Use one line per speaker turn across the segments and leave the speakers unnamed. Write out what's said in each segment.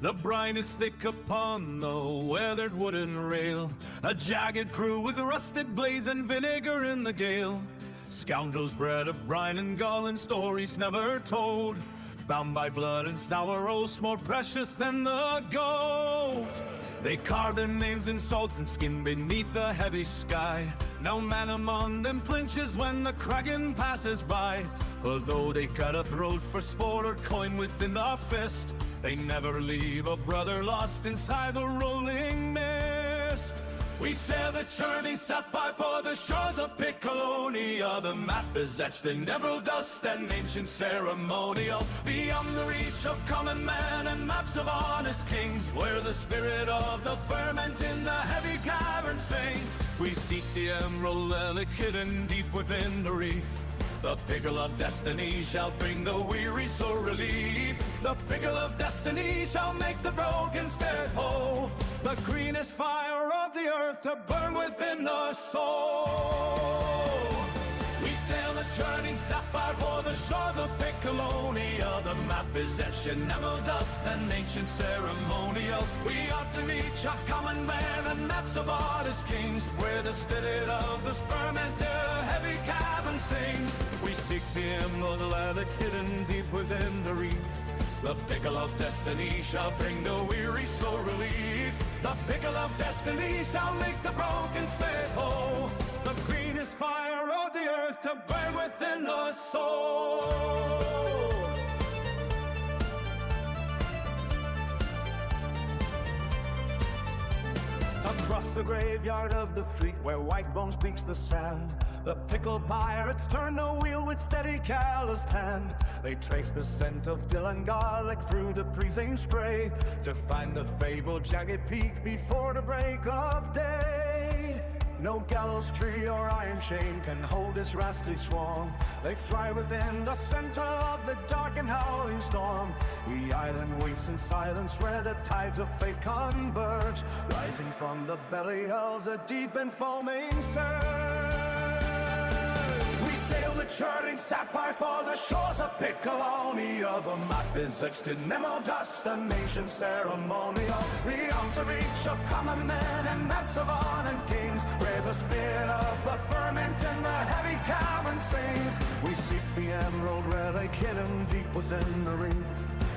The brine is thick upon the weathered wooden rail, a jagged crew with rusted blades and vinegar in the gale. Scoundrels bred of brine and gall and stories never told, bound by blood and sour oaths more precious than the gold. They carve their names in salt and skin beneath the heavy sky. No man among them flinches when the kraken passes by. For though they cut a throat for sport or coin within the fist, they never leave a brother lost inside the rolling mist. We sail the churning sapphire for the shores of Piccolonia. The map is etched in emerald dust and ancient ceremonial, beyond the reach of common man and maps of honest kings, where the spirit of the ferment in the heavy cavern sings. We seek the emerald relic hidden deep within the reef. The pickle of destiny shall bring the weary soul relief. The pickle of destiny shall make the broken spirit whole. The greenest fire of the earth to burn within the soul. We sail the churning sapphire for the shores of Piccolonia. The map is etched in emerald dust and ancient ceremonial. We ought to reach a common man and maps of artist kings, where the spirit of the fermenter heavy cavern sings. We seek the emerald relic hidden deep within the reef. The pickle of destiny shall bring the weary soul relief. The pickle of destiny shall make the broken spirit whole. The greenest fire of the earth to burn within the soul. Across the graveyard of the fleet, where white bones beaks the sand, the pickled pirates turn the wheel with steady calloused hand. They trace the scent of dill and garlic through the freezing spray, to find the fabled jagged peak before the break of day. No gallows tree or iron chain can hold this rascally swarm. They thrive within the center of the dark and howling storm. The island waits in silence where the tides of fate converge, rising from the belly of the deep and foaming surge. We sail the churning sapphire for the shores of Piccolonia. The map is etched in emerald dust, a nation ceremonial, beyond the reach of common men and maps of honor kings, where the spirit of the ferment in the heavy cavern sings. We seek the emerald relic hidden deep within the reef.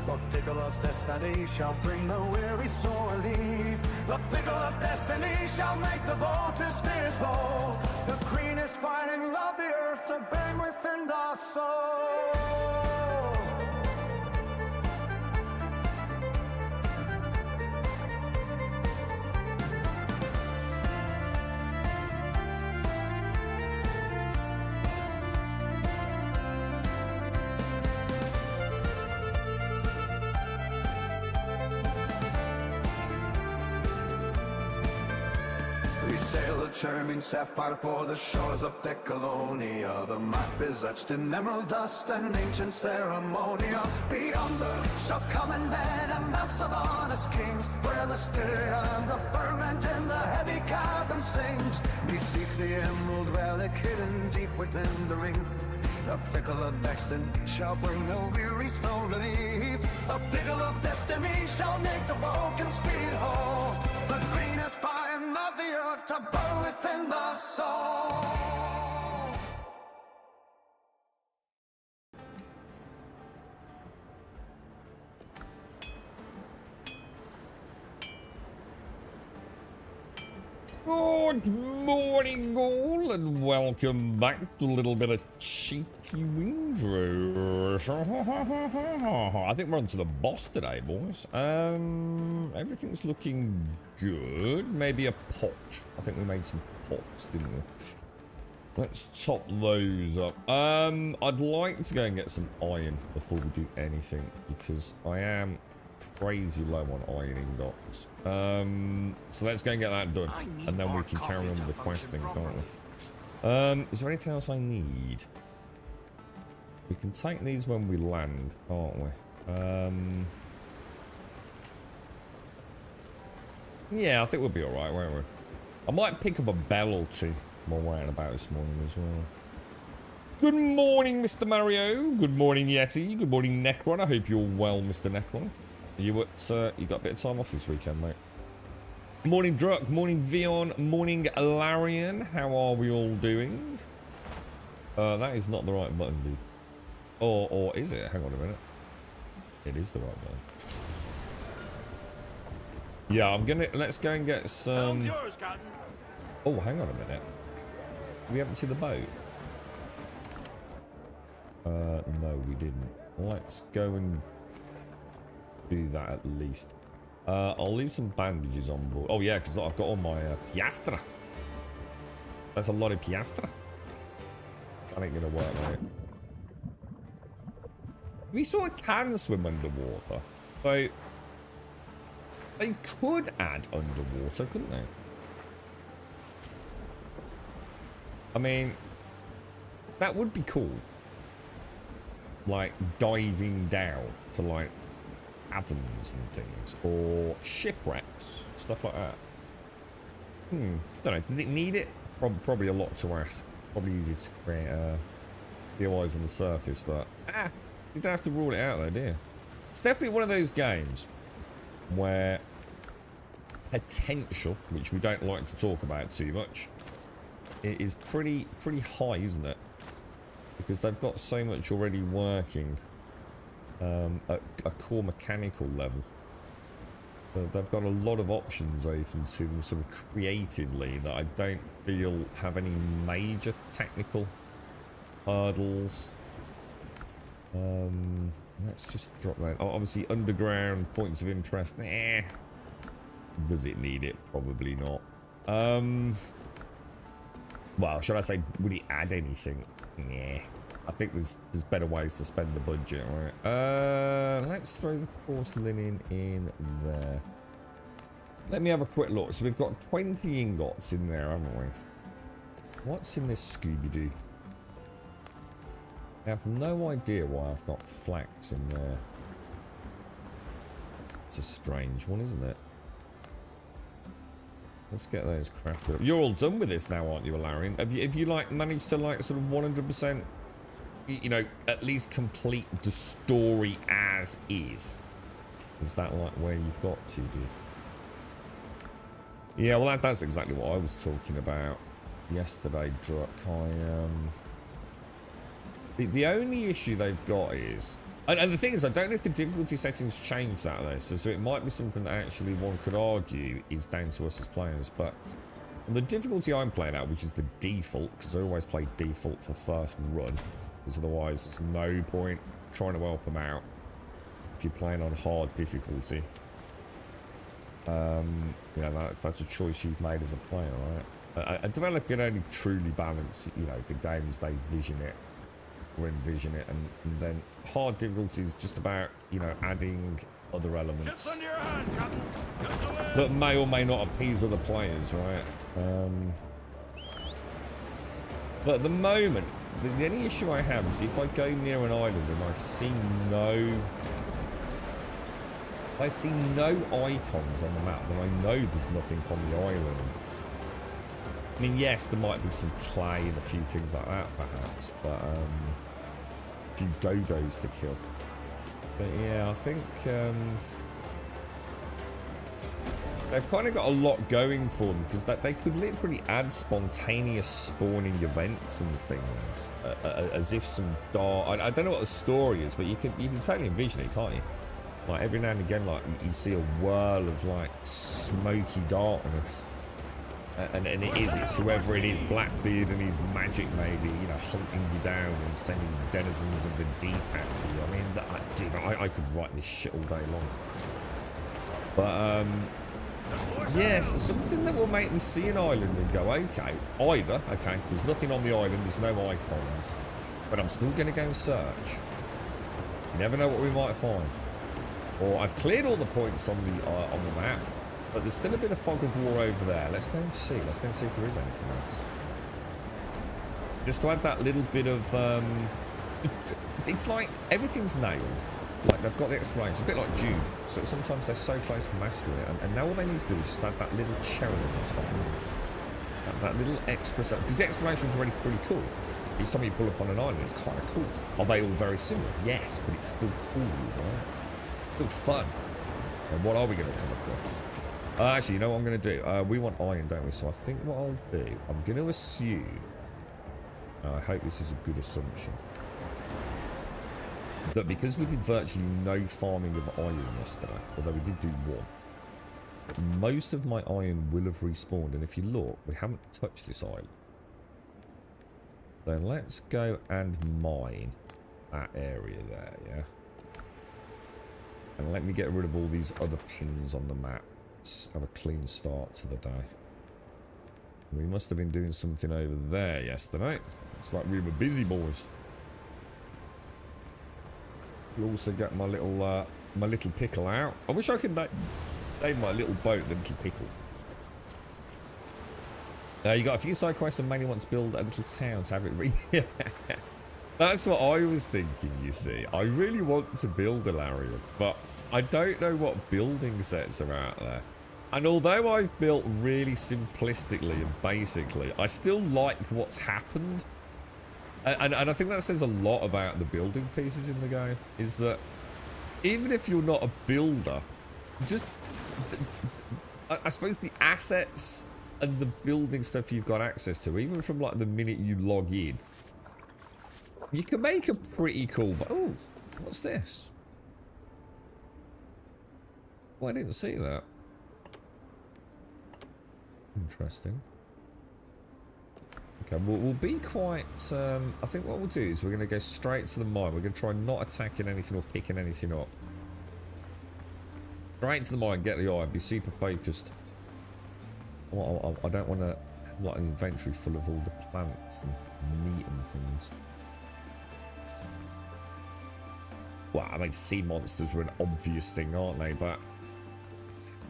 The pickle of destiny shall bring the weary soul relief. The pickle of destiny shall make the vaulted spirits whole. The greenest finding of the earth to burn within the soul. Sail a churning sapphire for the shores of Piccolonia. The map is etched in emerald dust and ancient ceremonial, beyond the reach of common men and maps of honest kings, where the spirit of the ferment in the heavy cavern sings. We seek the emerald relic hidden deep within the ring. The pickle of destiny shall bring the weary soul relief. The pickle of destiny shall make the broken spirit whole. The greenest pine of the earth to burn within the soul.
Good morning all, and welcome back to a little bit of cheeky Windrose. I think we're on to the boss today, boys. Everything's looking good. Maybe a pot. I think we made some pots, didn't we? Let's top those up. I'd like to go and get some iron before we do anything, because I am crazy low on iron ingots. So let's go and get that done, and then we can carry on with the questing, can't we? Is there anything else I need? We can take these when we land, can't we? Yeah, I think we'll be alright, won't we? I might pick up a bell or two while we're out and about this morning as well. Good morning, Mr. Mario. Good morning, Yeti. Good morning, Necron. I hope you're well, Mr. Necron. You got a bit of time off this weekend, mate. Morning, Druck. Morning, Vion. Morning, Larian. How are we all doing? That is not the right button, dude. Or is it? Hang on a minute. It is the right button. Yeah, let's go and get some...
Yours, Cotton.
Oh, hang on a minute. We haven't seen the boat. No, we didn't. Let's go and do that at least. I'll leave some bandages on board. Oh, yeah, because I've got all my piastra. That's a lot of piastra. That ain't going to work, mate. We sort of can swim underwater. So, they could add underwater, couldn't they? I mean, that would be cool. Like, diving down to, like, caverns and things. Or shipwrecks. Stuff like that. Don't know. Did it need it? Probably a lot to ask. Probably easy to create POIs on the surface, but... you don't have to rule it out, though, do you? It's definitely one of those games where potential, which we don't like to talk about too much, it is pretty high, isn't it? Because they've got so much already working at a core mechanical level. They've got a lot of options open to them sort of creatively that I don't feel have any major technical hurdles. Let's just drop that. Oh, obviously underground points of interest. Does it need it? Probably not. Well, should I say, would it add anything? Yeah. I think there's better ways to spend the budget, right? Let's throw the coarse linen in there. Let me have a quick look. So we've got 20 ingots in there, haven't we? What's in this Scooby-Doo? I have no idea why I've got flax in there. It's a strange one, isn't it? Let's get those crafted up. You're all done with this now, aren't you, Alarian? Have you like managed to like sort of 100%, you know, at least complete the story as is? Is that like where you've got to, dude? Yeah, well that's exactly what I was talking about yesterday, Druck. The only issue they've got is, and the thing is, I don't know if the difficulty settings change that though, so it might be something that actually one could argue is down to us as players, but the difficulty I'm playing at, which is the default, because I always play default for first run, because otherwise there's no point trying to help them out if you're playing on hard difficulty. You know, that's a choice you've made as a player, right? A developer can only truly balance, you know, the games they vision it or envision it, and then hard difficulty is just about, you know, adding other elements that may or may not appease other players, right? But at the moment, the only issue I have is if I go near an island and I see no icons on the map, then I know there's nothing on the island. I mean, yes, there might be some clay and a few things like that, perhaps, but a few dodos to kill. But yeah, I think they've kind of got a lot going for them, because they could literally add spontaneous spawning events and things, as if some dark. I don't know what the story is, but you can totally envision it, can't you? Like every now and again, like you see a whirl of like smoky darkness, and it's whoever it is, Blackbeard and his magic, maybe, you know, hunting you down and sending denizens of the deep after you. I mean, dude, I could write this shit all day long. But yes, something that will make me see an island and go, okay, either, okay, there's nothing on the island, there's no icons, but I'm still going to go and search. You never know what we might find. Or I've cleared all the points on the map, but there's still a bit of fog of war over there. Let's go and see. Let's go and see if there is anything else. Just to add that little bit of, it's like everything's nailed. Like they've got the exploration, a bit like Dune. So sometimes they're so close to mastering it, and now all they need to do is just add that little cherry on top. That little extra stuff, because the exploration is already pretty cool. Each time you pull up on an island, it's kind of cool. Are they all very similar? Yes, but it's still cool, right? Still fun. And what are we going to come across? Actually, you know what I'm going to do? We want iron, don't we? So I think what I'll do, I'm going to assume, I hope this is a good assumption, that because we did virtually no farming of iron yesterday, although we did do one, most of my iron will have respawned. And if you look, we haven't touched this island. So let's go and mine that area there, yeah? And let me get rid of all these other pins on the map. Let's have a clean start to the day. We must have been doing something over there yesterday. Looks like we were busy, boys. We also got my little pickle out. I wish I could name my little boat the Little Pickle. You got a few side quests and mainly want to build a little town to have it yeah. That's what I was thinking, you see. I really want to build a Lariat, but I don't know what building sets are out there. And although I've built really simplistically and basically, I still like what's happened. And I think that says a lot about the building pieces in the game, is that even if you're not a builder, just, I suppose the assets and the building stuff you've got access to, even from like the minute you log in, you can make a pretty cool... Oh, what's this? Oh, I didn't see that. Interesting. Okay, we'll be quite... I think what we'll do is we're going to go straight to the mine. We're going to try not attacking anything or picking anything up. Straight to the mine, get the iron, be super focused. I don't want to have like an inventory full of all the plants and meat and things. Well, I mean, sea monsters are an obvious thing, aren't they? But,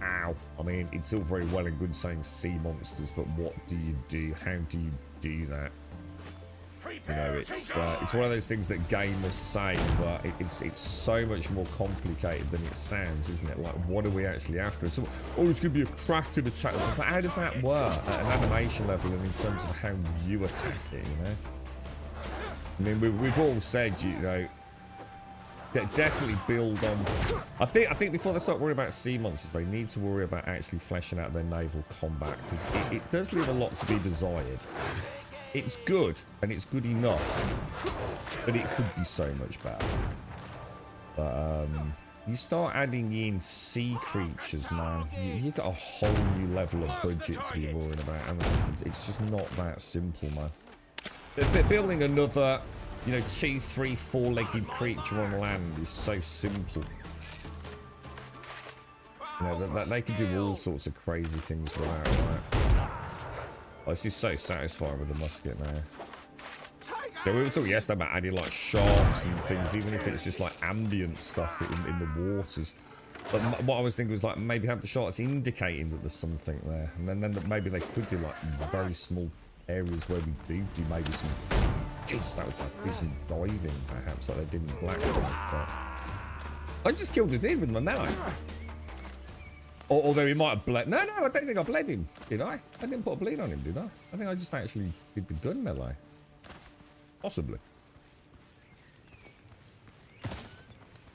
ow. I mean, it's all very well and good saying sea monsters, but what do you do? How do you do that? You know, it's one of those things that gamers say, but it's so much more complicated than it sounds, isn't it? Like, what are we actually after? It's, oh, it's going to be a Kraken attack. But how does that work at an animation level and in terms of how you attack it, you know? I mean, we've all said, you know, definitely build on... I think before they start worrying about sea monsters, they need to worry about actually fleshing out their naval combat, because it does leave a lot to be desired. It's good, and it's good enough, but it could be so much better. But, you start adding in sea creatures, man, you got a whole new level of budget to be worrying about, and it's just not that simple, man. But building another, you know, 2, 3, 4-legged creature on land is so simple. You know, that they can do all sorts of crazy things without that. Oh, this is so satisfying with the musket now. Yeah, we were talking yesterday about adding like sharks and things, even if it's just like ambient stuff in the waters. But what I was thinking was like maybe have the sharks indicating that there's something there, and then maybe they could do like very small areas where we do maybe some... Jesus, that was like do some diving perhaps, like they did in Blackpool. But I just killed it in with my melee. Although he might have bled. No, I don't think I bled him, did I? I didn't put a bleed on him, did I? I think I just actually did the gun melee. Possibly.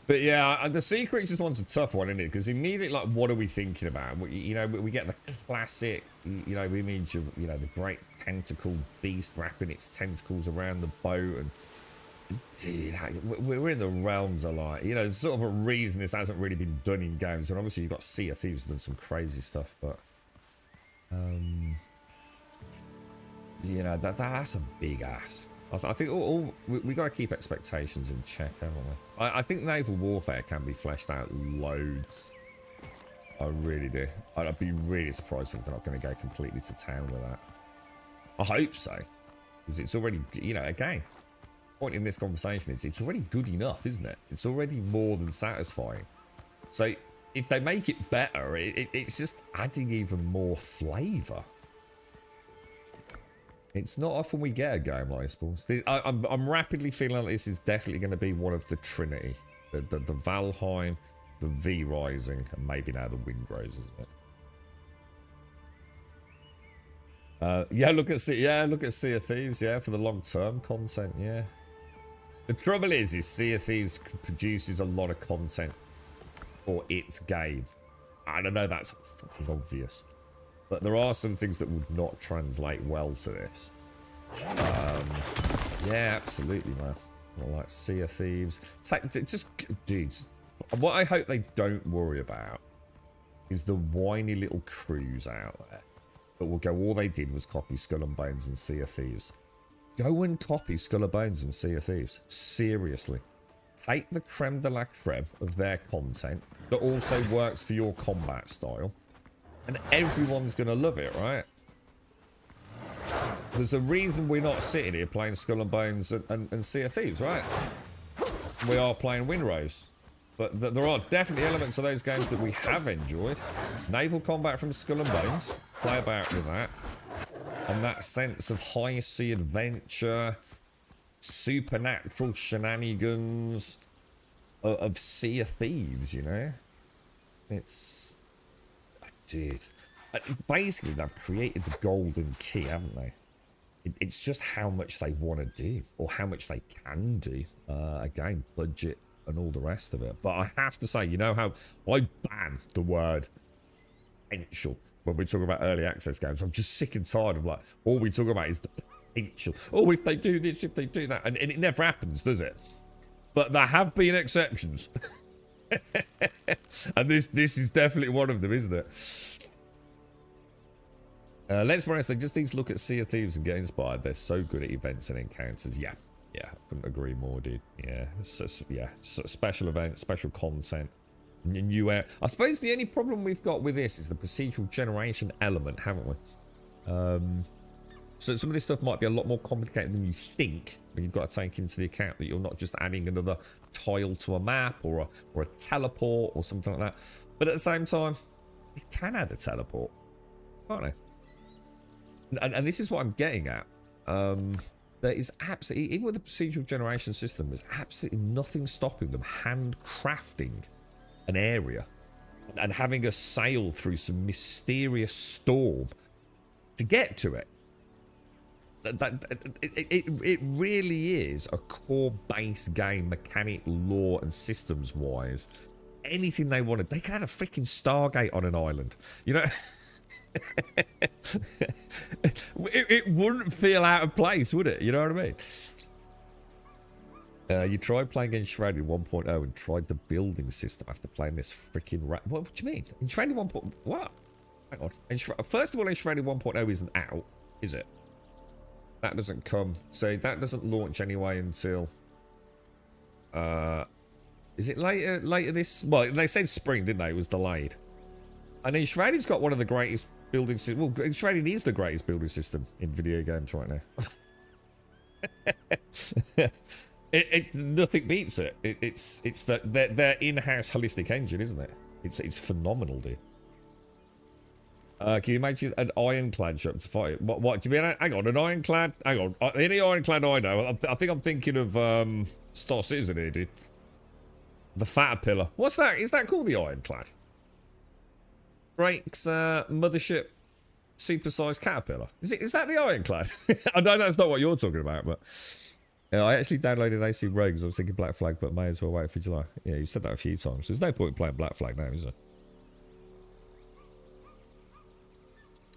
But yeah, the sea creatures one's a tough one, isn't it? Because immediately, like, what are we thinking about? You know, we get the classic, you know, image of, you know, the great tentacled beast wrapping its tentacles around the boat. And dude, we're in the realms of, like, you know, there's sort of a reason this hasn't really been done in games. And obviously, you've got Sea of Thieves done some crazy stuff, but you know, that's a big ask. I think we got to keep expectations in check, haven't we? I think naval warfare can be fleshed out loads. I really do. I'd be really surprised if they're not going to go completely to town with that. I hope so, because it's already, you know, again, point in this conversation is it's already good enough, isn't it? It's already more than satisfying. So if they make it better, it's just adding even more flavour. It's not often we get a game like this. I'm rapidly feeling like this is definitely going to be one of the Trinity. The Valheim, the V Rising, and maybe now the Windrose, isn't it? Yeah, look at Sea of Thieves, yeah, for the long-term content, yeah. The trouble is Sea of Thieves produces a lot of content for its game. And I know that's fucking obvious, but there are some things that would not translate well to this. Yeah, absolutely, man. Well, like Sea of Thieves. Just, dudes, what I hope they don't worry about is the whiny little crews out there that will go, all they did was copy Skull and Bones and Sea of Thieves. Go and copy Skull and Bones and Sea of Thieves. Seriously. Take the creme de la creme of their content that also works for your combat style, and everyone's going to love it, right? There's a reason we're not sitting here playing Skull and Bones and Sea of Thieves, right? We are playing Windrose. But there are definitely elements of those games that we have enjoyed. Naval combat from Skull and Bones. Play about with that. And that sense of high sea adventure, supernatural shenanigans of Sea of Thieves, you know? It's... Dude. Basically, they've created the golden key, haven't they? It's just how much they want to do, or how much they can do. Again, budget and all the rest of it. But I have to say, you know how I ban the word potential when we talk about early access games? I'm just sick and tired of, like, all we talk about is the potential. Oh, if they do this, if they do that. And it never happens, does it? But there have been exceptions. And this is definitely one of them, isn't it? Let's be honest, they just need to look at Sea of Thieves and get inspired. They're so good at events and encounters. Yeah, I couldn't agree more, dude. Yeah, special events, special content. New air. I suppose the only problem we've got with this is the procedural generation element, haven't we? So some of this stuff might be a lot more complicated than you think when you've got to take into the account that you're not just adding another tile to a map or a teleport or something like that. But at the same time, you can add a teleport, can't they? And this is what I'm getting at. There is absolutely, even with the procedural generation system, there's absolutely nothing stopping them handcrafting an area and having us sail through some mysterious storm to get to it. It really is a core base game, mechanic, lore, and systems wise. Anything they wanted, they can have a freaking Stargate on an island, you know. it wouldn't feel out of place, would it? You know what I mean? You tried playing Enshrouded 1.0 and tried the building system after playing this freaking what do you mean? Enshrouded 1.0? What? Hang on. First of all, Enshrouded 1.0 isn't out, is it? That doesn't come. So that doesn't launch anyway until... is it later this... Well, they said spring, didn't they? It was delayed. And Enshrouded's got one of the greatest building systems. Well, Enshrouded is the greatest building system in video games right now. Nothing beats it. It's their in-house holistic engine, isn't it? It's phenomenal, dude. Can you imagine an ironclad ship to fight? What do you mean? Hang on, an ironclad? Hang on, any ironclad I know. I think I'm thinking of Star Citizen here, dude. The Caterpillar. What's that? Is that called the ironclad? Drake's mothership supersized caterpillar. Is that the ironclad? I know that's not what you're talking about, but I actually downloaded AC Rogues. I was thinking Black Flag, but may as well wait for July. Yeah, you said that a few times. There's no point in playing Black Flag now, is there?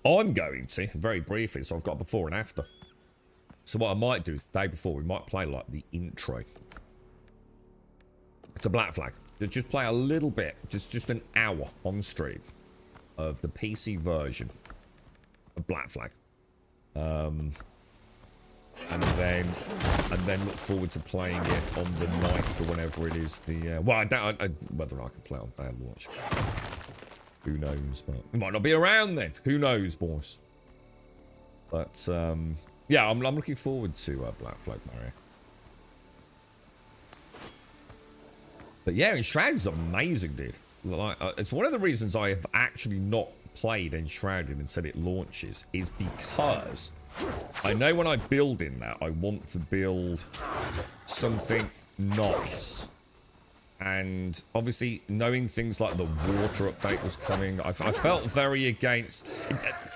I'm going to, very briefly, so I've got before and after. So what I might do is the day before, we might play like the intro to Black Flag. Just play a little bit, just an hour on stream of the PC version of Black Flag, and then look forward to playing it on the 9th or whenever it is. Well, I doubt whether I can play on day launch. Who knows? But it might not be around then. Who knows, boys? But yeah, I'm looking forward to Black Flag, Mario. But yeah, Enshrouded's amazing, dude. Like, it's one of the reasons I have actually not played Enshrouded until it launches, is because I know when I build in that, I want to build something nice. And obviously, knowing things like the water update was coming, I felt very against...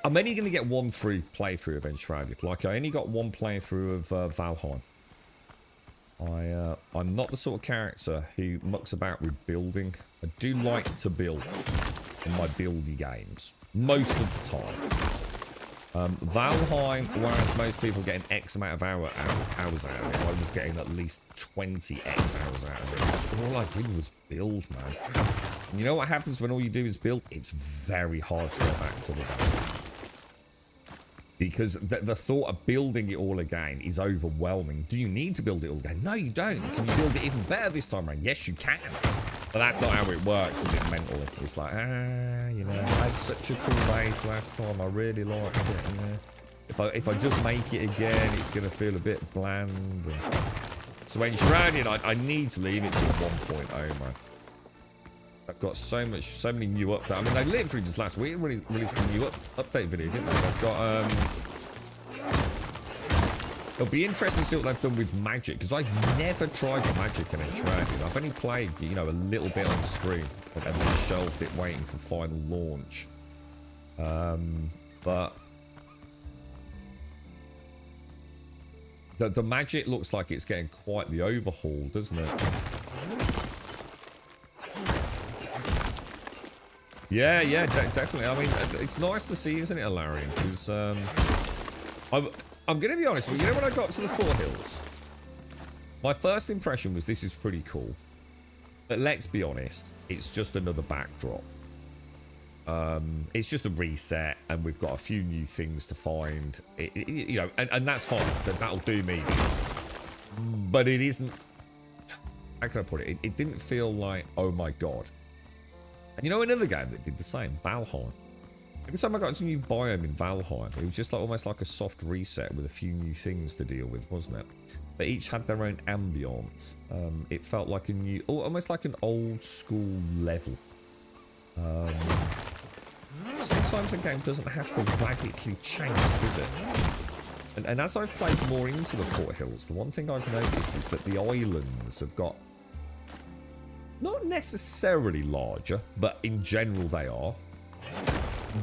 I'm only going to get one playthrough of Enshrouded. Like, I only got one playthrough of Valheim. I'm not the sort of character who mucks about with building. I do like to build in my buildy games most of the time. Valheim, whereas most people get an X amount of hours out of it, I was getting at least 20 X hours out of it. Because all I did was build, man. And you know what happens when all you do is build? It's very hard to get back to the game. Because the thought of building it all again is overwhelming. Do you need to build it all again? No, you don't. Can you build it even better this time around? Yes, you can. But that's not how it works, is it, mentally? It's like, you know, I had such a cool base last time. I really liked it, you know. If I just make it again, it's going to feel a bit bland. And so when Shrouded, I need to leave it to 1.0, man. I've got so many new updates. I mean, they literally just last week released a new update video, didn't they? They've got, it'll be interesting to see what they've done with magic, because I've never tried the magic in Enshrouded. I've only played, you know, a little bit on stream, and then shelved it waiting for final launch. But the magic looks like it's getting quite the overhaul, doesn't it? Yeah, definitely. I mean, it's nice to see, isn't it, Alarian? Because I'm going to be honest, but you know when I got to the foothills, my first impression was this is pretty cool. But let's be honest, it's just another backdrop. It's just a reset, and we've got a few new things to find. You know, and that's fine. That'll do me. But it isn't. How can I put it? It didn't feel like, oh my god. And you know another game that did the same, Valheim. Every time I got into a new biome in Valheim, it was just like almost like a soft reset with a few new things to deal with, wasn't it? But each had their own ambience. It felt like a new, almost like an old school level. Sometimes a game doesn't have to radically change, does it? And as I've played more into the foothills, the one thing I've noticed is that the islands have got not necessarily larger, but in general they are.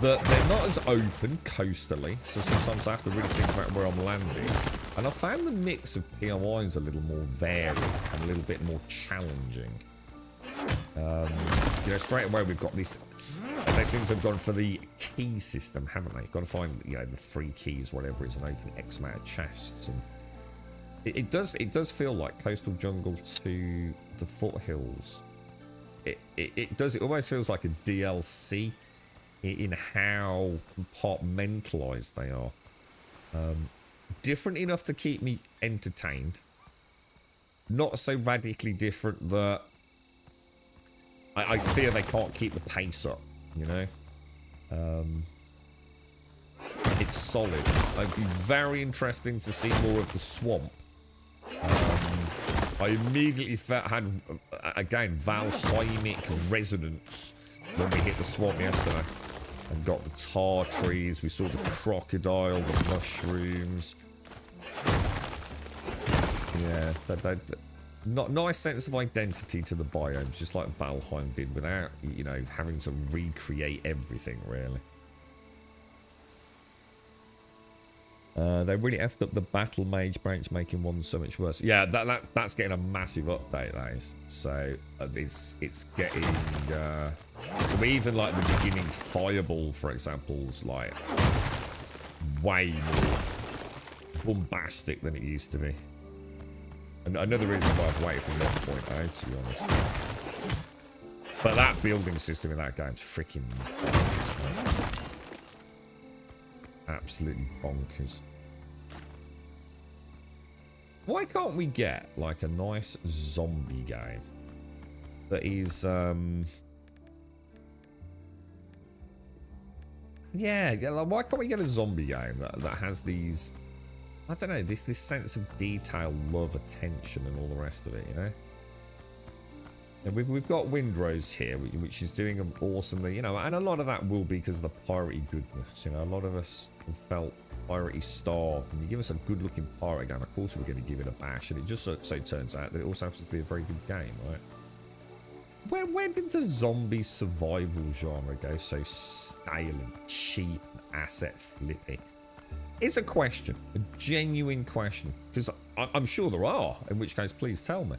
They're not as open coastally, so sometimes I have to really think about where I'm landing. And I found the mix of POIs a little more varied and a little bit more challenging. You know, straight away we've got this. They seem to have gone for the key system, haven't they? Got to find, you know, the 3 keys, whatever it is, and open X amount of chests. And it does feel like Coastal Jungle to the foothills. It almost feels like a DLC in how compartmentalized they are. Different enough to keep me entertained. Not so radically different that I fear they can't keep the pace up, you know? It's solid. It'd be very interesting to see more of the swamp. I immediately had, again, Valheimic resonance when we hit the swamp yesterday. And got the tar trees, we saw the crocodile, the mushrooms. Yeah, not nice sense of identity to the biomes, just like Valheim did, without, you know, having to recreate everything, really. They really effed up the battle mage branch, making one so much worse. Yeah, that's getting a massive update, that is. So it's getting so even like the beginning fireball, for example, is like way more bombastic than it used to be. And another reason why I've waited for 1.0, to be honest. But that building system in that game's freaking bonkers, man. Absolutely bonkers. Why can't we get like a nice zombie game that is yeah, like, why can't we get a zombie game that has these, I don't know, this sense of detail, love, attention, and all the rest of it, you know? And we've got Windrose here, which is doing them awesomely, you know, and a lot of that will be because of the piratey goodness. You know, a lot of us have felt piratey starved, and you give us a good-looking pirate game, of course we're going to give it a bash, and it just so turns out that it also happens to be a very good game, right? Where did the zombie survival genre go so stale and cheap and asset flippy? It's a question, a genuine question, because I'm sure there are, in which case please tell me.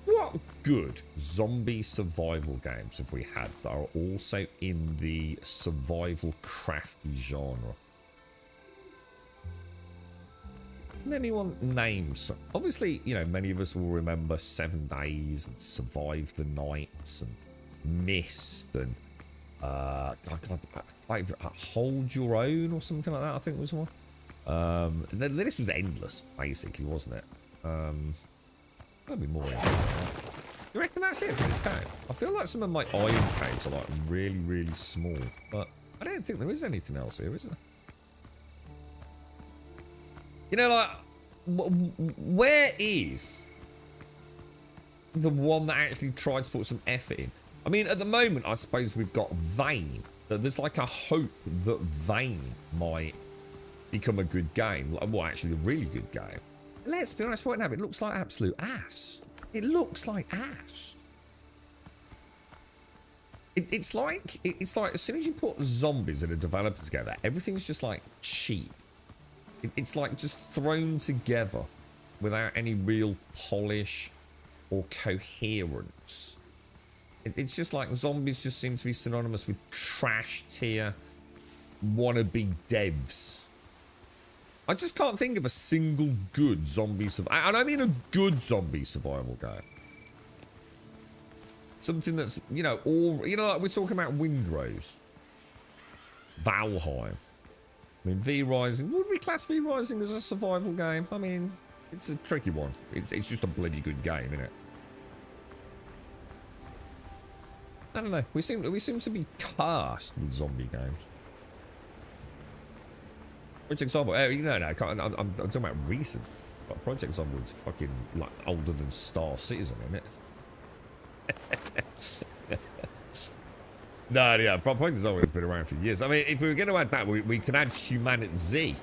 What good zombie survival games have we had that are also in the survival crafty genre? Can anyone name some? Obviously, you know, many of us will remember 7 Days and Survive the Nights and Mist and Hold Your Own or something like that, I think was one. The list was endless, basically, wasn't it? There'll be more. You reckon that's it for this game? I feel like some of my iron caves are like really, really small, but I don't think there is anything else here, is there? You know, like, where is the one that actually tried to put some effort in? I mean, at the moment, I suppose we've got Vane. There's like a hope that Vane might become a good game. Well, actually, a really good game. Let's be honest right now, it looks like absolute ass. It looks like ass. It's like as soon as you put zombies and a developer together, everything's just like cheap. It's like just thrown together without any real polish or coherence. It's just like zombies just seem to be synonymous with trash tier wannabe devs. I just can't think of a single good zombie survival. I don't mean a good zombie survival game. Something that's, you know, all, you know, like we're talking about Windrose, Valheim. I mean, V Rising. Would we class V Rising as a survival game? I mean, it's a tricky one. It's just a bloody good game, isn't it? I don't know. We seem to be cursed with zombie games. Project Zomboid. No, I'm talking about recent. But Project Zomboid's fucking like older than Star Citizen, isn't it? No, yeah, Project Zomboid's been around for years. I mean, if we were going to add that, we could add Humanity Z.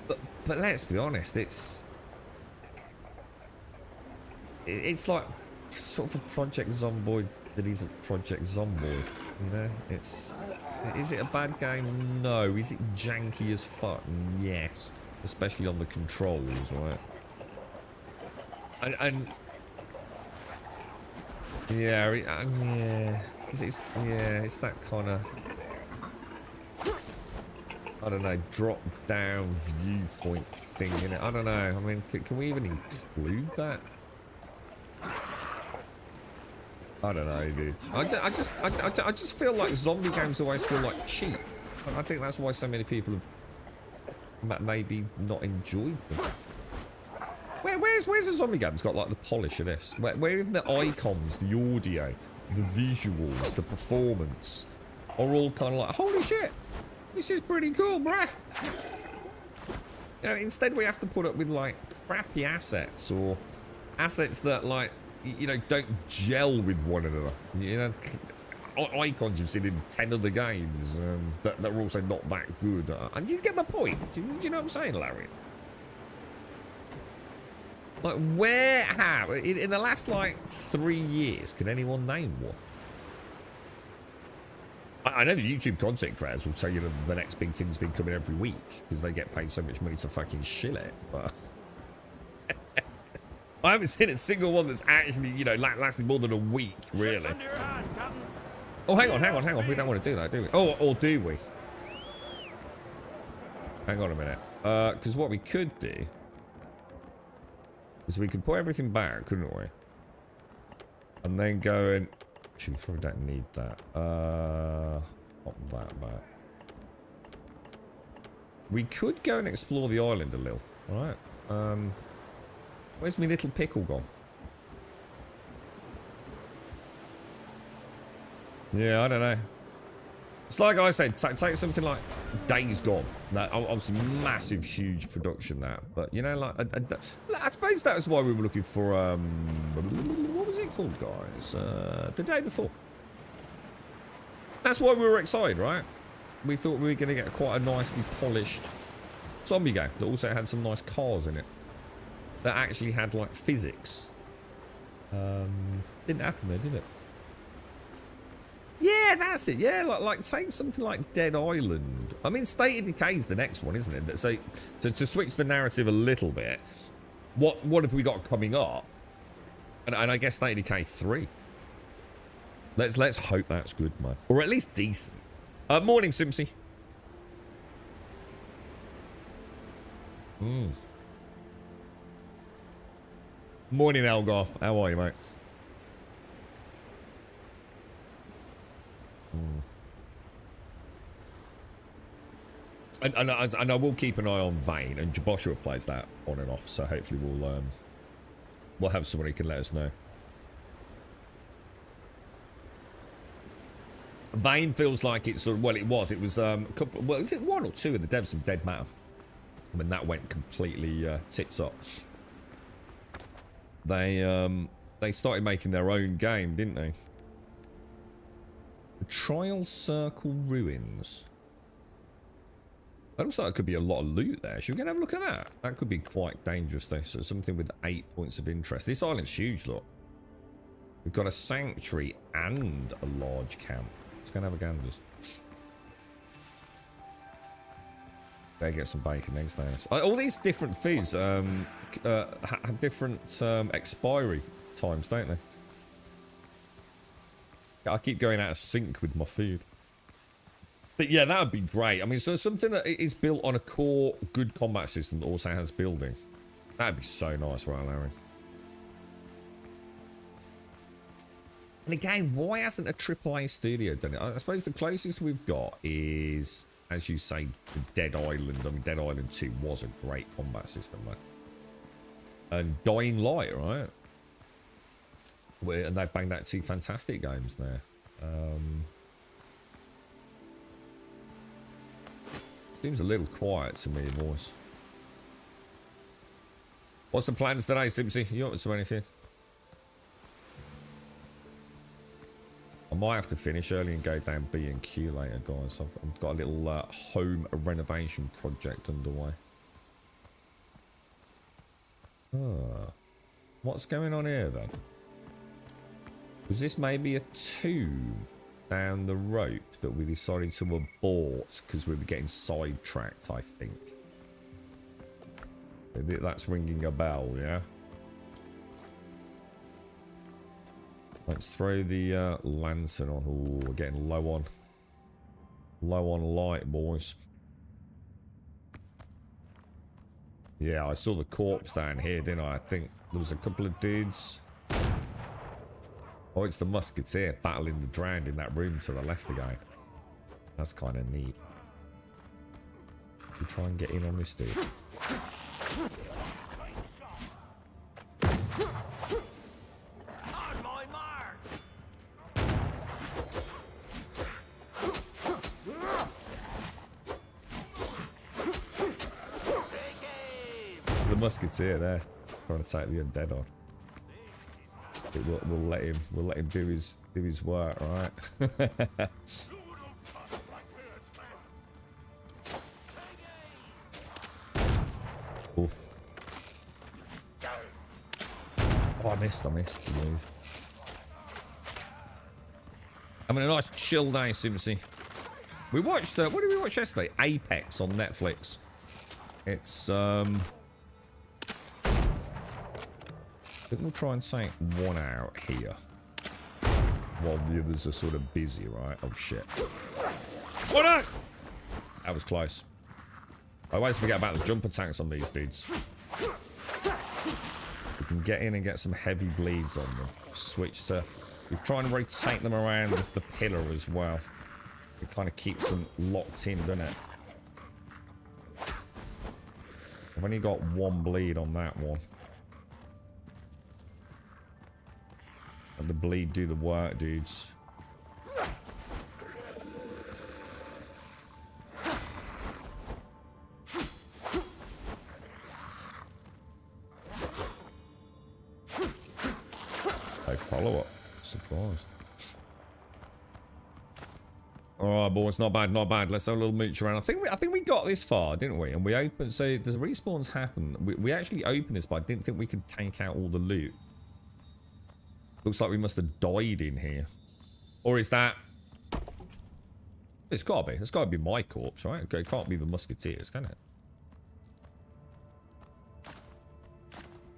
But let's be honest, it's like sort of a Project Zomboid that isn't Project Zomboid, you know? Is it a bad game? No. Is it janky as fuck? Yes. Especially on the controls, right? And yeah, yeah. It's that kind of, I don't know, drop down viewpoint thing in it. I don't know. I mean, can we even include that? I don't know, dude. I just feel like zombie games always feel like cheap. And I think that's why so many people have maybe not enjoyed them. Where's the zombie game that's got like the polish of this? Where even the icons, the audio, the visuals, the performance are all kind of like, holy shit, this is pretty cool, bruh. You know, instead we have to put up with like crappy assets or assets that like, you know, don't gel with one another. You know, icons you've seen in 10 other games that are also not that good. And you get my point. Do you know what I'm saying, Larry? Like, where, how, in the last, like, 3 years, can anyone name one? I know the YouTube content creators will tell you that the next big thing's been coming every week because they get paid so much money to fucking shill it, but I haven't seen a single one that's actually, you know, lasted more than a week, really. Oh, hang on. We don't want to do that, do we? Oh, or do we? Hang on a minute. Because what we could do is we could put everything back, couldn't we? And then go and... Actually, we probably don't need that. Pop that back. We could go and explore the island a little, alright? Where's my little pickle gone? Yeah, I don't know. It's like I said, take something like Days Gone. That obviously massive, huge production. That, but you know, like I suppose that was why we were looking for what was it called, guys? The Day Before. That's why we were excited, right? We thought we were going to get quite a nicely polished zombie game that also had some nice cars in it. That actually had like physics. Didn't happen though, did it? Yeah, Yeah, that's it. Yeah, like take something like Dead Island. I mean, State of Decay is the next one, isn't it? So to switch the narrative a little bit, what have we got coming up? And I guess State of Decay 3. Let's hope that's good, man, or at least decent. Morning, Simpsy. Morning, Elgoth. How are you, mate? And I will keep an eye on Vane, and Joshua plays that on and off, so hopefully we'll have someone who can let us know. Vane feels like it's sort of, well, it was a couple, well, was it 1 or 2 of the devs of Dead Matter when that went completely tits up? They started making their own game, didn't they? The Trial Circle Ruins. That looks like it could be a lot of loot there. Should we go and have a look at that? That could be quite dangerous though. So something with 8 points of interest. This island's huge, look. We've got a sanctuary and a large camp. Let's go and have a ganders. Better get some bacon eggs down. All these different foods have different expiry times, don't they? I keep going out of sync with my food. But yeah, that would be great. I mean, so something that is built on a core good combat system that also has building. That'd be so nice, right, Larry? And again, why hasn't a AAA studio done it? I suppose the closest we've got is, as you say, Dead Island. I mean, Dead Island 2 was a great combat system, though. And Dying Light, right? And they've banged out 2 fantastic games there. Seems a little quiet to me, boys. What's the plans today, Simpsy? You up to anything? I might have to finish early and go down B&Q later, guys. I've got a little home renovation project underway. What's going on here, then? Was this maybe a tomb down the rope that we decided to abort because we were getting sidetracked, I think? That's ringing a bell, yeah? Let's throw the lantern on. Oh, we're getting low on light, boys. Yeah, I saw the corpse down here, didn't I? I think there was a couple of dudes. Oh, it's the musketeer battling the drowned in that room to the left again. That's kind of neat. We try and get in on this dude.
On my mark.
The musketeer there, trying to take the undead on. We'll let him do his work, right? Oof. Oh, I missed the move. Having a nice chill day, Simpsy. We watched what did we watch yesterday? Apex on Netflix. It's I think we'll try and take one out here while the others are sort of busy, right? Oh shit. Oh no! That was close. I always forget about the jump attacks on these dudes. We can get in and get some heavy bleeds on them. Switch to... We're trying to rotate them around the pillar as well. It kind of keeps them locked in, doesn't it? I've only got 1 bleed on that one. Let the bleed do the work, dudes. They follow up. Surprised. Alright, boys, not bad, not bad. Let's have a little mooch around. I think we got this far, didn't we? And we opened, so the respawns happened. We actually opened this, but I didn't think we could take out all the loot. Looks like we must have died in here. Or is that It's got to be. It's got to be my corpse, right? It can't be the Musketeers, can it?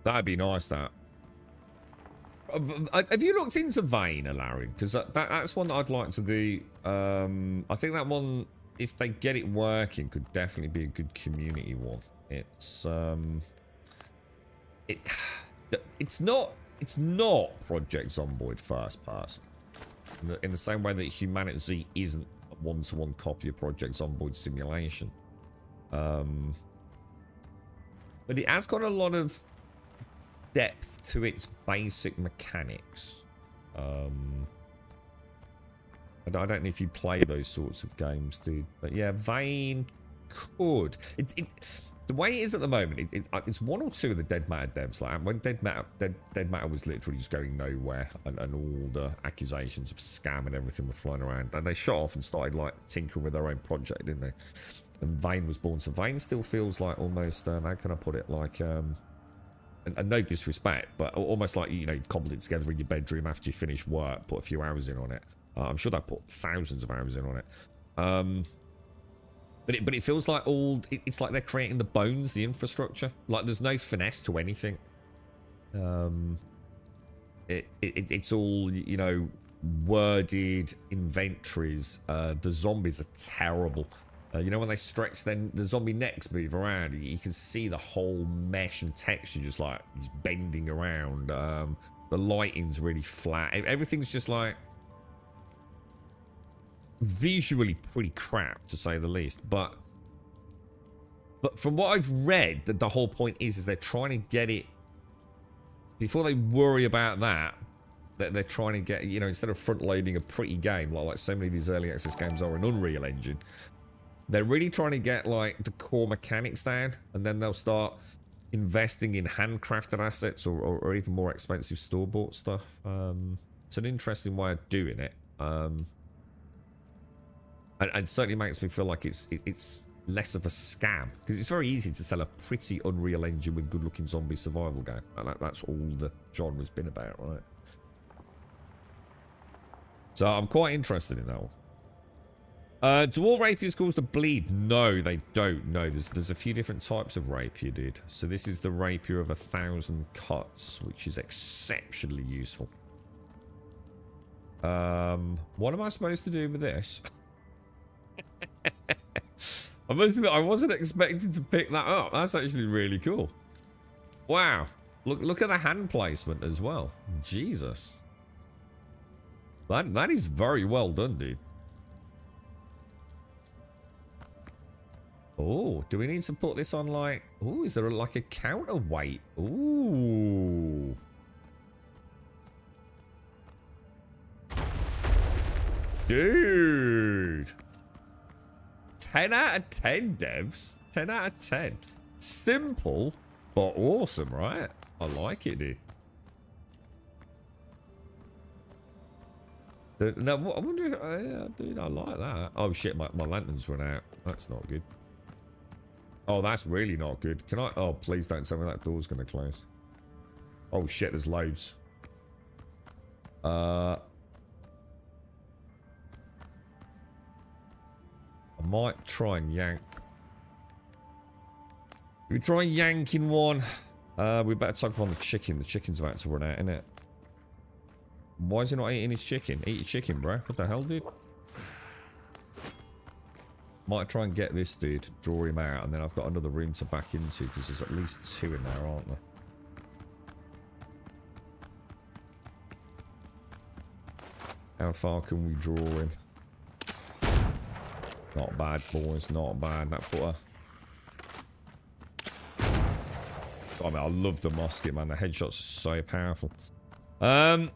That'd be nice, that. Have you looked into Vane, Alaric? Because that's one that I'd like to do. I think that one, if they get it working, could definitely be a good community one. It's it's not Project Zomboid first person. In the same way that Humanity isn't a one-to-one copy of Project Zomboid Simulation. But it has got a lot of depth to its basic mechanics. I don't know if you play those sorts of games, dude. But yeah, Vane could. The way it is at the moment, it's one or two of the Dead Matter devs. Like when Dead Matter was literally just going nowhere, and all the accusations of scam and everything were flying around, and they shut off and started like tinkering with their own project, didn't they? And Vane was born. So Vane still feels like almost how can I put it? Like and no disrespect, but almost like, you know, you cobbled it together in your bedroom after you finish work, put a few hours in on it. I'm sure they put thousands of hours in on it. But it feels like it's like they're creating the bones, the infrastructure. Like there's no finesse to anything. It's all, you know, worded inventories. The zombies are terrible. You know, when they stretch, then the zombie necks move around. You can see the whole mesh and texture just like bending around. The lighting's really flat. Everything's just like visually pretty crap, to say the least. But from what I've read, the whole point is they're trying to get it before they worry about that. They're trying to get, you know, instead of front loading a pretty game like so many of these early access games are in Unreal Engine, they're really trying to get like the core mechanics down, and then they'll start investing in handcrafted assets or even more expensive store-bought stuff. It's an interesting way of doing it. And certainly makes me feel like it's less of a scam, because it's very easy to sell a pretty Unreal Engine with good-looking zombie survival game, and that's all the genre's been about, right? So I'm quite interested in that one. Do all rapiers cause to bleed? No, they don't. No, there's a few different types of rapier, dude. So this is the rapier of 1,000 cuts, which is exceptionally useful. What am I supposed to do with this? I must admit, I wasn't expecting to pick that up. That's actually really cool. Wow. Look at the hand placement as well. Jesus. That is very well done, dude. Oh, do we need to put this on like... Oh, is there like a counterweight? Ooh. Dude. 10 out of 10, devs. 10 out of 10. Simple, but awesome, right? I like it, dude. Now, I wonder if... dude, I like that. Oh, shit, my lantern's run out. That's not good. Oh, that's really not good. Can I... Oh, please don't tell me that door's going to close. Oh, shit, there's loads. I might try and yank. We try yanking one. We better talk on the chicken. The chicken's about to run out, isn't it? Why is he not eating his chicken? Eat your chicken, bro. What the hell, dude? Might try and get this dude, draw him out, and then I've got another room to back into because there's at least 2 in there, aren't there? How far can we draw him? Not bad, boys. Not bad. That putter. I mean, I love the musket, man. The headshots are so powerful. Yeah.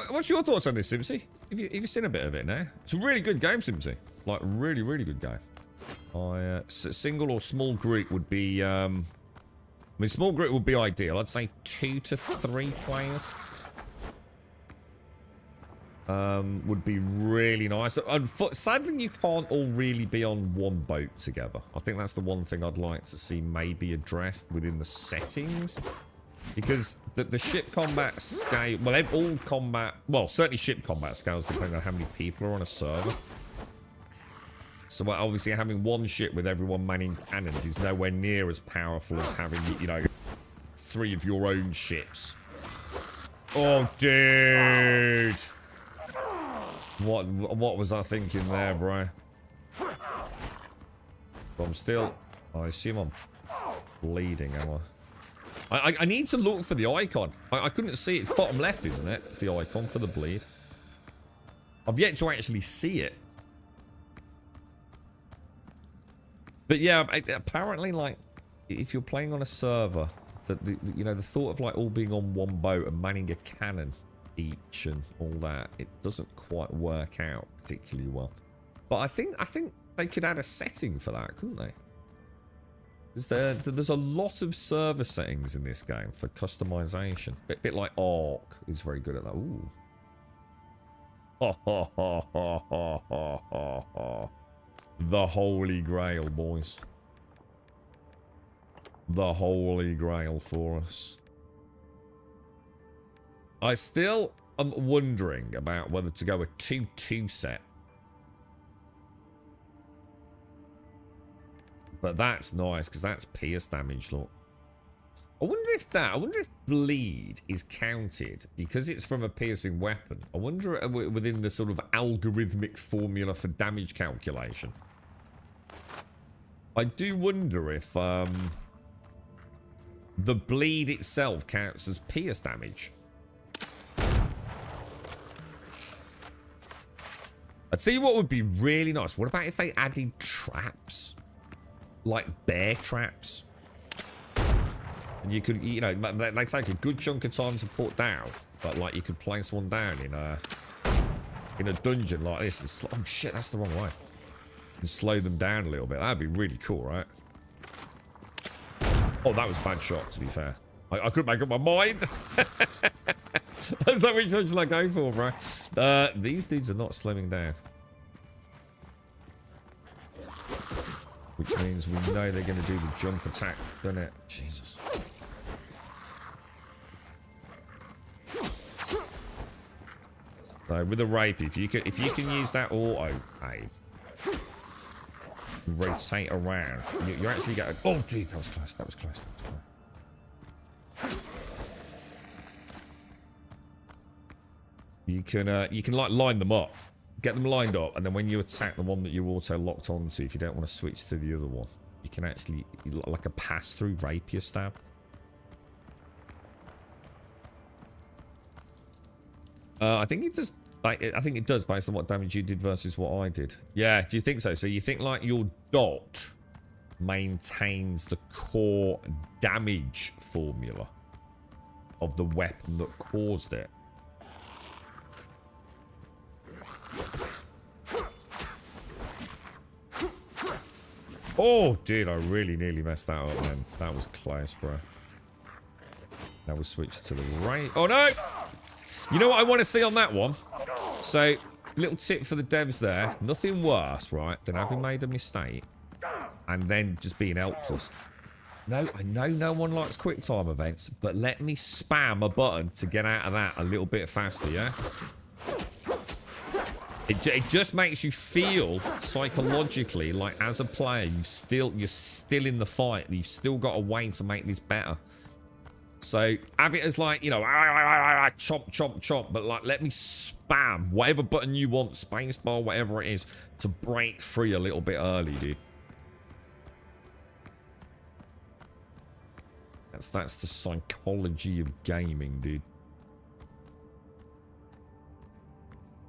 What's your thoughts on this, Simpsy? Have you seen a bit of it now? It's a really good game, Simpsy. Like, really, really good game. Single or small group would be... I mean, small group would be ideal. I'd say 2 to 3 players. Would be really nice. Sadly, you can't all really be on one boat together. I think that's the one thing I'd like to see maybe addressed within the settings. Because the ship combat scale... Well, all combat... Well, certainly ship combat scales depending on how many people are on a server. So obviously having one ship with everyone manning cannons is nowhere near as powerful as having, you know, 3 of your own ships. Oh, dude. What was I thinking there, bro? I'm still... I assume I'm bleeding, am I? I need to look for the icon. I couldn't see it. It's bottom left, isn't it? The icon for the bleed. I've yet to actually see it. But yeah, apparently, like, if you're playing on a server, you know, the thought of like all being on one boat and manning a cannon each and all that, it doesn't quite work out particularly well. But I think they could add a setting for that, couldn't they? There's a lot of server settings in this game for customization. Bit like Ark is very good at that. Ooh. The Holy Grail, boys. The Holy Grail for us. I still am wondering about whether to go a 2-2 set. But that's nice, because that's pierce damage, look. I wonder if bleed is counted, because it's from a piercing weapon. I wonder within the sort of algorithmic formula for damage calculation. I do wonder if the bleed itself counts as pierce damage. I'd see what would be really nice. What about if they added traps? Like bear traps? And you could, you know, they take a good chunk of time to put down. But, like, you could place one down in a dungeon like this. And oh, shit, that's the wrong way. And slow them down a little bit. That'd be really cool, right? Oh, that was a bad shot, to be fair. I couldn't make up my mind. That's not which one should I go for, bro. These dudes are not slimming down. Which means we know they're going to do the jump attack, doesn't it? Jesus. So with a rape, if you can use that auto aim, rotate around, you actually get a... Oh, dude, that was close. That was close. That was close. You can like line them up. Get them lined up, and then when you attack the one that you're auto locked onto, if you don't want to switch to the other one, you can actually, like a pass-through rapier stab. I think it does. I think it does based on what damage you did versus what I did. Yeah, do you think so? So you think like your dot maintains the core damage formula of the weapon that caused it? Oh, dude, I really nearly messed that up, man. That was close, bro. Now we switch to the right. Oh, no! You know what I want to see on that one? So, little tip for the devs there. Nothing worse, right, than having made a mistake and then just being helpless. No, I know no one likes quick time events, but let me spam a button to get out of that a little bit faster, yeah? It just makes you feel psychologically like as a player you're still in the fight. You've still got a way to make this better. So have it as like, you know, chomp, chomp, chomp, but like let me spam whatever button you want, spacebar, whatever it is, to break free a little bit early, dude. That's the psychology of gaming, dude.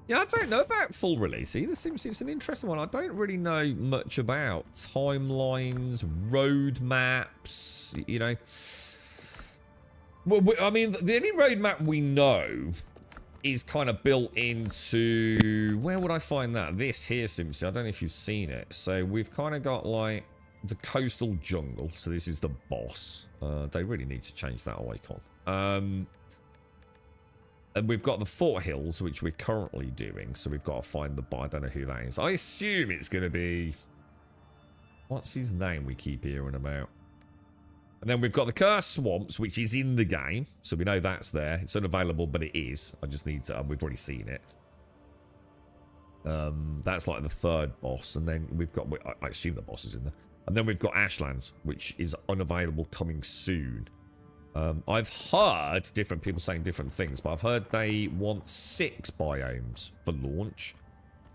Yeah, I don't know about full release either. It's an interesting one. I don't really know much about timelines, roadmaps, you know. Well, I mean, the only roadmap we know is kind of built into... Where would I find that? This here, Simpson. I don't know if you've seen it. So we've kind of got, like, the coastal jungle. So this is the boss. They really need to change that icon. And we've got the foothills, which we're currently doing. So we've got to find the... I don't know who that is. I assume it's going to be... What's his name we keep hearing about? And then we've got the Cursed Swamps, which is in the game. So we know that's there. It's unavailable, but it is. I just need to... we've already seen it. That's like the third boss, and then we've got, I assume the boss is in there, and then we've got Ashlands, which is unavailable coming soon. I've heard different people saying different things, but I've heard they want 6 biomes for launch.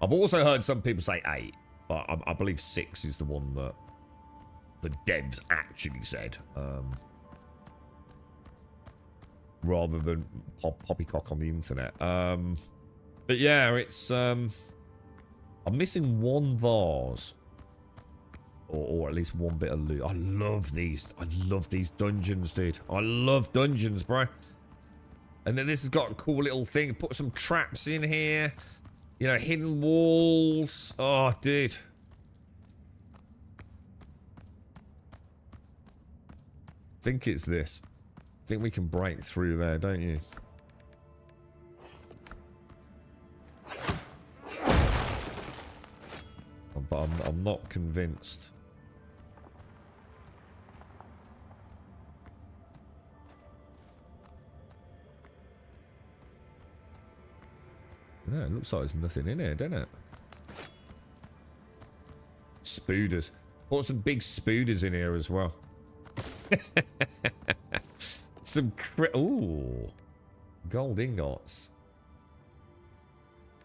I've also heard some people say 8, but I believe 6 is the one that the devs actually said, rather than poppycock on the internet. But yeah, it's I'm missing 1 vase, or at least 1 bit of loot. I love these dungeons, dude. I love dungeons, bro. And then this has got a cool little thing. Put some traps in here, you know, hidden walls. Oh, dude. I think it's this. I think we can break through there, don't you? But I'm not convinced. Yeah, it looks like there's nothing in here, doesn't it? Spooders. Put some big spooders in here as well. Some ooh, gold ingots.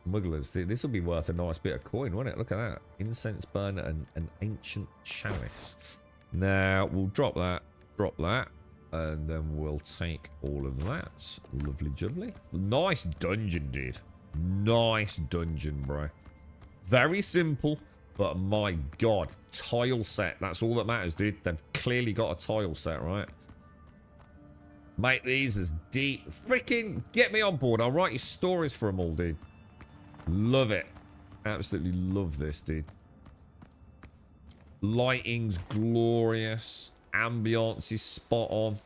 Smugglers. This will be worth a nice bit of coin, won't it? Look at that. Incense burner and an ancient chalice. Now, we'll drop that, and then we'll take all of that. Lovely jubbly. Nice dungeon, dude. Nice dungeon, bro. Very simple, but my god. Tile set. That's all that matters, dude. They've clearly got a tile set, right? Make these as deep. Freaking get me on board. I'll write you stories for them all, dude. Love it. Absolutely love this, dude. Lighting's glorious. Ambiance is spot on.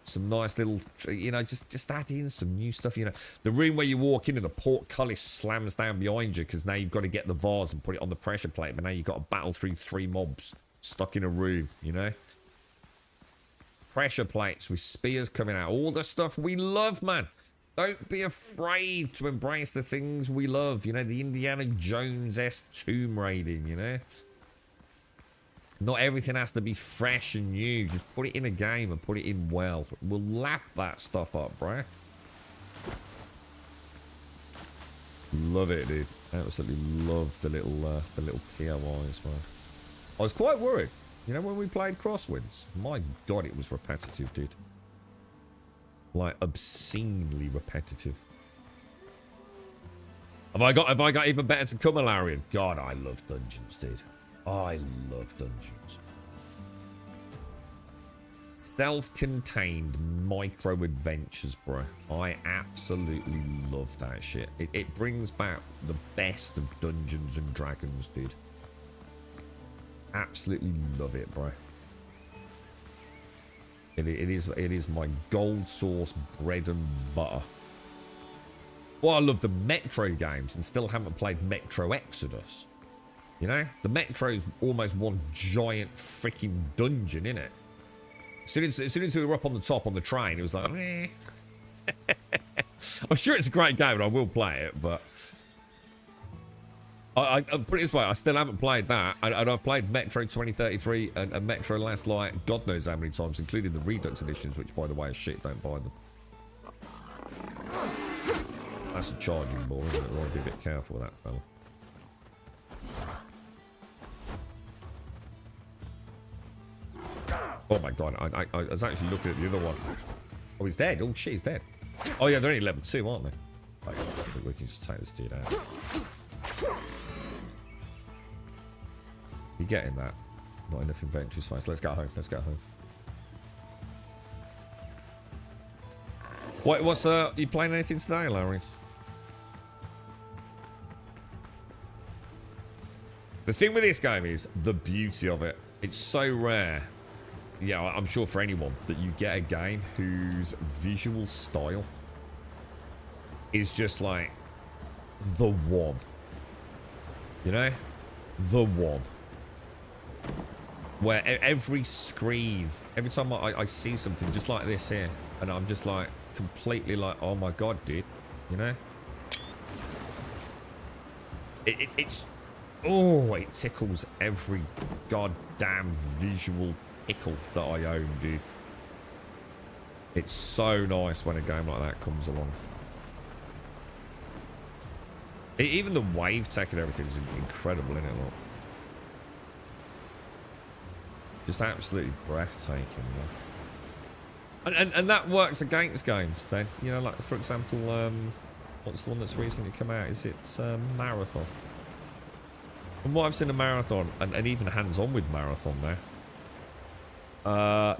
Some nice little, you know, just add in some new stuff, you know. The room where you walk in and the portcullis slams down behind you because now you've got to get the vase and put it on the pressure plate, but now you've got to battle through 3 mobs stuck in a room, you know. Pressure plates with spears coming out. All the stuff we love, man. Don't be afraid to embrace the things we love. You know, the Indiana Jones-esque tomb raiding, you know. Not everything has to be fresh and new. Just put it in a game and put it in well. We'll lap that stuff up, bro. Love it, dude. Absolutely love the little POIs, man. I was quite worried. You know, when we played Crosswinds, my god, it was repetitive, dude. Like, obscenely repetitive. Have I got even better to come, Alarian? God, I love dungeons, dude. I love dungeons. Self-contained micro adventures, bro. I absolutely love that shit. It brings back the best of Dungeons and Dragons, dude. Absolutely love it, bro. It is my gold source bread and butter. Well, I love the Metro games and still haven't played Metro Exodus. You know, the Metro's almost one giant freaking dungeon, innit? As soon as we were up on the top on the train, it was like, eh. I'm sure it's a great game and I will play it, but I put it this way, I still haven't played that. And I've played Metro 2033 and Metro Last Light, God knows how many times, including the Redux editions, which, by the way, is shit, don't buy them. That's a charging ball, isn't it? We'll be a bit careful with that fella. Oh my god, I was actually looking at the other one. Oh, he's dead. Oh shit, he's dead. Oh yeah, they're only level 2, aren't they? I think we can just take this dude out. You getting that? Not enough inventory space. Let's go home. Let's go home. What's you playing anything today, Larry? The thing with this game is the beauty of it. It's so rare. Yeah, I'm sure for anyone that you get a game whose visual style is just like the one. You know? The one. Where every screen, every time I see something just like this here, and I'm just like completely like, oh my god, dude. You know? It's... Oh, it tickles every goddamn visual pickle that I own, dude. It's so nice when a game like that comes along. Even the wave tech and everything's incredible, isn't it? Look. Just absolutely breathtaking. And that works against games then. You know, like, for example, what's the one that's recently come out? Is it Marathon? From what I've seen of Marathon, and even hands-on with Marathon there.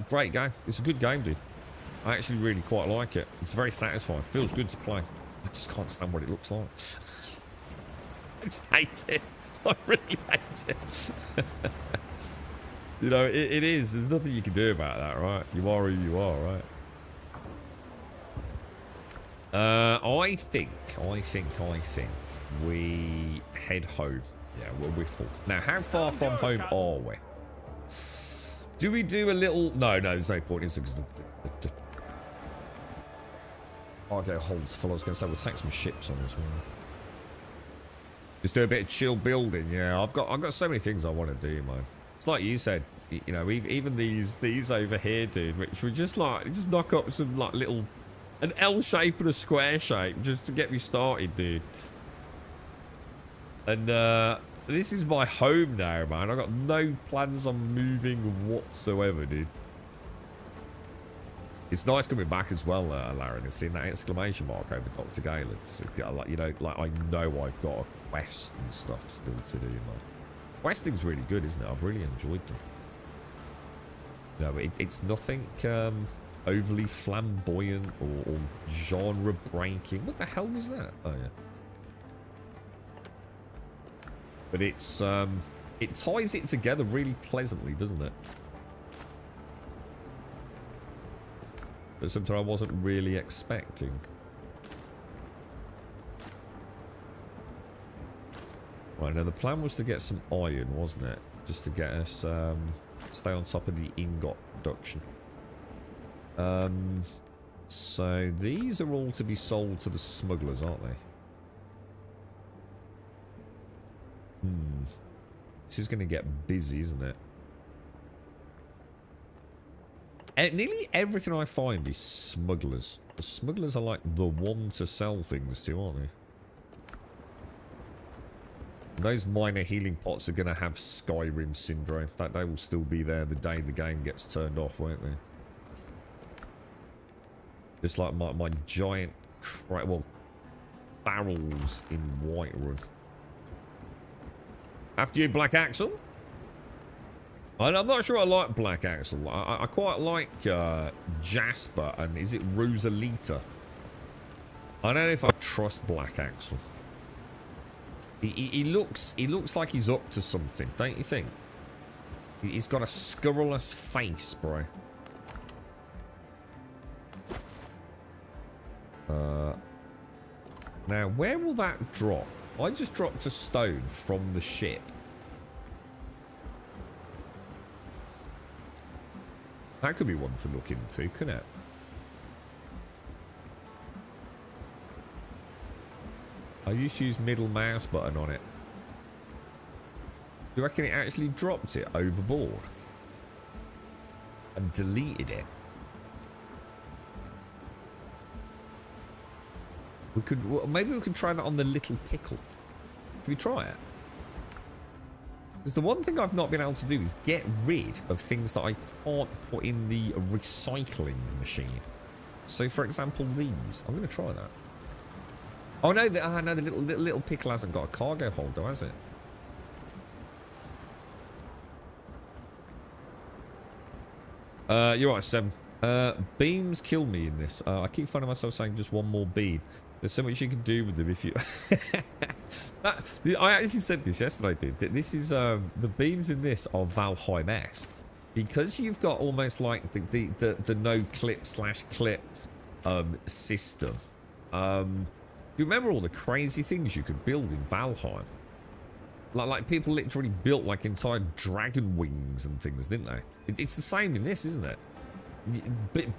Great game. It's a good game, dude. I actually really quite like it. It's very satisfying. Feels good to play. I just can't stand what it looks like. I just hate it. I really hate it. You know, it is. There's nothing you can do about that, right? You are who you are, right? I think we head home. Yeah, we're full. Now, how far from home are we? Do we do a little... No, there's no point. It's because the cargo holds full. I was going to say, we'll take some ships on as well. Just do a bit of chill building. Yeah, I've got so many things I want to do, man. It's like you said, you know, even these over here, dude, which were just knock up some like little, an L shape and a square shape just to get me started, dude. And this is my home now, man. I've got no plans on moving whatsoever, dude. It's nice coming back as well, Laren, and seeing that exclamation mark over Dr. Galen's. Like, you know, like I know I've got a quest and stuff still to do, man. Questing's really good, isn't it? I've really enjoyed them. No, it's nothing overly flamboyant or genre breaking. What the hell was that? Oh yeah. But it's it ties it together really pleasantly, doesn't it? But something I wasn't really expecting. Right, now the plan was to get some iron, wasn't it? Just to get us stay on top of the ingot production. So these are all to be sold to the smugglers, aren't they? This is going to get busy, isn't it? Nearly everything I find is smugglers. The smugglers are like the one to sell things to, aren't they? Those minor healing pots are going to have Skyrim syndrome. That they will still be there the day the game gets turned off, won't they? Just like my giant, barrels in Whiterun. After you, Black Axle. I'm not sure I like Black Axle. I quite like Jasper and is it Rosalita? I don't know if I trust Black Axle. He looks like he's up to something, don't you think? He's got a scurrilous face, bro. Now, where will that drop? I just dropped a stone from the ship. That could be one to look into, couldn't it? I used to use middle mouse button on it. Do you reckon it actually dropped it overboard? And deleted it? We could, well, maybe we could try that on the little pickle. Should we try it? Because the one thing I've not been able to do is get rid of things that I can't put in the recycling machine. So, for example, these. I'm going to try that. Oh no, no, the little pickle hasn't got a cargo holder, has it? You're right, Sam. Beams kill me in this. I keep finding myself saying just one more beam. There's so much you can do with them if you... I actually said this yesterday, dude. This is, the beams in this are Valheim-esque. Because you've got almost like the no-clip/clip system. You remember all the crazy things you could build in Valheim? Like people literally built like entire dragon wings and things, didn't they? It's the same in this, isn't it?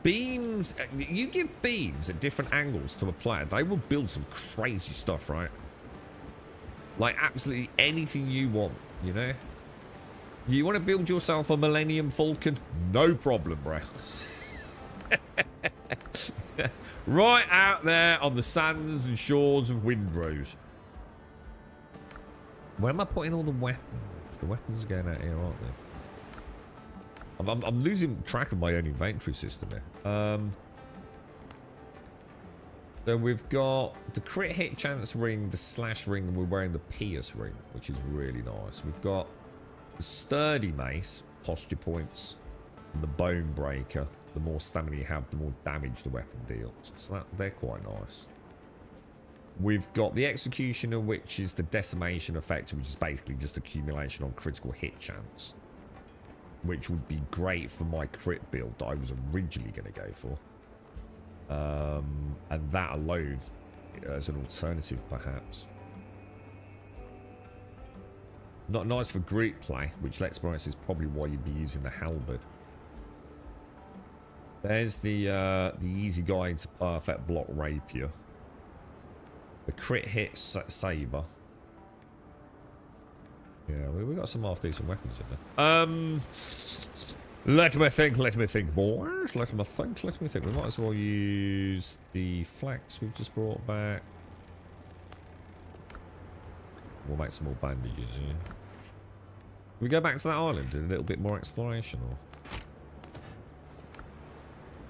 Beams, you give beams at different angles to a player, they will build some crazy stuff, right? Like, absolutely anything you want, you know? You want to build yourself a Millennium Falcon? No problem, bro. Right out there on the sands and shores of Windrose. Where am I putting all the weapons? The weapons are going out here, aren't they? I'm losing track of my own inventory system here. So we've got the crit hit chance ring, the slash ring, and we're wearing the Pierce ring, which is really nice. We've got the sturdy mace, posture points, and the bone breaker. The more stamina you have, the more damage the weapon deals. So they're quite nice. We've got the executioner, which is the decimation effect, which is basically just accumulation on critical hit chance, which would be great for my crit build that I was originally going to go for. And that alone as an alternative, perhaps. Not nice for group play, which let's be honest is probably why you'd be using the halberd. There's the easy guide to perfect block rapier. The crit hit saber. Yeah, we got some half decent weapons in there. Let me think, boys. Let me think. We might as well use the flax we've just brought back. We'll make some more bandages, yeah. Can we go back to that island and a little bit more exploration, or?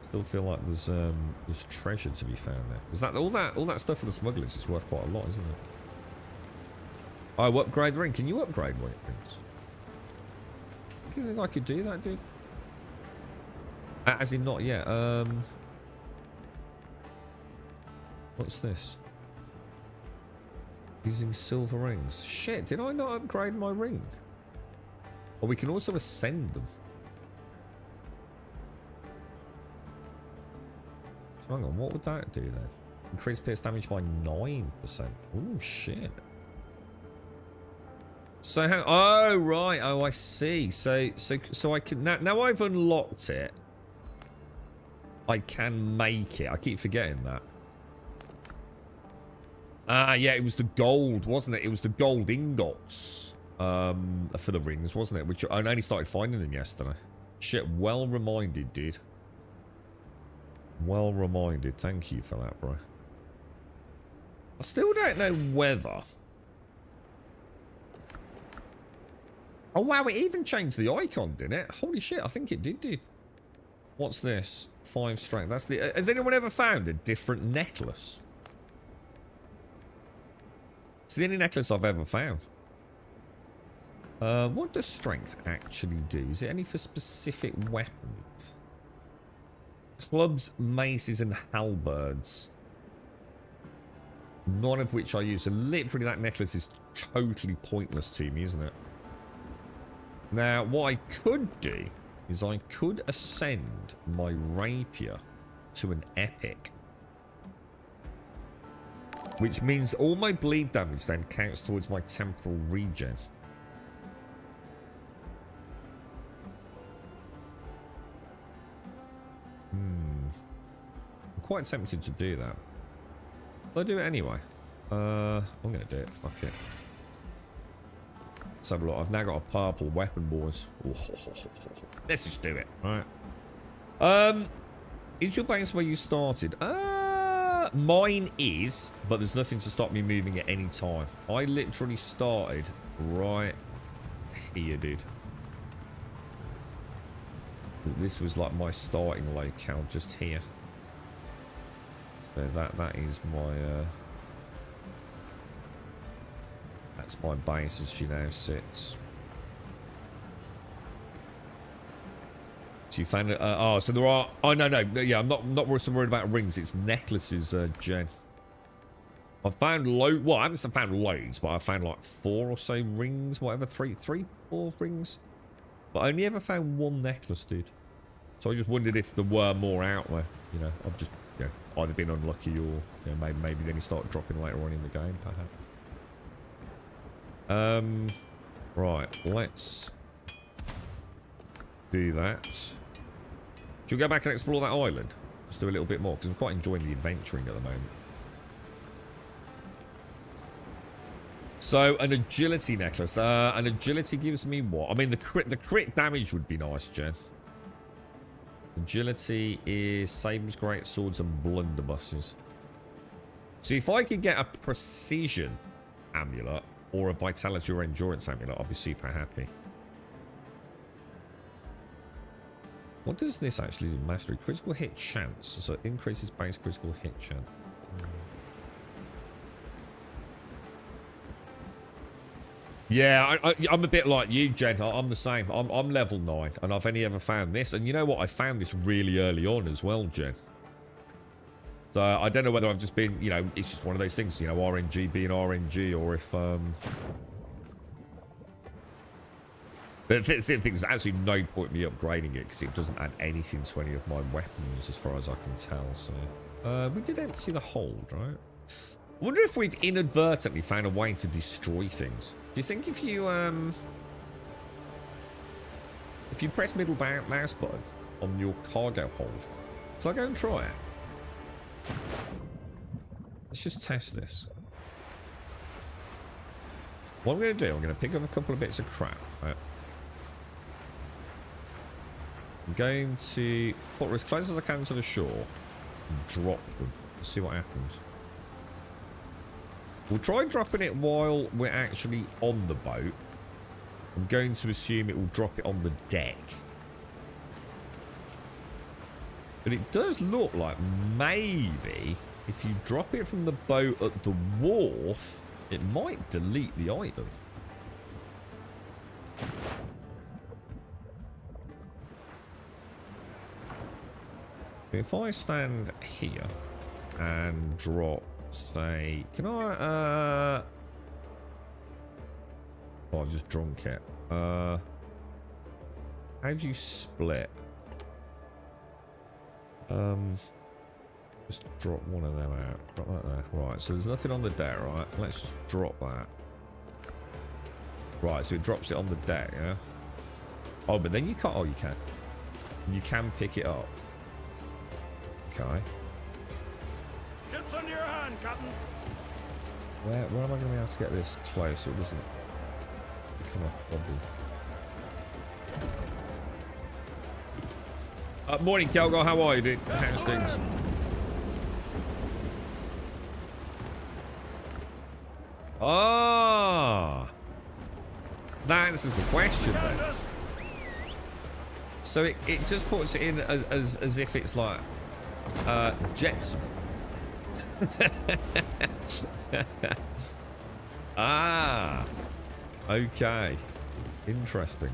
Still feel like there's treasure to be found there. Because all that stuff for the smugglers is worth quite a lot, isn't it? Oh, upgrade ring. Can you upgrade rings? Do you think I could do that, dude? As in not yet. What's this? Using silver rings. Shit, did I not upgrade my ring? Or we can also ascend them. So hang on, what would that do then? Increase pierce damage by 9%. Oh shit. So how? Oh right. Oh, I see. So I can now I've unlocked it. I can make it. I keep forgetting that. Ah, yeah, it was the gold, wasn't it? It was the gold ingots for the rings, wasn't it? Which I only started finding them yesterday. Shit, well reminded, dude. Well reminded. Thank you for that, bro. I still don't know whether... Oh, wow, it even changed the icon, didn't it? Holy shit, I think it did, dude. What's this? 5 strength. That's the... Has anyone ever found a different necklace? It's the only necklace I've ever found. What does strength actually do? Is it only for specific weapons? Clubs, maces, and halberds. None of which I use. So literally that necklace is totally pointless to me, isn't it? Now, what I could do is I could ascend my rapier to an epic. Which means all my bleed damage then counts towards my temporal regen. I'm quite tempted to do that. I'll do it anyway. I'm going to do it. Fuck it. Let's have a look. I've now got a purple weapon, boys. Let's just do it. All right. Is your base where you started? Mine is, but there's nothing to stop me moving at any time. I literally started right here, dude. This was like my starting locale, just here. So that is my that's my base as she now sits. So you found it. Oh, so there are. Oh no, yeah, I'm not worried about rings. It's necklaces, Jen. I've found well, I haven't found loads, but I found like 4 or so rings, whatever, 3, 4 rings. But I only ever found 1 necklace, dude. So I just wondered if there were more out there. You know, I've just either been unlucky or maybe then you start dropping later on in the game, perhaps. Right, let's do that. Should we go back and explore that island? Just do a little bit more, because I'm quite enjoying the adventuring at the moment. So an agility necklace. An agility gives me what? I mean, the crit damage would be nice, Jen. Agility is sabers, great swords, and blunderbusses. So if I could get a precision amulet or a vitality or endurance amulet, I'll be super happy. What does this actually do? Mastery. Critical hit chance. So it increases base critical hit chance. Yeah, I'm a bit like you, Jen. I'm the same. I'm level 9, and I've only ever found this. And you know what? I found this really early on as well, Jen. So I don't know whether I've just been, you know, it's just one of those things, you know, RNG being RNG, or if, there's absolutely no point in me upgrading it, because it doesn't add anything to any of my weapons, as far as I can tell, so. We did empty the hold, right? I wonder if we've inadvertently found a way to destroy things. Do you think if you press middle mouse button on your cargo hold, shall I go and try it? Let's just test this. What I'm going to do, I'm going to pick up a couple of bits of crap. Right? I'm going to put as close as I can to the shore and drop them. See what happens. We'll try dropping it while we're actually on the boat. I'm going to assume it will drop it on the deck. But it does look like maybe if you drop it from the boat at the wharf, it might delete the item. If I stand here and drop, say, can I, oh, I've just drunk it. How do you split? Just drop one of them out. Drop that there. Right, so there's nothing on the deck, right? Let's just drop that. Right, so it drops it on the deck, yeah? Oh, but then you can't. Oh, you can. You can pick it up. Okay.
Ships under your hand, Captain.
Where am I going to be able to get this close so it doesn't become a problem? Morning, Kelgar. How are you, dude? How's things? Ah, that answers the question then. So it just puts it in as if it's like Jetson. Ah, okay, interesting.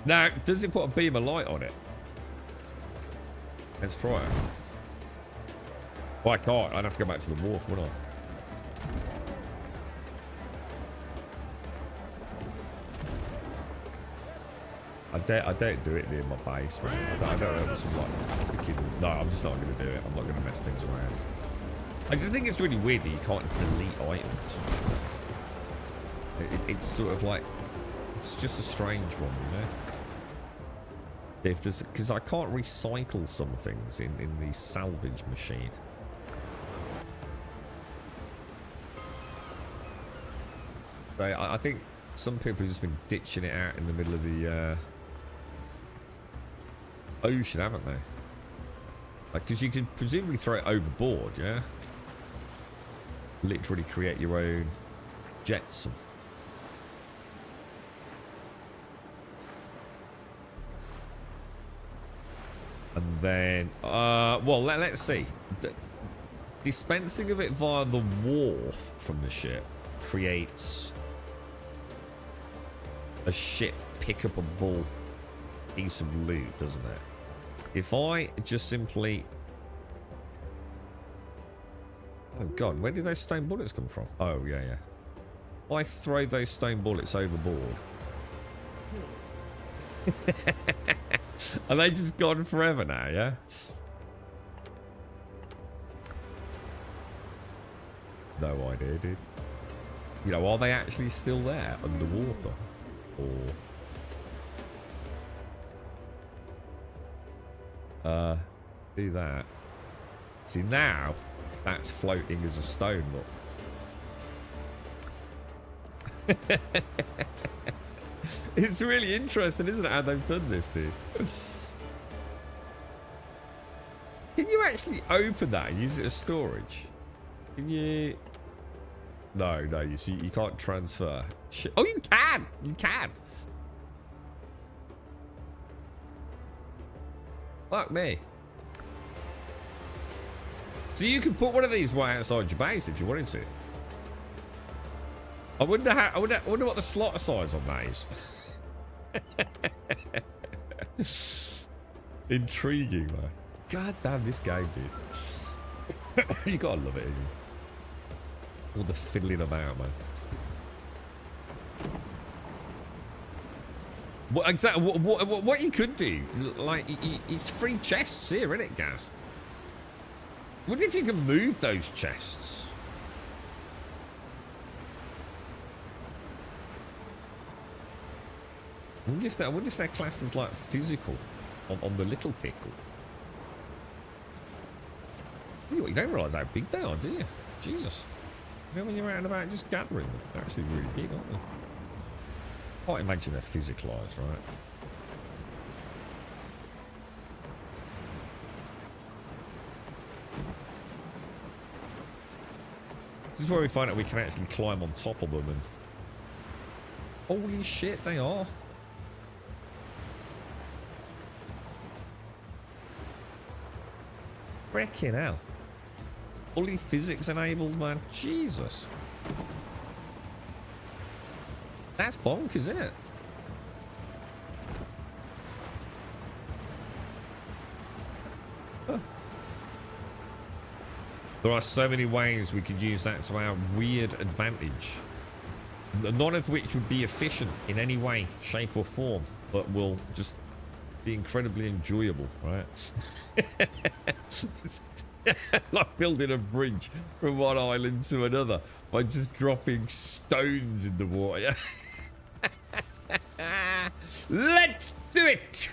Now, does it put a beam of light on it? Let's try it. Well, I can't. I'd have to go back to the wharf, wouldn't I? I don't do it near my base, but I don't know some like no, I'm just not going to do it. I'm not going to mess things around. I just think it's really weird that you can't delete items. It's sort of like, it's just a strange one, you know? If there's, because I can't recycle some things in the salvage machine. But I think some people have just been ditching it out in the middle of the ocean, haven't they? Like, because you can presumably throw it overboard, yeah? Literally create your own Jetson. And then, well, let's see. Dispensing of it via the wharf from the ship creates a ship pick-up-able piece of loot, doesn't it? If I just simply... Oh, God, where did those stone bullets come from? Oh, yeah, yeah. If I throw those stone bullets overboard... Are they just gone forever now, yeah? No idea, dude. You know, are they actually still there underwater? Or... do that. See, now, that's floating as a stone, look. It's really interesting, isn't it, how they've done this, dude? Can you actually open that and use it as storage? Can you... No, you see, you can't transfer. Shit. Oh, you can! You can! Fuck me. So you can put one of these right outside your base if you wanted to. I wonder how. I wonder what the slot size on that is. Intriguing, man. God damn, this game, dude. You gotta love it, ain't you? All the fiddling about, man. What exactly? What you could do? Like, it's free chests here, isn't it, Gaz? Wonder if you can move those chests. I wonder if they're classed as like physical on the little pickle. You don't realise how big they are, do you? Jesus. You know when you're out and about just gathering them, they're actually really big, aren't they? I can't imagine they're physicalised, right? This is where we find out we can actually climb on top of them and... Holy shit, they are. Freaking hell. Fully physics enabled, man. Jesus. That's bonkers, isn't it? Huh. There are so many ways we could use that to our weird advantage. None of which would be efficient in any way, shape or form, but will just be incredibly enjoyable, right? Like building a bridge from one island to another by just dropping stones in the water. Let's do it!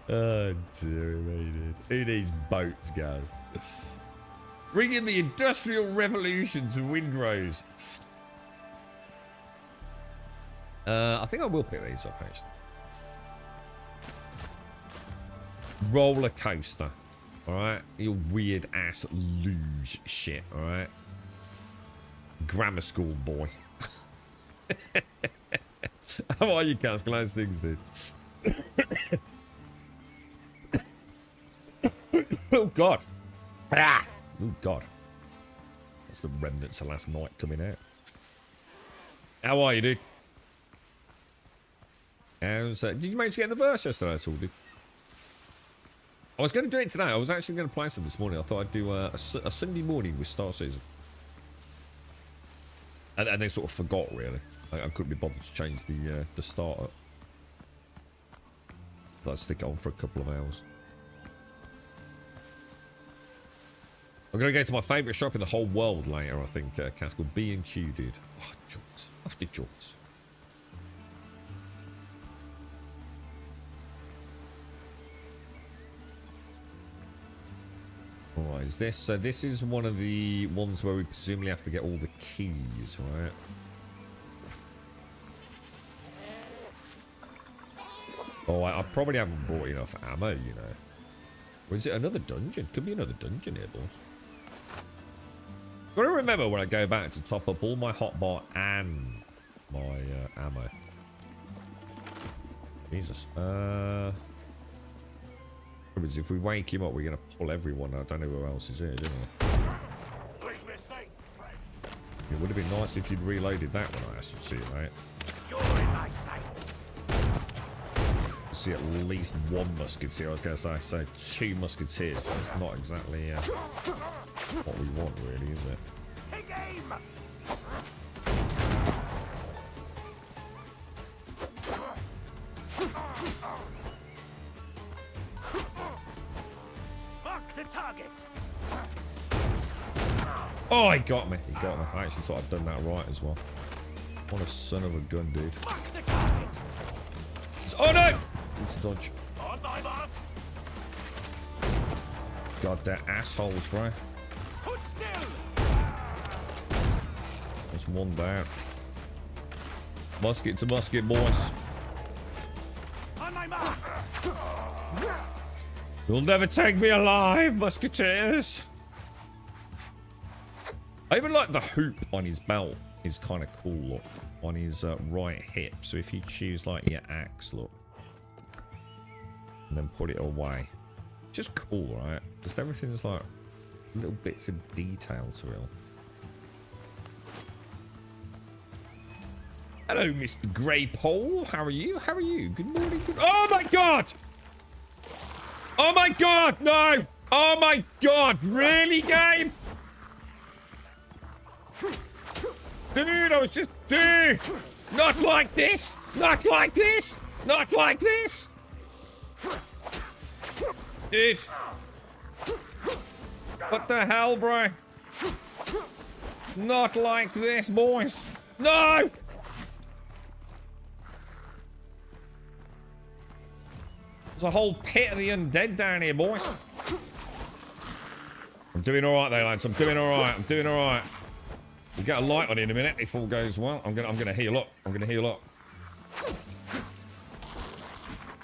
Oh dear me, dude. Who needs boats, guys? Bringing the Industrial Revolution to Windrose. I think I will pick these up, actually. Roller coaster. Alright? You weird ass luge shit, alright? Grammar school boy. How are you, Cass? Glad things, dude. Oh, God. Ah! Oh, God. That's the remnants of last night coming out. How are you, dude? Did you manage to get the verse yesterday at all, dude? I was going to do it today. I was actually going to play some this morning. I thought I'd do a Sunday morning with Star Season. And they sort of forgot, really. I couldn't be bothered to change the start up. Thought I'd stick it on for a couple of hours. I'm going to go to my favourite shop in the whole world later, I think, Cass, called B&Q, dude. Oh, joints. After joints. Alright, is this... So this is one of the ones where we presumably have to get all the keys, right? Oh, I probably haven't brought enough ammo, you know. Or is it another dungeon? Could be another dungeon here, boys. Gotta remember when I go back to top up all my hotbar and my ammo. Jesus. If we wake him up, we're gonna pull everyone. I don't know who else is here, do we? It would have been nice if you'd reloaded that when I asked you to see it, mate. See at least one musketeer. I was going to say, so 2 musketeers. That's not exactly what we want, really, is it?
Mark the target.
Oh, he got me. He got me. I actually thought I'd done that right as well. What a son of a gun, dude.
Mark the target.
Oh, no! It's a dodge.
On my mark.
God, they're assholes, bro.
Put still.
One down. Musket to musket, boys.
On my mark!
You'll never take me alive, musketeers. I even like the hoop on his belt. Is kind of cool, look. On his right hip. So if you choose like your axe, look. And then put it away. Just cool, right? Just everything's like little bits of detail to it. Hello, Mr. Grey Pole. How are you? How are you? Good morning. Good. Oh my god! Oh my god! No! Oh my god! Really, game? Dude, I was just... Dude! Not like this! Not like this! Not like this! Dude. What the hell, bro? Not like this, boys. No! There's a whole pit of the undead down here, boys. I'm doing alright there, lads. I'm doing alright. I'm doing alright. We'll get a light on in a minute if all goes well. I'm gonna heal up. I'm gonna heal up.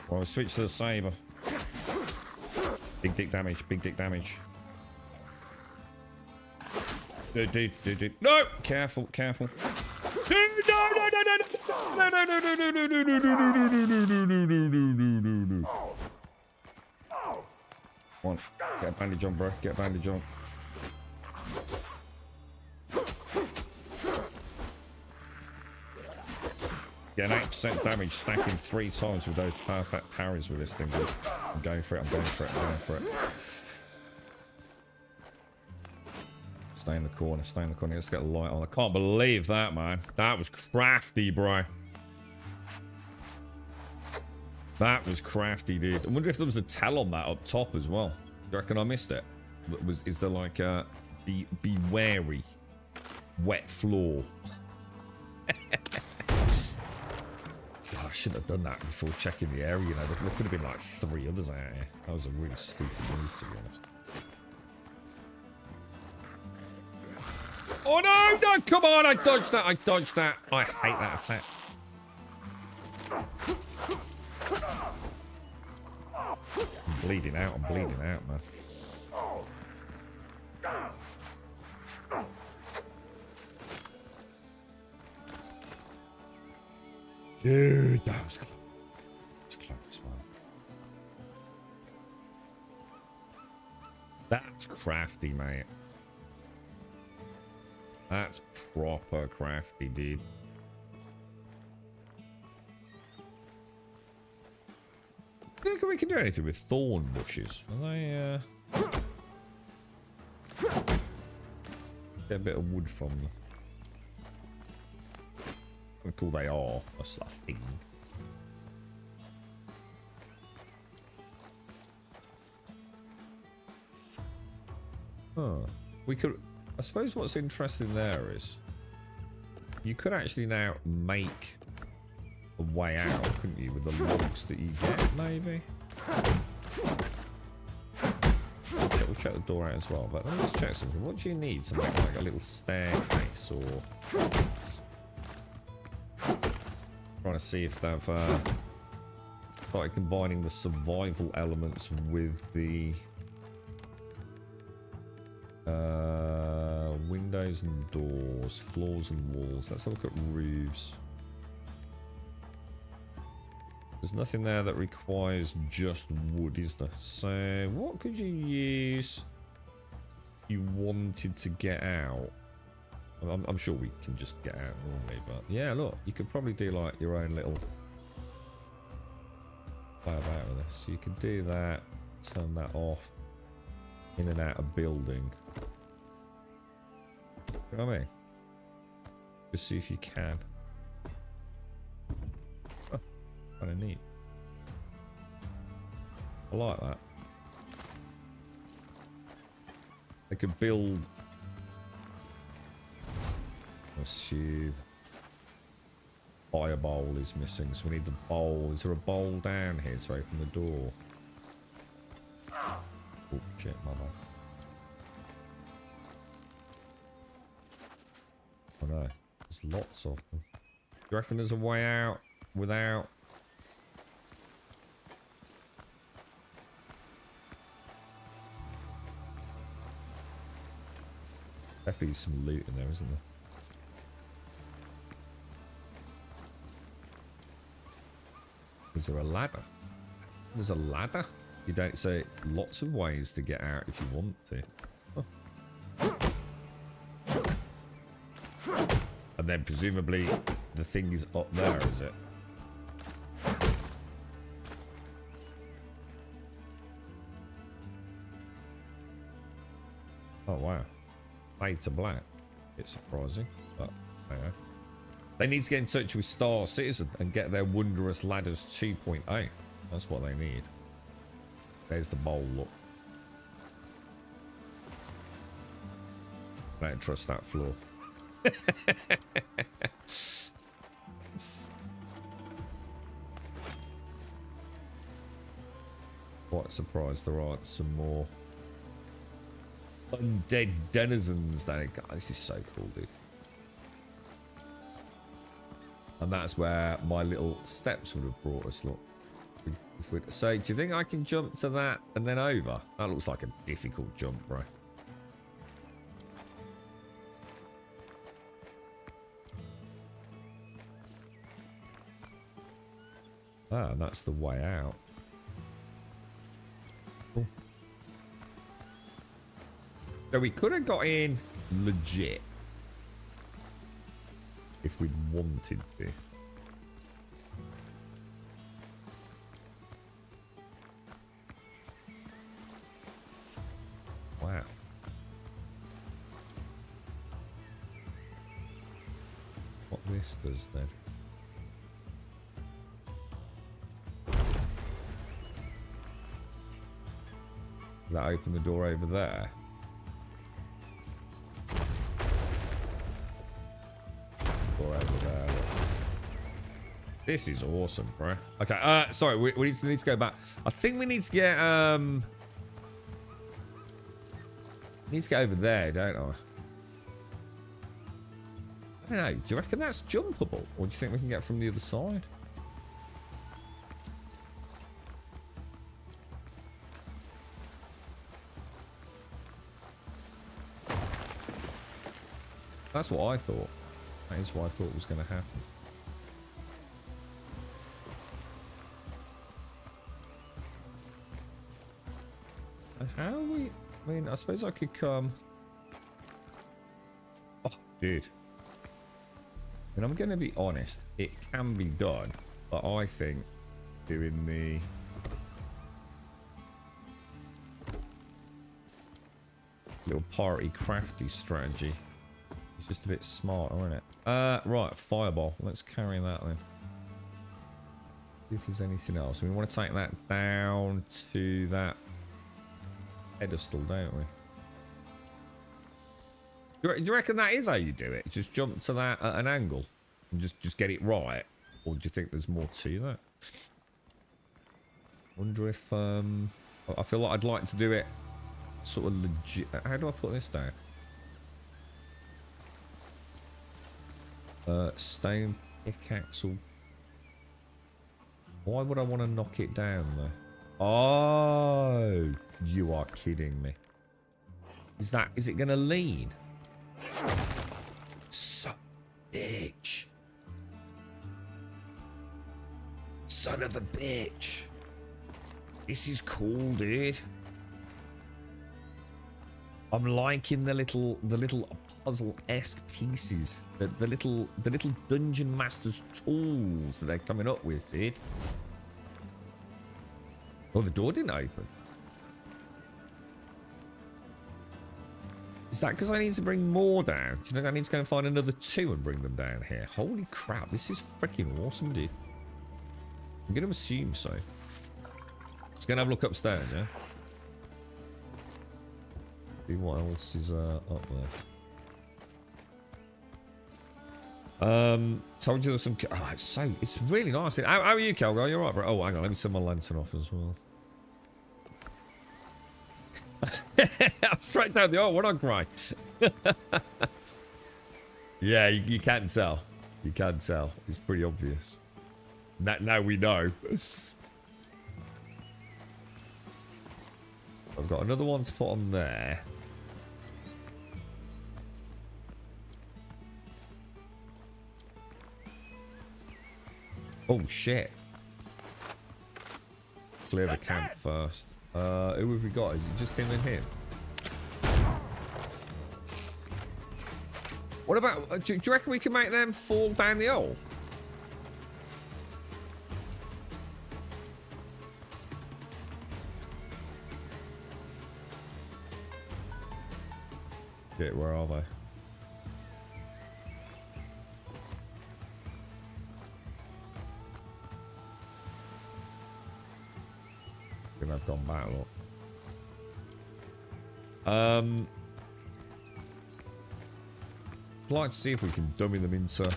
Well, I'll switch to the saber. Big dick damage, big dick damage. Dude. No! Careful, careful. Dude, no! Come on, get a bandage on, bro. Get a bandage on. Get an 8% damage stacking 3 times with those perfect parries with this thing. I'm going for it, I'm going for it, I'm going for it. Stay in the corner, stay in the corner. Let's get a light on. I can't believe that, man. That was crafty, bro. That was crafty, dude. I wonder if there was a tell on that up top as well. Do you reckon I missed it? Is there like a be wary, wet floor? God, I shouldn't have done that before checking the area, you know. There could have been like 3 others out here. That was a really stupid move, to be honest. Oh no, no, come on, I dodged that, I dodged that. I hate that attack. I'm bleeding out, man. Dude, that was close. It was close, man. That's crafty, mate. That's proper crafty, dude. I think we can do anything with thorn bushes. Are they, get a bit of wood from them. How cool they are. That's a thing. Huh. We could... I suppose what's interesting there is you could actually now make a way out, couldn't you, with the logs that you get, maybe? We'll check the door out as well, but let me just check something. What do you need to make like a little staircase or... Trying to see if they've started combining the survival elements with the... windows and doors, floors and walls. Let's have a look at roofs. There's nothing there that requires just wood, is there? So, what could you use if you wanted to get out? I'm sure we can just get out normally, but yeah, look, you could probably do like your own little play about with this. So you could do that, turn that off, in and out of building. You know what I mean? Just see if you can. Oh, kind of neat. I like that. They could build. Let's see. Fire bowl is missing, so we need the bowl. Is there a bowl down here to open the door? Oh shit, my bad. Oh no. There's lots of them. Do you reckon there's a way out without... Definitely some loot in there, isn't there? Is there a ladder? There's a ladder? You don't say lots of ways to get out if you want to. Oh. And then presumably the thing is up there, is it? Oh wow. Fade to black. It's surprising, but hang on. They need to get in touch with Star Citizen and get their Windrose Ladders 2.0. That's what they need. There's the bowl, look. I don't trust that floor. Quite surprised there aren't some more undead denizens there. God, this is so cool, dude. And that's where my little steps would have brought us, look. So, do you think I can jump to that and then over? That looks like a difficult jump, bro. Ah, and that's the way out. Cool. So we could have got in legit. If we'd wanted to. Wow. What this does then. Does that open the door over there? Door over there. This is awesome, bro. Okay, sorry, we need to go back. I think we need to get need to get over there, don't I? I don't know. Do you reckon that's jumpable? Or do you think we can get from the other side? That's what I thought. That is what I thought was going to happen. And how are we... I mean, I suppose I could come... Oh, dude. And I'm going to be honest. It can be done. But I think doing the... little party crafty strategy. It's just a bit smart, isn't it? Right, fireball. Let's carry that then. See if there's anything else. We want to take that down to that pedestal, don't we? Do you reckon that is how you do it? Just jump to that at an angle and just get it right? Or do you think there's more to that? Wonder if I feel like I'd like to do it sort of legit. How do I put this down? Stone pickaxe. Why would I want to knock it down though? Oh, you are kidding me. Is it gonna lean? Son bitch. Son of a bitch. This is cool, dude. I'm liking the little puzzle-esque pieces, the little dungeon master's tools that they're coming up with, dude. Oh, the door didn't open. Is that because I need to bring more down? Do you think I need to go and find another 2 and bring them down here? Holy crap, this is freaking awesome, dude. I'm going to assume so. Let's go and have a look upstairs, yeah? See what else is up there. Told you there's some... Oh, it's really nice. How are you, Calgar? You're right, bro. Oh, hang on. Let me turn my lantern off as well. I'm straight down the... Oh, we're not great. Yeah, you can tell. You can tell. It's pretty obvious. Now we know. I've got another one to put on there. Oh, shit. Clear the camp first. Who have we got? Is it just him and him? What about... Do you reckon we can make them fall down the hole? Shit, where are they? I think I've gone back a lot. I'd like to see if we can dummy them into...
Big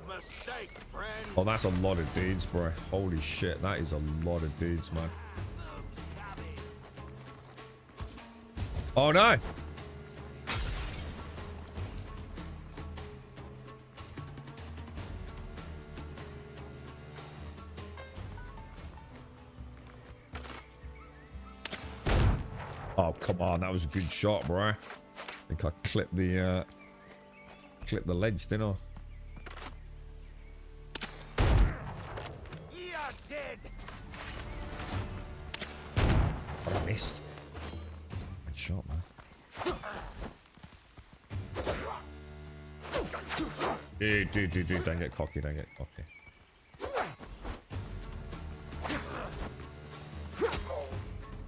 mistake, friend.
Oh, that's a lot of dudes, bro. Holy shit, that is a lot of dudes, man. Oh, no! Oh, come on. That was a good shot, bro. I think I clipped the ledge, didn't I?
You're dead.
I missed. Good shot, man. Dude. Don't get cocky. Don't get cocky.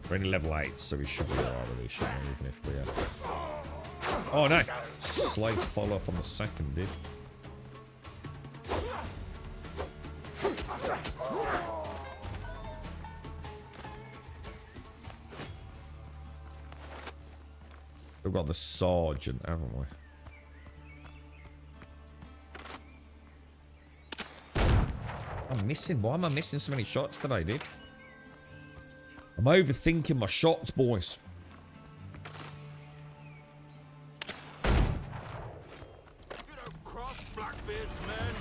We're only level 8, so we should be alright with this, shouldn't we? Even if we Oh, no! Slight follow-up on the second, dude. Still got the sergeant, haven't we? I'm missing. Why am I missing so many shots today, dude? I'm overthinking my shots, boys.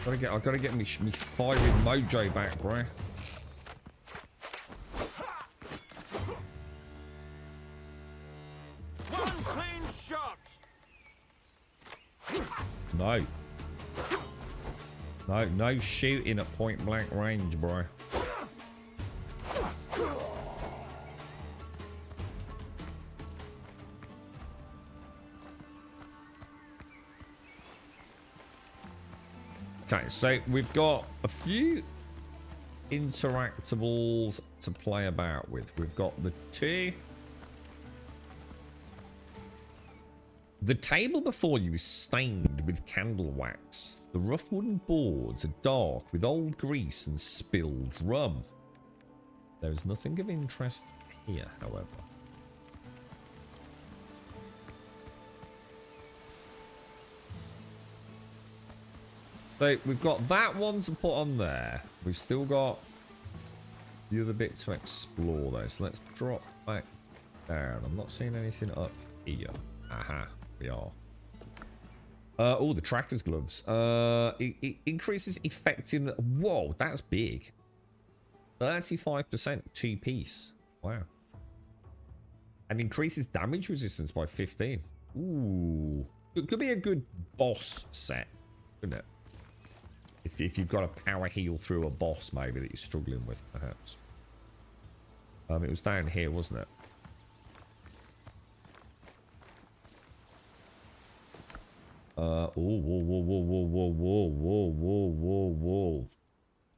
I gotta get me firing mojo back, bro.
One clean shot.
No shooting at point blank range, bro. Okay, so we've got a few interactables to play about with. We've got the two. The table before you is stained with candle wax. The rough wooden boards are dark with old grease and spilled rum. There is nothing of interest here, however. So we've got that one to put on there. We've still got the other bit to explore though. So let's drop back down. I'm not seeing anything up here. Aha, we are. Oh, the tractor's gloves. It increases effective. Whoa, that's big. 35% 2-piece. Wow. And increases damage resistance by 15. Ooh. It could be a good boss set, couldn't it? If you've got a power heal through a boss, maybe, that you're struggling with, perhaps. It was down here, wasn't it? Oh, whoa.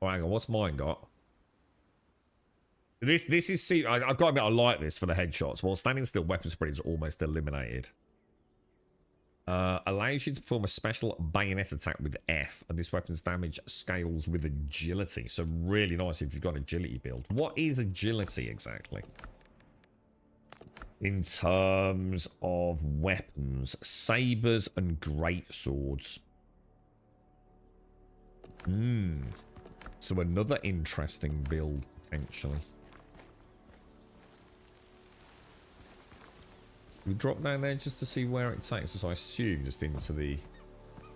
Oh, hang on, what's mine got? This is... See, I've got to admit, I like this for the headshots. While standing still, weapon spread is almost eliminated. Allows you to perform a special bayonet attack with F, and this weapon's damage scales with agility. So really nice if you've got agility build. What is agility exactly? In terms of weapons, sabers and great swords. So another interesting build potentially. We drop down there just to see where it takes us. I assume just into the...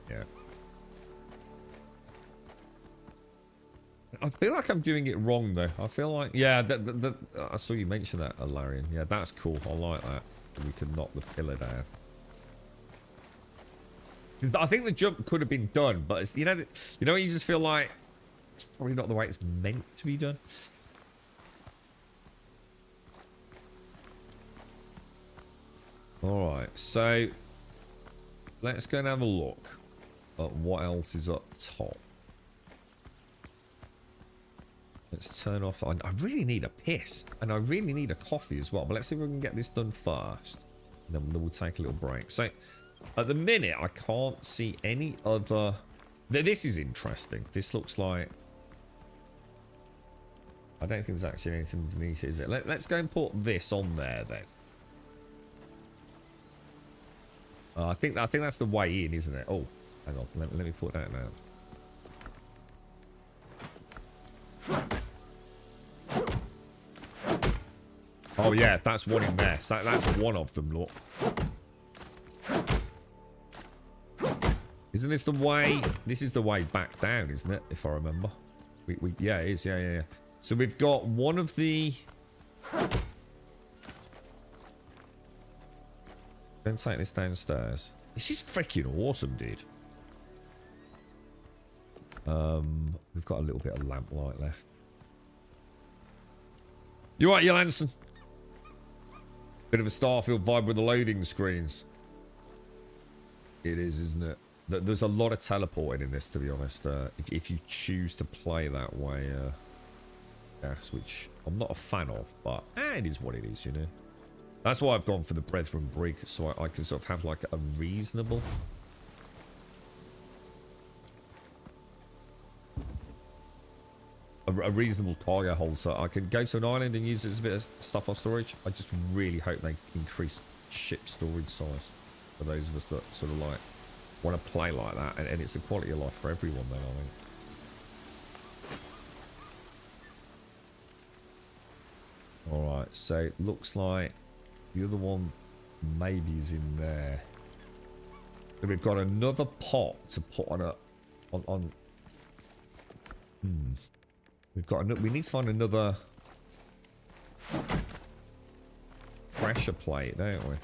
Yeah. I feel like I'm doing it wrong, though. I feel like... Yeah, I saw you mention that, Alarian. Yeah, that's cool. I like that. We can knock the pillar down. I think the jump could have been done, but it's, you know, you just feel like it's probably not the way it's meant to be done. All right, so let's go and have a look at what else is up top. Let's turn off. I really need a piss, and I really need a coffee as well. But let's see if we can get this done first. Then we'll take a little break. So, at the minute, I can't see any other... This is interesting. This looks like... I don't think there's actually anything underneath it, is it? Let's go and put this on there, then. I think that's the way in, isn't it? Oh, hang on. Let me put that now. Oh yeah, that's one in there. So that's one of them, look. Isn't this the way? This is the way back down, isn't it? If I remember. Yeah, it is. Yeah. So we've got one of the... Don't take this downstairs. This is freaking awesome, dude. We've got a little bit of lamplight left. You right, Johansson? Bit of a Starfield vibe with the loading screens. It is, isn't it? There's a lot of teleporting in this, to be honest. If you choose to play that way, yes, which I'm not a fan of, but it is what it is, you know. That's why I've gone for the Brethren Brig, so I can sort of have like a reasonable... A reasonable cargo hold, so I can go to an island and use it as a bit of stuff on storage. I just really hope they increase ship storage size for those of us that sort of like want to play like that, and it's a quality of life for everyone then, I think. Alright, so it looks like the other one maybe is in there. So we've got another pot to put on a... We've got... We need to find another... pressure plate, don't we?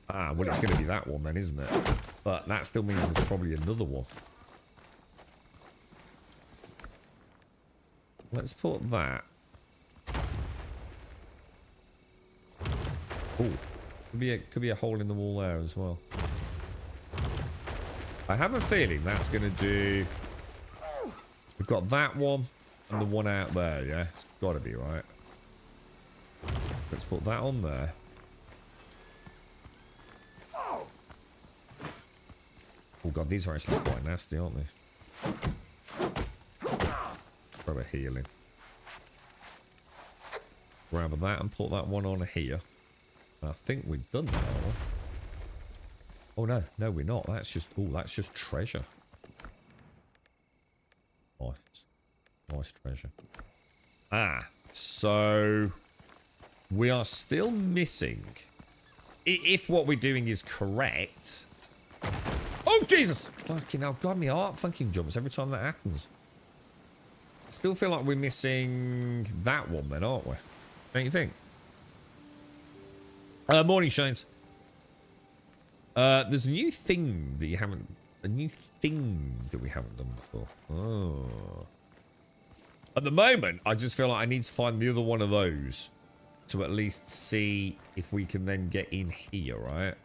Ah, well, it's going to be that one then, isn't it? But that still means there's probably another one. Let's put that. Oh, could be a hole in the wall there as well. I have a feeling that's going to do... We've got that one and the one out there, yeah? It's got to be, right? Let's put that on there. Oh god, these are actually quite nasty, aren't they? Grab a healing. Grab that and put that one on here. I think we've done that one. Oh no, no we're not. That's just, oh, that's just treasure. Nice. Nice treasure. Ah, so we are still missing. If what we're doing is correct. Oh Jesus! Fucking hell, God, my heart fucking jumps every time that happens. I still feel like we're missing that one then, aren't we? Don't you think? Morning, Shines. There's a new thing that you haven't... A new thing that we haven't done before. Oh. At the moment, I just feel like I need to find the other one of those to at least see if we can then get in here, right?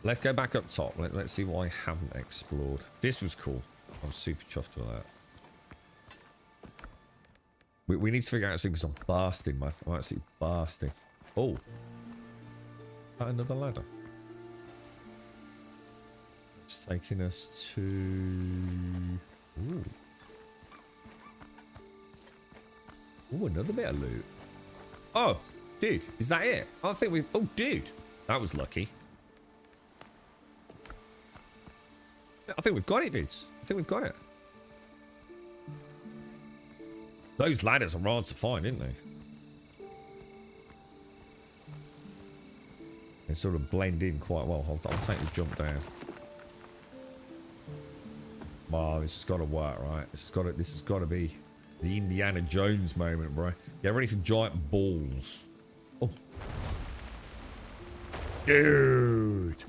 Let's go back up top. Let's see what I haven't explored. This was cool. I'm super chuffed with that. We need to figure out something because I'm bursting, man. I'm absolutely bursting. Oh. Another ladder. It's taking us to... Ooh. Ooh, another bit of loot. Oh, dude, is that it? I think we... Oh, dude. That was lucky. I think we've got it, dudes. I think we've got it. Those ladders are hard to find, aren't they? They sort of blend in quite well. I'll take the jump down. Oh, this has got to work, right? This has got to be the Indiana Jones moment, bro. Get ready for giant balls. Oh. Dude.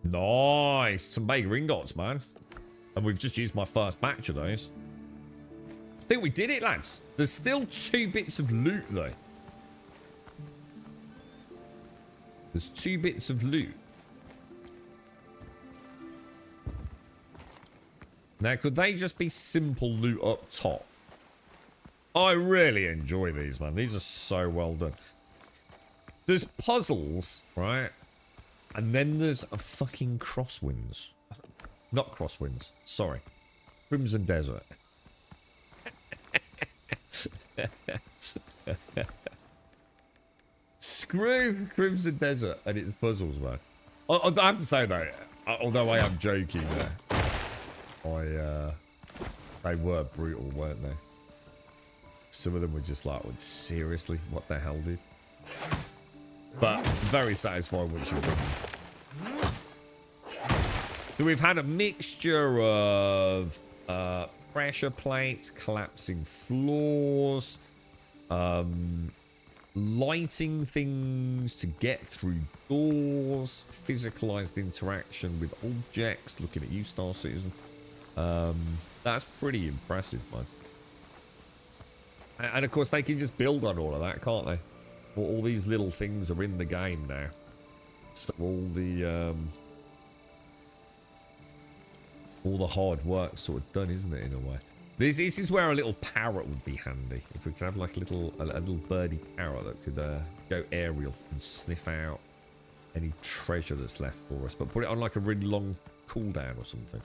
Nice. Some big ingots, man. And we've just used my first batch of those. I think we did it, lads. There's still 2 bits of loot, though. There's 2 bits of loot. Now, could they just be simple loot up top? I really enjoy these, man. These are so well done. There's puzzles, right? And then there's a fucking crosswinds. Not crosswinds. Sorry. Crimson Desert. Screw Crimson Desert and its puzzles, man. I have to say, though, although I am joking there, they were brutal, weren't they? Some of them were just like, seriously? What the hell, dude? But very satisfying once you've done them. So we've had a mixture of pressure plates, collapsing floors, lighting things to get through doors, physicalized interaction with objects. Looking at you, Star Citizen. That's pretty impressive, man. And of course, they can just build on all of that, can't they? All these little things are in the game now. So all the hard work sort of done, isn't it, in a way? This is where a little parrot would be handy. If we could have like a little birdie parrot that could go aerial and sniff out any treasure that's left for us, but put it on like a really long cooldown or something.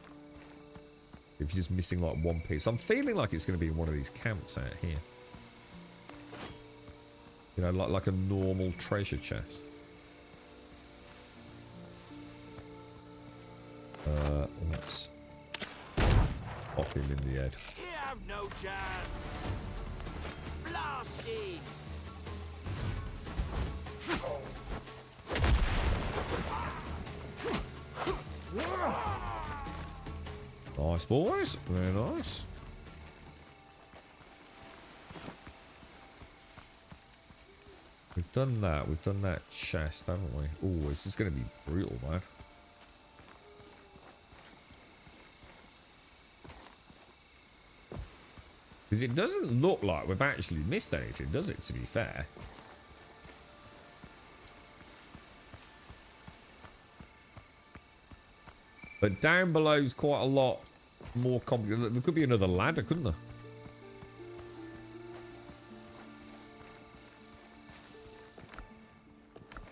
If you're just missing like one piece. I'm feeling like it's going to be in one of these camps out here. You know, like a normal treasure chest. Let's pop him in the head.
You have no chance. Blasted.
Nice, boys. Very nice. We've done that. We've done that chest, haven't we? Oh, this is going to be brutal, man. Because it doesn't look like we've actually missed anything, does it, to be fair? But down below is quite a lot more complicated. There could be another ladder, couldn't there?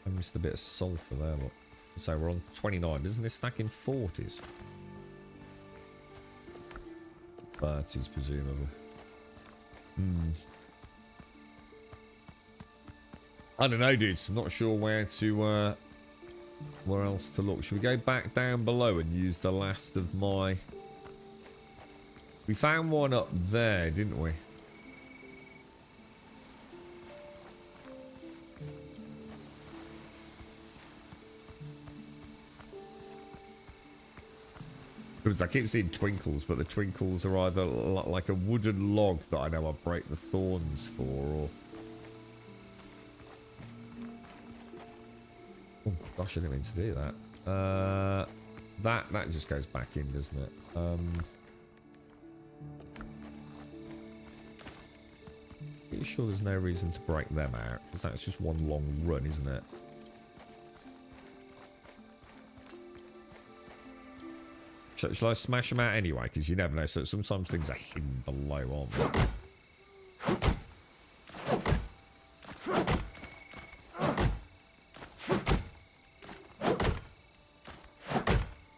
I missed a bit of sulfur there, look. So we're on 29. Doesn't this stack in 40s? 30s, presumably. I don't know, dudes. I'm not sure where else to look. Should we go back down below and use the last of my... We found one up there, didn't we? Because I keep seeing twinkles, but the twinkles are either like a wooden log that I know I break the thorns for, or... Oh gosh, I didn't mean to do that. That just goes back in, doesn't it? Pretty sure there's no reason to break them out, because that's just one long run, isn't it? Shall I smash them out anyway? Because you never know. So sometimes things are hidden below, aren't they?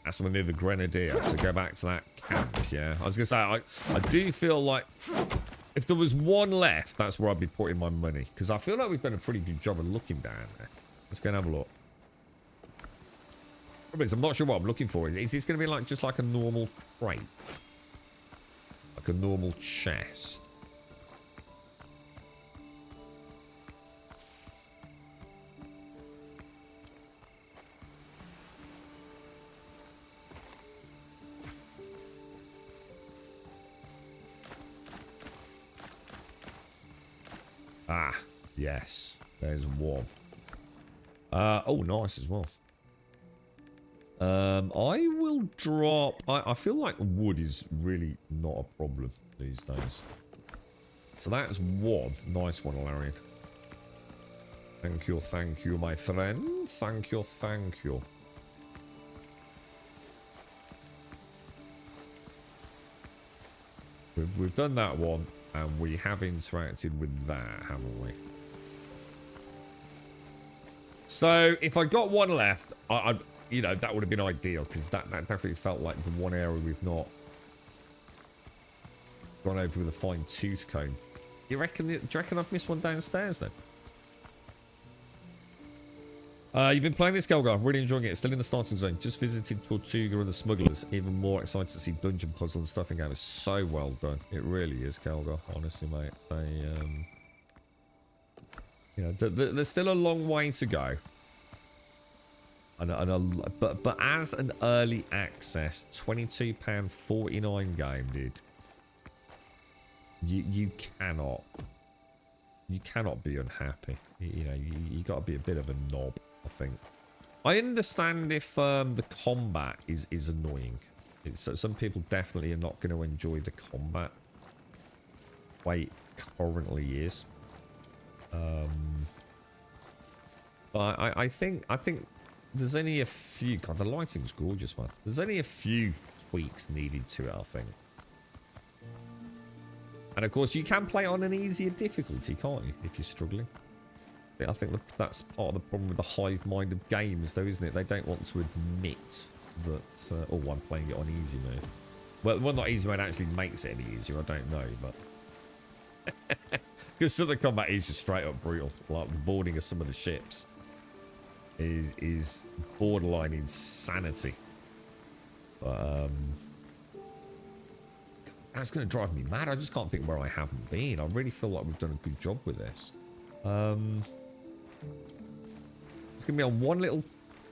That's when near the Grenadier. So go back to that camp, yeah. I was going to say, I do feel like if there was one left, that's where I'd be putting my money. Because I feel like we've done a pretty good job of looking down there. Let's go and have a look. I'm not sure what I'm looking for. Is this going to be like just like a normal crate? Like a normal chest? Ah, yes. There's one. Oh, nice as well. I will drop... I feel like wood is really not a problem these days. So that's one. Nice one, Larian. Thank you, my friend. Thank you, thank you. We've done that one, and we have interacted with that, haven't we? So, if I got one left, you know, that would have been ideal, because that definitely felt like the one area we've not gone over with a fine-tooth comb. Do you reckon I've missed one downstairs, then? You've been playing this, Gelgar. Really enjoying it. Still in the starting zone. Just visited Tortuga and the Smugglers. Even more excited to see Dungeon Puzzle and stuff in game. It's so well done. It really is, Gelgar. Honestly, mate. They, you know, there's still a long way to go. But as an early access £22.49 game, dude, you cannot be unhappy. You know, you got to be a bit of a knob, I think. I understand if the combat is annoying. Some people definitely are not going to enjoy the combat the way it currently is. But I think there's only a few... God, the lighting's gorgeous, man. There's only a few tweaks needed to it, I think. And of course, you can play on an easier difficulty, can't you, if you're struggling? I think that's part of the problem with the hive mind of games, though, isn't it? They don't want to admit that, oh, I'm playing it on easy mode. Well, not easy mode actually makes it any easier, I don't know, but... Because some of the combat is just straight up brutal. Like, the boarding of some of the ships is borderline insanity. But, that's going to drive me mad. I just can't think where I haven't been. I really feel like we've done a good job with this. It's going to be on one little...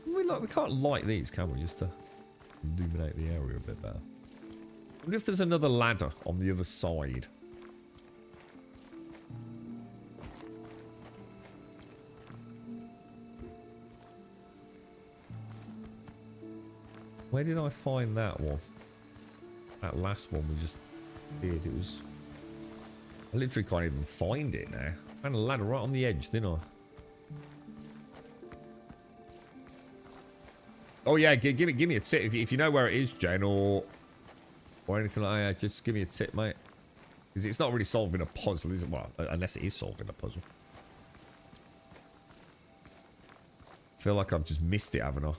We can't light these, can we? Just to illuminate the area a bit better. I wonder if there's another ladder on the other side. Where did I find that one? That last one we just did. It was... I literally can't even find it now. I found a ladder right on the edge, didn't I? Oh yeah, give me a tip if you know where it is, Jen, or anything like that. Just give me a tip, mate. Because it's not really solving a puzzle, is it? Well, unless it is solving a puzzle. I feel like I've just missed it, haven't I?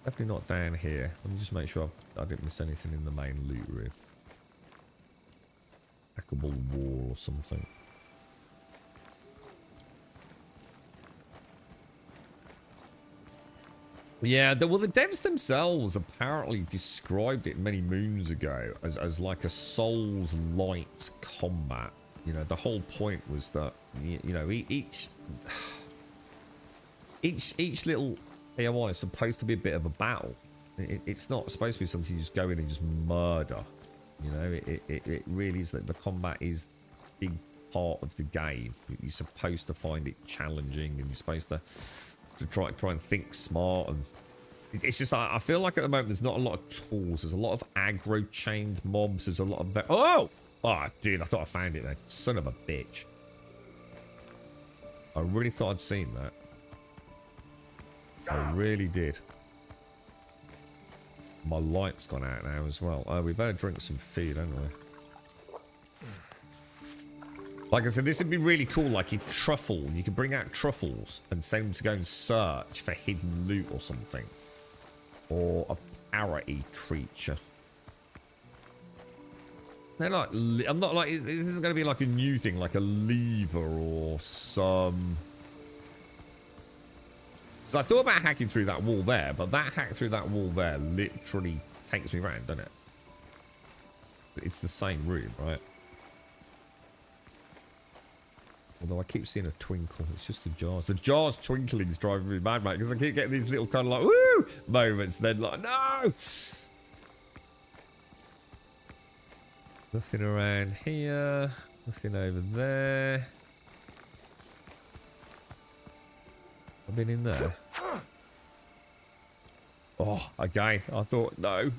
Definitely not down here. Let me just make sure I didn't miss anything in the main loot room. Hackable wall or something. Yeah, well, the devs themselves apparently described it many moons ago as like a Souls-light combat. You know, the whole point was that, you know, each little AOI is supposed to be a bit of a battle. It's not supposed to be something you just go in and just murder. You know, it really is that the combat is a big part of the game. You're supposed to find it challenging, and you're supposed to try and think smart. And it's just, I feel like at the moment there's not a lot of tools. There's a lot of aggro chained mobs. There's a lot of... Oh, dude, I thought I found it then. Son of a bitch. I really thought I'd seen that. I really did. My light's gone out now as well. Oh, we better drink some feed, haven't we? Like I said, this would be really cool. Like if you could bring out truffles and send them to go and search for hidden loot or something. Or a parrot-y creature. They're like, I'm not like, this isn't going to be like a new thing, like a lever or some So I thought about hacking through that wall there, but that hack through that wall there literally takes me round, doesn't it? It's the same room, right? Although I keep seeing a twinkle. It's just the jars. The jars twinkling is driving me mad, mate, because I keep getting these little kind of like, woo! Moments. Then like, no! Nothing around here. Nothing over there. I've been in there. Oh, again. I thought, no.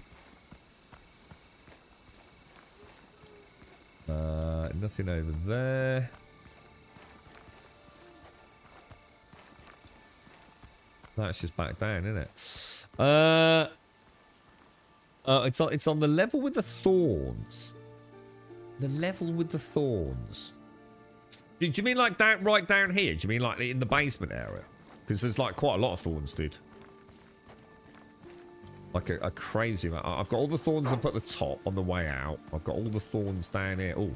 Nothing over there. That's just back down, isn't it? It's on the level with the thorns. The level with the thorns. Do you mean like down, right down here? Do you mean like in the basement area? Because there's like quite a lot of thorns, dude. Like a crazy amount. I've got all the thorns up at the top on the way out. I've got all the thorns down here. Oh.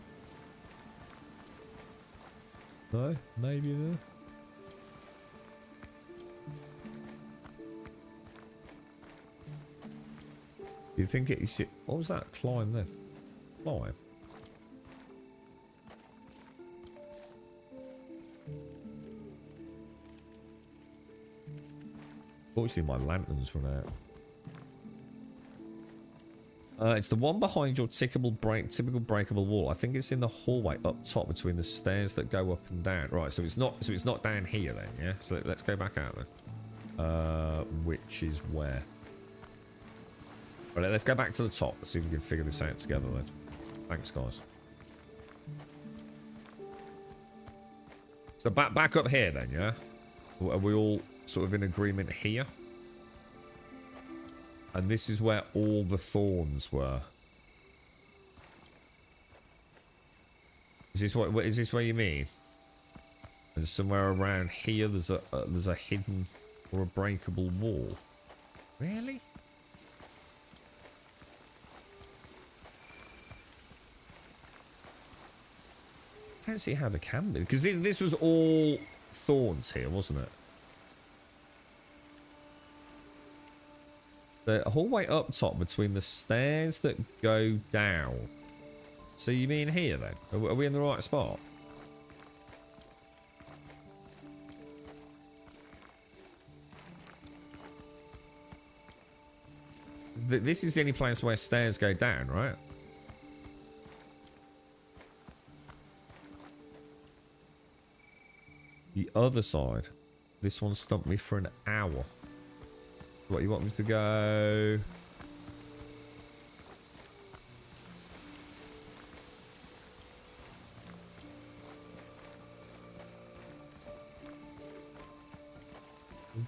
No? Maybe there? You think it's... What was that? Climb then? Climb? Fortunately, my lanterns run out. It's the one behind your typical breakable wall. I think it's in the hallway up top between the stairs that go up and down. Right, so it's not down here then, yeah? So let's go back out then. Which is where? Right, let's go back to the top. Let's see if we can figure this out together then. Thanks, guys. So back up here then, yeah? Are we all sort of in agreement here? And this is where all the thorns were. Is this what you mean? And somewhere around here there's a hidden or a breakable wall. Really? I don't see how they can be, because this was all thorns here, wasn't it? The hallway up top between the stairs that go down. So you mean here then? Are we in the right spot? This is the only place where stairs go down, right? The other side. This one stumped me for an hour. What, you want me to go?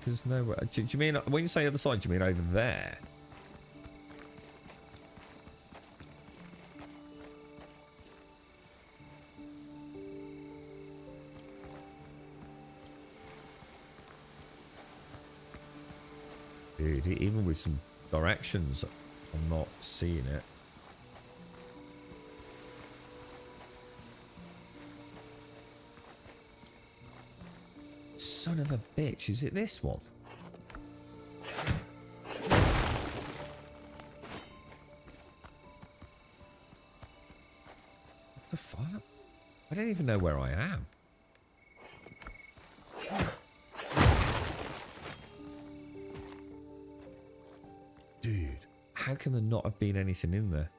There's no way. Do you mean, when you say other side, do you mean over there? Dude, even with some directions, I'm not seeing it. Son of a bitch, is it this one? What the fuck? I don't even know where I am. Dude, how can there not have been anything in there?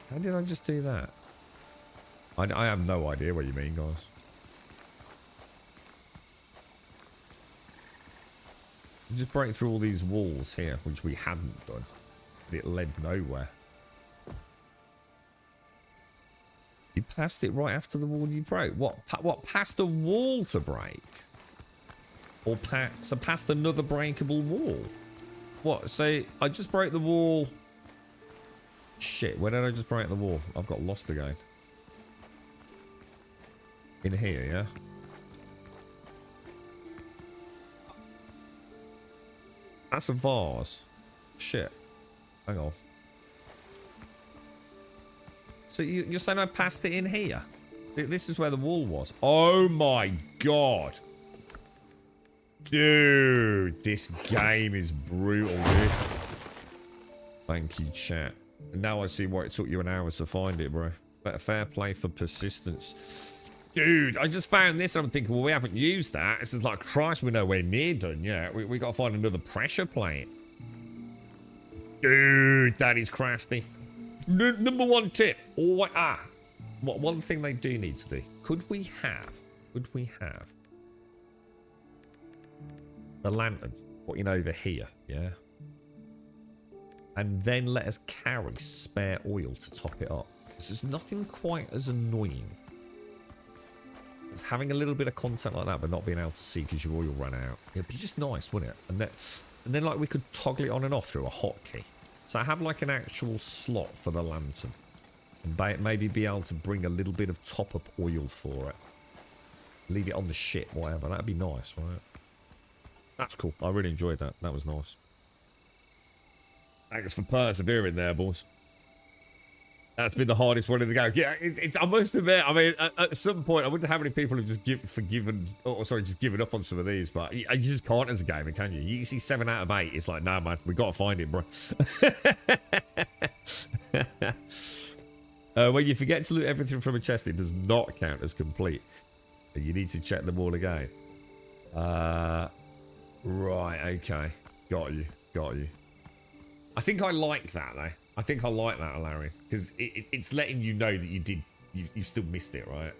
How did I just do that? I have no idea what you mean, guys. You just break through all these walls here, which we hadn't done. It led nowhere. You passed it right after the wall you broke. What? Past a wall to break? Or past another breakable wall? What? So I just broke the wall. Shit, where did I just break the wall? I've got lost again. In here, yeah? That's a vase. Shit. Hang on. So you're saying I passed it in here? This is where the wall was. Oh my god. Dude, this game is brutal, dude. Thank you, chat. And now I see why it took you an hour to find it, bro. Better fair play for persistence. Dude, I just found this and I'm thinking, well, we haven't used that. This is like, Christ, we're nowhere near done yet. We got to find another pressure plate. Dude, that is crafty. Number one tip. One thing they do need to do. Could we have the lantern putting over here, yeah? And then let us carry spare oil to top it up. There's nothing quite as annoying as having a little bit of content like that but not being able to see because your oil ran out. It'd be just nice, wouldn't it? And then like we could toggle it on and off through a hotkey. So I have like an actual slot for the lantern. And maybe be able to bring a little bit of top-up oil for it. Leave it on the ship, whatever. That'd be nice, right? That's cool. I really enjoyed that. That was nice. Thanks for persevering there, boys. That's been the hardest one in the game. Yeah, I must admit, I mean, at some point, I wonder how many people have just given up on some of these, but you just can't as a gamer, can you? You see 7 out of 8, it's like, nah, man, we got to find it, bro. When you forget to loot everything from a chest, it does not count as complete. You need to check them all again. Right, okay. Got you. I think I like that, though. I think I like that, Larry. Because it's letting you know that you still missed it, right?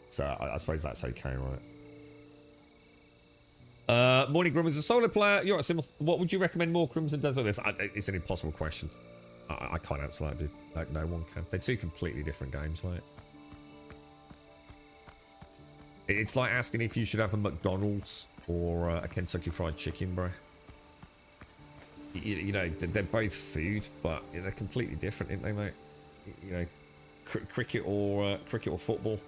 So I suppose that's okay, right? Morning, Grim. As a solo player, you're right, Simple. What would you recommend more Crimson Desert? This it's an impossible question. I can't answer that, dude. Like, no one can. They're two completely different games, right? It's like asking if you should have a McDonald's or a Kentucky Fried Chicken, bro. You know, they're both food, but they're completely different, aren't they, mate? You know, cricket or football.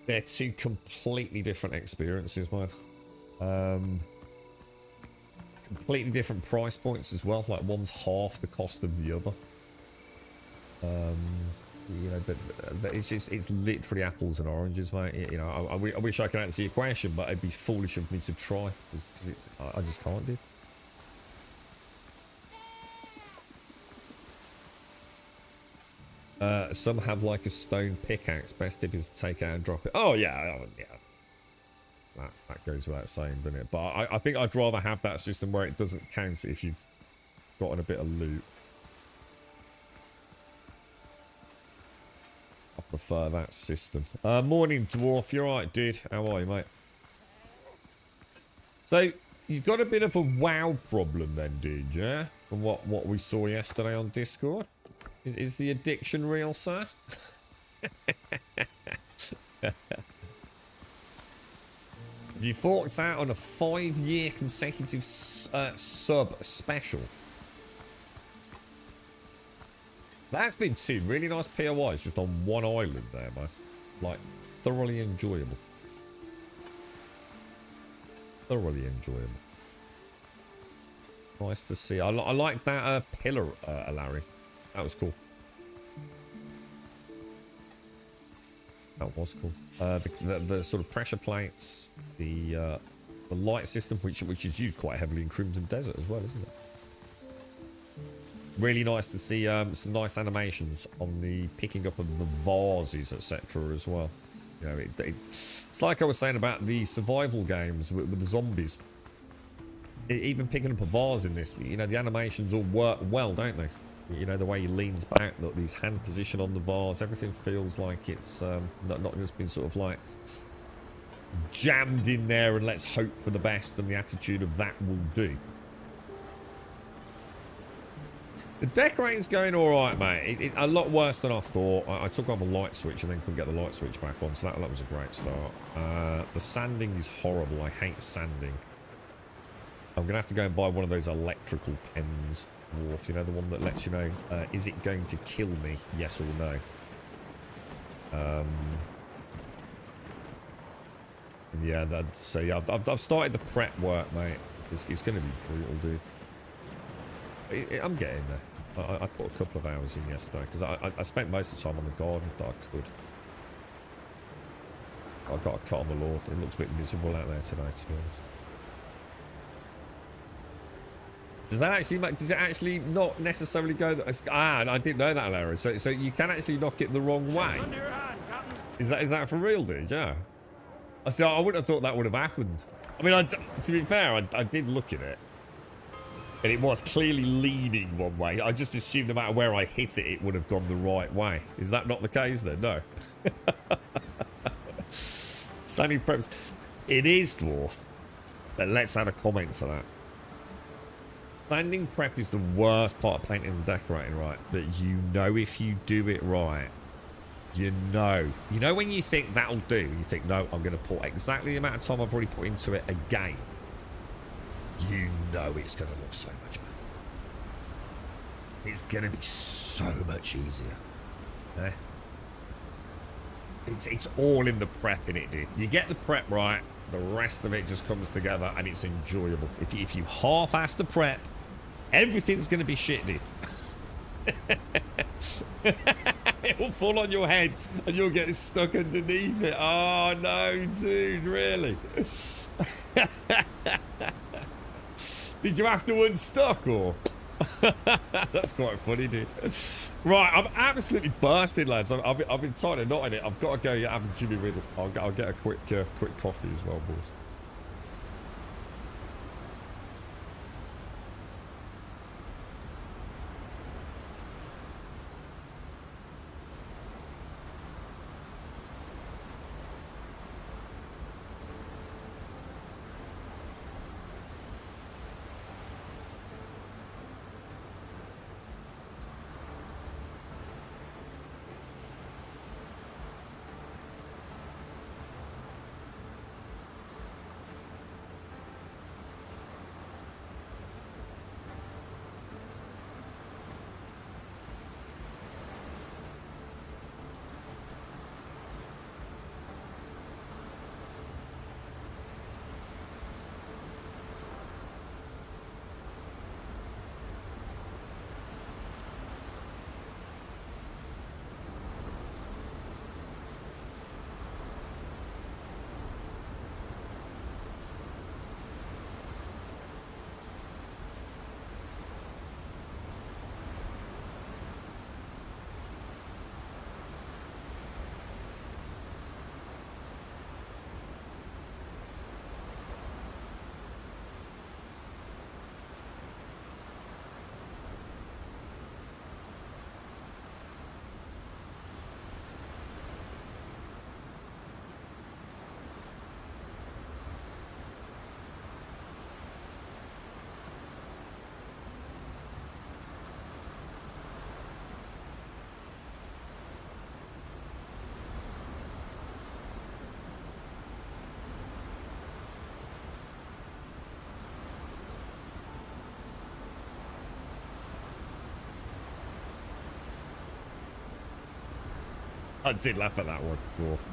They're two completely different experiences, man. Completely different price points as well. Like one's half the cost of the other. You know, but it's literally apples and oranges, mate. You know, I wish I could answer your question, but it'd be foolish of me to try because I just can't do. Some have like a stone pickaxe. Best tip is to take it out and drop it. Oh yeah. That goes without saying, doesn't it? But I think I'd rather have that system where it doesn't count if you've gotten a bit of loot. I prefer that system. Morning, Dwarf. You're right, dude. How are you, mate? So, you've got a bit of a WoW problem then, dude, yeah? From what we saw yesterday on Discord. Is the addiction real, sir? You forked out on a 5-year consecutive sub special. That's been 2 really nice POIs just on one island there, man. Like, thoroughly enjoyable. Thoroughly enjoyable. Nice to see. I like that pillar, Larry. That was cool. That was cool. The sort of pressure plates, the light system, which is used quite heavily in Crimson Desert as well, isn't it? Really nice to see some nice animations on the picking up of the vases, etc. as well. You know, it's like I was saying about the survival games with the zombies. Even picking up a vase in this, you know, the animations all work well, don't they? You know, the way he leans back, look, his hand position on the vase, everything feels like it's not just been sort of like jammed in there and let's hope for the best and the attitude of that will do. The decorating's going alright, mate. A lot worse than I thought. I took off a light switch and then couldn't get the light switch back on, so that was a great start. The sanding is horrible. I hate sanding. I'm going to have to go and buy one of those electrical pens. Dwarf, you know, the one that lets you know, is it going to kill me, yes or no? Yeah, so yeah, I've started the prep work, mate. It's going to be brutal, dude. I'm getting there. I put a couple of hours in yesterday because I spent most of the time on the garden that I could. I got a cut on the lawn. It looks a bit miserable out there today, to be honest. Does that actually make? Does it actually not necessarily go? I didn't know that, Larry. So you can actually knock it the wrong way. Is that for real, dude? Yeah. I see. I wouldn't have thought that would have happened. I mean, to be fair, I did look at it, and it was clearly leaning one way. I just assumed no matter where I hit it, it would have gone the right way. Is that not the case then? No. Sunny preps. It is, dwarf. But let's add a comment to that. Landing prep is the worst part of painting and decorating, right? But you know if you do it right, you know when you think that'll do, you think, no, I'm going to put exactly the amount of time I've already put into it again. You know it's going to look so much better. It's going to be so much easier. Eh? It's all in the prep, innit, dude? You get the prep right, the rest of it just comes together and it's enjoyable. If you half-ass the prep, everything's going to be shit, dude. It'll fall on your head and you'll get stuck underneath it. Oh, no, dude, really? Did you have to unstuck, or? That's quite funny, dude. Right, I'm absolutely bursting, lads. I've been trying to knot in it. I've got to go have a Jimmy Riddle. I'll get a quick coffee as well, boys. I did laugh at that one, Dwarf.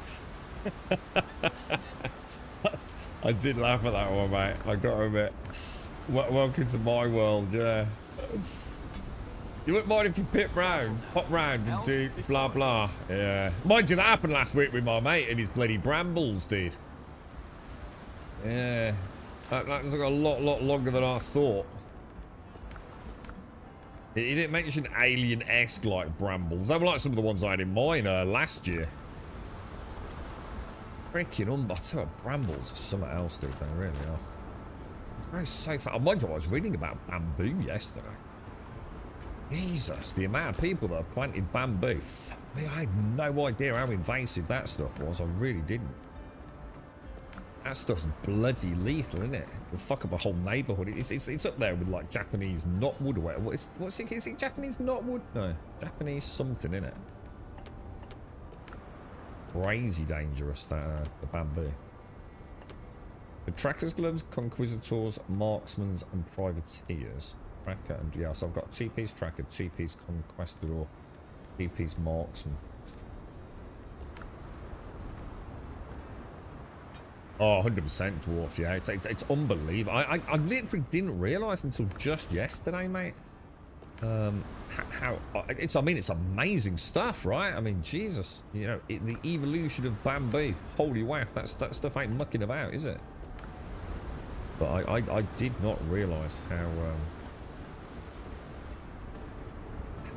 I did laugh at that one, mate. I got to admit. Welcome to my world, yeah. You wouldn't mind if you pop round and do blah blah. Yeah. Mind you, that happened last week with my mate and his bloody brambles, dude. Yeah. That was like a lot longer than I thought. He didn't mention alien-esque like brambles. They were like some of the ones I had in mine last year. Freaking unbutter brambles are something else, dude. They really are. Grow so fast. I mind you, I was reading about bamboo yesterday. Jesus, the amount of people that have planted bamboo. I had no idea how invasive that stuff was. I really didn't. That stuff's bloody lethal, isn't it? It can fuck up a whole neighborhood. It's up there with like Japanese knotwood or whatever. What's it? Is it Japanese knotwood? No, Japanese something, innit? Crazy dangerous, that the bamboo. The trackers, gloves, conquistadors, marksmen, and privateers. Tracker and yeah, so I've got 2-piece tracker, 2-piece conquistador, 2-piece marksman. Oh, 100% dwarf, yeah. It's unbelievable. I literally didn't realise until just yesterday, mate. It's, I mean, it's amazing stuff, right? I mean, Jesus, you know, the evolution of bamboo. Holy wow, that stuff ain't mucking about, is it? But I did not realise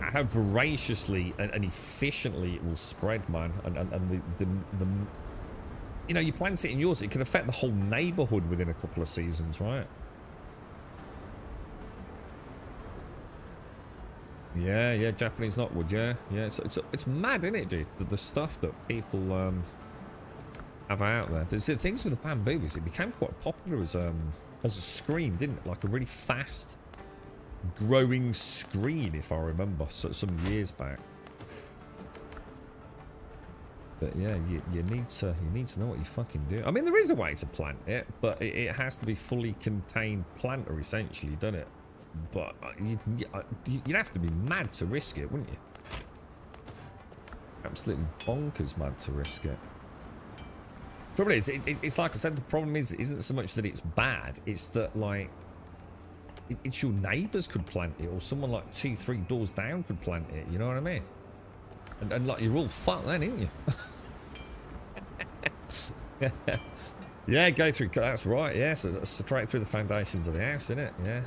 how voraciously and efficiently it will spread, man. And the you know, you plant it in yours, it can affect the whole neighbourhood within a couple of seasons, right? Yeah, Japanese knotwood, yeah. It's mad, isn't it, dude? The stuff that people have out there. There's the things with the bamboo is it became quite popular as a screen, didn't it? Like a really fast growing screen, if I remember, some years back. But yeah, you need to know what you fucking do. I mean, there is a way to plant it, but it has to be fully contained planter, essentially, doesn't it? But you'd have to be mad to risk it, wouldn't you? Absolutely bonkers mad to risk it. Trouble is, it's like I said, the problem isn't so much that it's bad, it's that, like, it's your neighbours could plant it, or someone like 2-3 doors down could plant it, you know what I mean? And like, you're all fucked then, ain't you? Yeah, go through, that's right, yeah, so straight through the foundations of the house, innit? Yeah.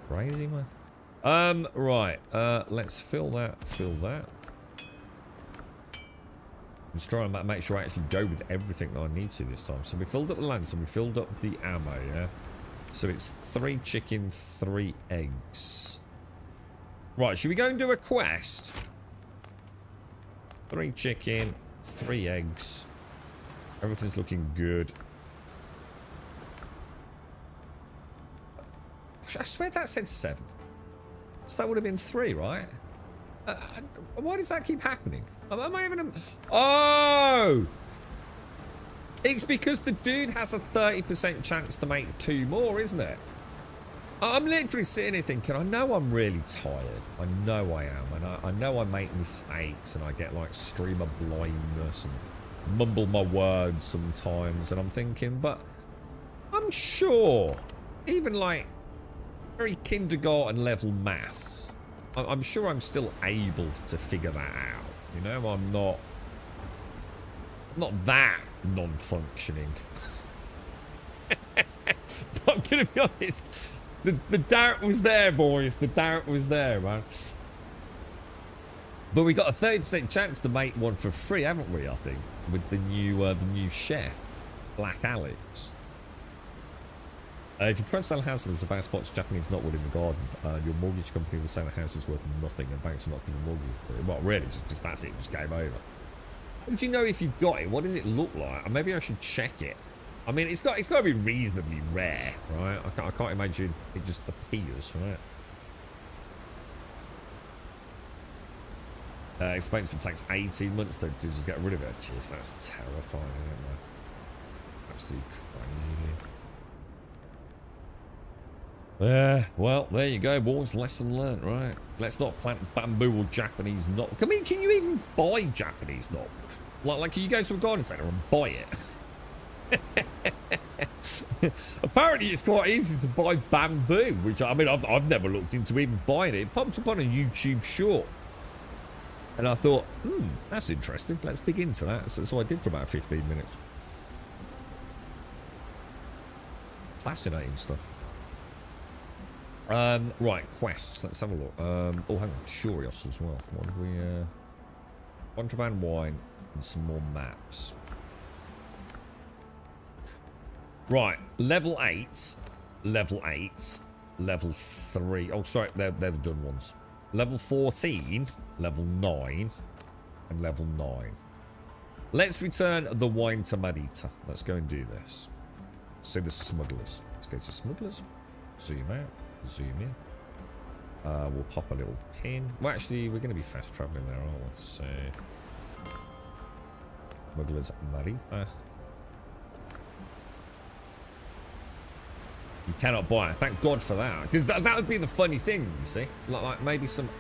Crazy, man. Right, let's fill that. Let's try and make sure I actually go with everything that I need to this time. So we filled up the lantern, we filled up the ammo, yeah? So it's 3 chicken, 3 eggs. Right, should we go and do a quest? 3 chicken, 3 eggs. Everything's looking good. I swear that said 7. So that would have been 3, right? Why does that keep happening? Am I having a... Oh! It's because the dude has a 30% chance to make 2 more, isn't it? I'm literally sitting here thinking, I know I'm really tired. I know I am. And I know I make mistakes and I get like streamer blindness and mumble my words sometimes. And I'm thinking, but I'm sure, even like very kindergarten level maths, I'm sure I'm still able to figure that out. You know, I'm not that non-functioning. But I'm gonna be honest, the doubt was there, boys. The doubt was there, man. But we got a 30% chance to make one for free, haven't we? I think with the new chef, Black Alex. If you try to sell a house and there's a bad spot to Japanese knotwood in the garden, your mortgage company will say the house is worth nothing and banks are not giving mortgages. Well, really, just that's it. Just game over. How do you know if you've got it? What does it look like? Maybe I should check it. I mean, it's got to be reasonably rare, right? I can't imagine it just appears, right? Expensive, takes 18 months to just get rid of it. Jeez, that's terrifying, isn't it? Absolutely crazy. Well, there you go, boys. Lesson learnt, right? Let's not plant bamboo or Japanese knot. I mean, can you even buy Japanese knot? Like, can you go to a garden centre and buy it? Apparently, it's quite easy to buy bamboo, which I mean, I've never looked into even buying it. It popped up on a YouTube short, and I thought, that's interesting. Let's dig into that. So I did for about 15 minutes. Fascinating stuff. Right, quests. Let's have a look. Oh, hang on, curious as well. What have we? Contraband wine and some more maps. Right, level 8, level 8, level 3. Oh, sorry, they're the done ones. Level 14, level 9, and level 9. Let's return the wine to Marita. Let's go and do this. So the smugglers. Let's go to smugglers. Zoom out. Zoom in. We'll pop a little pin. Well, actually, we're going to be fast traveling there, aren't we? So, smugglers Marita. You cannot buy it. Thank God for that. Because that would be the funny thing, you see. Like maybe some,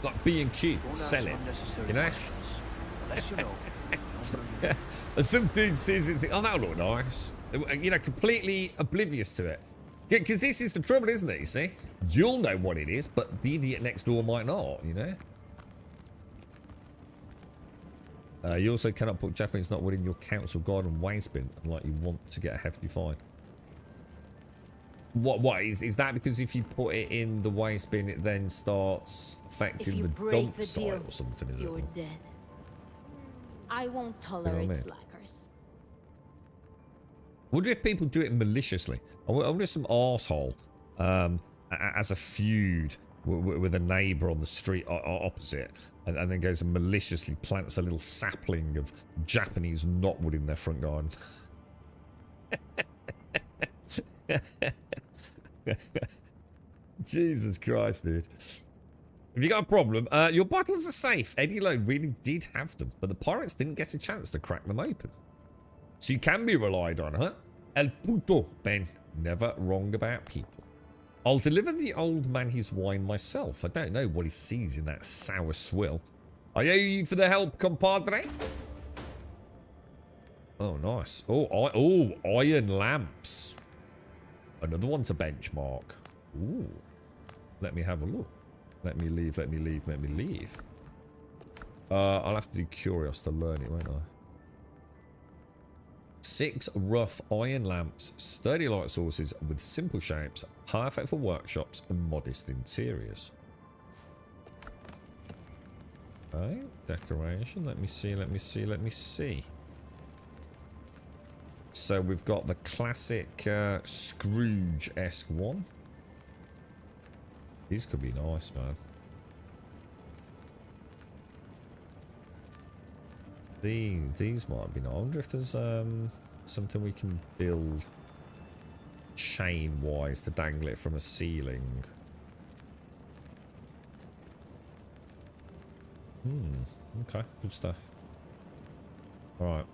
like B&Q, sell it. You know? And some dude sees it and thinks, oh, that'll look nice. You know, completely oblivious to it. Because this is the trouble, isn't it, you see? You'll know what it is, but the idiot next door might not, you know? You also cannot put Japanese knotwood in your council garden waste bin, unlike you want to get a hefty fine. What is that because if you put it in the waste bin, it then starts affecting the dump site or something? Is
you're
it?
dead. I won't tolerate slackers.
I wonder if people do it maliciously. I wonder if some arsehole has a feud with a neighbour on the street opposite, and then goes and maliciously plants a little sapling of Japanese knotwood in their front garden. Jesus Christ, dude. If you got a problem, your bottles are safe. Eddie Lowe really did have them, but the pirates didn't get a chance to crack them open. So you can be relied on, huh? El puto, Ben. Never wrong about people. I'll deliver the old man his wine myself. I don't know what he sees in that sour swill. I owe you for the help, compadre. Oh, nice. Oh, iron lamps. Another one to benchmark. Ooh. Let me have a look. Let me leave, let me leave, let me leave. I'll have to do curious to learn it, won't I? 6 rough iron lamps, sturdy light sources with simple shapes, perfect for workshops and modest interiors. Okay, decoration. Let me see, let me see, let me see. So we've got the classic Scrooge-esque one. These could be nice, man. These might be nice. I wonder if there's something we can build chain-wise to dangle it from a ceiling. Okay, good stuff. Alright.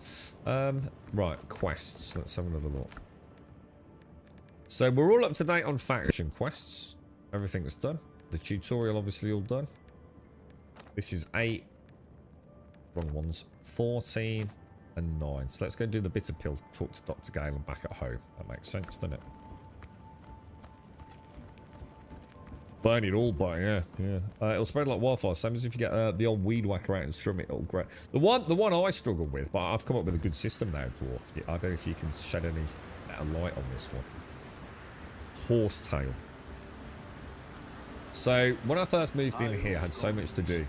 Right, quests. Let's have another look. So we're all up to date on faction quests. Everything's done. The tutorial obviously all done. This is 8. Wrong ones. 14 and 9. So let's go do the bitter pill. Talk to Dr. Galen back at home. That makes sense, doesn't it? Burn it all, but yeah. It'll spread like wildfire. Same as if you get the old weed whacker out and strum it. It'll grow. The one I struggle with, but I've come up with a good system now, Dwarf. I don't know if you can shed any better light on this one. Horsetail. So when I first moved in here, I had so much to do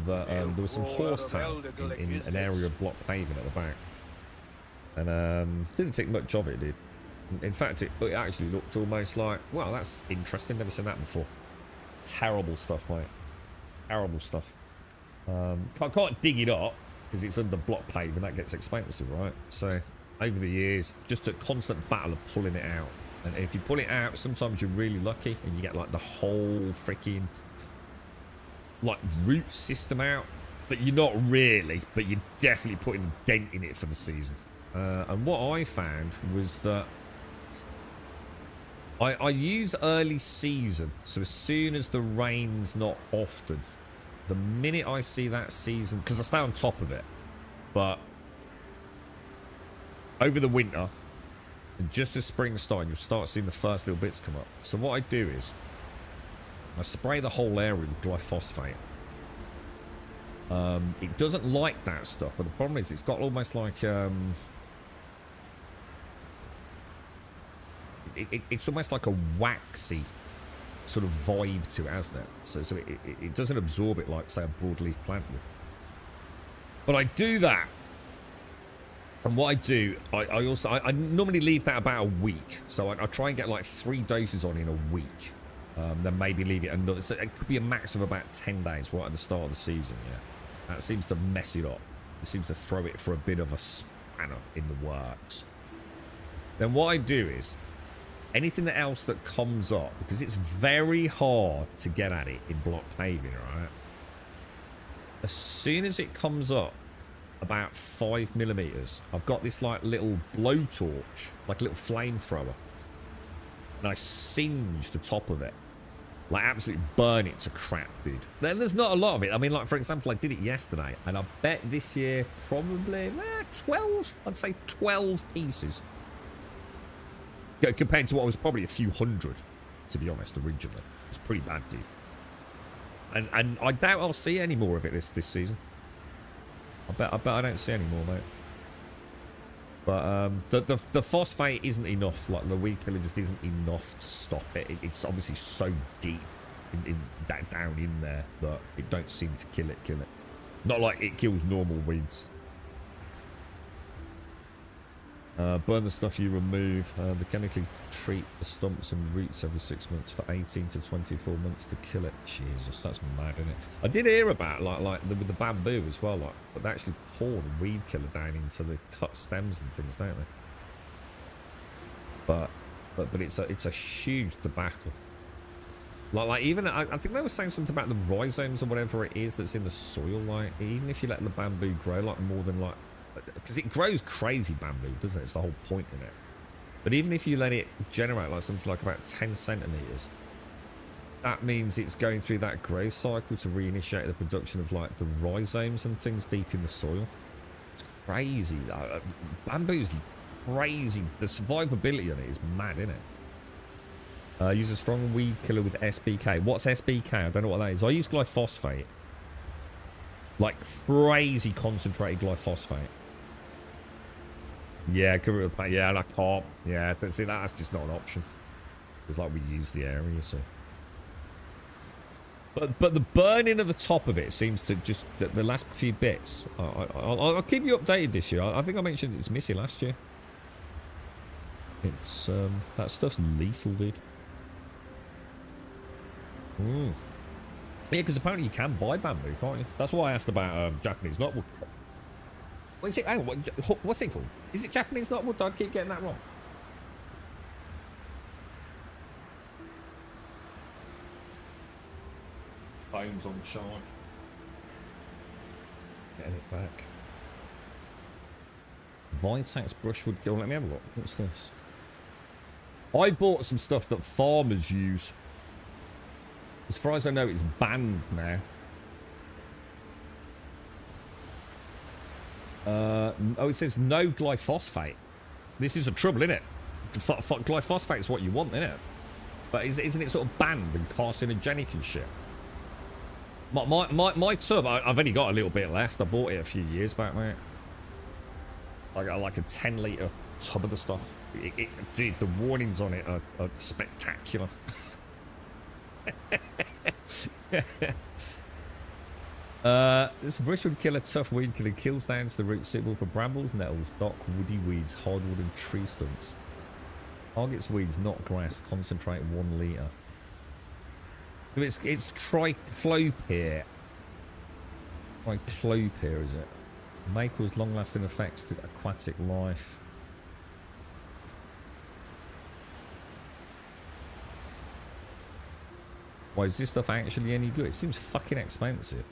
that there was some horsetail in an area of block paving at the back, and didn't think much of it, did. In fact, it actually looked almost like, wow, that's interesting. Never seen that before. Terrible stuff, mate. Terrible stuff. Can't dig it up because it's under block paving. That gets expensive, right? So over the years, just a constant battle of pulling it out. And if you pull it out, sometimes you're really lucky and you get like the whole freaking like root system out. But you're not really, but you're definitely putting a dent in it for the season. And what I found was that I use early season. So as soon as the rain's not often, the minute I see that season, because I stay on top of it, but over the winter, and just as spring starting, you'll start seeing the first little bits come up. So what I do is I spray the whole area with glyphosate. It doesn't like that stuff, but the problem is it's got almost like it's almost like a waxy sort of vibe to it, hasn't it? So it doesn't absorb it like, say, a broadleaf plant would. But I do that. And what I do, I normally leave that about a week. So I try and get like 3 doses on in a week. Then maybe leave it another. So it could be a max of about 10 days right at the start of the season, yeah. That seems to mess it up. It seems to throw it for a bit of a spanner in the works. Then what I do is, anything else that comes up, because it's very hard to get at it in block paving, right? As soon as it comes up about 5mm, I've got this like little blowtorch, like a little flamethrower, and I singe the top of it, like absolutely burn it to crap, dude. Then there's not a lot of it. I mean, like for example, I did it yesterday, and I bet this year probably 12. I'd say 12 pieces. Compared to what was probably a few hundred, to be honest, originally. It's pretty bad, dude. And I doubt I'll see any more of it this season. I bet I don't see any more, mate. But the phosphate isn't enough. Like, the weed killer just isn't enough to stop it. It's obviously so deep down in there that it don't seem to kill it. Not like it kills normal weeds. Burn the stuff you remove. Mechanically treat the stumps and roots every 6 months for 18 to 24 months to kill it. Jesus, that's mad, isn't it? I did hear about with the bamboo as well. But they actually pour the weed killer down into the cut stems and things, don't they? But it's a huge debacle. Like even I think they were saying something about the rhizomes or whatever it is that's in the soil. Like, even if you let the bamboo grow like more than like, because it grows crazy bamboo, doesn't it? It's the whole point in it. But even if you let it generate like something like about 10 centimeters, that means it's going through that growth cycle to reinitiate the production of like the rhizomes and things deep in the soil. It's crazy. Bamboo's crazy. The survivability on it is mad, isn't it? Use a strong weed killer with SBK. What's SBK? I don't know what that is. I use glyphosate. Like crazy concentrated glyphosate. Yeah, cover it with paint. Yeah, that can't. Yeah, see, that's just not an option. It's like we use the area, so. But the burning of the top of it seems to just the last few bits. I'll keep you updated this year. I think I mentioned it's missing last year. It's that stuff's lethal, dude. Yeah, because apparently you can buy bamboo, can't you? That's why I asked about Japanese knotwood. What is it? Hang on, what's it called? Is it Japanese knotwood? I keep getting that wrong. Phone's on charge. Getting it back. Vitex brushwood. Go on, let me have a look. What's this? I bought some stuff that farmers use. As far as I know, it's banned now. Oh, it says no glyphosate. This is the trouble, isn't it? Glyphosate is what you want, isn't it? But isn't it sort of banned and carcinogenic and shit? My tub, I've only got a little bit left. I bought it a few years back, mate. I got like a 10-litre tub of the stuff. Dude, the warnings on it are spectacular. This brushwood killer, tough weed killer, kills down to the root suitable for brambles, nettles, dock, woody weeds, hardwood and tree stumps. Targets weeds, not grass. Concentrate 1 litre. It's triclopyr. Triclopyr, is it? May cause long-lasting effects to aquatic life. Why is this stuff actually any good? It seems fucking expensive.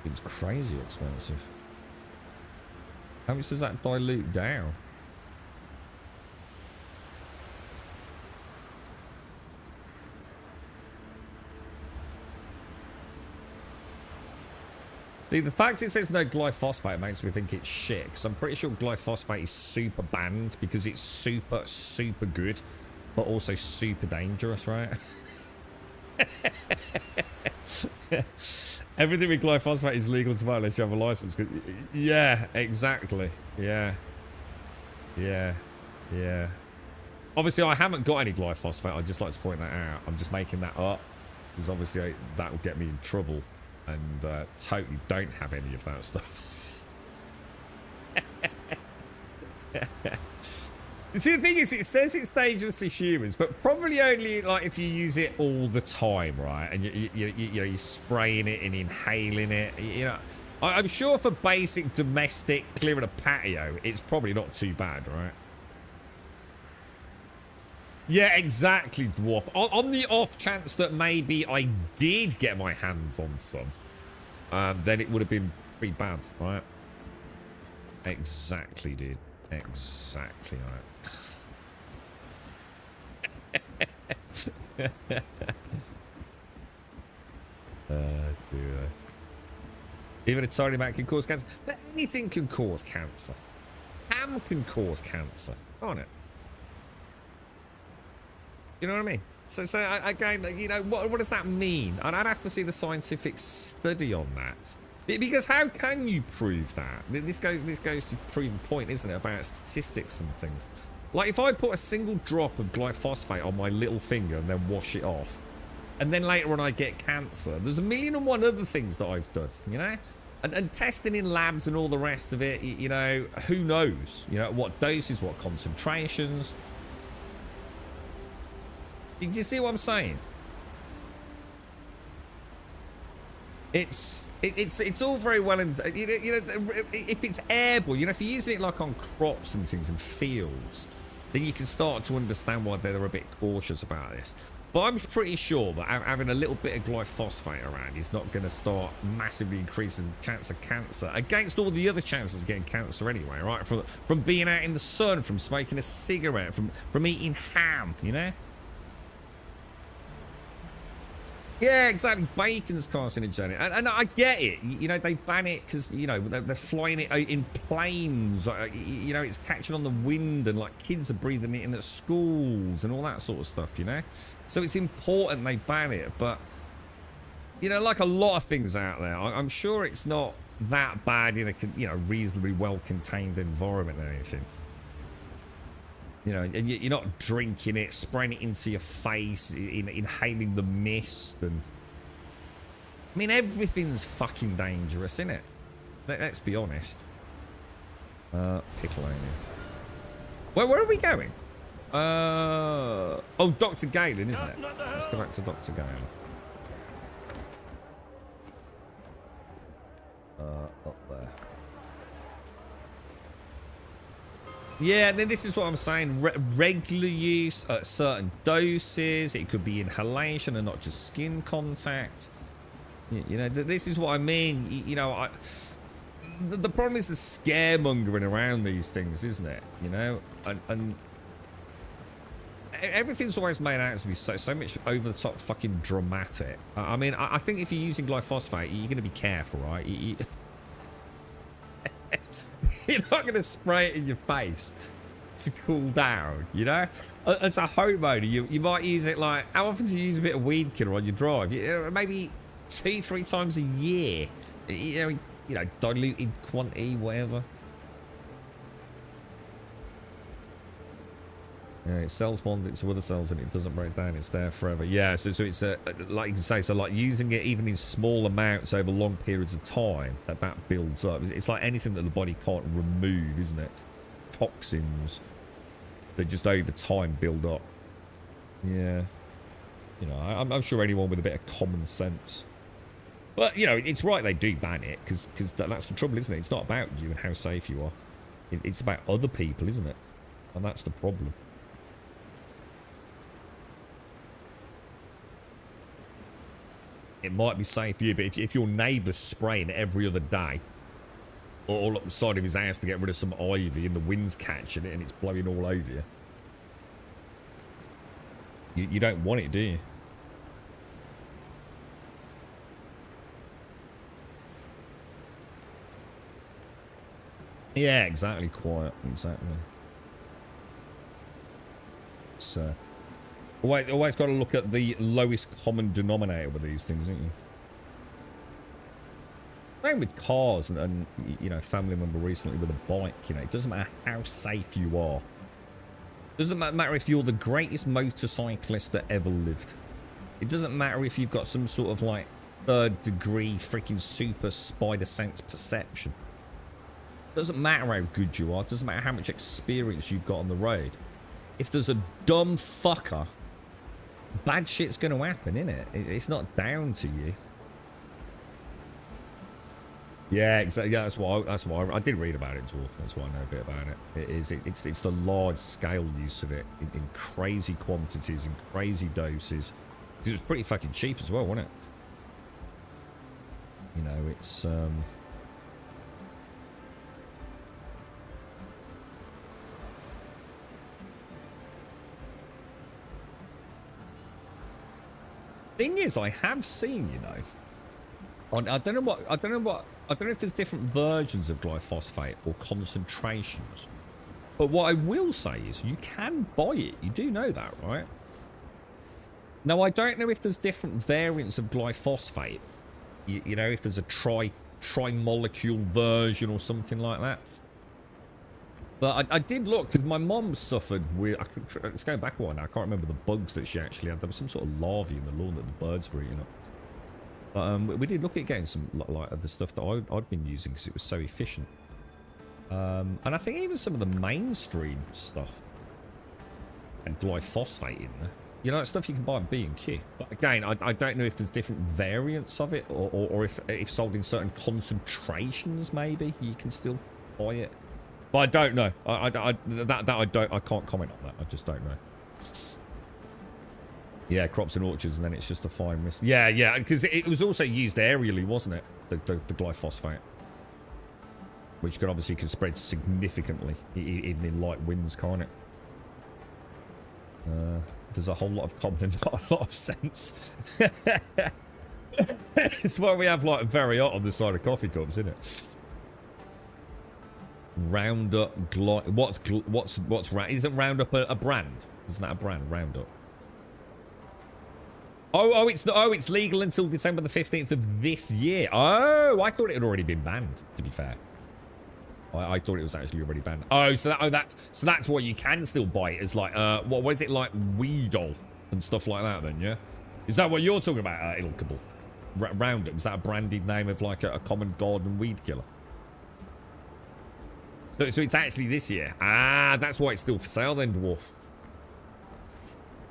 It's crazy expensive. How much does that dilute down? See, the fact it says no glyphosate makes me think it's shit, because I'm pretty sure glyphosate is super banned because it's super, super good, but also super dangerous, right? Everything with glyphosate is legal to buy unless you have a license. Yeah, exactly. Yeah. Obviously, I haven't got any glyphosate. I'd just like to point that out. I'm just making that up because obviously that will get me in trouble, and totally don't have any of that stuff. You see, the thing is, it says it's dangerous to humans, but probably only like if you use it all the time, right? And you're spraying it and inhaling it. You know, I'm sure for basic domestic clearing a patio, it's probably not too bad, right? Yeah, exactly, Dwarf. On the off chance that maybe I did get my hands on some, then it would have been pretty bad, right? Exactly, dude. Exactly, right. Even a tiny amount can cause cancer. But anything can cause cancer. ham can cause cancer, can't it? You know what I mean? So again, you know, what does that mean? And I'd have to see the scientific study on that. Because how can you prove that? This goes to prove a point, isn't it, about statistics and things. Like, if I put a single drop of glyphosate on my little finger and then wash it off, and then later on I get cancer, there's a million and one other things that I've done, you know? And testing in labs and all the rest of it, you know, who knows? You know, what doses, what concentrations. Do you see what I'm saying? It's all very well, and you know, if it's airborne, you know, if you're using it like on crops and things and fields, then you can start to understand why they're a bit cautious about this. But I'm pretty sure that having a little bit of glyphosate around is not going to start massively increasing the chance of cancer against all the other chances of getting cancer anyway, right? From being out in the sun, from smoking a cigarette, from eating ham, you know? Yeah, exactly. Bacon's carcinogenic. And I get it. You know, they ban it because, you know, they're flying it out in planes. You know, it's catching on the wind and, like, kids are breathing it in at schools and all that sort of stuff, you know? So it's important they ban it. But, you know, like a lot of things out there, I'm sure it's not that bad in a, you know, reasonably well-contained environment or anything. You know, and you're not drinking it, spraying it into your face, inhaling the mist, and I mean, everything's fucking dangerous, isn't it? Let's be honest. Pickle onion. Where are we going? Oh, Dr. Galen, isn't it? Let's go back to Dr. Galen. Up there. Yeah, then this is what I'm saying. Regular use at certain doses. It could be inhalation and not just skin contact. You know, this is what I mean. You know, the problem is the scaremongering around these things, isn't it? You know, and everything's always made out to be so much over the top, fucking dramatic. I mean, I think if you're using glyphosate, you're going to be careful, right? You're not going to spray it in your face to cool down, you know? As a homeowner, you might use it like... How often do you use a bit of weed killer on your drive? Maybe 2-3 times a year. You know, diluted quantity, whatever. Yeah, it cells bond to other cells and it doesn't break down. It's there forever. Yeah, so it's like you can say, so like using it even in small amounts over long periods of time, that builds up. It's like anything that the body can't remove, isn't it? Toxins that just over time build up. Yeah, you know, I'm sure anyone with a bit of common sense. But you know, it's right they do ban it because that's the trouble, isn't it? It's not about you and how safe you are. It's about other people, isn't it? And that's the problem. It might be safe for you, but if your neighbour's spraying it every other day, or all up the side of his house to get rid of some ivy and the wind's catching it and it's blowing all over you don't want it, do you? Yeah, exactly. Quiet, exactly. So, always got to look at the lowest common denominator with these things, isn't you? Same with cars and you know, family member recently with a bike. You know, it doesn't matter how safe you are. It doesn't matter if you're the greatest motorcyclist that ever lived. It doesn't matter if you've got some sort of like 3rd degree freaking super spider sense perception. It doesn't matter how good you are. It doesn't matter how much experience you've got on the road. If there's a dumb fucker, bad shit's going to happen, innit? It's not down to you. Yeah, exactly. Yeah, that's why I did read about it, Dwarf. That's why I know a bit about it. It's the large scale use of it in crazy quantities and crazy doses. Because it was pretty fucking cheap as well, wasn't it? You know, it's thing is, I have seen, you know, I don't know if there's different versions of glyphosate or concentrations, But what I will say is you can buy it. You do know that, right? Now, I don't know if there's different variants of glyphosate. You know, if there's a tri-molecule version or something like that. But I did look, because my mom suffered with... Let's go back a while now. I can't remember the bugs that she actually had. There was some sort of larvae in the lawn that the birds were eating up. But we did look at getting some like the stuff that I'd been using because it was so efficient. And I think even some of the mainstream stuff had glyphosate in there. You know, that stuff you can buy at B&Q. But again, I don't know if there's different variants of it, or if sold in certain concentrations, maybe you can still buy it. But I don't know. I can't comment on that. I just don't know. Yeah, crops and orchards, and then it's just a fine mist. Yeah, because it was also used aerially, wasn't it? The glyphosate. Which can spread significantly, even in light winds, can't it? There's a whole lot of common and not a lot of sense. It's why we have like very hot on the side of coffee cups, isn't it? Roundup, isn't Roundup a brand? Isn't that a brand, Roundup? It's legal until December the 15th of this year. Oh, I thought it had already been banned, to be fair. I thought it was actually already banned. Oh, so that's why you can still buy it as like what is it, like Weedol and stuff like that then, yeah? Is that what you're talking about, Ilkable? Roundup, is that a branded name of like a common garden weed killer? So it's actually this year. Ah, that's why it's still for sale then, Dwarf.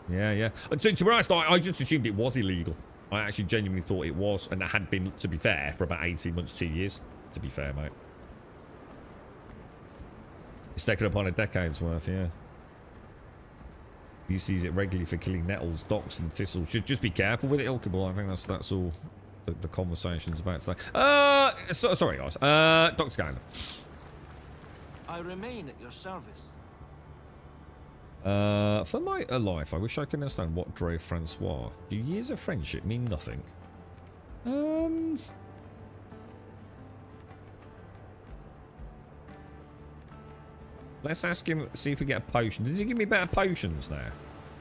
Yeah. To be honest, I just assumed it was illegal. I actually genuinely thought it was, and it had been, to be fair, for about 18 months, 2 years. To be fair, mate. It's taken up on a decade's worth, yeah. You use it regularly for killing nettles, docks, and thistles. Just be careful with it, Ilkable. I think that's all the conversation's about today. Sorry, guys. Dr. Skyler.
I remain at your service.
For my life, I wish I could understand what drove Francois. Do years of friendship mean nothing? Let's ask him, see if we get a potion. Does he give me better potions now?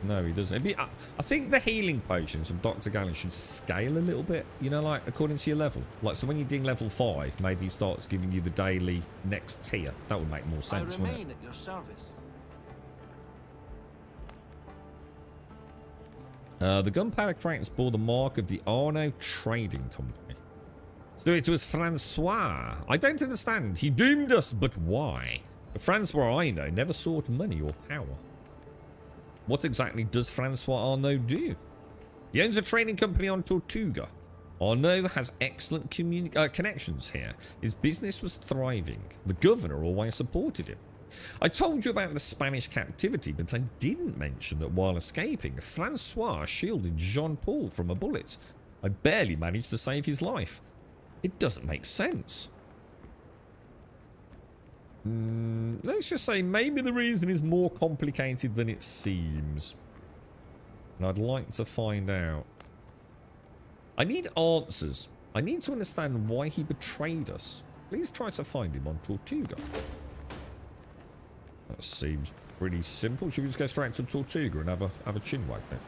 No, he doesn't. I think the healing potions from Dr. Gallon should scale a little bit, you know, like according to your level. Like, so when you're doing level 5, maybe he starts giving you the daily next tier. That would make more sense, wouldn't it?
I remain at your service.
The gunpowder crates bore the mark of the Arno Trading Company. So it was Francois. I don't understand. He doomed us, but why? The Francois I know never sought money or power. What exactly does Francois Arnaud do? He owns a trading company on Tortuga. Arnaud has excellent connections here. His business was thriving. The governor always supported him. I told you about the Spanish captivity, but I didn't mention that while escaping, Francois shielded Jean-Paul from a bullet. I barely managed to save his life. It doesn't make sense. Let's just say maybe the reason is more complicated than it seems. And I'd like to find out. I need answers. I need to understand why he betrayed us. Please try to find him on Tortuga. That seems pretty simple. Should we just go straight to Tortuga and have a chin wag then?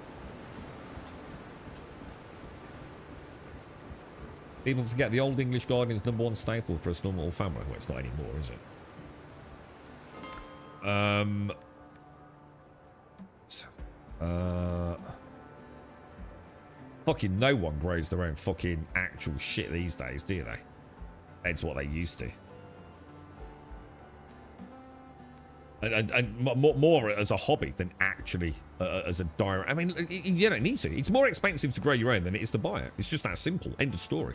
People forget the Old English Guardian's #1 staple for a normal family. Well, it's not anymore, is it? Fucking no one grows their own fucking actual shit these days, do they? That's what they used to. And more as a hobby than actually as a direct. I mean, you don't need to. It's more expensive to grow your own than it is to buy it. It's just that simple. End of story.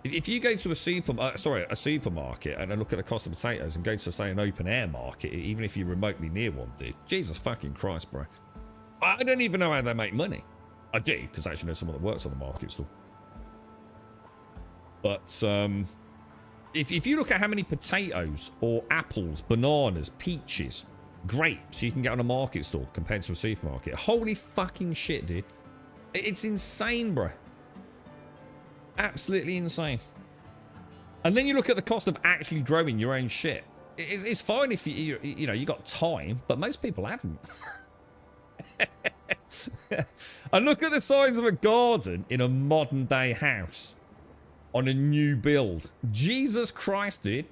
If you go to a supermarket and look at the cost of potatoes and go to, say, an open air market, even if you're remotely near one, dude, Jesus fucking Christ, bro. I don't even know how they make money. I do, because I actually know someone that works on the market store. But if you look at how many potatoes or apples, bananas, peaches, grapes you can get on a market store compared to a supermarket, holy fucking shit, dude. It's insane, bro. Absolutely insane. And then you look at the cost of actually growing your own shit. It's fine if you know, you got time, but most people haven't. And look at the size of a garden in a modern day house on a new build. Jesus Christ, dude.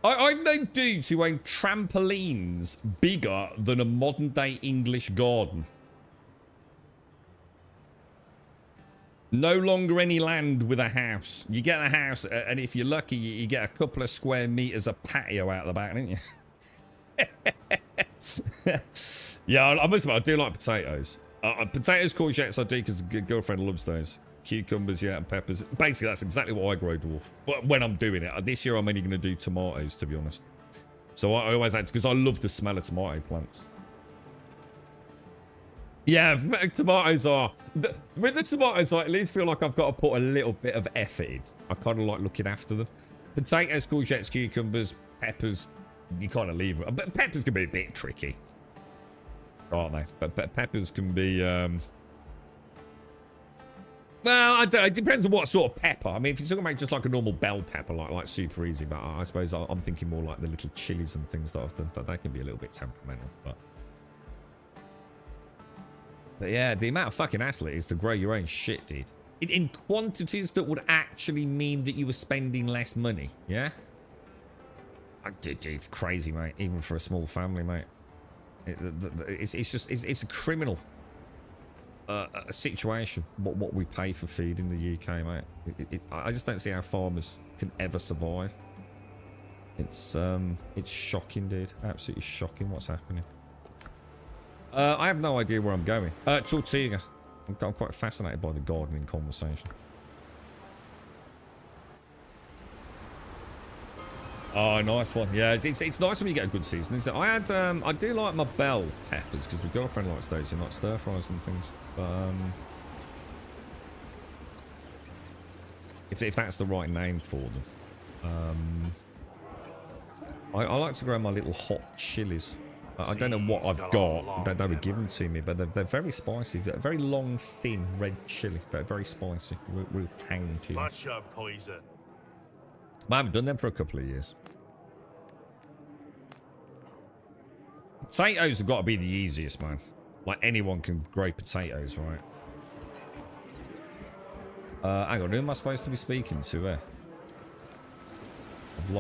I've known dudes who own trampolines bigger than a modern day English garden. No longer any land with a house. You get a house, and if you're lucky, you get a couple of square meters of patio out the back, don't you? Yeah, I must admit, I do like potatoes. Potatoes, courgettes, I do because the girlfriend loves those. Cucumbers, yeah, and peppers. Basically, that's exactly what I grow, dwarf. But when I'm doing it, this year I'm only going to do tomatoes, to be honest. So I always add, because I love the smell of tomato plants. Yeah, tomatoes are... With the tomatoes, I at least feel like I've got to put a little bit of effort in. I kind of like looking after them. Potatoes, courgettes, cucumbers, peppers, you kind of leave them. But peppers can be a bit tricky, aren't they? But peppers can be... Well, it depends on what sort of pepper. I mean, if you're talking about just like a normal bell pepper, like super easy, but I suppose I'm thinking more like the little chilies and things that I've done. That can be a little bit temperamental, but yeah, the amount of fucking hassle it is to grow your own shit, dude. In quantities that would actually mean that you were spending less money, yeah? Dude, it's crazy, mate. Even for a small family, mate. It's a criminal a situation, what we pay for feed in the UK, mate. I just don't see how farmers can ever survive. It's shocking, dude. Absolutely shocking what's happening. I have no idea where I'm going. Tortuga. I'm quite fascinated by the gardening conversation. Oh, nice one. Yeah, it's nice when you get a good season. Isn't it? I do like my bell peppers because the girlfriend likes those in like stir fries and things. But if that's the right name for them, I like to grow my little hot chilies. I don't know what I've got. They were given to me, but they're very spicy. They're very long, thin red chili, but very spicy. Real tang to them.
Much poison.
I haven't done them for a couple of years. Potatoes have got to be the easiest, man. Like, anyone can grow potatoes, right? Hang on, who am I supposed to be speaking to here?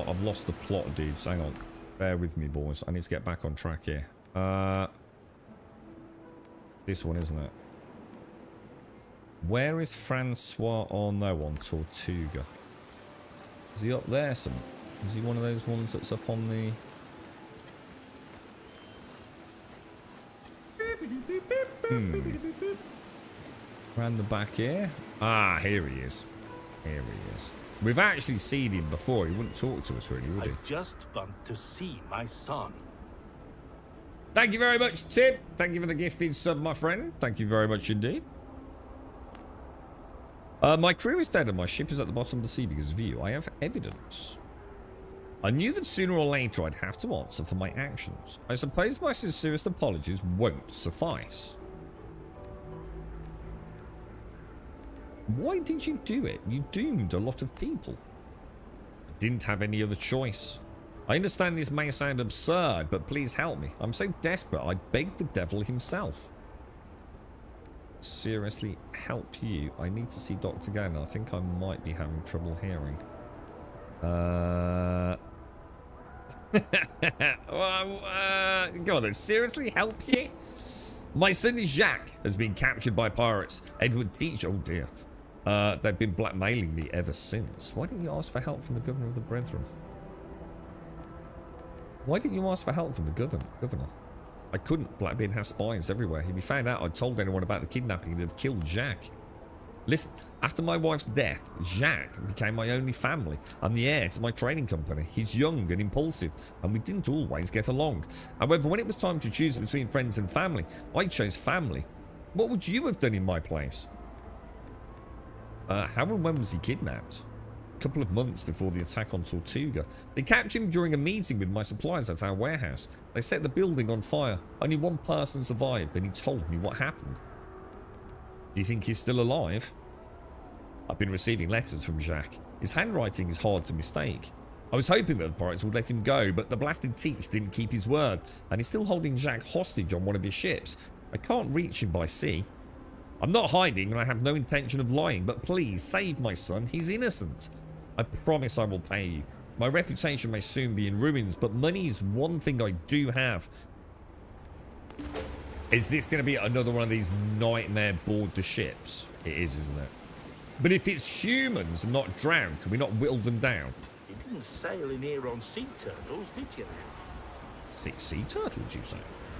I've lost the plot, dudes. Hang on. Bear with me, boys. I need to get back on track here. This one, isn't it? Where is Francois? Oh, no, on Tortuga. Is he up there some? Is he one of those ones that's up on the... Around the back here? Ah, here he is. Here he is. We've actually seen him before. He wouldn't talk to us, really, would he?
I just want to see my son.
Thank you very much, Tim. Thank you for the gifted sub, my friend. Thank you very much indeed. My crew is dead and my ship is at the bottom of the sea because of you. I have evidence. I knew that sooner or later I'd have to answer for my actions. I suppose my sincerest apologies won't suffice. Why did you do it? You doomed a lot of people. I didn't have any other choice. I understand this may sound absurd, but please help me. I'm so desperate I begged the devil himself. Seriously, help you. I need to see Dr. Gana. I think I might be having trouble hearing. Go on then. Seriously, help you? My son Jacques has been captured by pirates. Edward Teach, oh dear. They've been blackmailing me ever since. Why didn't you ask for help from the governor of the Brethren? Why didn't you ask for help from the governor? I couldn't. Blackbeard has spies everywhere. If he found out I'd told anyone about the kidnapping, he'd have killed Jacques. Listen, after my wife's death, Jacques became my only family and the heir to my trading company. He's young and impulsive, and we didn't always get along. However, when it was time to choose between friends and family, I chose family. What would you have done in my place? How and when was he kidnapped? A couple of months before the attack on Tortuga. They captured him during a meeting with my suppliers at our warehouse. They set the building on fire. Only one person survived, and he told me what happened. Do you think he's still alive? I've been receiving letters from Jacques. His handwriting is hard to mistake. I was hoping that the pirates would let him go, but the blasted Teach didn't keep his word, and he's still holding Jack hostage on one of his ships. I can't reach him by sea. I'm not hiding, and I have no intention of lying, but please, save my son. He's innocent. I promise I will pay you. My reputation may soon be in ruins, but money is one thing I do have. Is this going to be another one of these nightmare board the ships? It is, isn't it? But if it's humans and not drowned, can we not whittle them down?
You didn't sail in here on sea turtles, did you?
Sea turtles, you say?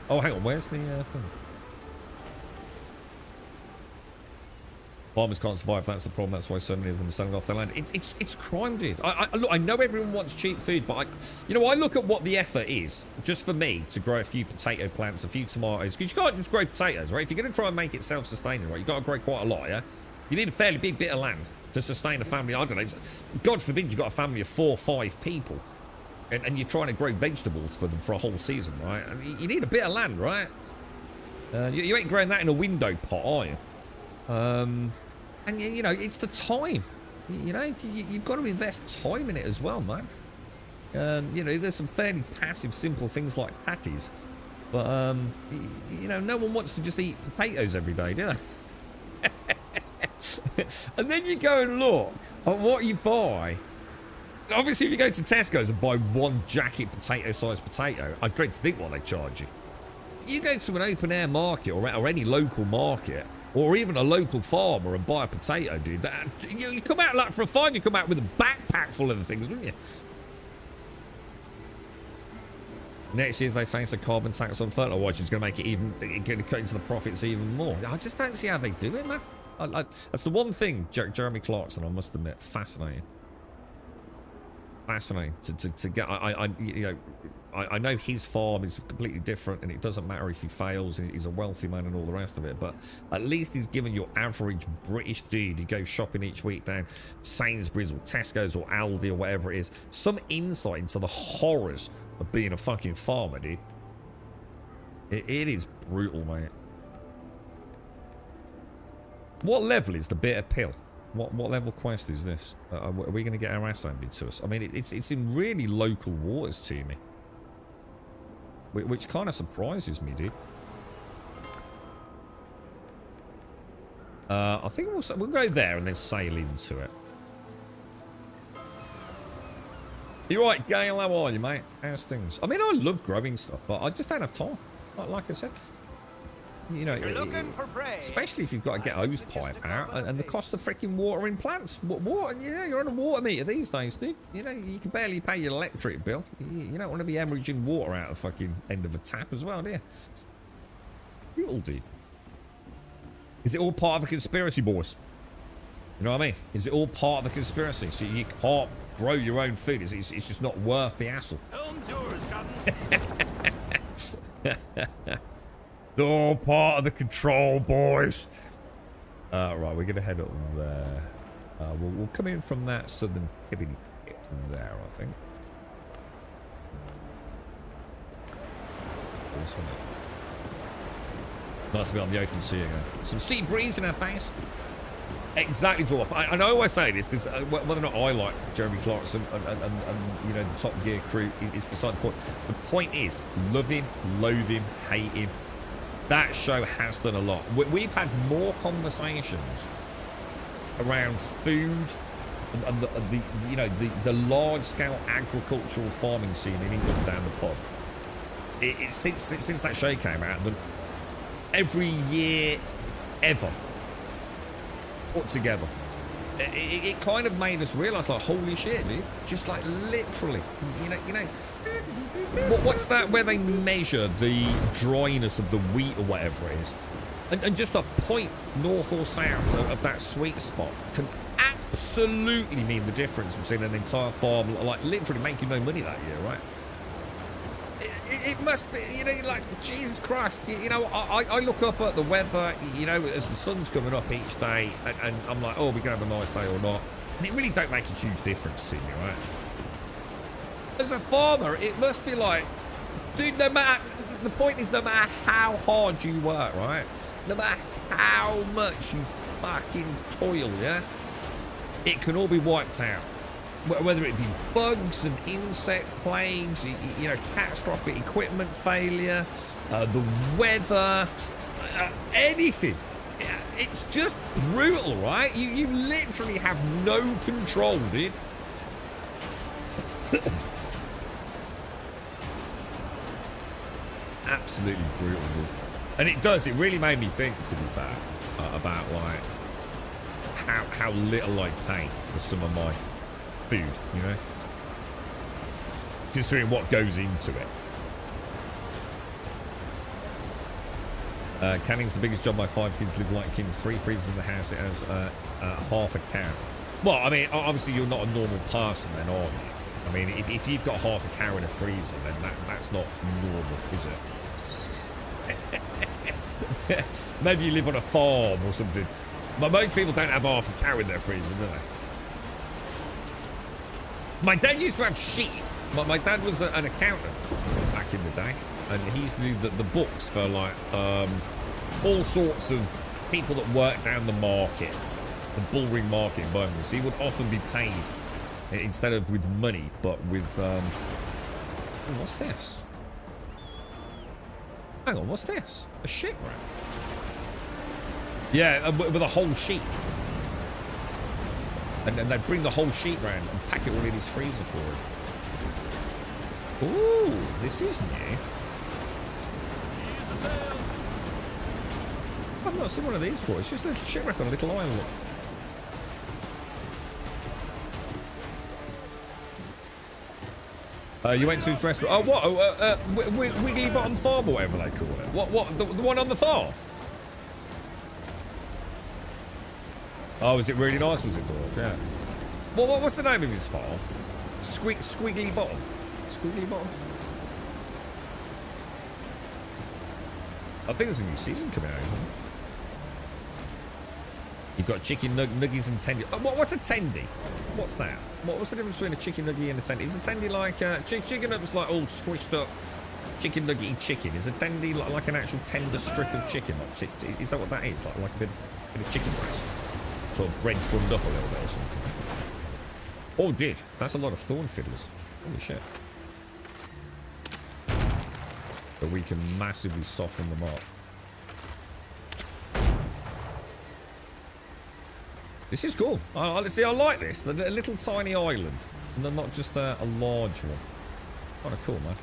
Oh, hang on. Where's the thing? Farmers can't survive. That's the problem. That's why so many of them are selling off their land. It's crime, dude. Look, I know everyone wants cheap food, but I look at what the effort is just for me to grow a few potato plants, a few tomatoes, because you can't just grow potatoes, right? If you're going to try and make it self-sustaining, right, you've got to grow quite a lot, yeah? You need a fairly big bit of land to sustain a family. I don't know. God forbid you've got a family of 4 or 5 people, and you're trying to grow vegetables for them for a whole season, right? I mean, you need a bit of land, right? You ain't growing that in a window pot, are you? And you know, it's the time. You know, you've got to invest time in it as well, man. You know, there's some fairly passive, simple things like tatties, but you know, no one wants to just eat potatoes every day, do they? And then you go and look at what you buy. Obviously, if you go to Tesco's and buy one jacket potato-sized potato, I dread to think what they charge you. You go to an open-air market or any local market, or even a local farmer and buy a potato, dude. You come out like for a fine, you come out with a backpack full of the things, wouldn't you? Next year, they face a carbon tax on fertilizer, which is going to make it even, going to cut into the profits even more. I just don't see how they do it, man. That's the one thing, Jeremy Clarkson, I must admit, fascinating. Fascinating to get. I know his farm is completely different, and it doesn't matter if he fails, and he's a wealthy man and all the rest of it, but at least he's given your average British dude who goes shopping each week down Sainsbury's or Tesco's or Aldi or whatever it is, some insight into the horrors of being a fucking farmer, dude. It is brutal, mate. What level is the bitter pill? What level quest is this? Are we going to get our ass handed to us? I mean, it's in really local waters to me, which kind of surprises me, dude. I think we'll go there and then sail into it. You're right, Gail. How are you, mate? How's things? I mean, I love growing stuff, but I just don't have time. Like I said. You know, especially if you've got to get a hose pipe out and the cost of freaking watering plants. Water, you know, you're on a water meter these days, dude. You know, you can barely pay your electric bill. You don't want to be hemorrhaging water out the fucking end of a tap as well, do you? Brutal, dude. Is it all part of a conspiracy, boys? You know what I mean? Is it all part of a conspiracy? So you can't grow your own food? It's just not worth the hassle. All part of the control, boys. Right, we're gonna head up there. We'll come in from that southern tippity there, I think. This one. Nice to be on the open sea again. Some sea breeze in our face. Exactly, Dwarf. And I always say this because whether or not I like Jeremy Clarkson and you know, the Top Gear crew is beside the point. The point is, love him, loathe him, hate him. That show has done a lot. We've had more conversations around food and the you know, the large-scale agricultural farming scene in England down the pod. Since that show came out, every year ever put together. It kind of made us realise, like, holy shit, dude. Just like literally, you know. What's that where they measure the dryness of the wheat or whatever it is? And just a point north or south of that sweet spot can absolutely mean the difference between an entire farm, like literally making no money that year, right? It must be, you know, like, Jesus Christ, you know, I look up at the weather, you know, as the sun's coming up each day, and I'm like, oh, we're going to have a nice day or not. And it really don't make a huge difference to me, right? As a farmer, it must be like, dude, no matter, the point is no matter how hard you work, right? No matter how much you fucking toil, yeah? It can all be wiped out. whether it be bugs and insect plagues, you know, catastrophic equipment failure, the weather, anything. It's just brutal, right? You literally have no control, dude. Absolutely brutal, dude. And it really made me think, to be fair, about like how little I pay for some of my food, you know, considering what goes into it. Canning's the biggest job. My 5 kids live like kings. 3 freezers in the house. It has half a cow. Well, I mean, obviously you're not a normal person then, are you? I mean, if you've got half a cow in a freezer, then that's not normal, is it? Maybe you live on a farm or something. But most people don't have half a cow in their freezer, do they? My dad used to have sheep. My dad was an accountant back in the day. And he used to do the books for, like, all sorts of people that work down the market. The Bullring Market in Birmingham. So he would often be paid, instead of with money, but with, what's this? Hang on, what's this? A sheep wrap? Yeah, with a whole sheep. And then they bring the whole sheep round and pack it all in his freezer for him. Ooh, this is new. I've not seen one of these before. It's just a shipwreck on a little island. You went to his restaurant. Oh, what? Wiggly Bottom Farm or whatever they call it. What? The one on the farm? Oh, was it really nice? Was it, Dwarf? Yeah. What's the name of his farm? Squiggly Bottom. Squiggly Bottom. I think there's a new season coming out, isn't it? You've got chicken nuggies and tendy. What's a tendy? What's that? What's the difference between a chicken nugget and a tendy? Is a tendy like chicken nuggets like all squished up chicken nuggety chicken? Is a tendy like an actual tender strip of chicken? Is that what that is? Like a bit of chicken breast? Sort of bread crumbed up a little bit or something. Oh, did. That's a lot of thorn fiddlers. Holy shit. But we can massively soften them up. This is cool. See, I like this. A little tiny island. And not just a large one. Kind of cool, man.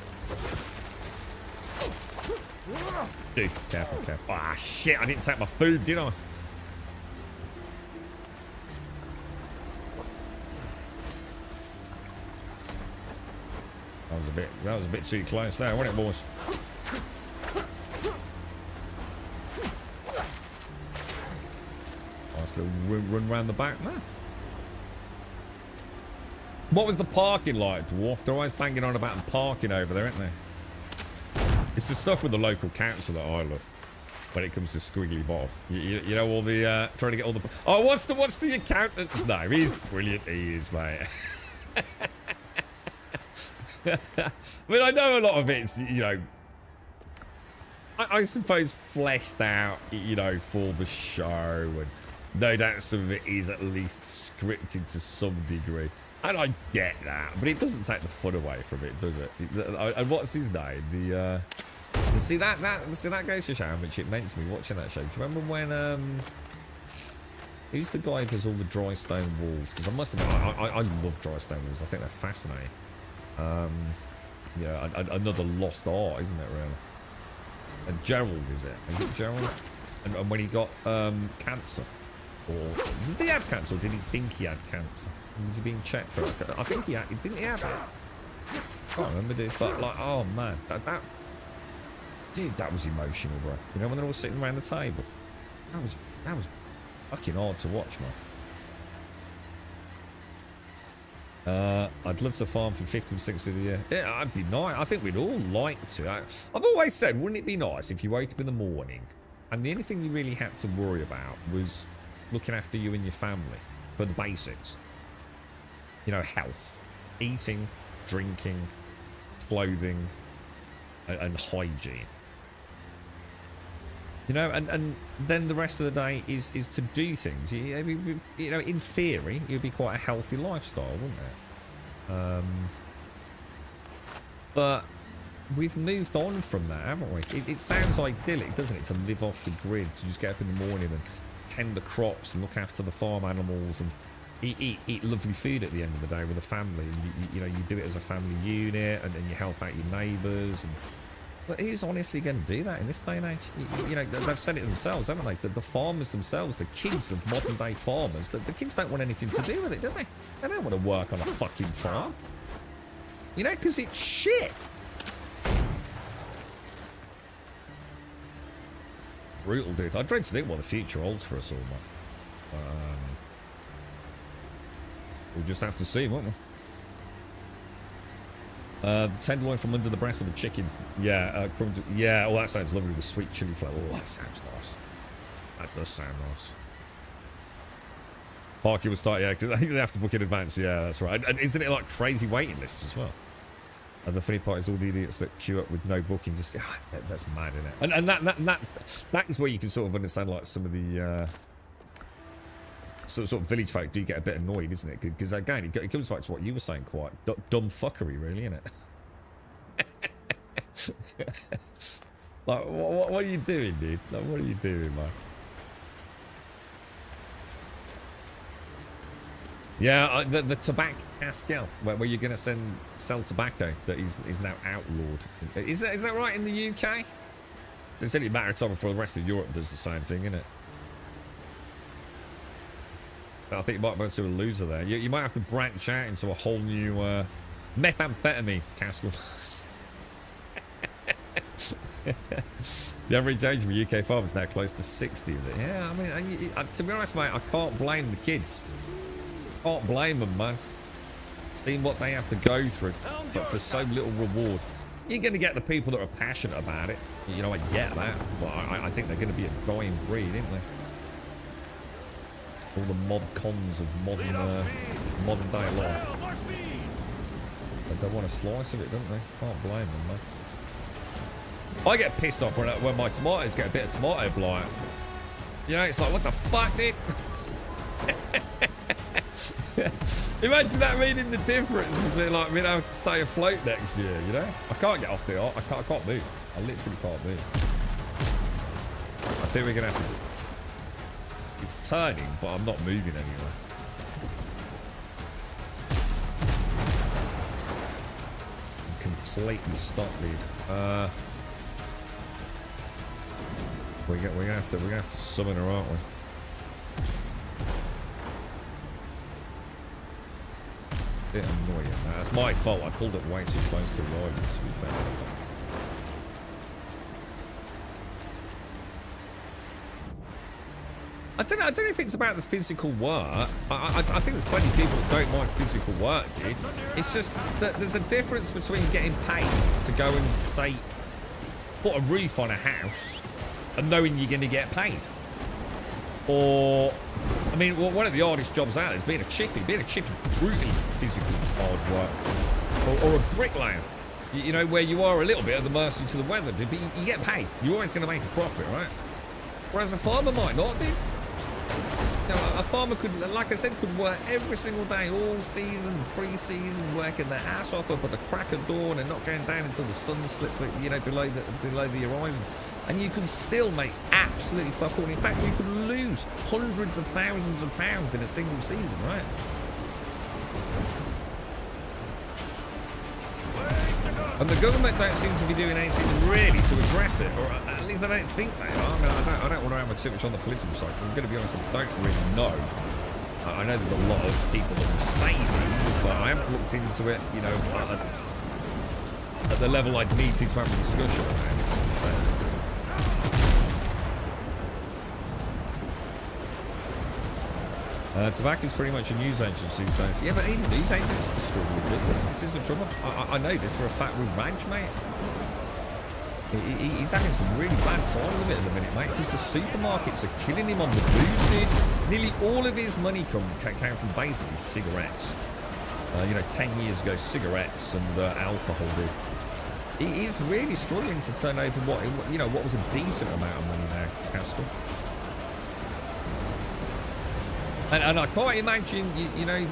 Dude, careful, careful. Ah, shit. I didn't take my food, did I? That was a bit too close there, wasn't it, boys? Nice little run around the back there. What was the parking like, Dwarf? They're always banging on about the parking over there, aren't they? It's the stuff with the local council that I love when it comes to Squiggly Bottom. You know, all the trying to get all the. Oh, what's the accountant's name? He's brilliant. He is, mate. I mean, I know a lot of it's, you know, I suppose fleshed out, you know, for the show, and no doubt some of it is at least scripted to some degree, and I get that, but it doesn't take the fun away from it, does it? And what's his name? See that goes to show how much it meant to me watching that show. Do you remember when who's the guy who does all the dry stone walls? Because I must admit, I love dry stone walls. I think they're fascinating. Yeah, another lost art, isn't it, really? And Gerald, is it? Is it Gerald? And when he got cancer, or did he have cancer, or did he think he had cancer? Was he being checked for it? I think he had. Didn't he have it? I can't remember this, but like, oh man, dude, that was emotional, bro. You know when they're all sitting around the table, that was fucking hard to watch, man. I'd love to farm for 50 or 60 of the year. Yeah, I'd be nice. I think we'd all like to. I've always said, wouldn't it be nice if you woke up in the morning and the only thing you really had to worry about was looking after you and your family for the basics. You know, health, eating, drinking, clothing, and hygiene. You know, and then the rest of the day is to do things. You know, in theory, it would be quite a healthy lifestyle, wouldn't it? But we've moved on from that, haven't we? It sounds idyllic, doesn't it, to live off the grid, to just get up in the morning and tend the crops and look after the farm animals and eat lovely food at the end of the day with the family. And you know, you do it as a family unit, and then you help out your neighbours. And but who's honestly going to do that in this day and age? You know, they've said it themselves, haven't they? The farmers themselves, the kids of modern day farmers, the kids don't want anything to do with it, do they? They don't want to work on a fucking farm. You know, because it's shit. Brutal, dude. I dread to think what the future holds for us all, man. We'll just have to see, won't we? The tenderloin from under the breast of the chicken. Yeah, yeah. Oh, that sounds lovely with sweet chili flavour. Oh, that sounds nice. That does sound nice. Parky will start, yeah, because they have to book in advance. Yeah, that's right. And isn't it like crazy waiting lists as well? And the funny part is all the idiots that queue up with no booking. Just that's mad, isn't it? And that is where you can sort of understand like some of the sort of village folk do get a bit annoyed, isn't it? Because again, it comes back to what you were saying, quite dumb fuckery, really, isn't it? Like, what are you doing, dude? Like, what are you doing, man? Yeah, the tobacco Pascal, where you're going to sell tobacco that is now outlawed. Is that right in the UK? So it's only a matter of time before the rest of Europe does the same thing, isn't it? I think you might go to a loser there. You might have to branch out into a whole new methamphetamine, Castle. The average age of a UK farmer is now close to 60, is it? Yeah, I mean, to be honest, mate, I can't blame the kids. Can't blame them, man. Seeing what they have to go through for so little reward. You're going to get the people that are passionate about it. You know, I get that. But I think they're going to be a dying breed, aren't they? All the mod cons of modern day life. They want a slice of it, don't they? Can't blame them, man. I get pissed off when my tomatoes get a bit of tomato blight. You know, it's like, what the fuck, dude? Imagine that meaning the difference between like being able to stay afloat next year, you know? I can't get off the I can't move. I literally can't move. I think we're gonna have to. It's turning, but I'm not moving anywhere. I'm completely stuck, dude. We're gonna have to summon her, aren't we? Bit annoying. That's my fault. I pulled it way too close to rivals, to be fair. I don't know if it's about the physical work. I think there's plenty of people that don't mind physical work, dude. It's just that there's a difference between getting paid to go and, say, put a roof on a house and knowing you're going to get paid. Or, I mean, one of the hardest jobs out there is being a chippy. Being a chippy is brutally physically hard work. Or a bricklayer. You know, where you are a little bit at the mercy to the weather, dude, but you get paid. You're always going to make a profit, right? Whereas a farmer might not, dude. You know, a farmer could, like I said, could work every single day, all season, pre-season, working their ass off up at the crack of dawn and not going down until the sun slipped, you know, below the horizon. And you can still make absolutely fuck all. In fact, you could lose hundreds of thousands of pounds in a single season, right? And the government don't seem to be doing anything really to address it, or at least I don't think they are. I mean, I don't want to hammer too much on the political side, because I'm going to be honest, I don't really know. I know there's a lot of people that will say things, but I haven't looked into it, you know, at the level I'd need to have a discussion around it, to be fair. Tobacco is pretty much a news agency these days. Yeah, but even news agents are struggling with it. This is the trouble. I know this for a fact with Raj, mate. He's having some really bad times of it at the minute, mate, because the supermarkets are killing him on the booze, dude. Nearly all of his money came from basically cigarettes. You know, 10 years ago, cigarettes and alcohol, dude. He's really struggling to turn over what was a decent amount of money now, Pascal. And I can't imagine, you know,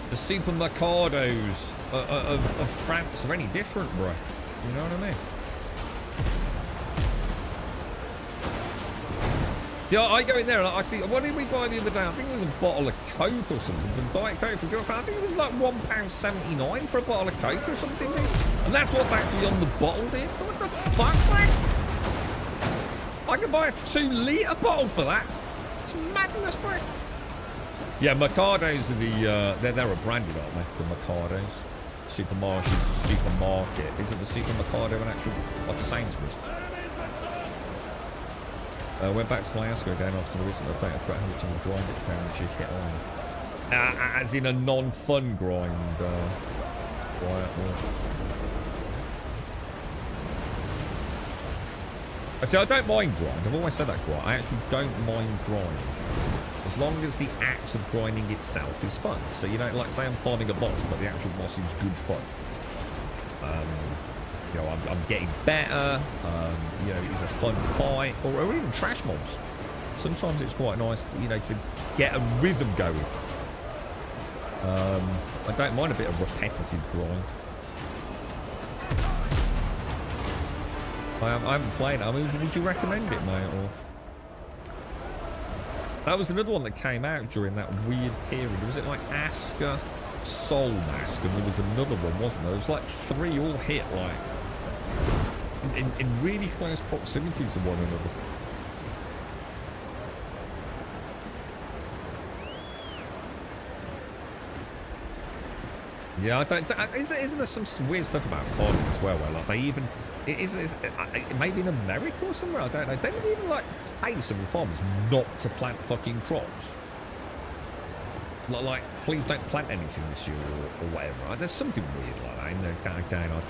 the the supermercados of France are any different, bro. You know what I mean? See, I go in there and I see, what did we buy the other day? I think it was a bottle of Coke or something. The Diet Coke for girlfriend. I think it was like £1.79 for a bottle of Coke or something, dude. And that's what's actually on the bottle, dude. What the fuck, mate? I can buy a 2-litre bottle for that. It's madness, bro. Yeah, Mercados are the, they're a branded, aren't they? The Mercados. Supermarket is the supermarket. Isn't the supermercado an actual, like a Sainsbury's? Went back to my Asco again after the recent update. I forgot how much of a grind it can actually hit on. As in a non-fun grind. See, I don't mind grind. I've always said that quite. I actually don't mind grind. As long as the act of grinding itself is fun. So, you know, like say I'm farming a boss, but the actual boss is good fun. You know, I'm getting better. You know, it's a fun fight, or even trash mobs. Sometimes it's quite nice, you know, to get a rhythm going. I don't mind a bit of repetitive grind. I haven't played it. I mean, would you recommend it, mate? Or that was another one that came out during that weird period. Was it like Asker, Soul Mask, and there was another one, wasn't there? There was like 3 all hit like in really close proximity to one another. Yeah, I don't. Isn't there some weird stuff about farming as well? Where like they even isn't maybe in America or somewhere? I don't know. They would even like pay some farmers not to plant fucking crops. Like, please don't plant anything this year or whatever. There's something weird like that in there. Again, I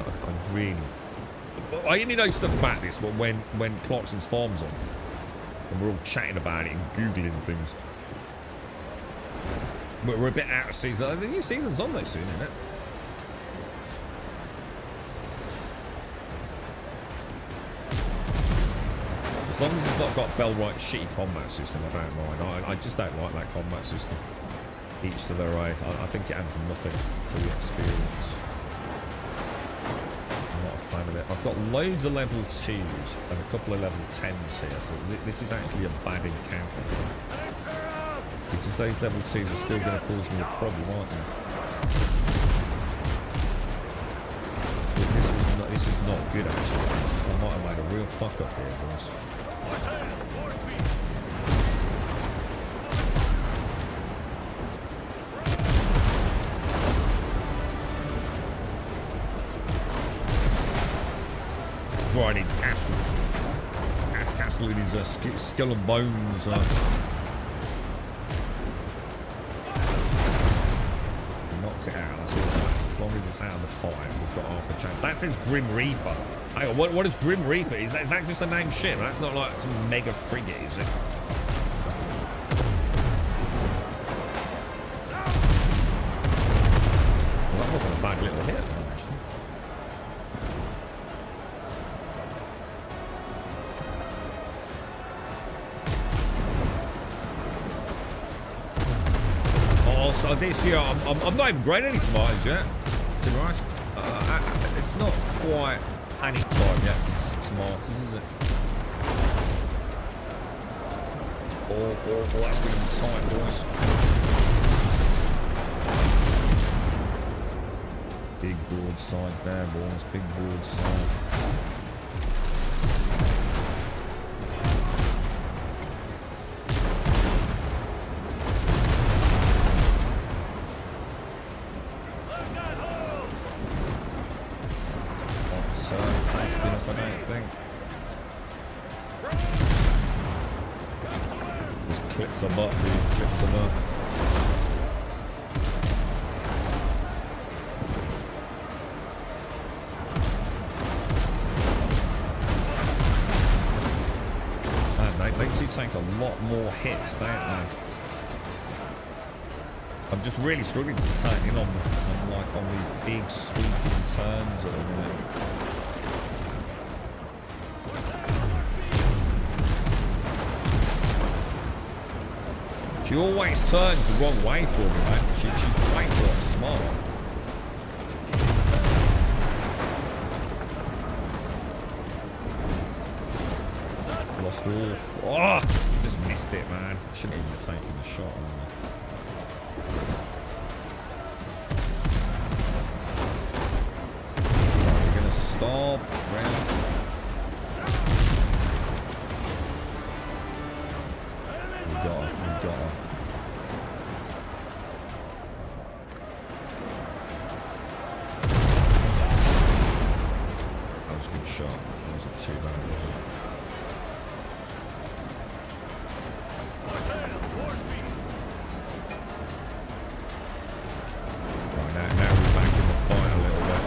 really. I only know stuff about this when Clarkson's Farm's on, and we're all chatting about it and googling things. We're a bit out of season. The new season's on though soon, isn't it? As long as it's not got Bellwright's shitty combat system, I don't mind. I just don't like that combat system. Each to their own. I think it adds nothing to the experience. I'm not a fan of it. I've got loads of level 2s and a couple of level 10s here, so this is actually a bad encounter. Because those level 2s are still going to cause me a problem, aren't they? But this is not good, actually. I might have made a real fuck up here, boys. Well, I need Castle. Castle in his skull and bones. Knocks it out, that's all that matters. As long as it's out of the fight, we've got half a chance. That says Grim Reaper. Hang on, what is Grim Reaper? Is that just a named ship? That's not like some mega frigate, is it? Well, that wasn't a bad little hit, actually. So this year, I'm not even growing any tomatoes yet, to be honest. It's not quite panic time yet for tomatoes, is it? Oh, that's going to be tight, boys. Big broadside there, boys. Big broadside. Clips them up, dude. Clips them up. Man, they do take a lot more hits, don't they? I'm just really struggling to turn in on these big sweeping turns at the minute. She always turns the wrong way for me, man. She's way too smart. Lost all. Oh, just missed it, man. Shouldn't even have taken the shot. Right, we're gonna stop. Round. We got her. That was a good shot. That wasn't too bad, was it? Right, now we're back in the fight a little bit.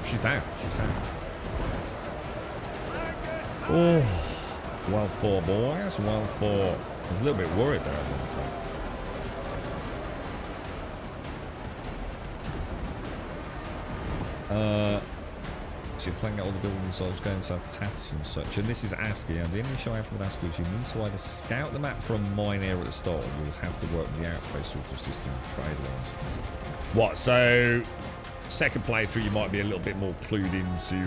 She's down. Oh, well fought, boys. Well fought. I was a little bit worried there at one point. So you're playing out all the buildings, I was going to paths and such, and this is ASCII, and the only issue I have with ASCII is you need to either scout the map from mine area at the start, or you'll have to work the outpost sort of system and trade lines. What, so second playthrough you might be a little bit more clued into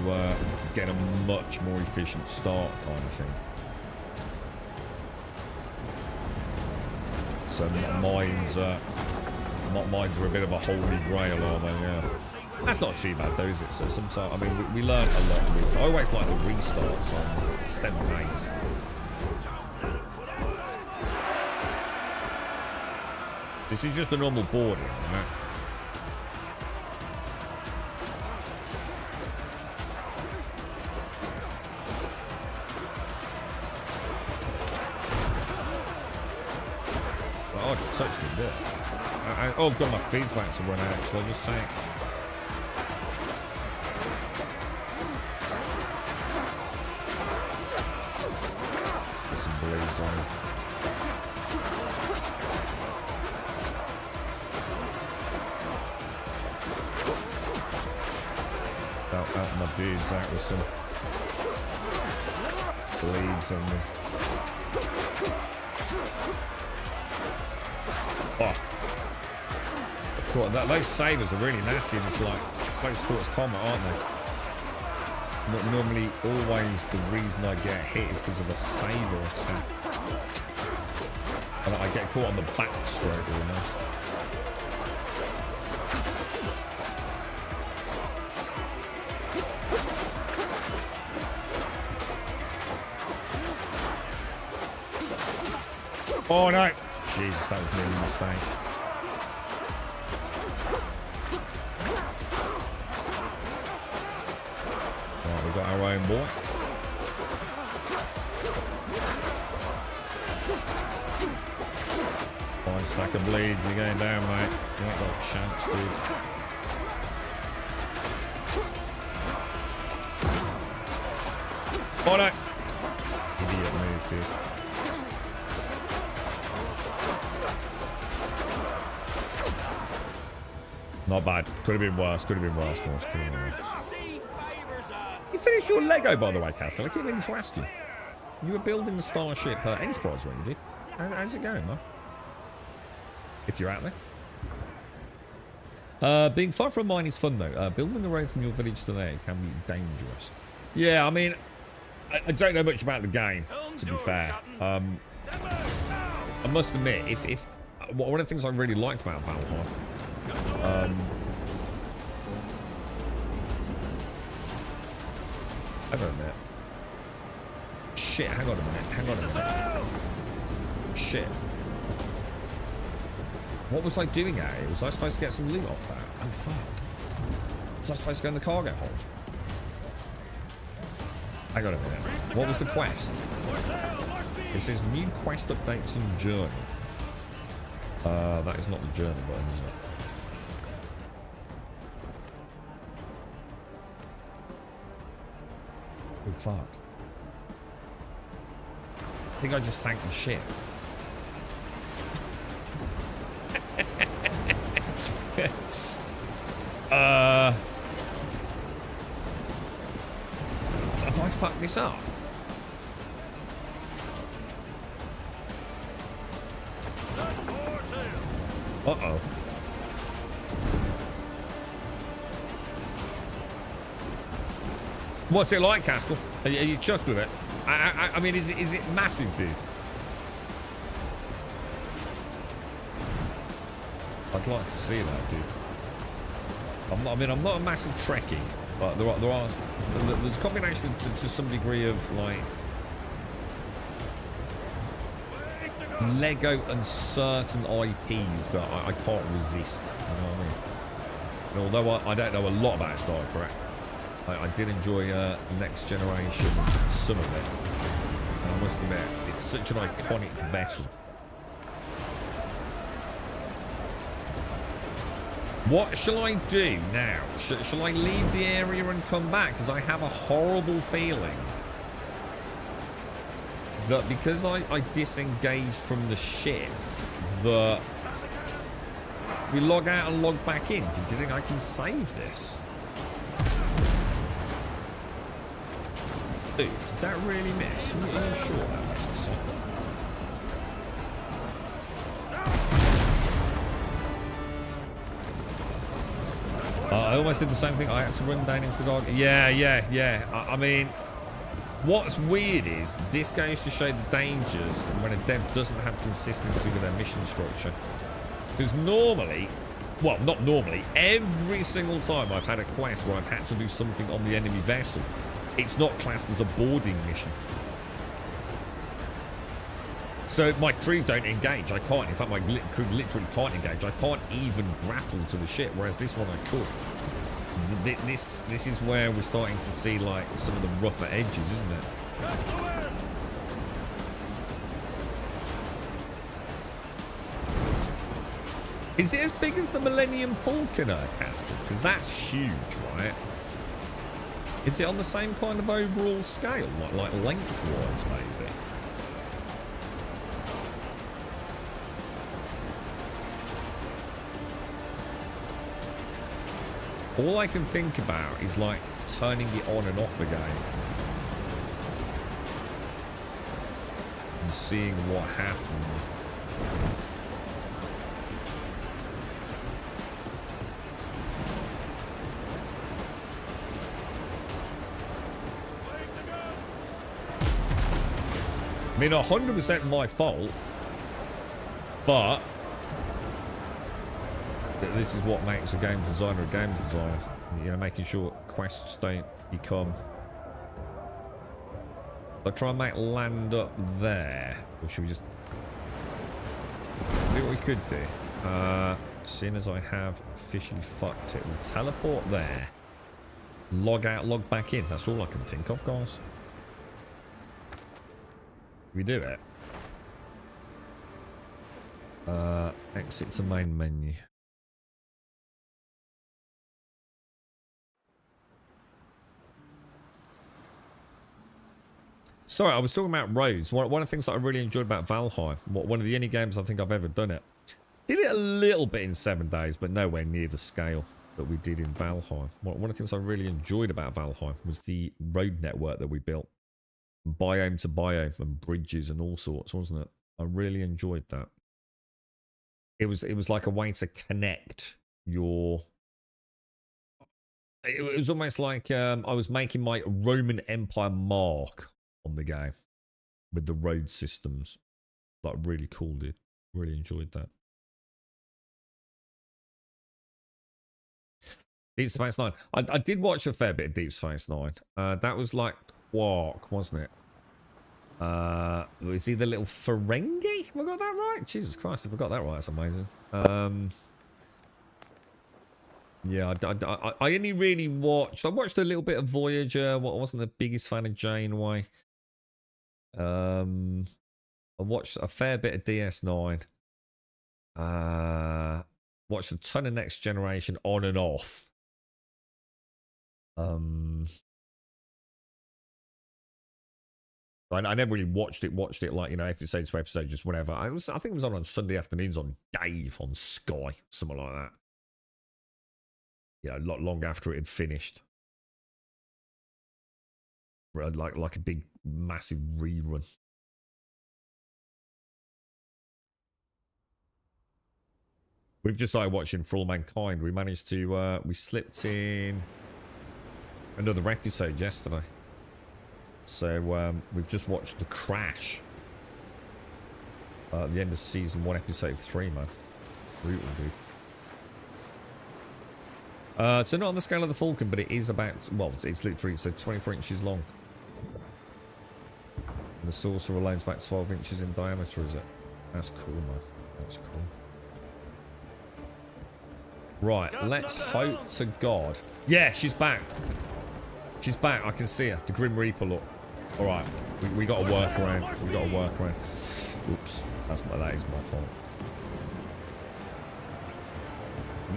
getting a much more efficient start kind of thing. So mines are a bit of a holy grail, aren't they? Yeah. That's not too bad though, is it? So sometimes, I mean, we learn a lot. I always like the restarts on 7 days. This is just the normal boarding, right? Well, I touched it there. Oh, God, my feed's back to run out, so I'll just take... some blades on it. Help my dudes out with some blades on them. Oh, those sabers are really nasty in this like close quarters combat, aren't they? It's not normally always the reason I get hit is because of a saber attack. And I get caught on the backstroke almost. Oh no! Jesus, that was nearly a mistake. Got our own boy. Fine stack of bleed. You're going down, mate. You ain't got a chance, dude. Oh no! Idiot move, dude. Not bad. Could have been worse. Could have been worse, boys. Could have been worse. You finished your Lego, by the way, Castle. I keep meaning to ask you. You were building the Starship Enterprise when you did. How's it going, man? If you're out there. Being far from mine is fun, though. Building the road from your village to there can be dangerous. Yeah, I mean, I don't know much about the game, to be fair. I must admit, if one of the things I really liked about Valhalla, hang on a minute. Shit, hang on a minute. Shit. What was I doing out here? Was I supposed to get some loot off that? Oh, fuck. Was I supposed to go in the cargo hold? Hang on a minute. What was the quest? It says new quest updates and journey. That is not the journey button, is it? Oh, fuck. I think I just sank the ship. fuck this up? Uh-oh. What's it like, Caskell? Are you chuffed with it? I mean, is it massive, dude? I'd like to see that, dude. I'm not a massive Trekkie, but there's a combination to some degree of like Lego and certain IPs that I can't resist. You know what I mean? And although I don't know a lot about Star Trek, I did enjoy Next Generation, some of it. And I must admit, it's such an iconic vessel. What shall I do now? Shall I leave the area and come back? Because I have a horrible feeling that because I disengaged from the ship, that we log out and log back in. Do you think I can save this? Dude, did that really miss? Are you sure that missed? I almost did the same thing. I had to run down into the dog. Yeah. I mean, what's weird is this goes to show the dangers when a dev doesn't have consistency with their mission structure. Because normally, well, not normally, every single time I've had a quest where I've had to do something on the enemy vessel, it's not classed as a boarding mission. So my crew don't engage. I can't. In fact, my crew literally can't engage. I can't even grapple to the ship, whereas this one I could. This is where we're starting to see like some of the rougher edges, isn't it? Is it as big as the Millennium Falconer, Caskell? Because that's huge, right? Is it on the same kind of overall scale, like lengthwise, maybe? All I can think about is like turning it on and off again and seeing what happens. I mean, 100% my fault, but this is what makes a game designer a game designer. You know, making sure quests don't become... I'll try and make land up there. Or should we just... See what we could do. Seeing as I have officially fucked it, we'll teleport there. Log out, log back in. That's all I can think of, guys. We do it. Exit to main menu. Sorry, I was talking about roads. One of the things that I really enjoyed about Valheim, one of the only games I think I've ever done it. Did it a little bit in 7 days, but nowhere near the scale that we did in Valheim. One of the things I really enjoyed about Valheim was the road network that we built. Biome to biome and bridges and all sorts, wasn't it? I really enjoyed that. It was like a way to connect your... It was almost like I was making my Roman Empire mark on the game with the road systems. Like, really cool, dude. Really enjoyed that. Deep Space Nine. I did watch a fair bit of Deep Space Nine. That was like Quark, wasn't it? Was he the little Ferengi? Have I got that right? Jesus Christ, if I got that right, that's amazing. Yeah, I only really watched... I watched a little bit of Voyager. I wasn't the biggest fan of Janeway. I watched a fair bit of DS9. Watched a ton of Next Generation on and off. I never really watched it like, you know, episode to episode, just whatever. I think it was on Sunday afternoons on Dave on Sky, something like that. Yeah, long after it had finished. Like a big, massive rerun. We've just started watching For All Mankind. We managed to, we slipped in another episode yesterday. So, we've just watched The Crash. At the end of season 1, episode 3, man. Brutal, dude. So not on the scale of the Falcon, but it is about, well, it's literally, so 24 inches long. And the saucer alone is about 12 inches in diameter, is it? That's cool, man. That's cool. Right, let's hope to God. Yeah, she's back. She's back. I can see her. The Grim Reaper look. All right, we got to work around. We got to work around. Oops, that is my fault.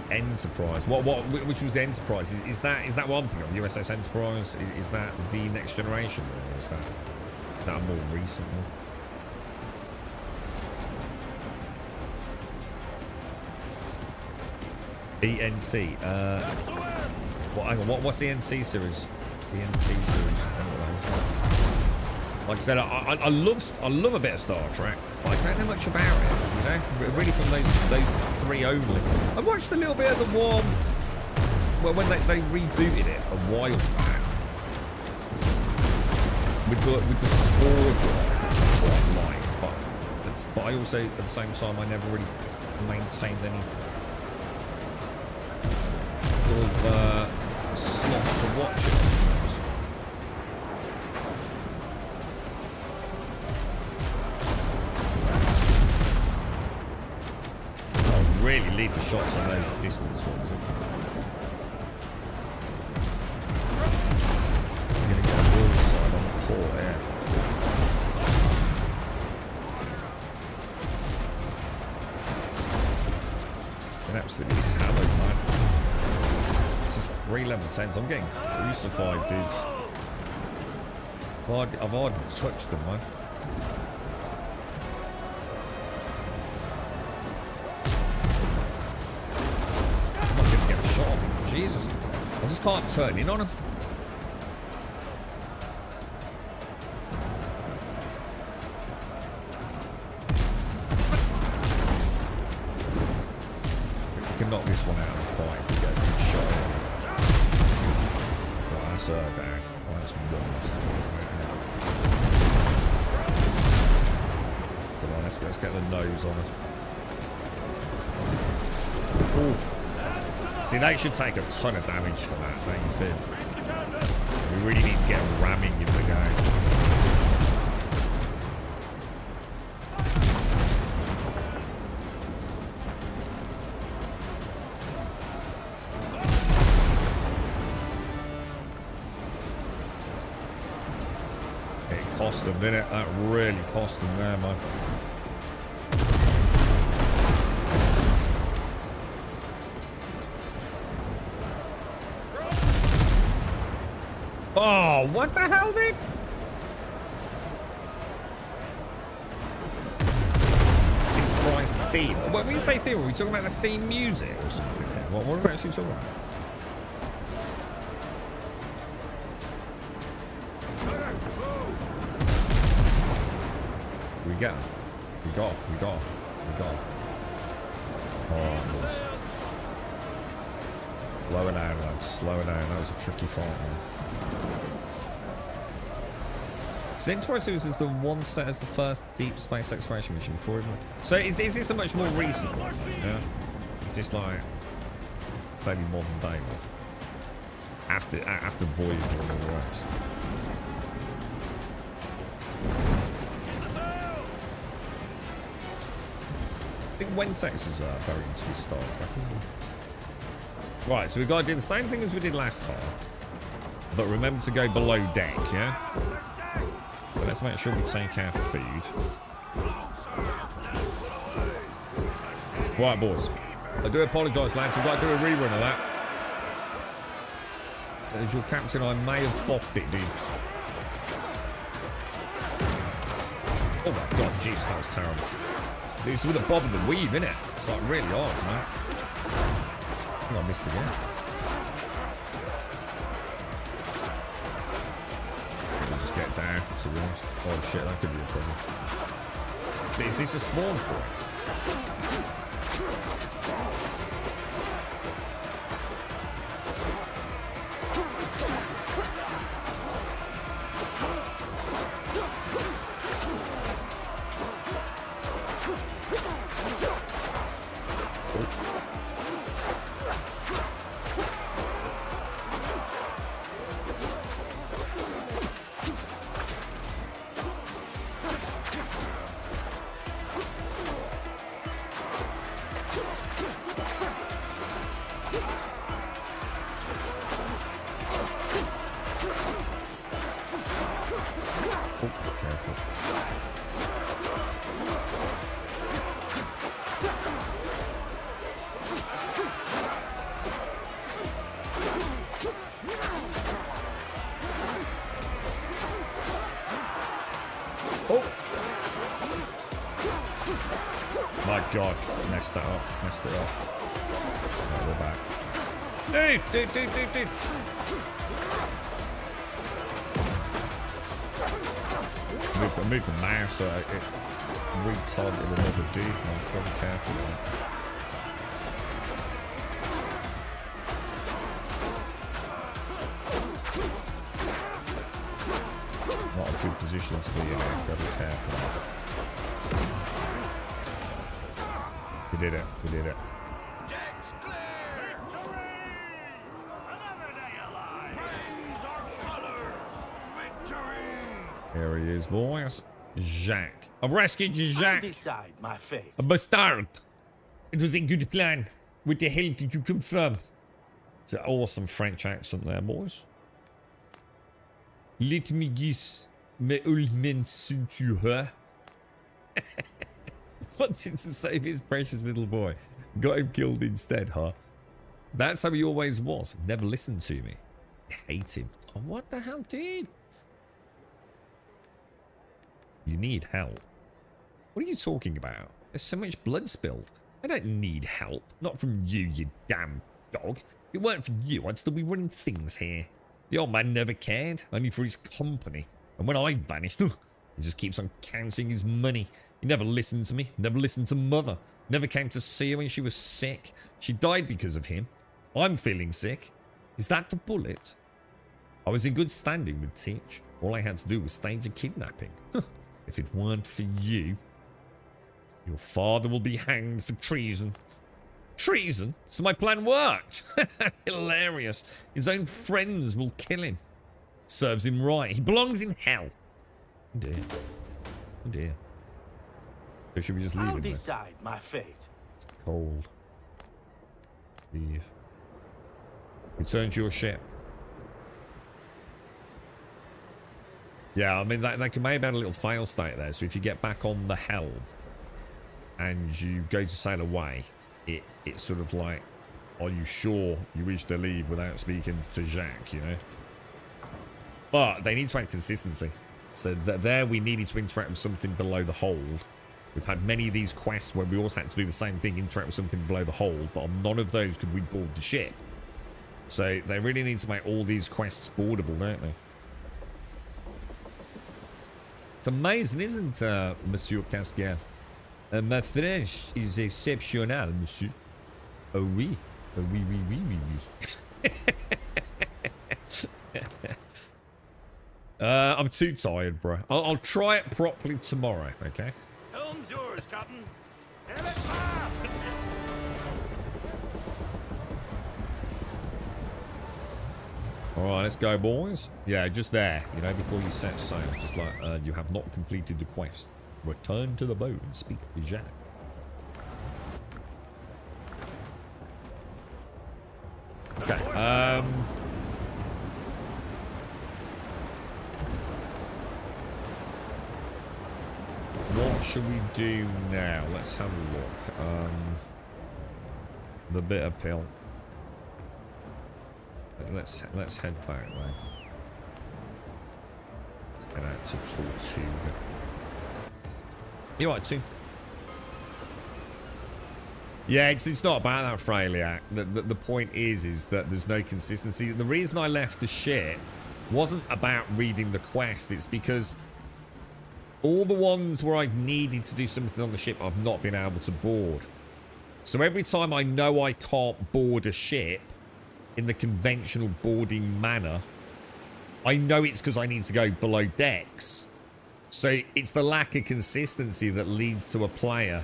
The Enterprise. Which was the Enterprise? Is that one thing of USS Enterprise? Is that the Next Generation, or is that a more recent one? ENT. Hang on, what's the NT series? The NT series. I don't know what that is. Like I said, I love a bit of Star Trek, but I don't know much about it. You know, really from those 3 only. I watched a little bit of the one when they rebooted it a while back with the Spore, which I quite liked, but I also at the same time I never really maintained any slot to watch it, I suppose. Oh, really leave the shots on those distance ones. I'm gonna get a broadside on the port there. Been absolutely hammered, man. 3 level 10s. I'm getting crucified, dudes. I've hardly touched them, man. I'm not going to get a shot on them. Jesus. I just can't turn in on them. You can knock this one out of the fight if you get a good shot on it. That's down. Oh, that's one. Come on, let's get the nose on it. Ooh. See, they should take a ton of damage for that, don't you think? We really need to get ramming in the game. Cost them, didn't it? That really cost them there, man. Oh, what the hell, dude? Enterprise theme. When we say theme, are we talking about the theme music or something? What are we actually talking about? We got. Oh, nice. Slow it down, lads. Slow it down. That was a tricky fight, man. So Enterprise is the one set as the first deep space exploration mission before it. So is this a much more recent one? Yeah. Is this like fairly modern day one? After Voyager and all the rest. I think Wentex is very into Star Trek, isn't he? Right, so we've got to do the same thing as we did last time. But remember to go below deck, yeah? But let's make sure we take our food. Right, boys. I do apologise, lads. We've got to do a rerun of that. As your captain, I may have boffed it, dudes. Oh my god, jeez, that was terrible. See, it's with a bob and the weave, innit? It's like really hard, man. I think I missed again. get down, to be honest. Oh shit, that could be a problem. See, is this a spawn point? My God, messed that up, messed it up. Right, we're back. Dude. Move the mouse so it retargeted another dude. I'm very careful with that. Not a good position to be in. Gotta be careful. We did it. We did it.
Deck's clear! Victory! Another day alive! Praise our colors! Victory!
Here he is, boys. Jacques. I rescued you,
I
Jacques.
decide my fate.
A bastard. It was a good plan. Where the hell did you come from? It's an awesome French accent there, boys. Let me guess. My old man sent to her. Wanted to save his precious little boy. Got him killed instead, huh? That's how he always was. Never listened to me. I hate him. Oh, what the hell, dude? You need help. What are you talking about? There's so much blood spilled. I don't need help. Not from you, you damn dog. If it weren't for you, I'd still be running things here. The old man never cared, only for his company. And when I vanished, he just keeps on counting his money. He never listened to me, never listened to Mother. Never came to see her when she was sick. She died because of him. I'm feeling sick. Is that the bullet? I was in good standing with Teach. All I had to do was stage a kidnapping. If it weren't for you, your father will be hanged for treason. Treason? So my plan worked. Hilarious. His own friends will kill him. Serves him right. He belongs in hell. Oh dear. Oh dear. So should we just leave
I'll
him there?
decide my fate.
It's cold. Leave. Return to your ship. Yeah, I mean, they can maybe add a little fail state there. So if you get back on the helm and you go to sail away, it's sort of like, are you sure you wish to leave without speaking to Jacques, you know? But they need to add consistency. So there we needed to interact with something below the hold. We've had many of these quests where we also had to do the same thing, interact with something below the hold, but on none of those could we board the ship. So they really need to make all these quests boardable, don't they? It's amazing, isn't Monsieur Cascade? My French is exceptional, monsieur. Oh oui. Oh oui, oui, oui, oui, oui. I'm too tired, bro. I'll try it properly tomorrow, okay?
Helm's yours, Captain. Have it fast.
Alright, let's go, boys. Yeah, just there, you know, before you set sail. Just like, you have not completed the quest. Return to the boat and speak to Jacques. Okay, what should we do now? Let's have a look. The bitter pill. Let's head back then. Let's head out to Tortuga. You're right, too. Yeah, it's not about that, Freiliac. The point is that there's no consistency. The reason I left the ship wasn't about reading the quest. It's because all the ones where I've needed to do something on the ship, I've not been able to board. So every time I know I can't board a ship in the conventional boarding manner, I know it's because I need to go below decks. So it's the lack of consistency that leads to a player.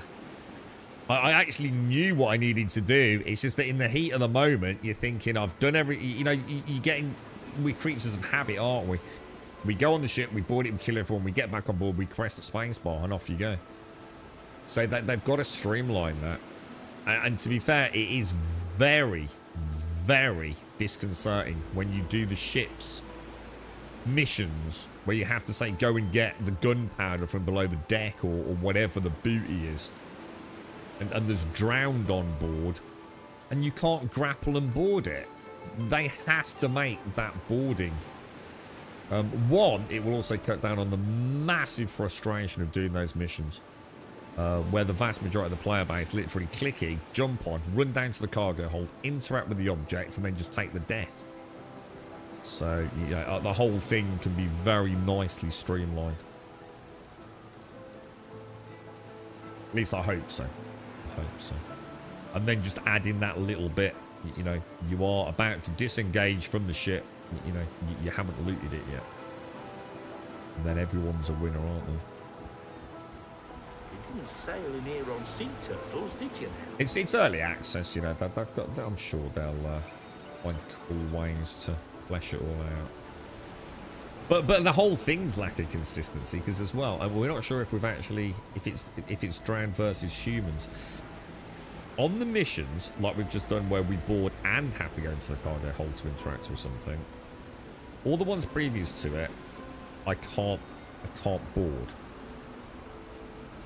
I actually knew what I needed to do. It's just that in the heat of the moment, you're thinking, I've done every... You know, you're getting... We're creatures of habit, aren't we? We go on the ship, we board it, we kill everyone, we get back on board, we press the space bar, and off you go. So they've got to streamline that. And to be fair, it is very, very disconcerting when you do the ship's missions where you have to say go and get the gunpowder from below the deck or whatever the booty is, and there's drowned on board and you can't grapple and board it. They have to make that boarding. One, it will also cut down on the massive frustration of doing those missions where the vast majority of the player base literally clicking, jump on, run down to the cargo hold, interact with the object, and then just take the death. So, yeah, the whole thing can be very nicely streamlined. At least I hope so. I hope so. And then just add in that little bit, you know, you are about to disengage from the ship. You know, you haven't looted it yet. And then everyone's a winner, aren't they?
You didn't sail in here on sea turtles, did you?
It's early access, you know. They've got, I'm sure they'll find cool ways to flesh it all out. But the whole thing's lacking consistency because as well, and we're not sure if we've actually if it's drowned versus humans. On the missions, like we've just done, where we board and have to go into the cargo hold to interact with something, all the ones previous to it, I can't board.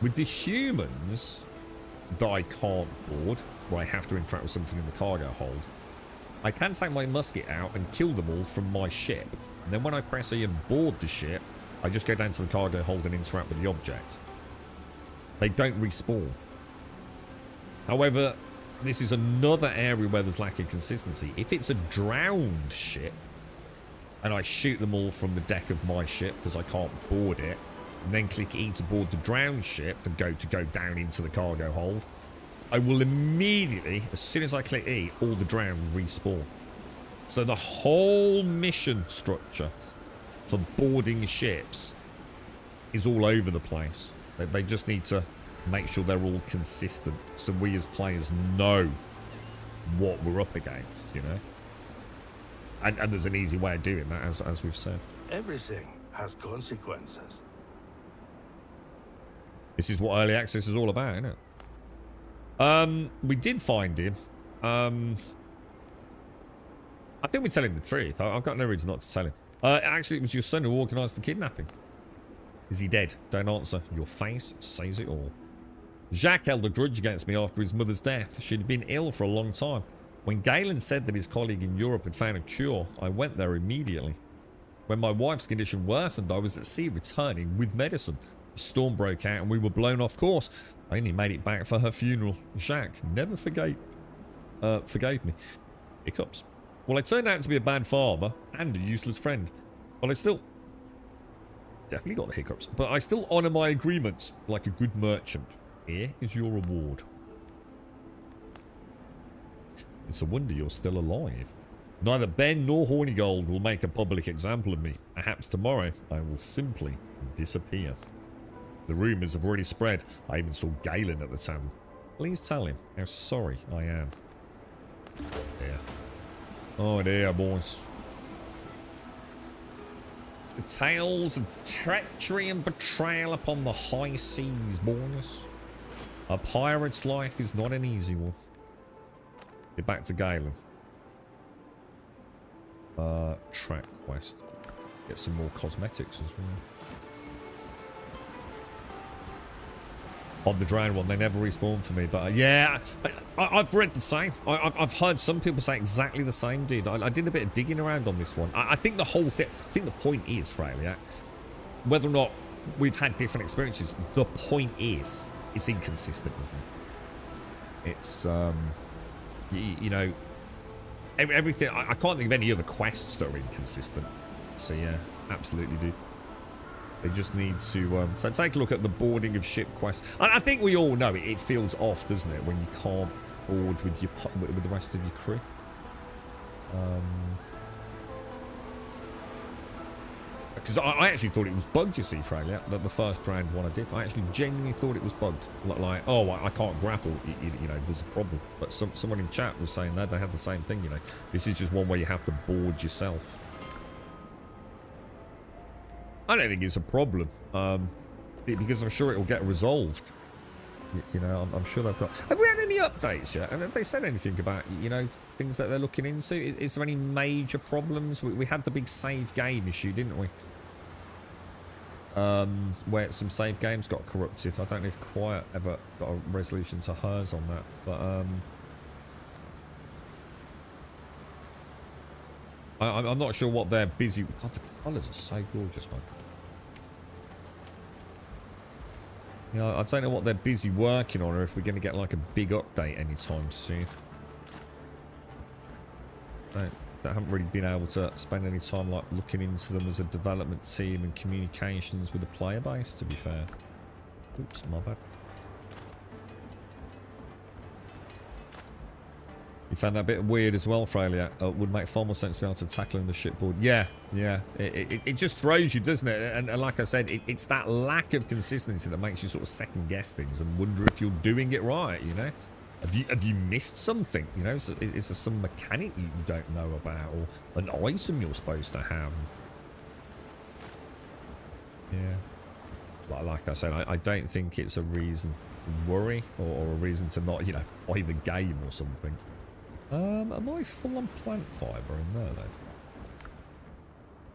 With the humans that I can't board, where I have to interact with something in the cargo hold, I can take my musket out and kill them all from my ship. And then when I press E and board the ship, I just go down to the cargo hold and interact with the object. They don't respawn. However, this is another area where there's lack of consistency. If it's a drowned ship, and I shoot them all from the deck of my ship because I can't board it, and then click E to board the drowned ship and go down into the cargo hold, I will immediately, as soon as I click E, all the drowned respawn. So the whole mission structure for boarding ships is all over the place. They just need to make sure they're all consistent so we as players know what we're up against, you know. And there's an easy way of doing that, as we've said.
Everything has consequences.
This is what early access is all about, isn't it? We did find him. I think we're telling the truth. I've got no reason not to tell him. Actually, it was your son who organised the kidnapping. Is he dead? Don't answer. Your face says it all. Jacques held a grudge against me after his mother's death. She'd been ill for a long time. When Galen said that his colleague in Europe had found a cure, I went there immediately. When my wife's condition worsened, I was at sea returning with medicine. A storm broke out and we were blown off course. I only made it back for her funeral. Jacques never forgave me. Hiccups. Well, I turned out to be a bad father and a useless friend. But I still... Definitely got the hiccups. But I still honour my agreements like a good merchant. Here is your reward. It's a wonder you're still alive. Neither Ben nor Hornigold will make a public example of me. Perhaps tomorrow I will simply disappear. The rumours have already spread. I even saw Galen at the tavern. Please tell him how sorry I am. Dear. Oh dear, boys. The tales of treachery and betrayal upon the high seas, boys. A pirate's life is not an easy one. Get back to Galen. Track quest. Get some more cosmetics as well. On the drowned one, they never respawn for me, but yeah, I've read the same. I've heard some people say exactly the same, dude. I did a bit of digging around on this one. I think the whole thing, I think the point is, Freya, whether or not we've had different experiences, the point is, it's inconsistent, isn't it? It's, you know, everything. I can't think of any other quests that are inconsistent. So yeah, absolutely do. They just need to so take a look at the boarding of ship quests. I think we all know it feels off, doesn't it, when you can't board with your with the rest of your crew. Because I actually thought it was bugged, you see, Freya, that the first round one I did. I actually genuinely thought it was bugged. Like, oh, I can't grapple, you know, there's a problem. But someone in chat was saying that they had the same thing, you know. This is just one where you have to board yourself. I don't think it's a problem, because I'm sure it will get resolved. You know, I'm sure they've got... Have we had any updates yet? Have they said anything about, you know, things that they're looking into? Is there any major problems? We had the big save game issue, didn't we? Where some save games got corrupted. I don't know if Quiet ever got a resolution to hers on that, but I'm not sure what they're busy. God, the colours are so gorgeous, man. You know, I don't know what they're busy working on, or if we're going to get like a big update anytime soon. They haven't really been able to spend any time like looking into them as a development team and communications with the player base, to be fair. Oops, my bad. You found that a bit weird as well, Freya. Would make far more sense to be able to tackle in the shipboard. Yeah. It just throws you, doesn't it? And like I said, it's that lack of consistency that makes you sort of second guess things and wonder if you're doing it right, you know? Have you missed something? You know, is there some mechanic you don't know about, or an item you're supposed to have? Yeah. Like I said, I don't think it's a reason to worry or a reason to not, you know, buy the game or something. Am I full on plant fibre in there then?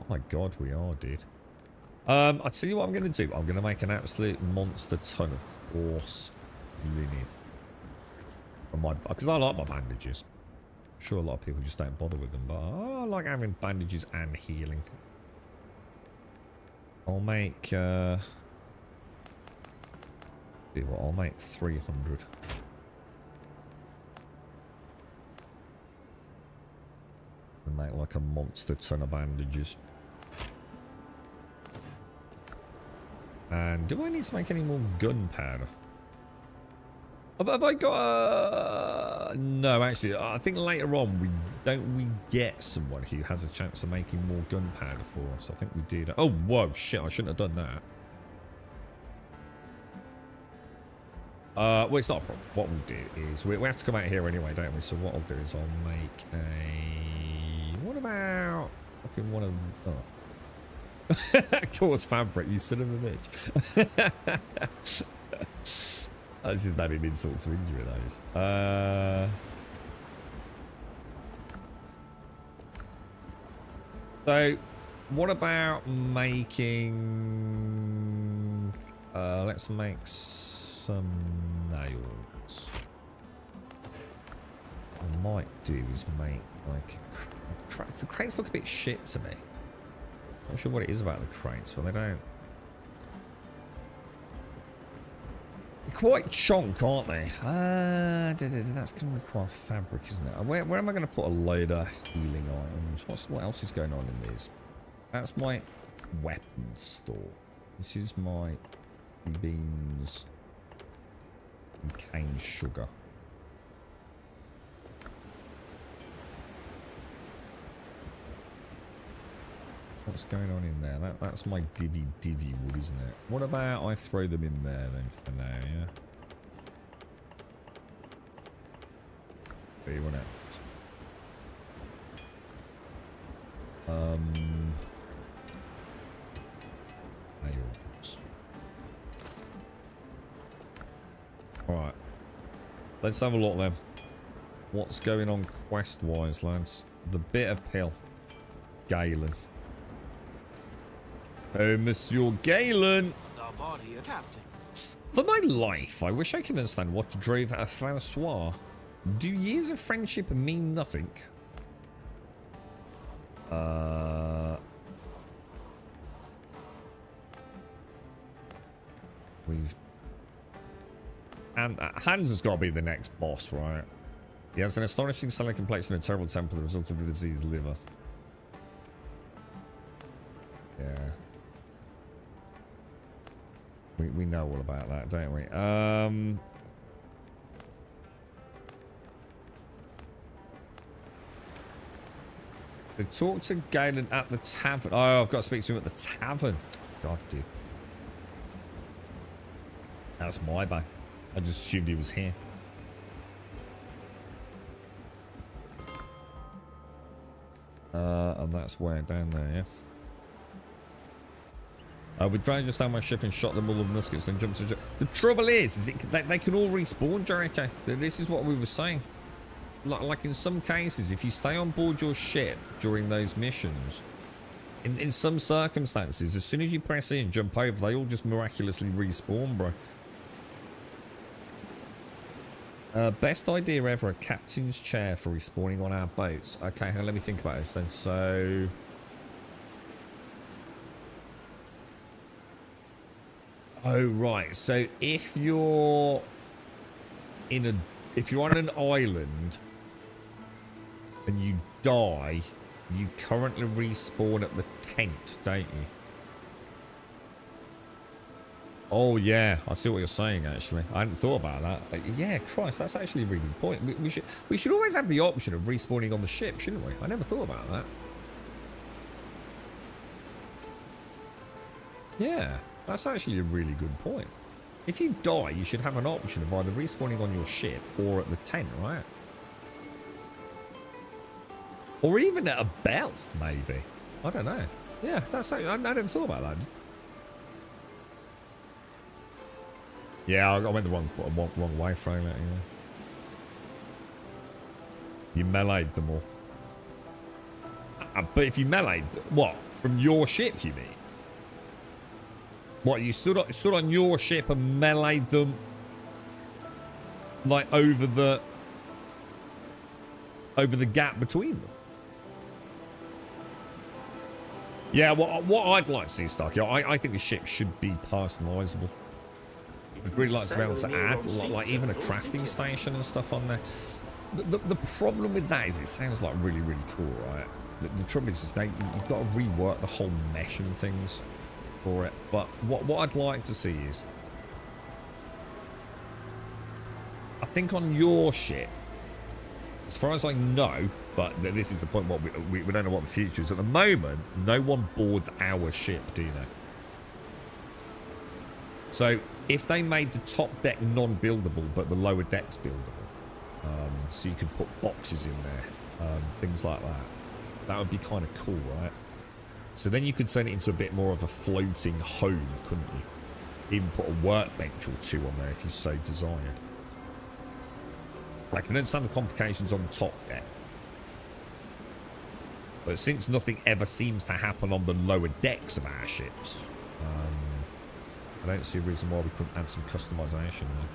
Oh my god, we are, dude. I'll tell you what I'm going to do. I'm going to make an absolute monster ton of coarse linen. Because I like my bandages. I'm sure a lot of people just don't bother with them, but I like having bandages and healing. I'll make... I'll make 300. And make like a monster ton of bandages. And do I need to make any more gunpowder? Have I got no, actually, I think later on we get someone who has a chance of making more gunpowder for us. I think we did. Oh, whoa, shit, I shouldn't have done that. Well, it's not a problem. What we'll do is we have to come out here anyway, don't we? So what I'll do is I'll make a... What about fucking one of... Oh. Coarse fabric, you son of a bitch. That's just adding insult to injury, those. So, what about making... let's make some nails. What I might do is make like a crate. The crates look a bit shit to me. Not sure what it is about the crates, but they don't... They're quite chonk, aren't they? That's going to require fabric, isn't it? Where am I going to put a load of healing items? What else is going on in these? That's my weapons store. This is my beans and cane sugar. What's going on in there? That's my divvy wood, isn't it? What about I throw them in there then for now, yeah? There you want it. Nails. Alright. Let's have a look then. What's going on quest-wise, lads? The Bitter Pill. Galen. Oh, Monsieur Galen!
The body, Captain.
For my life, I wish I could understand what drove Francois. Do years of friendship mean nothing? And Hans has got to be the next boss, right? He has an astonishing selling complexion and a terrible temper, the result of a diseased liver. Yeah. We know all about that, don't we? They talked to Galen at the tavern. Oh, I've got to speak to him at the tavern. God, dude. That's my bad. I just assumed he was here. And that's where down there, yeah. We dragged just down my ship and shot them all with muskets, then jumped to ship. The trouble is they can all respawn, Jericho. This is what we were saying. Like in some cases, if you stay on board your ship during those missions, in some circumstances, as soon as you press in, jump over, they all just miraculously respawn, bro. Best idea ever, a captain's chair for respawning on our boats. Okay, hang on, let me think about this then. So... Oh, right. So if you're on an island and you die, you currently respawn at the tent, don't you? Oh, yeah. I see what you're saying, actually. I hadn't thought about that. Yeah, Christ, that's actually a really good point. We should always have the option of respawning on the ship, shouldn't we? I never thought about that. Yeah, that's actually a really good point. If you die, you should have an option of either respawning on your ship or at the tent, right? Or even at a bell, maybe. I don't know. Yeah, that's... I never thought about that. Yeah, I went the wrong way from it, yeah. You meleeed them all. But if you meleeed... What? From your ship, you mean? What, you stood on your ship and meleeed them... Like, over the gap between them? Yeah, what I'd like to see, Starkey, I think the ship should be personalisable. I'd really like to be able to add, like even a crafting station and stuff on there. The problem with that is it sounds like really, really cool, right? The trouble is you've got to rework the whole mesh and things for it. But what I'd like to see is, I think on your ship, as far as I know, but this is the point, what we don't know what the future is. At the moment, no one boards our ship, do they? So if they made the top deck non-buildable, but the lower deck's buildable, so you could put boxes in there, things like that, that would be kind of cool, right? So then you could turn it into a bit more of a floating home, couldn't you? Even put a workbench or two on there if you so desired. I can understand the complications on the top deck. But since nothing ever seems to happen on the lower decks of our ships, I don't see a reason why we couldn't add some customization there.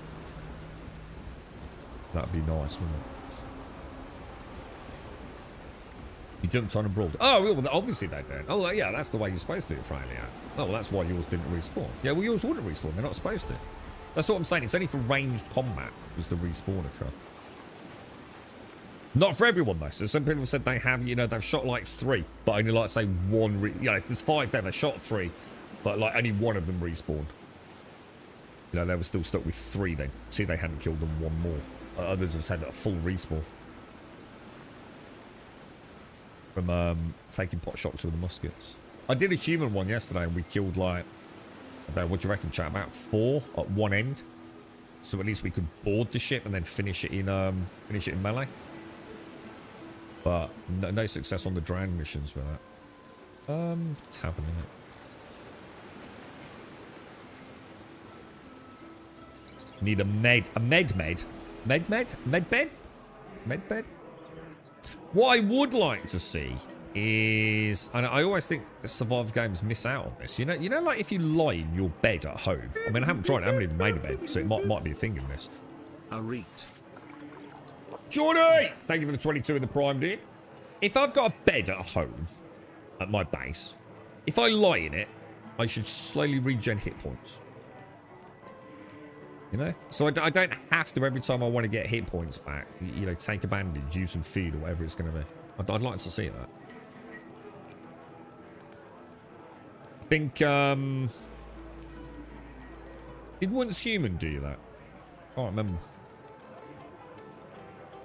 That'd be nice, wouldn't it? You jumped on and brawled. Oh, well, obviously they don't. Oh, yeah, that's the way you're supposed to do it, Frailey. Oh, well, that's why yours didn't respawn. Yeah, well, yours wouldn't respawn. They're not supposed to. That's what I'm saying. It's only for ranged combat does the respawn occur. Not for everyone, though. So some people have said they have, you know, they've shot like 3, but only like, say, 1... you know, if there's 5 there, they shot 3, but like only 1 of them respawned. You know, they were still stuck with 3 then. 2 they hadn't killed and 1 more. Others have said a full respawn. From taking pot shots with the muskets. I did a human one yesterday and we killed like, I don't know, what do you reckon, chat? About 4 at one end. So at least we could board the ship and then finish it in melee. But no success on the drown missions with that. Tavern, innit? Need a med bed. What I would like to see is, and I always think survival games miss out on this. You know, like if you lie in your bed at home. I mean, I haven't tried it. I haven't even made a bed, so it might be a thing in this.
A read.
Jordy! Thank you for the 22 in the prime, dude. If I've got a bed at home, at my base, if I lie in it, I should slowly regen hit points. You know? So I don't have to, every time I want to get hit points back, you know, take a bandage, use some food, or whatever it's going to be. I'd like to see that. think, did Once Human do that? I can't remember.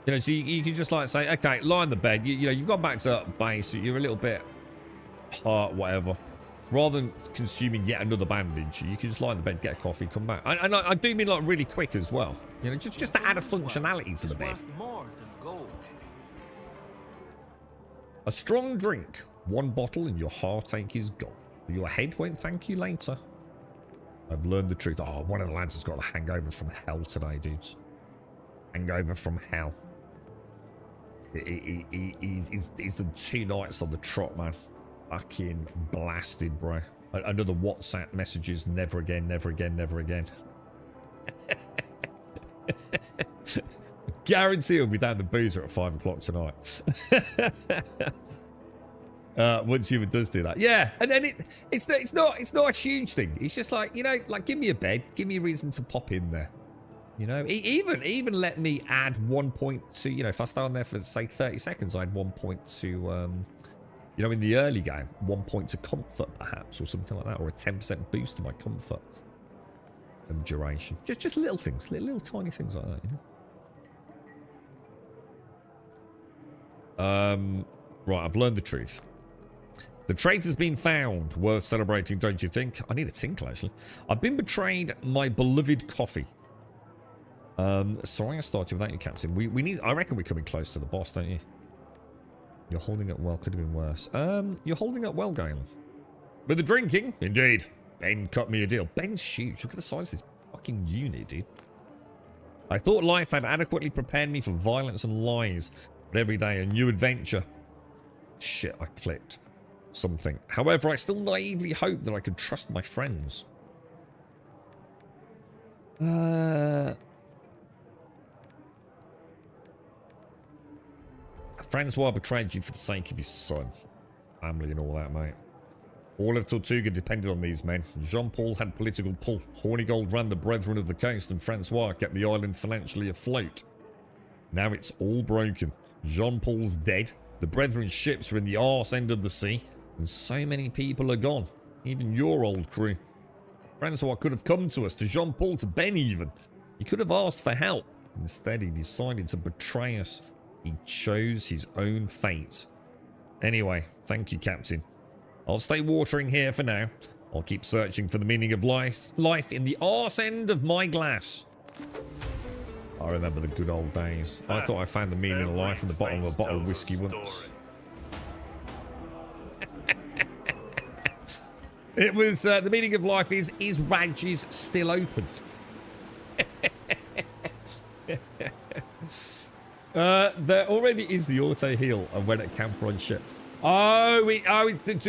You know, so you can just like say, okay, lie on the bed. You know, you've gone back to base. You're a little bit hurt, whatever. Rather than consuming yet another bandage, you can just lie on the bed, get a coffee, come back. And I do mean like really quick as well. You know, just to add a functionality to the bed.
More than gold.
A strong drink, one bottle, and your heartache is gone. Your head won't thank you later. I've learned the truth. Oh, one of the lads has got a hangover from hell today, dudes. Hangover from hell. He's done 2 nights on the trot, man. Fucking blasted, bro. Another WhatsApp messages, never again, never again, never again. Guarantee he'll be down the boozer at 5 o'clock tonight. Once Human does do that, yeah, and then it's not a huge thing. It's just like, you know, like give me a bed, give me a reason to pop in there. You know, even let me add 1 point to, you know, if I stay on there for say 30 seconds, I add 1 point to, you know, in the early game, 1 point to comfort perhaps, or something like that, or a 10% boost to my comfort and duration. Just little things, little tiny things like that, you know. Right, I've learned the truth. The traitor's been found. Worth celebrating, don't you think? I need a tinkle, actually. I've been betrayed, my beloved coffee. Sorry I started without you, Captain. We need... I reckon we're coming close to the boss, don't you? You're holding up well. Could have been worse. You're holding up well, Galen. With the drinking? Indeed. Ben cut me a deal. Ben's huge. Look at the size of this fucking unit, dude. I thought life had adequately prepared me for violence and lies. But every day, a new adventure. Shit, I clicked something. However, I still naively hoped that I could trust my friends. Francois betrayed you for the sake of his son. Family and all that, mate. All of Tortuga depended on these men. Jean-Paul had political pull. Hornigold ran the Brethren of the Coast, and Francois kept the island financially afloat. Now it's all broken. Jean-Paul's dead. The Brethren's ships are in the arse end of the sea, and so many people are gone. Even your old crew. Francois could have come to us, to Jean-Paul, to Ben even. He could have asked for help. Instead, he decided to betray us. He chose his own fate. Anyway, thank you, Captain. I'll stay watering here for now. I'll keep searching for the meaning of life in the arse end of my glass. I remember the good old days. I thought I found the meaning of life in the bottom of a bottle of whiskey once. It was, the meaning of life is Radges still open? There already is the auto heal when at camper on ship. Do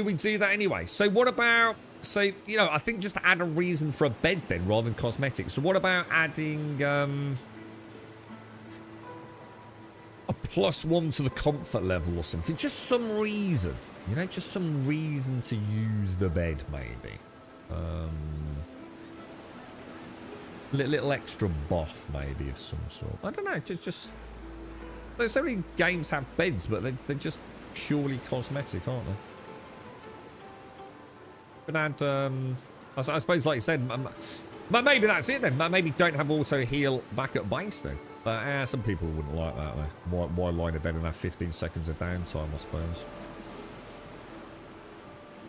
we do that anyway? So what about, so, you know, I think just to add a reason for a bed then rather than cosmetics. So what about adding a +1 to the comfort level or something? Just some reason, you know, just some reason to use the bed maybe. Little extra buff maybe of some sort. I don't know, just there's so many games have beds, but they're just purely cosmetic, aren't they? But add, I suppose, like you said, maybe that's it then. Maybe don't have auto heal back at base then. But some people wouldn't like that though. Why lie in a bed and have 15 seconds of downtime, I suppose.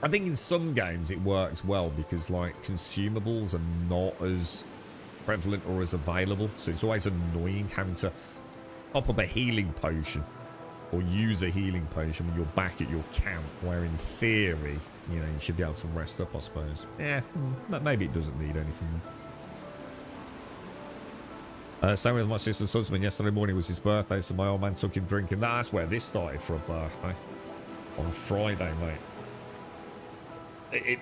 I think in some games it works well because like consumables are not as prevalent or as available, so it's always annoying having to pop up a healing potion or use a healing potion when you're back at your camp, where in theory, you know, you should be able to rest up, I suppose. Yeah, maybe it doesn't need anything. Same with my sister's husband. Yesterday morning was his birthday, so my old man took him drinking. That's where this started for a birthday. On Friday, mate.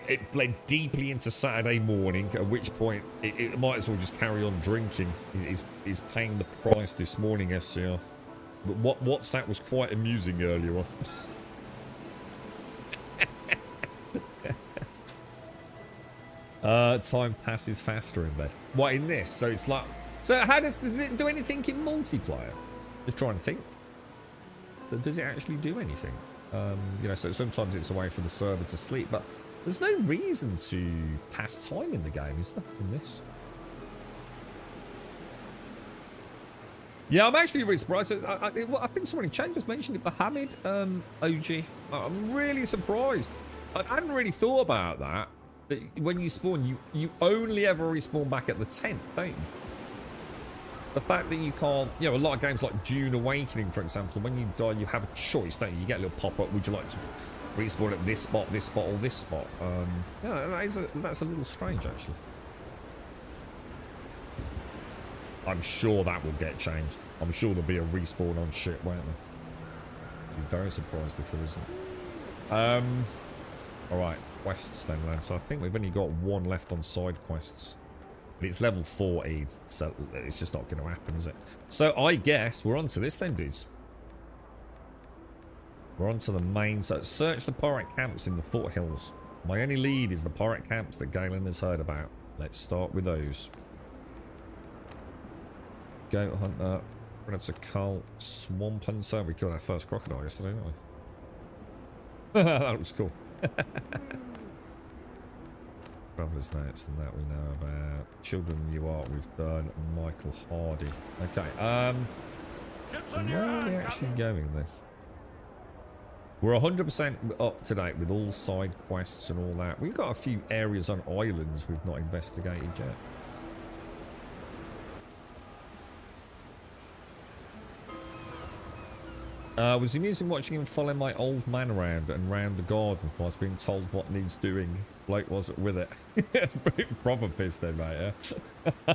It bled deeply into Saturday morning, at which point it might as well just carry on drinking. He's paying the price this morning, SCR. But WhatsApp was quite amusing earlier on. Time passes faster in bed. What, in this? So it's like... So how does it do anything in multiplayer? Just trying to think. Does it actually do anything? You know, so sometimes it's a way for the server to sleep, but There's no reason to pass time in the game, is there, in this? Yeah, I'm actually really surprised. I think someone in chat just mentioned it, Mohammed OG. I'm really surprised. I hadn't really thought about that. That when you spawn, you only ever respawn back at the 10th, don't you? The fact that you can't, you know, a lot of games like Dune Awakening, for example, when you die, you have a choice, don't you? You get a little pop-up. Would you like to respawn at this spot, or this spot? Yeah, that's a little strange, actually. I'm sure that will get changed. I'm sure there'll be a respawn on shit, won't there? I'd be very surprised if there isn't. Alright, quests then, lads. So I think we've only got one left on side quests. But it's level 14, so it's just not going to happen, is it? So I guess we're on to this then, dudes. We're on to the main... So search the pirate camps in the foothills. My only lead is the pirate camps that Galen has heard about. Let's start with those. Goat hunter, predator cult, swamp hunter. We killed our first crocodile yesterday, didn't we? That was cool. Traveller's notes and that we know about. Children you are, we've done. Michael Hardy. Okay, where are we actually going then? We're 100% up to date with all side quests and all that. We've got a few areas on islands we've not investigated yet. Was amusing watching him follow my old man around and round the garden whilst being told what needs doing. Blake wasn't with it. Proper pissed then, mate, yeah?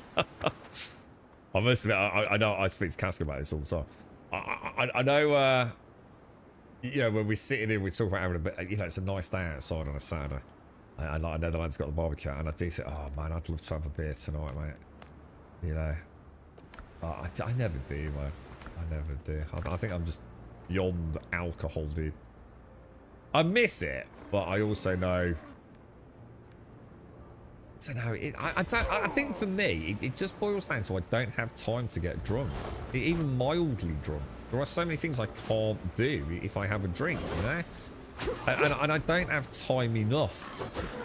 I must admit, I know I speak to Cask about this all the time. I know, you know, when we're sitting here, we talk about having a bit, you know, it's a nice day outside on a Saturday. I know the lad's got the barbecue, and I do think, oh man, I'd love to have a beer tonight, mate. You know, I never do, man. I never do. I think I'm just beyond alcohol, dude. I miss it, but I also know. I don't know. I think for me, it just boils down to I don't have time to get drunk, even mildly drunk. There are so many things I can't do if I have a drink, you know. And I don't have time enough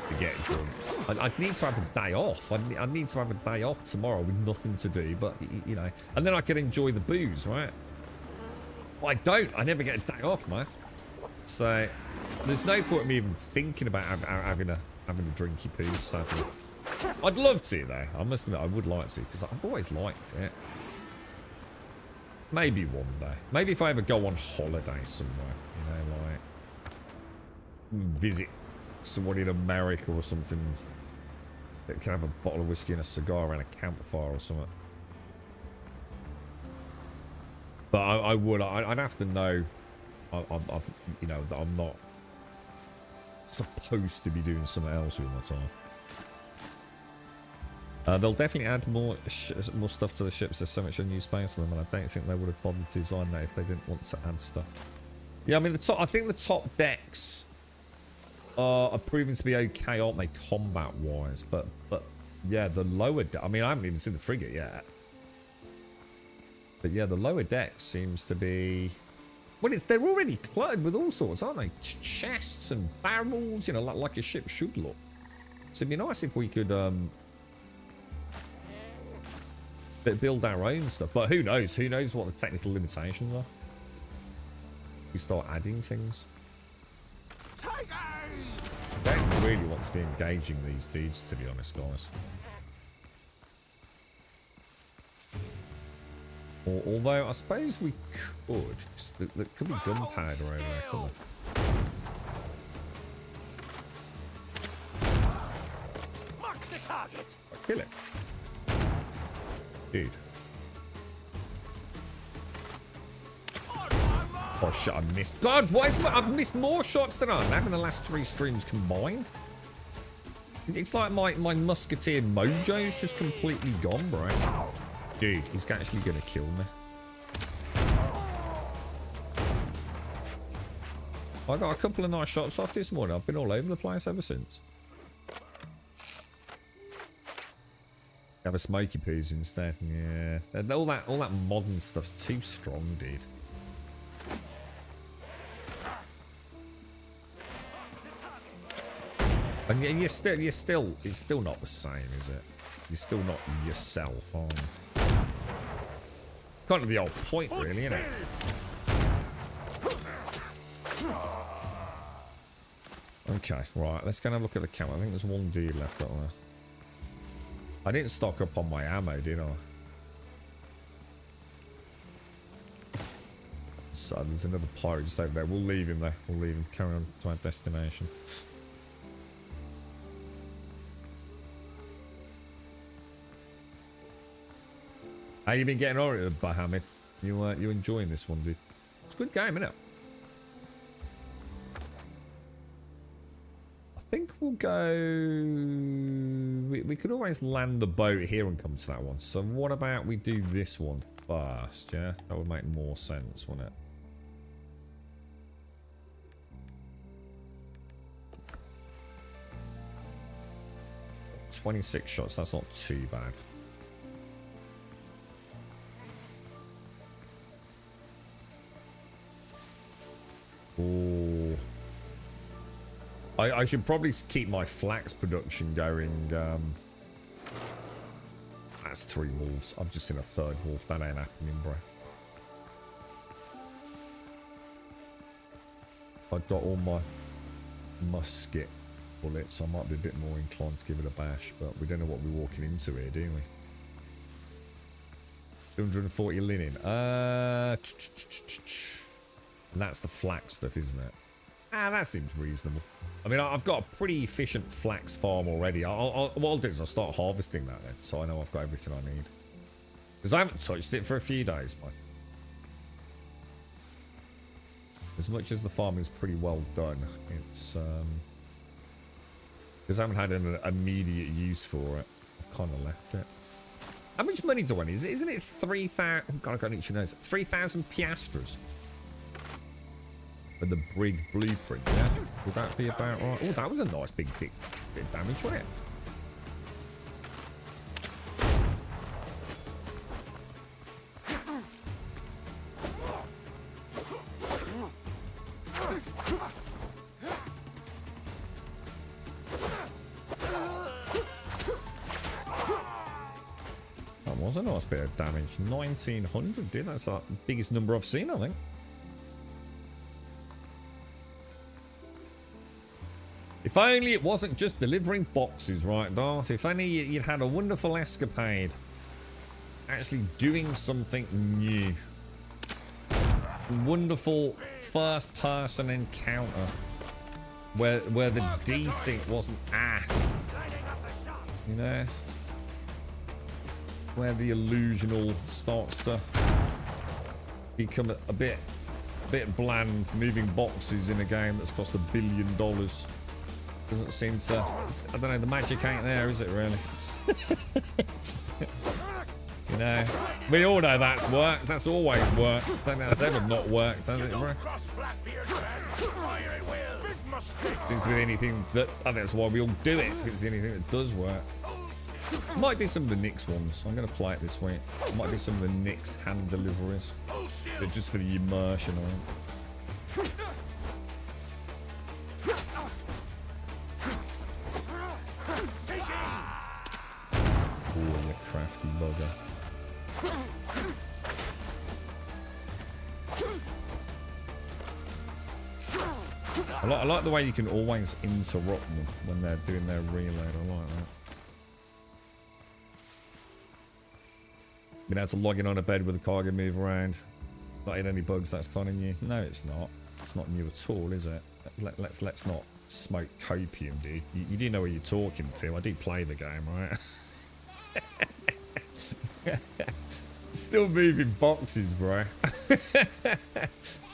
to get drunk. I need to have a day off. I need to have a day off tomorrow with nothing to do, but, you know, and then I can enjoy the booze, right? Well, I don't. I never get a day off, man. So there's no point in me even thinking about having a drinky poo, sadly. I'd love to, though. I must admit, I would like to, because I've always liked it. Maybe one day. Maybe if I ever go on holiday somewhere, you know, like visit someone in America or something that can have a bottle of whiskey and a cigar around a campfire or something. But I would. I'd have to know. You know, that I'm not supposed to be doing something else with my time. They'll definitely add more stuff to the ships. There's so much unused space on them, and I don't think they would have bothered to design that if they didn't want to add stuff. Yeah, I mean, I think the top decks are proving to be okay, aren't they, combat-wise? But yeah, the lower deck. I mean, I haven't even seen the frigate yet. But yeah, the lower deck seems to be. Well, they're already cluttered with all sorts, aren't they? Chests and barrels, you know, like a ship should look. So it'd be nice if we could build our own stuff. But who knows? Who knows what the technical limitations are? We start adding things. I don't really want to be engaging these dudes, to be honest, guys. Although I suppose we could. There could be gunpowder over there, couldn't there?
Mark the target.
Kill it. Dude. Oh shit, I missed. God, why is I've missed more shots than I'm having the last 3 streams combined. It's like my musketeer mojo's just completely gone, bro. Dude, he's actually gonna kill me. I got a couple of nice shots off this morning. I've been all over the place ever since. Have a smoky poos instead. Yeah, all that modern stuff's too strong, dude. And it's still not the same, is it? You're still not yourself, are you? It's kind of the old point, really, isn't it? Okay, right. Let's go and have a look at the camp. I think there's one dude left up there. I didn't stock up on my ammo, did I? So there's another pirate just over there. We'll leave him there. We'll leave him. Carry on to our destination. How you been getting on with Bahamid? You enjoying this one, dude? It's a good game, isn't it? I think we'll go... We could always land the boat here and come to that one. So what about we do this one first, yeah? That would make more sense, wouldn't it? $26 shots, that's not too bad. Oh, I should probably keep my flax production going. That's 3 wolves. I've just seen a 3rd wolf. That ain't happening, bro. If I got all my musket bullets, I might be a bit more inclined to give it a bash, but we don't know what we're walking into here, do we? 240 linen. That's the flax stuff, isn't it? Ah, that seems reasonable. I mean, I've got a pretty efficient flax farm already. What I'll do is I'll start harvesting that then, so I know I've got everything I need. Because I haven't touched it for a few days, man. As much as the farm is pretty well done, it's because I haven't had an immediate use for it. I've kind of left it. How much money do I need? Isn't it 3,000? Oh God, I got each of those. 3,000 piastres. For the brig blueprint, yeah? Would that be about right? Oh, that was a nice big bit of damage, wasn't it? That was a nice bit of damage. 1,900, dude. That's the biggest number I've seen, I think. If only it wasn't just delivering boxes, right, Darth? If only you'd had a wonderful escapade. Actually doing something new. Wonderful first-person encounter. Where the desync wasn't asked. You know? Where the illusional starts to become a bit bland, moving boxes in a game that's cost $1 billion. Doesn't seem to... I don't know, the magic ain't there, is it, really? You know, we all know that's worked. That's always worked. I don't think that's ever not worked, has it, bro? Seems to be anything that... I think that's why we all do it. It's the only thing that does work. Might do some of the Nyx ones. I'm going to play it this week. Might do some of the Nyx hand deliveries. But just for the immersion, I think. Oh, you crafty bugger. I like the way you can always interrupt them when they're doing their reload. I like that. Been able to log in on a bed with a cargo move around. Not in any bugs, that's kind of new. No, it's not. It's not new at all, is it? Let's not smoke copium, dude. You do know what you're talking to. I do play the game, right? Still moving boxes, bro.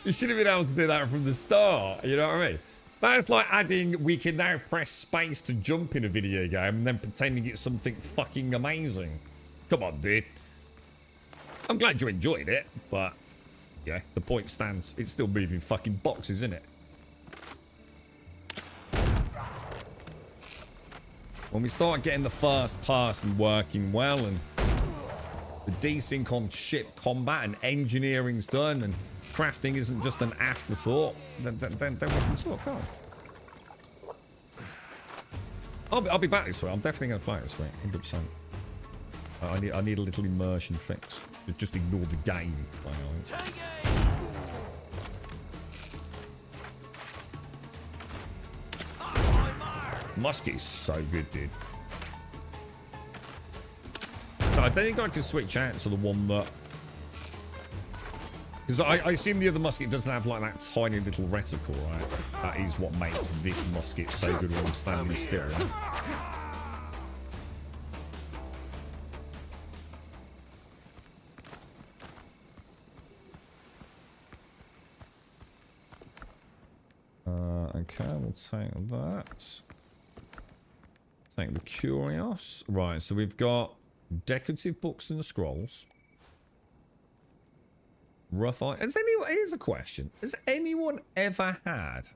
You should have been able to do that from the start. You know what I mean? That's like adding we can now press space to jump in a video game and then pretending it's something fucking amazing. Come on, dude. I'm glad you enjoyed it, but yeah, the point stands. It's still moving fucking boxes, isn't it? When we start getting the first person working well and the desync on ship combat and engineering's done and crafting isn't just an afterthought, then we can talk, can't we? I'll be back this week. I'm definitely going to play it this week, 100%. I need a little immersion fix. Just ignore the game. Musket is so good, dude. No, I don't think I can switch out to the one that... Because I assume the other musket doesn't have like that tiny little reticle, right? That is what makes this musket so good when I'm standing still, right? Okay, we'll take that. Take the Curios. Right, so we've got decorative books and scrolls. Rough eye. Here's a question. Has anyone ever had...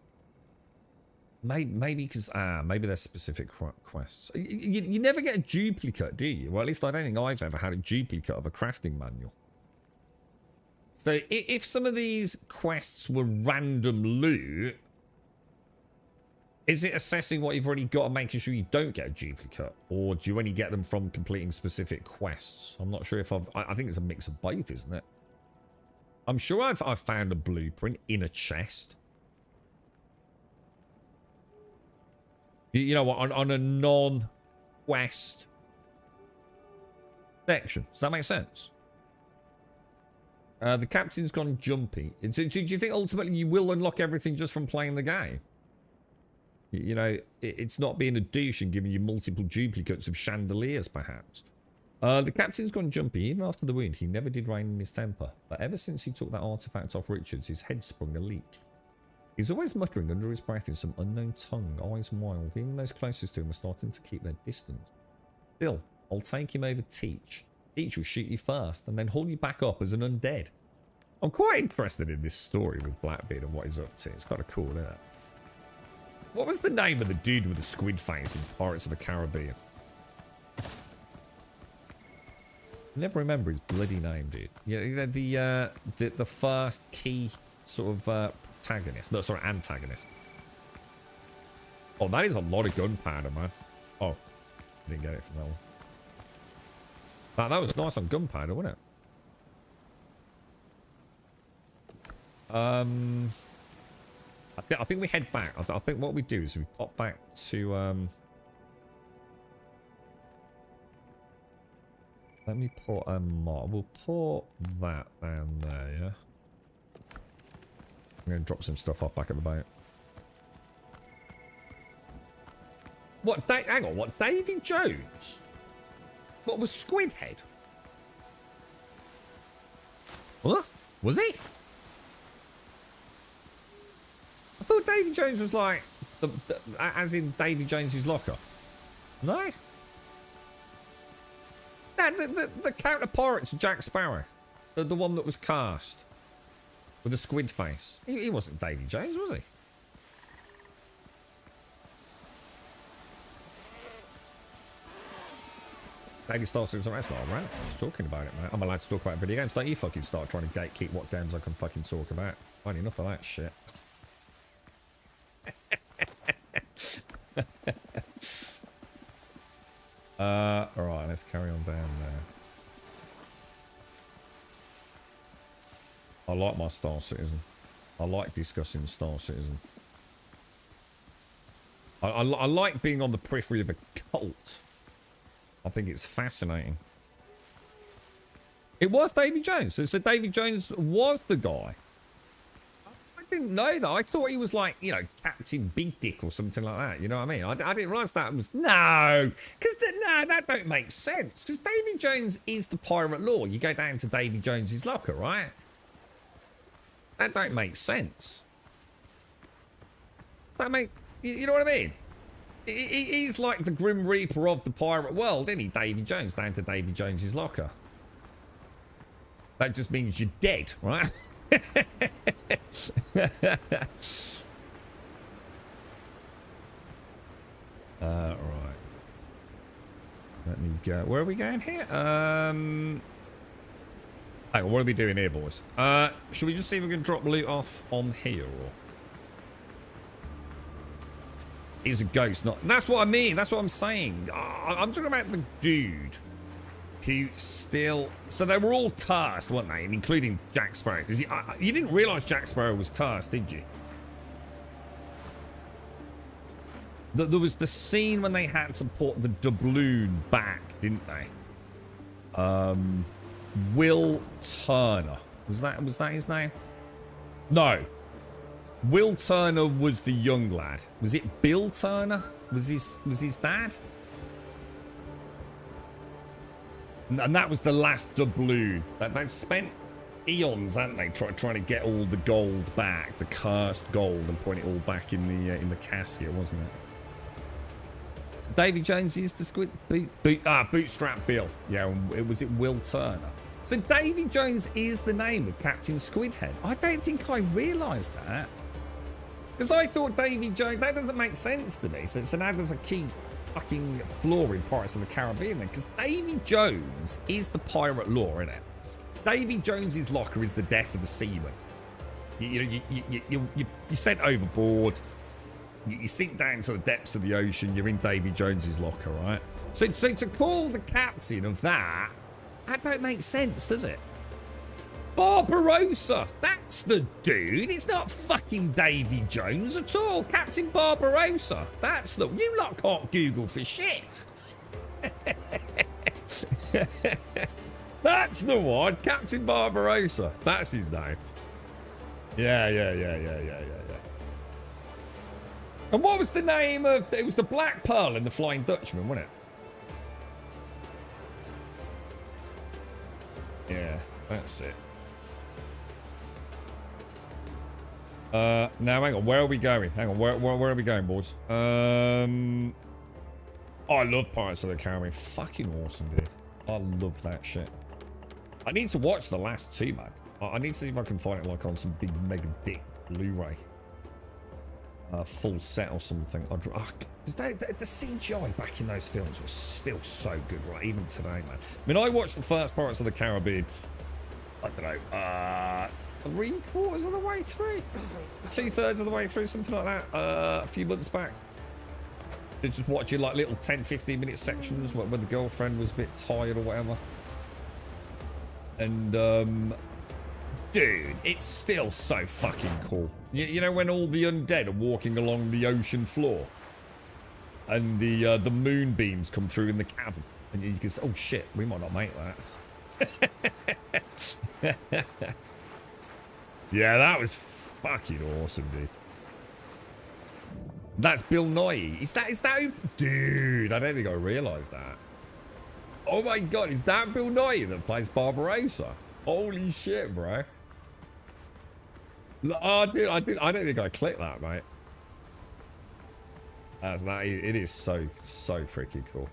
Maybe because... maybe there's specific quests. You never get a duplicate, do you? Well, at least I don't think I've ever had a duplicate of a crafting manual. So if some of these quests were random loot... Is it assessing what you've already got and making sure you don't get a duplicate? Or do you only get them from completing specific quests? I'm not sure if I think it's a mix of both, isn't it? I'm sure I've found a blueprint in a chest. You know what? On a non-quest section. Does that make sense? The captain's gone jumpy. Do you think ultimately you will unlock everything just from playing the game? You know, it's not being a douche and giving you multiple duplicates of chandeliers, perhaps. The captain's gone jumpy. Even after the wound, he never did rein in his temper. But ever since he took that artifact off Richards, his head sprung a leak. He's always muttering under his breath in some unknown tongue, eyes wild. Even those closest to him are starting to keep their distance. Still, I'll take him over Teach. Teach will shoot you first, and then haul you back up as an undead. I'm quite interested in this story with Blackbeard and what he's up to. It's kind of cool, isn't it? What was the name of the dude with the squid face in Pirates of the Caribbean? I never remember his bloody name, dude. Yeah, the first key sort of protagonist. No, sorry, antagonist. Oh, that is a lot of gunpowder, man. Oh, I didn't get it from that one. That was nice on gunpowder, wasn't it? I think we head back. I think what we do is we pop back to... Let me put a mod. We'll put that down there, yeah? I'm going to drop some stuff off back at the boat. What? Hang on, what? Davy Jones? What was Squidhead? What? Was he? I thought Davy Jones was like, as in Davy Jones's locker. No? The counter-pirate to Jack Sparrow. The one that was cast. With a squid face. He wasn't Davy Jones, was he? Davy Star's that's not right. I was talking about it, man. I'm allowed to talk about video games. Don't you fucking start trying to gatekeep what games I can fucking talk about. I ain't enough of that shit. Alright, let's carry on down there. I like my Star Citizen. I like discussing Star Citizen. I like being on the periphery of a cult. I think it's fascinating. It was Davy Jones. So Davy Jones was the guy. I didn't know that. I thought he was like, you know, Captain Big Dick or something like that. You know what I mean? I didn't realise that was... No! Because that don't make sense. Because Davy Jones is the pirate law. You go down to Davy Jones's locker, right? That don't make sense. Does that make... You know what I mean? He's like the Grim Reaper of the pirate world, isn't he? Davy Jones down to Davy Jones's locker. That just means you're dead, right? Right. Let me go. Where are we going here? Hang on, what are we doing here, boys? Should we just see if we can drop loot off on here, or... is a ghost. Not that's what I mean. That's what I'm saying. I'm talking about the dude who still. So they were all cast, weren't they? Including Jack Sparrow. You didn't realise Jack Sparrow was cast, did you? There was the scene when they had to put the doubloon back, didn't they? Will Turner. Was that his name? No. Will Turner was the young lad. Was it Bill Turner? Was his dad? And that was the last doubloon. They'd spent eons, hadn't they, trying to get all the gold back, the cursed gold, and put it all back in the casket, wasn't it? Davy Jones is the squid Bootstrap Bill. Yeah, was it Will Turner? So Davy Jones is the name of Captain Squidhead. I don't think I realised that. Because I thought Davy Jones, that doesn't make sense to me. So now there's a key fucking flaw in Pirates of the Caribbean then. Because Davy Jones is the pirate lore, isn't it? Davy Jones's locker is the death of a seaman. You're sent overboard. You sink down to the depths of the ocean. You're in Davy Jones's locker, right? So to call the captain of that don't make sense, does it? Barbarossa, that's the dude. It's not fucking Davy Jones at all. Captain Barbarossa, that's the. You lot can't Google for shit. That's the one, Captain Barbarossa. That's his name. Yeah. And what was the name of... It was the Black Pearl and the Flying Dutchman, wasn't it? Yeah, that's it. Now, hang on. Where are we going? Hang on. Where are we going, boys? Oh, I love Pirates of the Caribbean. Fucking awesome, dude. I love that shit. I need to watch the last two, man. I need to see if I can find it like on some big mega dick Blu-ray. Full set or something. The CGI back in those films was still so good, right? Even today, man. I mean, I watched the first Pirates of the Caribbean, I don't know, 3/4 of the way through? 2/3 of the way through, something like that, a few months back. Just watching like little 10-15 minute sections when the girlfriend was a bit tired or whatever. And, dude, it's still so fucking cool. You know when all the undead are walking along the ocean floor, and the moonbeams come through in the cavern, and you can say, "Oh shit, we might not make that." Yeah, that was fucking awesome, dude. That's Bill Nye. Is that who? Dude, I don't think I realised that. Oh my god, is that Bill Nye that plays Barbarossa? Holy shit, bro. Oh, dude, I don't think I clicked that, mate. It is so freaking cool.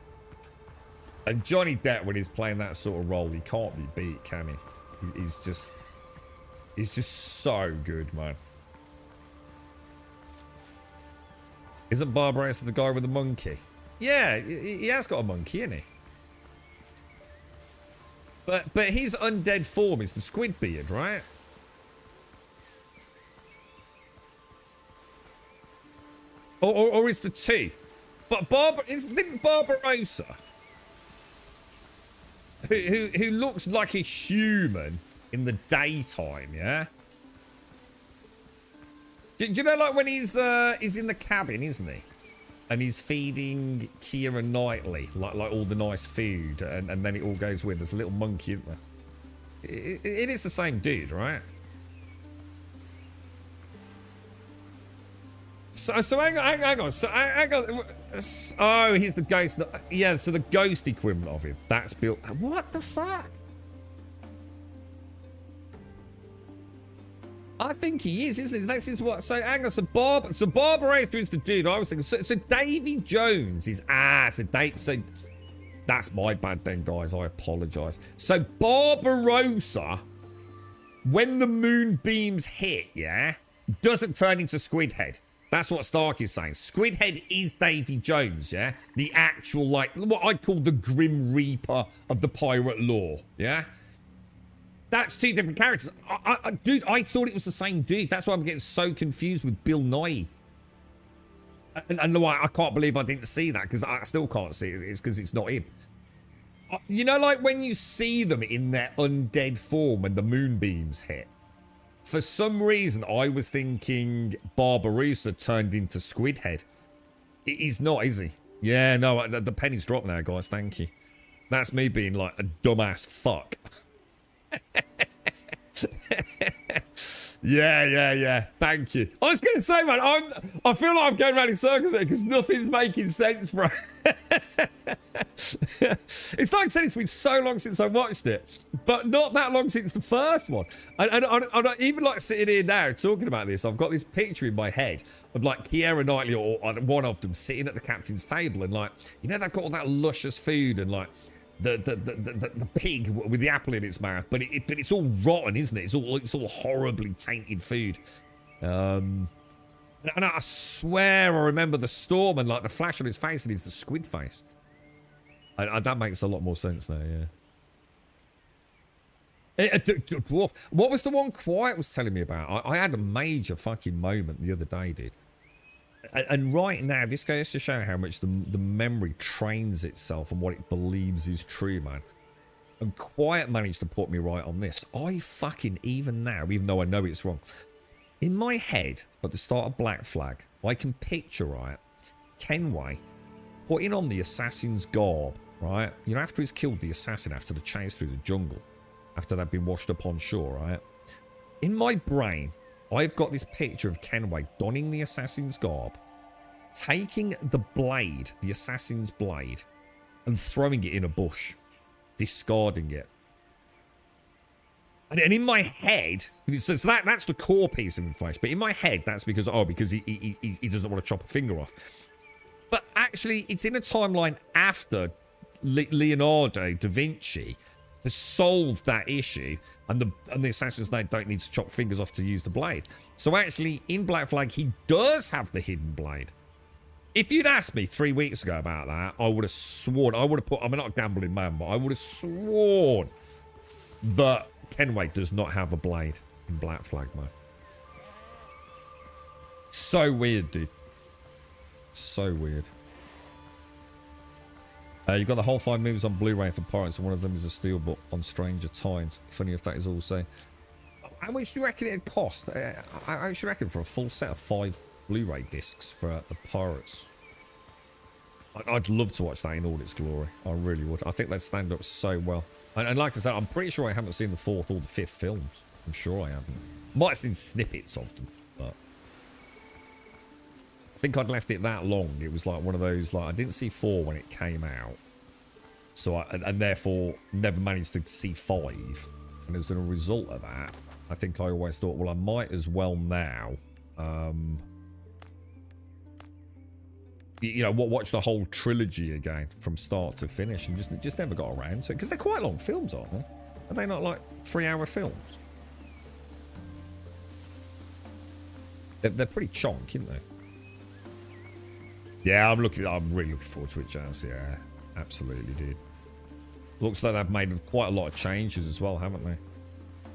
And Johnny Depp, when he's playing that sort of role, he can't be beat, can he? He's just so good, man. Isn't Barbarossa the guy with the monkey? Yeah, he has got a monkey, isn't he? But his undead form is the squid beard, right? Or is the two? But didn't Barbarossa, who looks like a human in the daytime, yeah? Do you know, like when he's in the cabin, isn't he? And he's feeding Keira Knightley like all the nice food, and then it all goes with. There's a little monkey, isn't there? It is the same dude, right? So hang on. So hang on. Oh, he's the ghost. Yeah, so the ghost equivalent of him. That's Bill. What the fuck? I think he is, isn't he? This is what. So hang on. So Barbarossa is the dude. I was thinking. So Davy Jones is So that's my bad then, guys. I apologise. So Barbarossa, when the moonbeams hit, yeah, doesn't turn into Squidhead. That's what Stark is saying. Squidhead is Davy Jones, yeah? The actual, like, what I call the Grim Reaper of the pirate lore, yeah? That's two different characters. Dude, I thought it was the same dude. That's why I'm getting so confused with Bill Nye. And I can't believe I didn't see that, because I still can't see it. It's because it's not him. You know, like when you see them in their undead form when the moonbeams hit. For some reason, I was thinking Barbarossa turned into Squidhead. He's not, is he? Yeah, no, the penny's dropped now, guys. Thank you. That's me being like a dumbass fuck. Yeah. Thank you. I was going to say, man, I feel like I'm going around in circles here because nothing's making sense, bro. It's like I said, it's been so long since I watched it, but not that long since the first one. And I'm even like sitting here now talking about this. I've got this picture in my head of like Keira Knightley or one of them sitting at the captain's table, and like, you know, they've got all that luscious food and like the pig with the apple in its mouth, but it's all rotten, isn't it? It's all horribly tainted food. And I swear I remember the storm and like the flash on his face, and it's the squid face. And that makes a lot more sense now, yeah. Dwarf. What was the one Quiet was telling me about? I had a major fucking moment the other day, dude. And right now, this goes to show how much the memory trains itself and what it believes is true, man. And Quiet managed to put me right on this. I fucking, even now, even though I know it's wrong, in my head, at the start of Black Flag, I can picture, right, Kenway putting on the assassin's garb, right? You know, after he's killed the assassin, after the chase through the jungle, after they've been washed up on shore, right? In my brain, I've got this picture of Kenway donning the assassin's garb, taking the blade, the assassin's blade, and throwing it in a bush, discarding it. And in my head, so that's the core piece of information. But in my head, that's because he doesn't want to chop a finger off. But actually, it's in a timeline after Leonardo da Vinci has solved that issue, and the assassins don't need to chop fingers off to use the blade. So actually, in Black Flag, he does have the hidden blade. If you'd asked me 3 weeks ago about that, I would have sworn, I'm not a gambling man, but I would have sworn that Kenway does not have a blade in Black Flag, man. So weird, dude. So weird. You've got the whole 5 movies on Blu-ray for Pirates, and one of them is a steelbook on Stranger Tides. Funny if that is also. How much do you reckon it'd cost? I should reckon for a full set of 5 Blu-ray discs for the Pirates. I'd love to watch that in all its glory. I really would. I think they'd stand up so well. And like I said, I'm pretty sure I haven't seen the 4th or the 5th films. I'm sure I haven't. Might have seen snippets of them, but I think I'd left it that long. It was like one of those, like, I didn't see 4 when it came out. So and therefore never managed to see 5. And as a result of that, I think I always thought, well, I might as well now, you know, watch the whole trilogy again from start to finish, and just never got around to it. Because they're quite long films, aren't they? Are they not like 3-hour films? They're pretty chonk, aren't they? Yeah, I'm really looking forward to it, Jazz. Yeah, absolutely, dude. Looks like they've made quite a lot of changes as well, haven't they?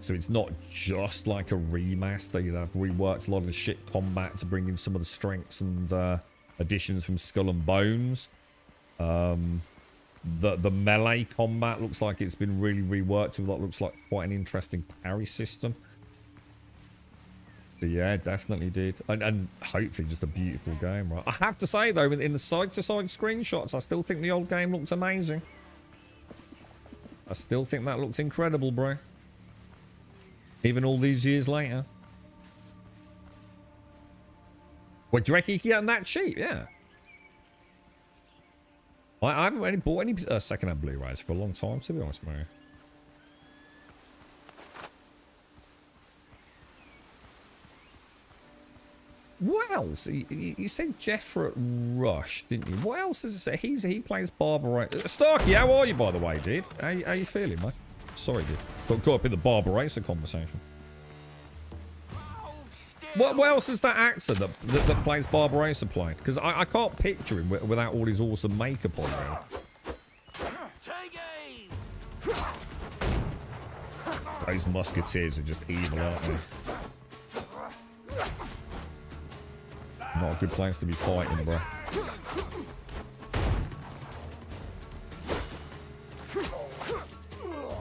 So it's not just like a remaster. They've reworked a lot of the shit combat to bring in some of the strengths and additions from Skull and Bones. The melee combat looks like it's been really reworked with what looks like quite an interesting parry system. So yeah, definitely did. And hopefully just a beautiful game, right? I have to say though, in the side-to-side screenshots, I still think the old game looks amazing. I still think that looks incredible, bro. Even all these years later. What, do you reckon you can get them that cheap? Yeah. I haven't really bought any second-hand Blu-rays for a long time, to be honest, man. What else? You said Jeffrey Rush, didn't you? What else does it say? He plays Barbarossa. Starkey, how are you, by the way, dude? How you feeling, mate? Sorry, dude. Got caught up in the Barbarossa conversation. What else is that actor that plays Barbarossa playing? Because I can't picture him without all his awesome makeup on now. Those musketeers are just evil, aren't they? Not a good place to be fighting, bro.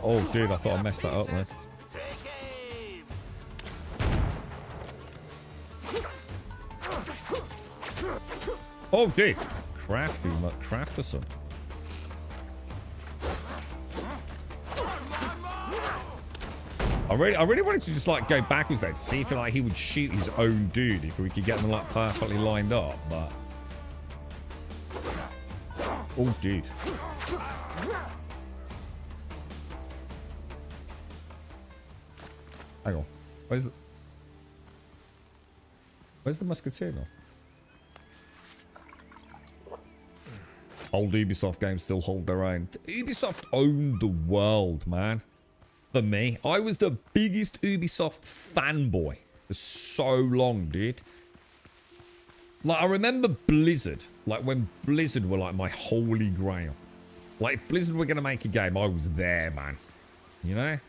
Oh, dude, I thought I messed that up, man. Oh, dude. Crafty, crafterson. I really wanted to just like go backwards there to see if like he would shoot his own dude if we could get them like perfectly lined up, but oh, dude. Hang on. Where's the musketeer now? Old Ubisoft games still hold their own. Ubisoft owned the world, man. For me, I was the biggest Ubisoft fanboy for so long, dude. Like, I remember Blizzard. Like, when Blizzard were, like, my holy grail. Like, if Blizzard were going to make a game, I was there, man. You know?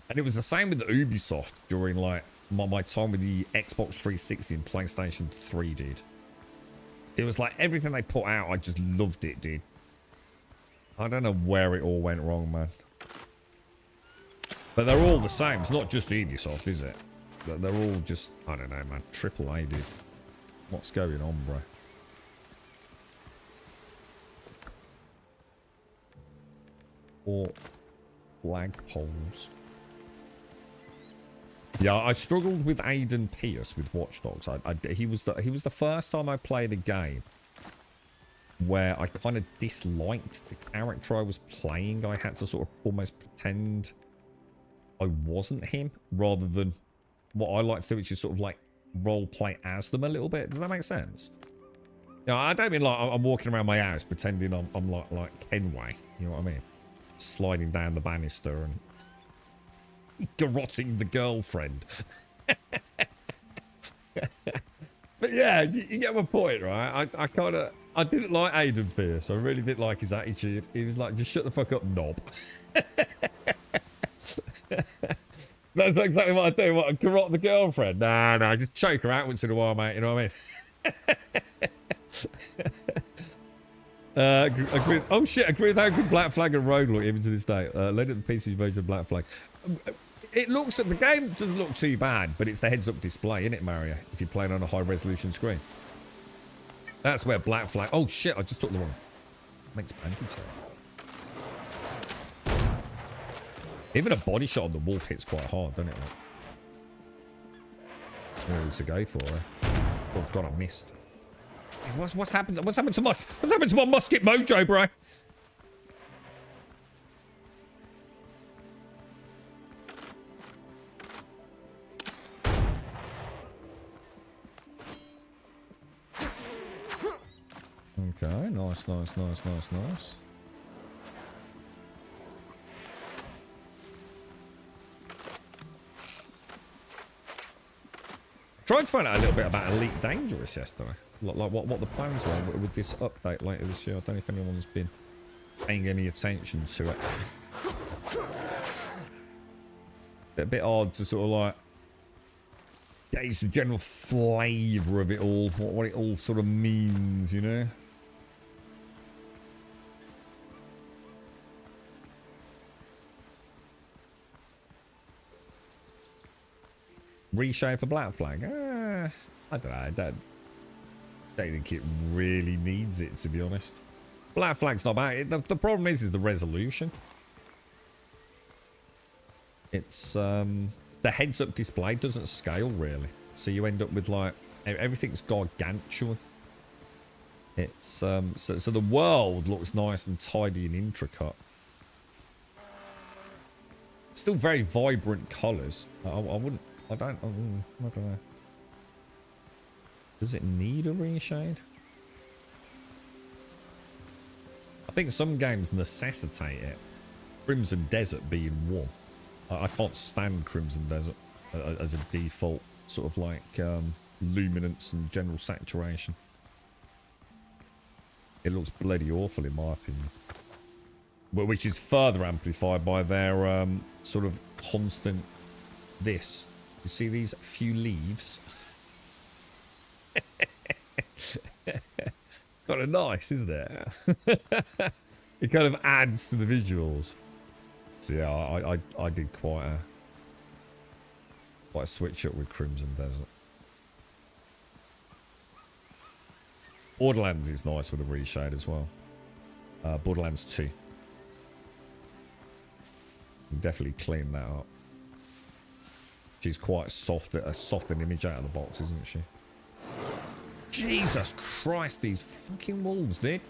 And it was the same with Ubisoft during, like, my time with the Xbox 360 and PlayStation 3, dude. It was like everything they put out, I just loved it, dude. I don't know where it all went wrong, man. But they're all the same. It's not just Ubisoft, is it? They're all just, I don't know, man. AAA, dude. What's going on, bro? Or flagpoles. Yeah, I struggled with Aiden Pierce with Watch Dogs. He was the first time I played a game where I kind of disliked the character I was playing. I had to sort of almost pretend I wasn't him, rather than what I like to do, which is sort of like role play as them a little bit. Does that make sense? You know, I don't mean like I'm walking around my house pretending I'm like Kenway. You know what I mean? Sliding down the banister and garrotting the girlfriend. But yeah, you get my point, right? I didn't like Aiden Pierce. I really didn't like his attitude. He was like, just shut the fuck up, knob. That's exactly what I do. What, garrot the girlfriend? Nah, just choke her out once in a while, mate. You know what I mean? Agree, oh shit, agree with how good Black Flag and Rogue look even to this day. Led at the PC version of Black Flag. It looks, the game doesn't look too bad, but it's the heads-up display, isn't it, Mario? If you're playing on a high-resolution screen. That's where Black Flag... Oh, shit, I just took the wrong... Makes pancakes there. Even a body shot on the wolf hits quite hard, doesn't it? Like, to go for it. Oh, God, I missed. What's happened? What's happened to my musket mojo, bro? Okay, nice. Tried to find out a little bit about Elite Dangerous yesterday. Like what the plans were with this update later this year. I don't know if anyone's been paying any attention to it. A bit odd to sort of like gauge the general flavour of it all, what it all sort of means, you know? Reshade for Black Flag? I don't know. I don't think it really needs it, to be honest. Black Flag's not bad. The problem is the resolution. It's the heads-up display doesn't scale really, so you end up with like everything's gargantuan. It's so the world looks nice and tidy and intricate. Still very vibrant colours. I don't know. Does it need a reshade? I think some games necessitate it. Crimson Desert being one. I can't stand Crimson Desert as a default sort of like luminance and general saturation. It looks bloody awful in my opinion. But which is further amplified by their sort of constant this. You see these few leaves? Kind of nice, isn't it? It kind of adds to the visuals. So yeah, I did quite a switch up with Crimson Desert. Borderlands is nice with a reshade as well. Borderlands 2. Definitely clean that up. She's quite soft, a softened image out of the box, isn't she? Jesus Christ, these fucking wolves, dude.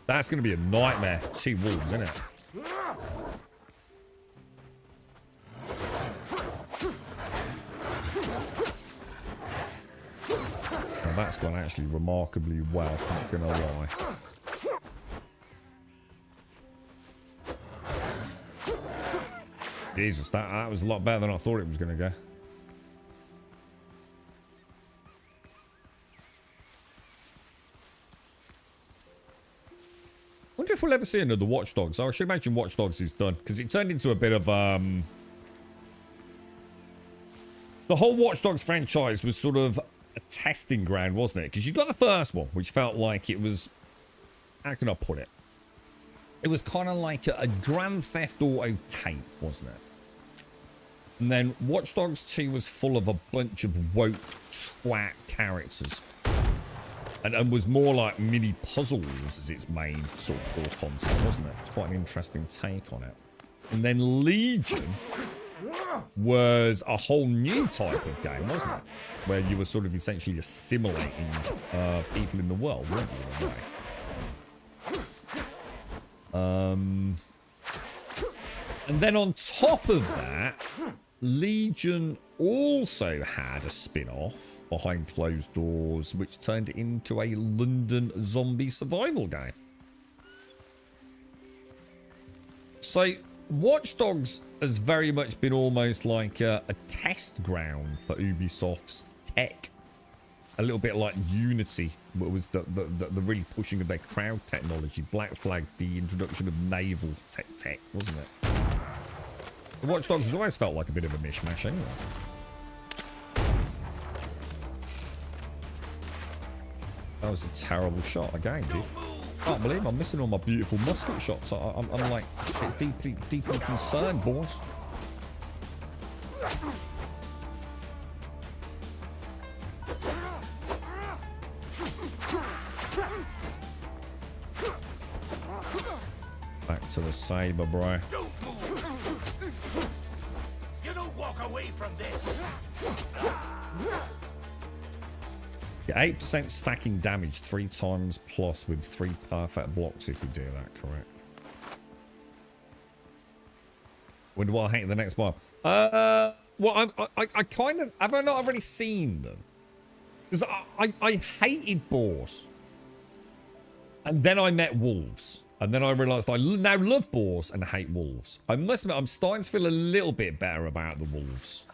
That's going to be a nightmare. 2 wolves, isn't it? Now that's gone actually remarkably well, not going to lie. Jesus, that was a lot better than I thought it was going to go. I wonder if we'll ever see another Watch Dogs. I should imagine Watch Dogs is done, because it turned into a bit of the whole Watch Dogs franchise was sort of a testing ground, wasn't it? Because you got the first one, which felt like it was, how can I put it? It was kind of like a Grand Theft Auto tape, wasn't it? And then Watch Dogs 2 was full of a bunch of woke twat characters. And was more like mini puzzles as its main sort of core concept, wasn't it? It's quite an interesting take on it. And then Legion was a whole new type of game, wasn't it? Where you were sort of essentially assimilating people in the world, weren't you, in a way? And then on top of that, Legion also had a spin-off behind closed doors, which turned into a London zombie survival game. So Watch Dogs has very much been almost like a test ground for Ubisoft's tech. A little bit like Unity, what was the really pushing of their crowd technology. Black Flag, the introduction of naval tech, wasn't it? Watch Dogs has always felt like a bit of a mishmash anyway. That was a terrible shot again, dude. I can't believe I'm missing all my beautiful musket shots. I'm like deeply concerned, boys. Back to the saber, bro.
You don't walk away from this.
Get 8% stacking damage 3 times plus with 3 perfect blocks if you do that correct. When do I hate the next bar? Well, I kind of... Have I not already seen them? Because I hated boars. And then I met wolves. And then I realised I now love boars and hate wolves. I must admit, I'm starting to feel a little bit better about the wolves.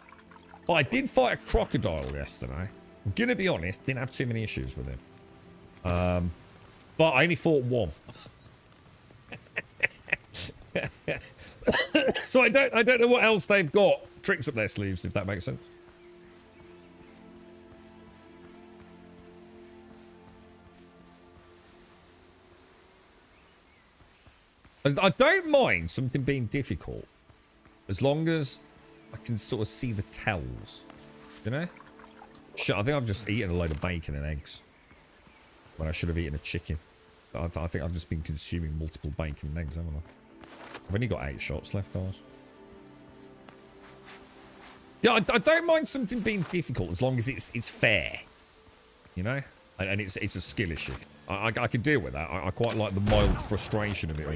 But I did fight a crocodile yesterday. I'm going to be honest, didn't have too many issues with him. But I only fought one. So I don't know what else they've got. Tricks up their sleeves, if that makes sense. I don't mind something being difficult, as long as I can sort of see the tells, you know? Shit, I think I've just eaten a load of bacon and eggs when I should have eaten a chicken. I think I've just been consuming multiple bacon and eggs, haven't I? I've only got 8 shots left, guys. Yeah, I don't mind something being difficult as long as it's fair, you know? And it's a skill issue. I can deal with that. I quite like the mild frustration of it all.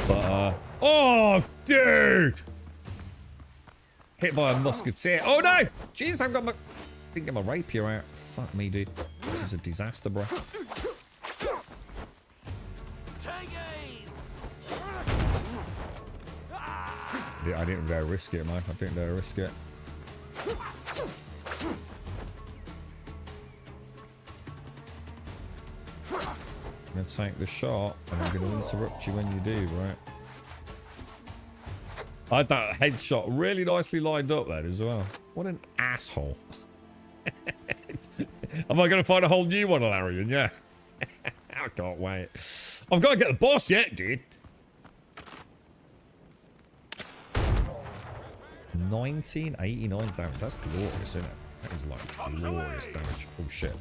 But, oh, dude! Hit by a musketeer. Oh, no! Jeez, I've got my... Didn't get my rapier out. Fuck me, dude. This is a disaster, bro. Yeah, I didn't dare risk it, man. I didn't dare risk it. I'm going to take the shot, and I'm going to interrupt you when you do, right? I had that headshot really nicely lined up there as well. What an asshole. Am I going to find a whole new one on Arian? Yeah. I can't wait. I've got to get the boss yet, dude. 1989 damage. That's glorious, isn't it? That is like glorious damage. Oh, shit.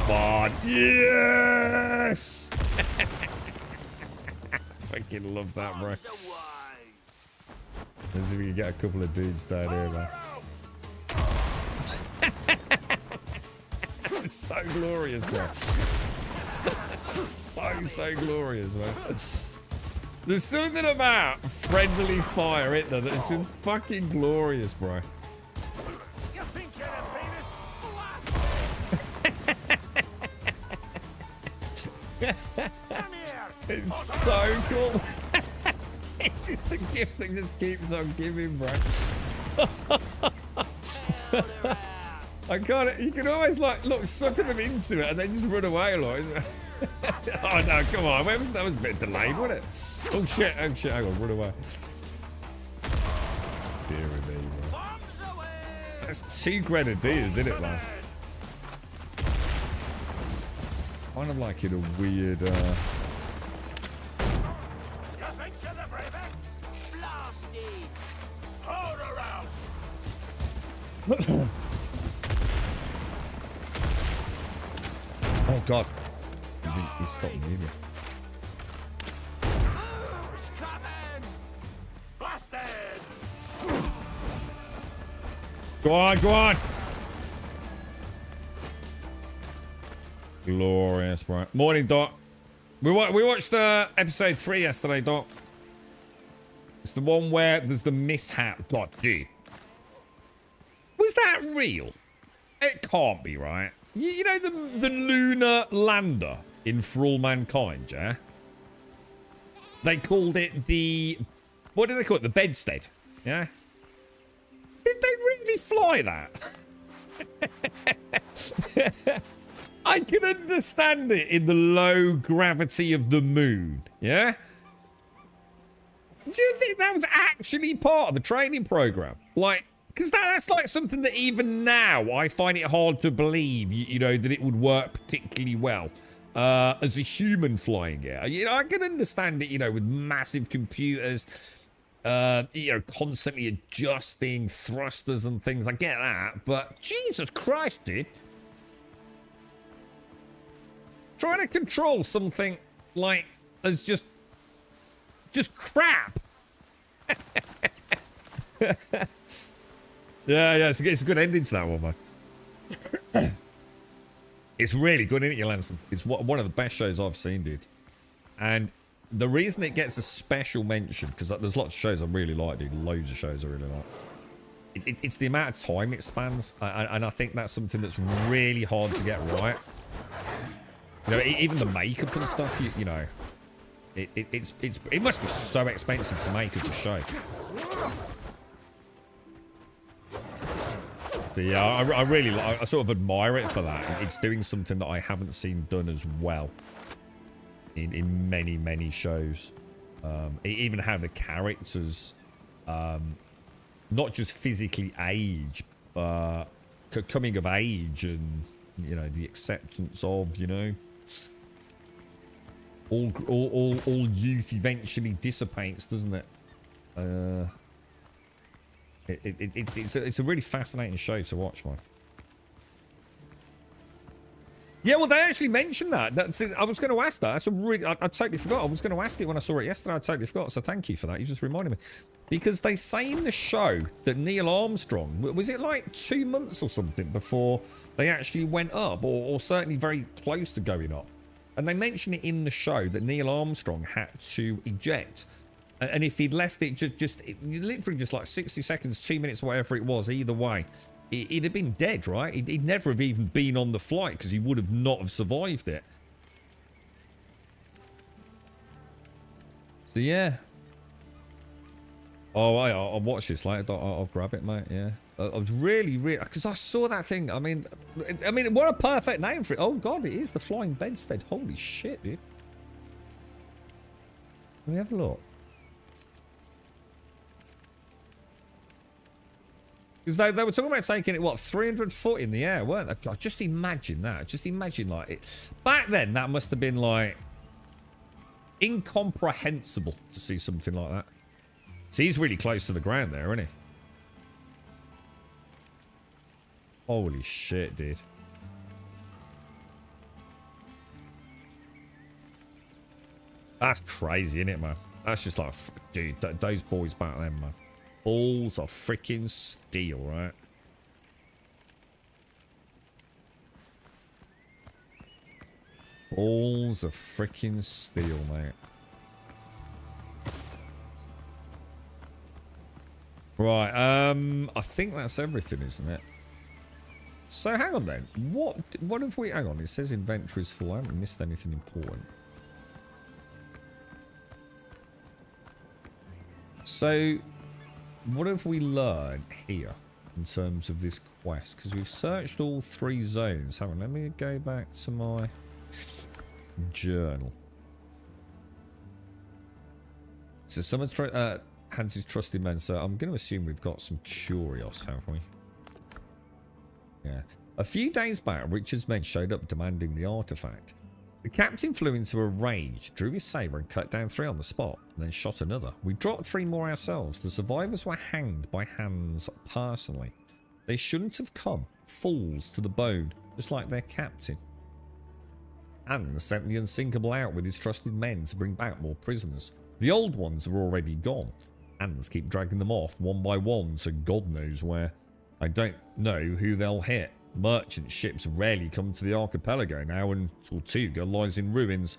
But yes! Fucking love that, bro. Let's see if we can get a couple of dudes down here, man. It's so glorious, bro. So glorious, man. There's something about friendly fire, isn't there, that's just fucking glorious, bro.
You think you're a penis? Come here.
It's so cool. It's just the gift that just keeps on giving, bro. I can't. You can always like look sucking them into it and then just run away, like. Oh no! Come on. That was a bit delayed, wasn't it? Oh shit! Oh shit! Hang on, run away. Dear me, bro. That's 2 grenadiers, isn't it, man? Kind of like in a weird.
You think you're the bravest? Blasted. Hold around.
Oh god. He stopped moving.
Blasted.
Go on, go on. Glorious, bro. Morning, Doc. We watched episode 3 yesterday, Doc. It's the one where there's the mishap. God, dude. Was that real? It can't be, right? You know the lunar lander in For All Mankind, yeah? They called it the... What do they call it? The bedstead, yeah? Did they really fly that? I can understand it in the low gravity of the moon, yeah? Do you think that was actually part of the training program? Like, because that's like something that even now I find it hard to believe, you know, that it would work particularly well as a human flying it. You know, I can understand it, you know, with massive computers, you know, constantly adjusting thrusters and things. I get that, but Jesus Christ, dude. Trying to control something like as just crap. Yeah, it's a good ending to that one, man. It's really good, isn't it, Lanston? It's one of the best shows I've seen, dude. And the reason it gets a special mention, because there's lots of shows I really like, dude. Loads of shows I really like. It's the amount of time it spans, and I think that's something that's really hard to get right. You know, even the makeup and stuff, you know, it must be so expensive to make as a show. So yeah, I sort of admire it for that. It's doing something that I haven't seen done as well in many shows. Even how the characters, not just physically age, but coming of age and, you know, the acceptance of, you know, all youth eventually dissipates, doesn't it? It's a really fascinating show to watch, man. Yeah, well, they actually mentioned that. I was going to ask that. That's a really, I totally forgot. I was going to ask it when I saw it yesterday. I totally forgot. So thank you for that. You just reminded me. Because they say in the show that Neil Armstrong, was it like 2 months or something before they actually went up, or certainly very close to going up? And they mention it in the show that Neil Armstrong had to eject. And if he'd left it literally just like 60 seconds, 2 minutes, whatever it was, either way, he'd have been dead, right? He'd never have even been on the flight because he would have not have survived it. So yeah. Oh, I'll watch this later. I'll grab it, mate. Yeah, I was really, because I saw that thing. I mean, what a perfect name for it. Oh God, it is the flying bedstead. Holy shit, dude. Let me have a look. Because they were talking about taking it, what, 300 foot in the air, weren't they? God, just imagine that. Just imagine, like, it. Back then, that must have been, like, incomprehensible to see something like that. See, he's really close to the ground there, isn't he? Holy shit, dude. That's crazy, isn't it, man? That's just like, dude, those boys back then, man. Balls of freaking steel, right? Balls of freaking steel, mate. Right, I think that's everything, isn't it? So hang on then. What have we... Hang on, it says inventory's full. I haven't missed anything important. So, what have we learned here in terms of this quest? Because we've searched all 3 zones. Hang on, let me go back to my journal. So, someone Hans' trusted men. So, I'm going to assume we've got some curios, haven't we? Yeah. A few days back, Richard's men showed up demanding the artifact. The captain flew into a rage, drew his saber and cut down 3 on the spot, and then shot another. We dropped 3 more ourselves. The survivors were hanged by Hans personally. They shouldn't have come, fools to the bone, just like their captain. Hans sent the unsinkable out with his trusted men to bring back more prisoners. The old ones are already gone. Hans keep dragging them off one by one to God knows where. I don't know who they'll hit. Merchant ships rarely come to the archipelago now, and Tortuga lies in ruins.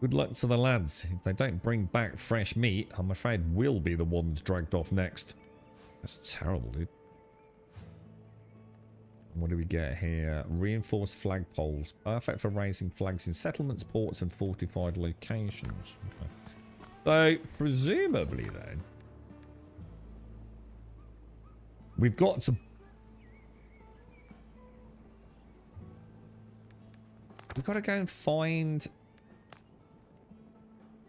Good luck to the lads. If they don't bring back fresh meat, I'm afraid we'll be the ones dragged off next. That's terrible, dude. What do we get here? Reinforced flagpoles. Perfect for raising flags in settlements, ports, and fortified locations. Okay. So, presumably then, we've got to... We've got to go and find...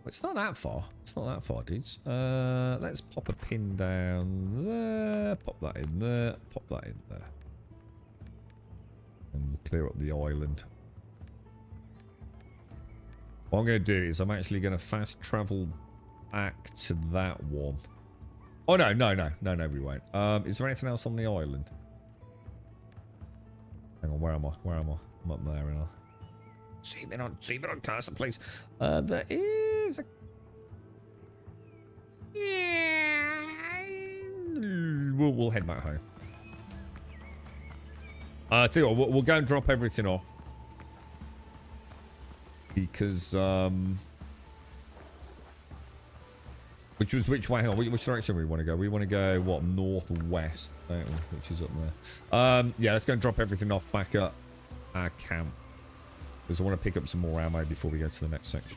It's not that far. It's not that far, dudes. Let's pop a pin down there. Pop that in there. Pop that in there. And clear up the island. What I'm going to do is I'm actually going to fast travel back to that one. Oh, no, we won't. Is there anything else on the island? Hang on, where am I? I'm up there, and zoom in on cursor, please. There is a... Yeah. We'll head back home. Tell you what, we'll go and drop everything off. Because, which way? Hang on, which direction we want to go? We want to go, what, northwest, don't we? Which is up there. Yeah, let's go and drop everything off back at our camp. Because I want to pick up some more ammo before we go to the next section.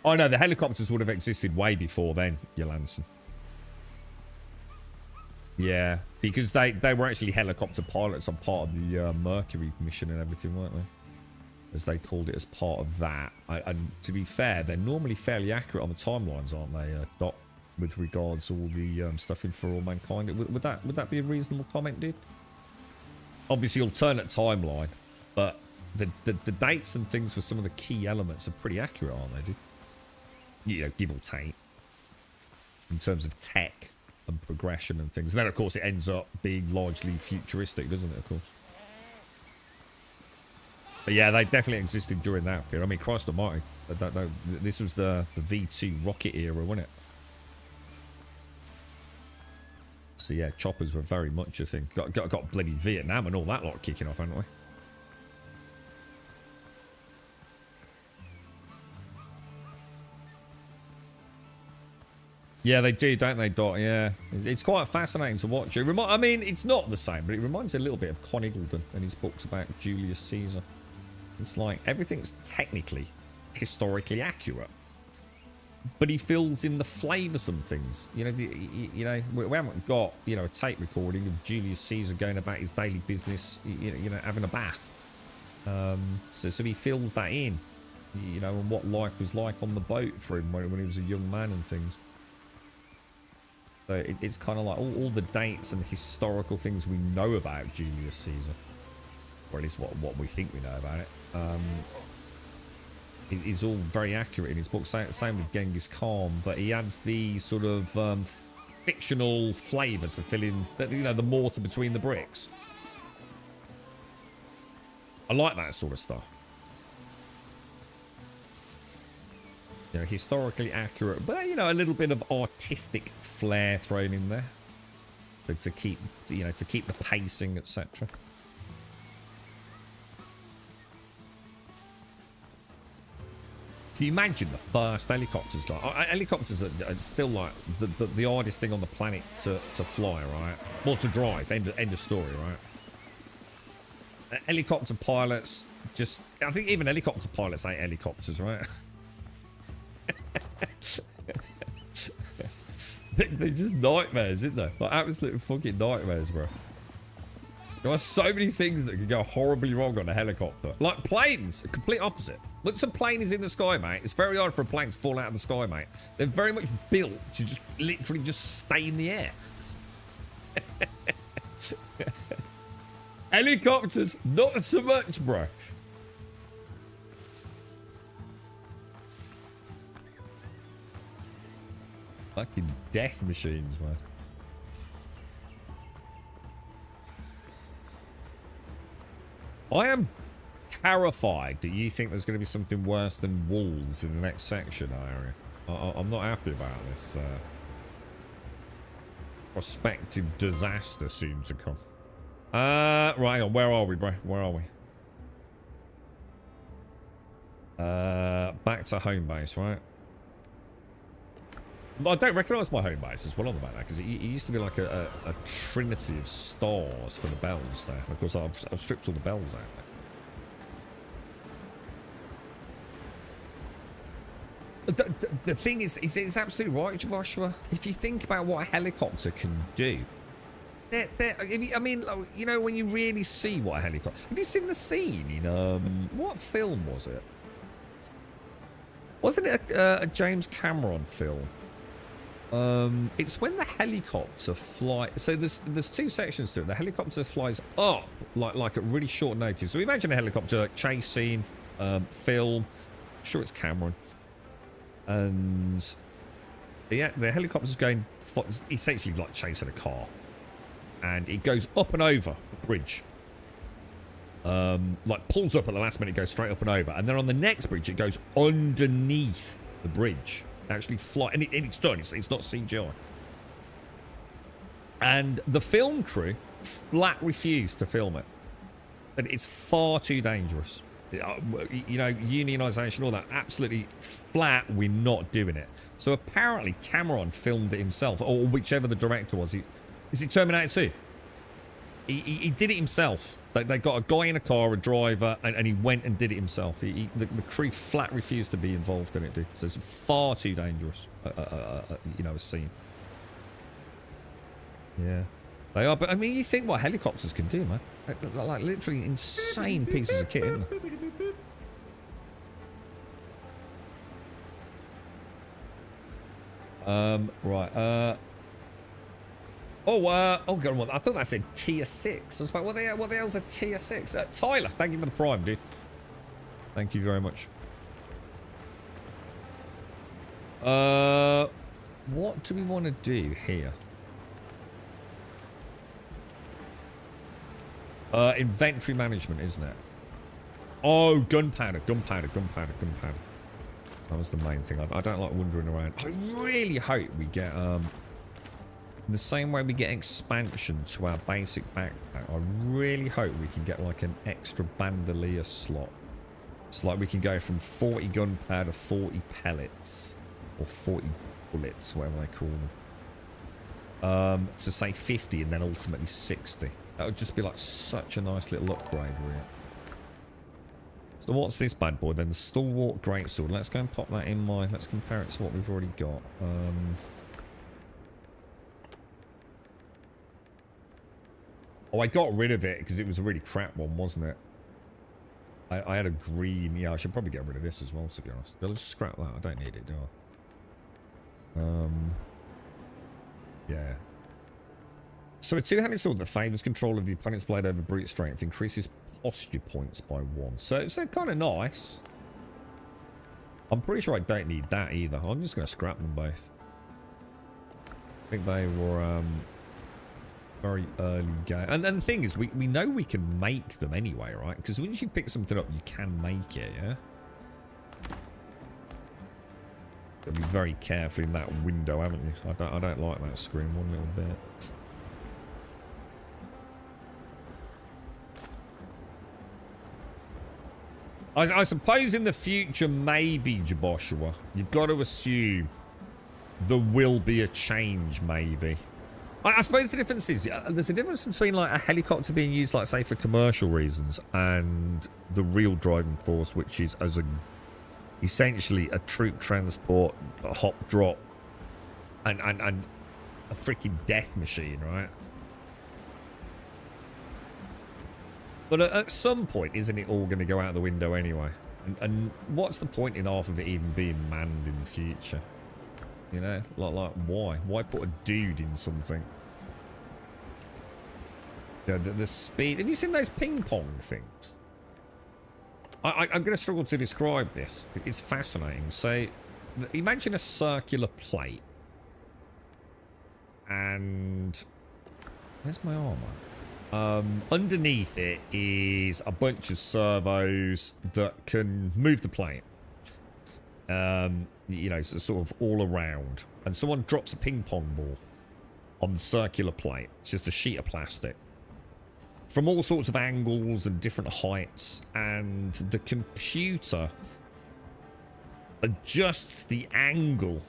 Oh no, the helicopters would have existed way before then, Jolanson. Yeah, because they were actually helicopter pilots on part of the Mercury mission and everything, weren't they? As they called it, as part of that. And to be fair, they're normally fairly accurate on the timelines, aren't they, Doc? With regards to all the stuff in For All Mankind. Would that be a reasonable comment, dude? Obviously, alternate timeline, but the dates and things for some of the key elements are pretty accurate, aren't they, dude? You know, give or take. In terms of tech and progression and things. And then, of course, it ends up being largely futuristic, doesn't it, of course? But yeah, they definitely existed during that period. I mean, Christ almighty. This was the V2 rocket era, wasn't it? So yeah, choppers were very much a thing. Got bloody Vietnam and all that lot kicking off, haven't we? Yeah, they do, don't they, Dot? Yeah. It's quite fascinating to watch. I mean, it's not the same, but it reminds me a little bit of Con Eagleton and his books about Julius Caesar. It's like everything's technically, historically accurate. But he fills in the flavoursome things. You know, we haven't got, you know, a tape recording of Julius Caesar going about his daily business, you know, having a bath. So he fills that in, you know, and what life was like on the boat for him when he was a young man and things. So it's kind of like all the dates and historical things we know about Julius Caesar, or at least what we think we know about it. It is all very accurate in his book. Same with Genghis Khan, but he adds the sort of fictional flavour to fill in, the mortar between the bricks. I like that sort of stuff. Historically accurate, but a little bit of artistic flair thrown in there to keep the pacing, etc. Can you imagine the first helicopters? Like helicopters are still like the hardest thing on the planet to fly, right? Or to drive. End of story, right? Helicopter pilots I think even helicopter pilots ain't helicopters, right? They're just nightmares, isn't they? Like absolute fucking nightmares, bro. There are so many things that could go horribly wrong on a helicopter. Like planes, complete opposite. Once a plane is in the sky, mate, it's very hard for a plane to fall out of the sky, mate. They're very much built to just literally just stay in the air. Helicopters, not so much, bro. Fucking death machines, man. I am terrified that you think there's going to be something worse than wolves in the next section, Ari. I'm not happy about this prospective disaster soon to come. Right, hang on. Where are we, bro? Where are we? Back to home base, right? I don't recognise my home base as well on the back there, because it used to be like a trinity of stars for the bells there. Of course, I've stripped all the bells out there. The thing is, it's absolutely right, Joshua. If you think about what a helicopter can do, I mean, when you really see what a helicopter... Have you seen the scene in, what film was it? Wasn't it a James Cameron film? It's when the helicopter flies. So there's two sections to it. The helicopter flies up like at really short notice. So imagine a helicopter chase scene, film. I'm sure it's Cameron. And the helicopter's going essentially like chasing a car, and it goes up and over the bridge. Like pulls up at the last minute, goes straight up and over, and then on the next bridge it goes underneath the bridge. Actually fly, and it's done. It's not CGI. And the film crew flat refused to film it. And it's far too dangerous. Unionisation, all that. Absolutely flat. We're not doing it. So apparently Cameron filmed it himself, or whichever the director was. Is it Terminator 2? He did it himself. They got a guy in a car, a driver, and he went and did it himself. The crew flat refused to be involved in it, dude. So it's far too dangerous, a scene. Yeah. They are, but I mean, you think what helicopters can do, man. Like literally insane pieces of kit, isn't there? Right, oh, God, I thought that said tier 6. I was like, what the hell's a tier 6? Tyler, thank you for the prime, dude. Thank you very much. What do we want to do here? Inventory management, isn't it? Oh, gunpowder. That was the main thing. I don't like wandering around. I really hope we get, in the same way we get expansion to our basic backpack, I really hope we can get like an extra bandolier slot. It's like we can go from 40 gunpowder, 40 pellets, or 40 bullets, whatever they call them, to say 50 and then ultimately 60. That would just be like such a nice little upgrade, really. So what's this bad boy then? The Stalwart Greatsword. Let's go and pop that in my... Let's compare it to what we've already got. Oh, I got rid of it because it was a really crap one, wasn't it? I had a green... Yeah, I should probably get rid of this as well, to be honest. I'll just scrap that. I don't need it, do I? Yeah. So a two-handed sword that favours control of the opponent's blade over brute strength increases posture points by 1. So it's kind of nice. I'm pretty sure I don't need that either. I'm just going to scrap them both. I think they were very early game. And the thing is, we know we can make them anyway, right? Because once you pick something up, you can make it, yeah? Got to be very careful in that window, haven't you? I don't like that screen one little bit. I suppose in the future, maybe, Jaboshua, you've got to assume there will be a change, maybe. I suppose the difference is, there's a difference between, like, a helicopter being used, like, say, for commercial reasons, and the real driving force, which is as essentially a troop transport, a hop drop, and a freaking death machine, right? But at some point, isn't it all going to go out the window anyway? And what's the point in half of it even being manned in the future? You know, like why? Why put a dude in something? You know, the speed. Have you seen those ping pong things? I'm going to struggle to describe this. It's fascinating. So, imagine a circular plate, and where's my armor? Underneath it is a bunch of servos that can move the plate. You know, so sort of all around. And someone drops a ping pong ball on the circular plate. It's just a sheet of plastic. From all sorts of angles and different heights. And the computer adjusts the angle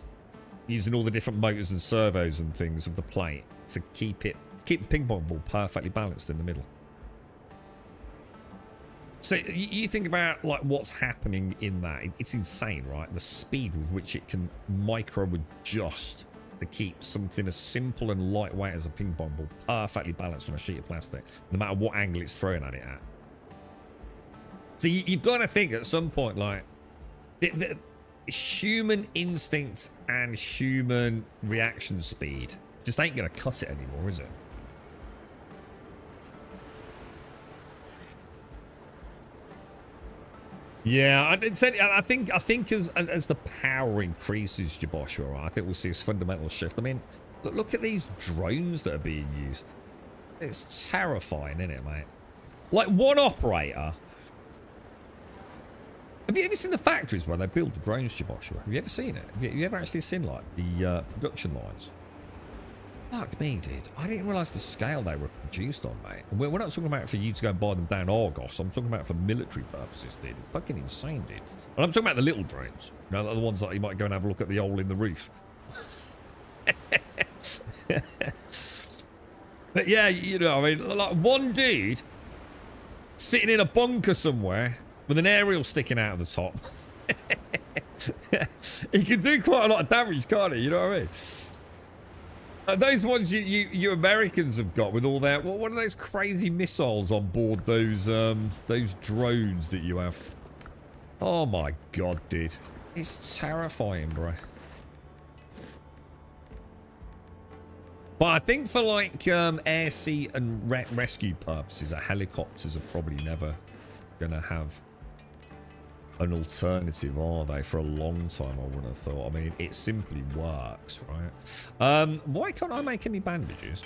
using all the different motors and servos and things of the plate to keep the ping pong ball perfectly balanced in the middle. So you think about like what's happening in that. It's insane, right? The speed with which it can micro adjust to keep something as simple and lightweight as a ping pong ball perfectly balanced on a sheet of plastic, no matter what angle it's thrown at it at. So you've got to think at some point, like, the human instinct and human reaction speed just ain't going to cut it anymore, is it? Yeah, I think as the power increases, Jaboshua, right, I think we'll see a fundamental shift. I mean, look at these drones that are being used. It's terrifying, isn't it, mate? Like one operator. Have you ever seen the factories where they build the drones, Jaboshua? Have you ever seen it? Have you ever actually seen like the production lines? Fuck me, dude. I didn't realise the scale they were produced on, mate. We're not talking about for you to go and buy them down Argos. I'm talking about for military purposes, dude. It's fucking insane, dude. And I'm talking about the little drones. You know, the ones that you might go and have a look at the hole in the roof. But yeah, you know, I mean, like one dude sitting in a bunker somewhere with an aerial sticking out of the top. He can do quite a lot of damage, can't he? You know what I mean? Those ones you Americans have got with all that, what are those crazy missiles on board those drones that you have? Oh my god, dude. It's terrifying, bro. But I think for like air, sea and rescue purposes, helicopters are probably never gonna have an alternative, are they? For a long time, I wouldn't have thought. I mean, it simply works, right? Why can't I make any bandages?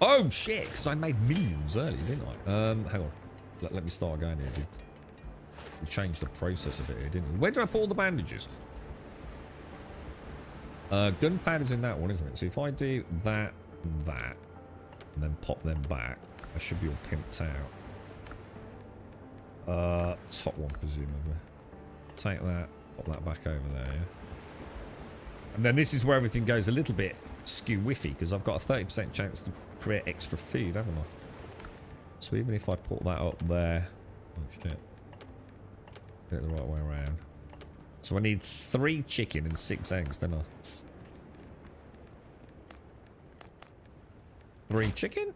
Oh shit, because I made millions earlier, didn't I? Hang on. Let me start again here, dude. We changed the process a bit here, didn't we? Where did I put all the bandages? Gunpowder's in that one, isn't it? So if I do that and that, and then pop them back, I should be all pimped out. Top one, presumably. Take that, pop that back over there, yeah? And then this is where everything goes a little bit skew-whiffy, because I've got a 30% chance to create extra food, haven't I? So even if I put that up there... Oh, shit. Get it the right way around. So I need 3 chicken and 6 eggs, don't I? 3 chicken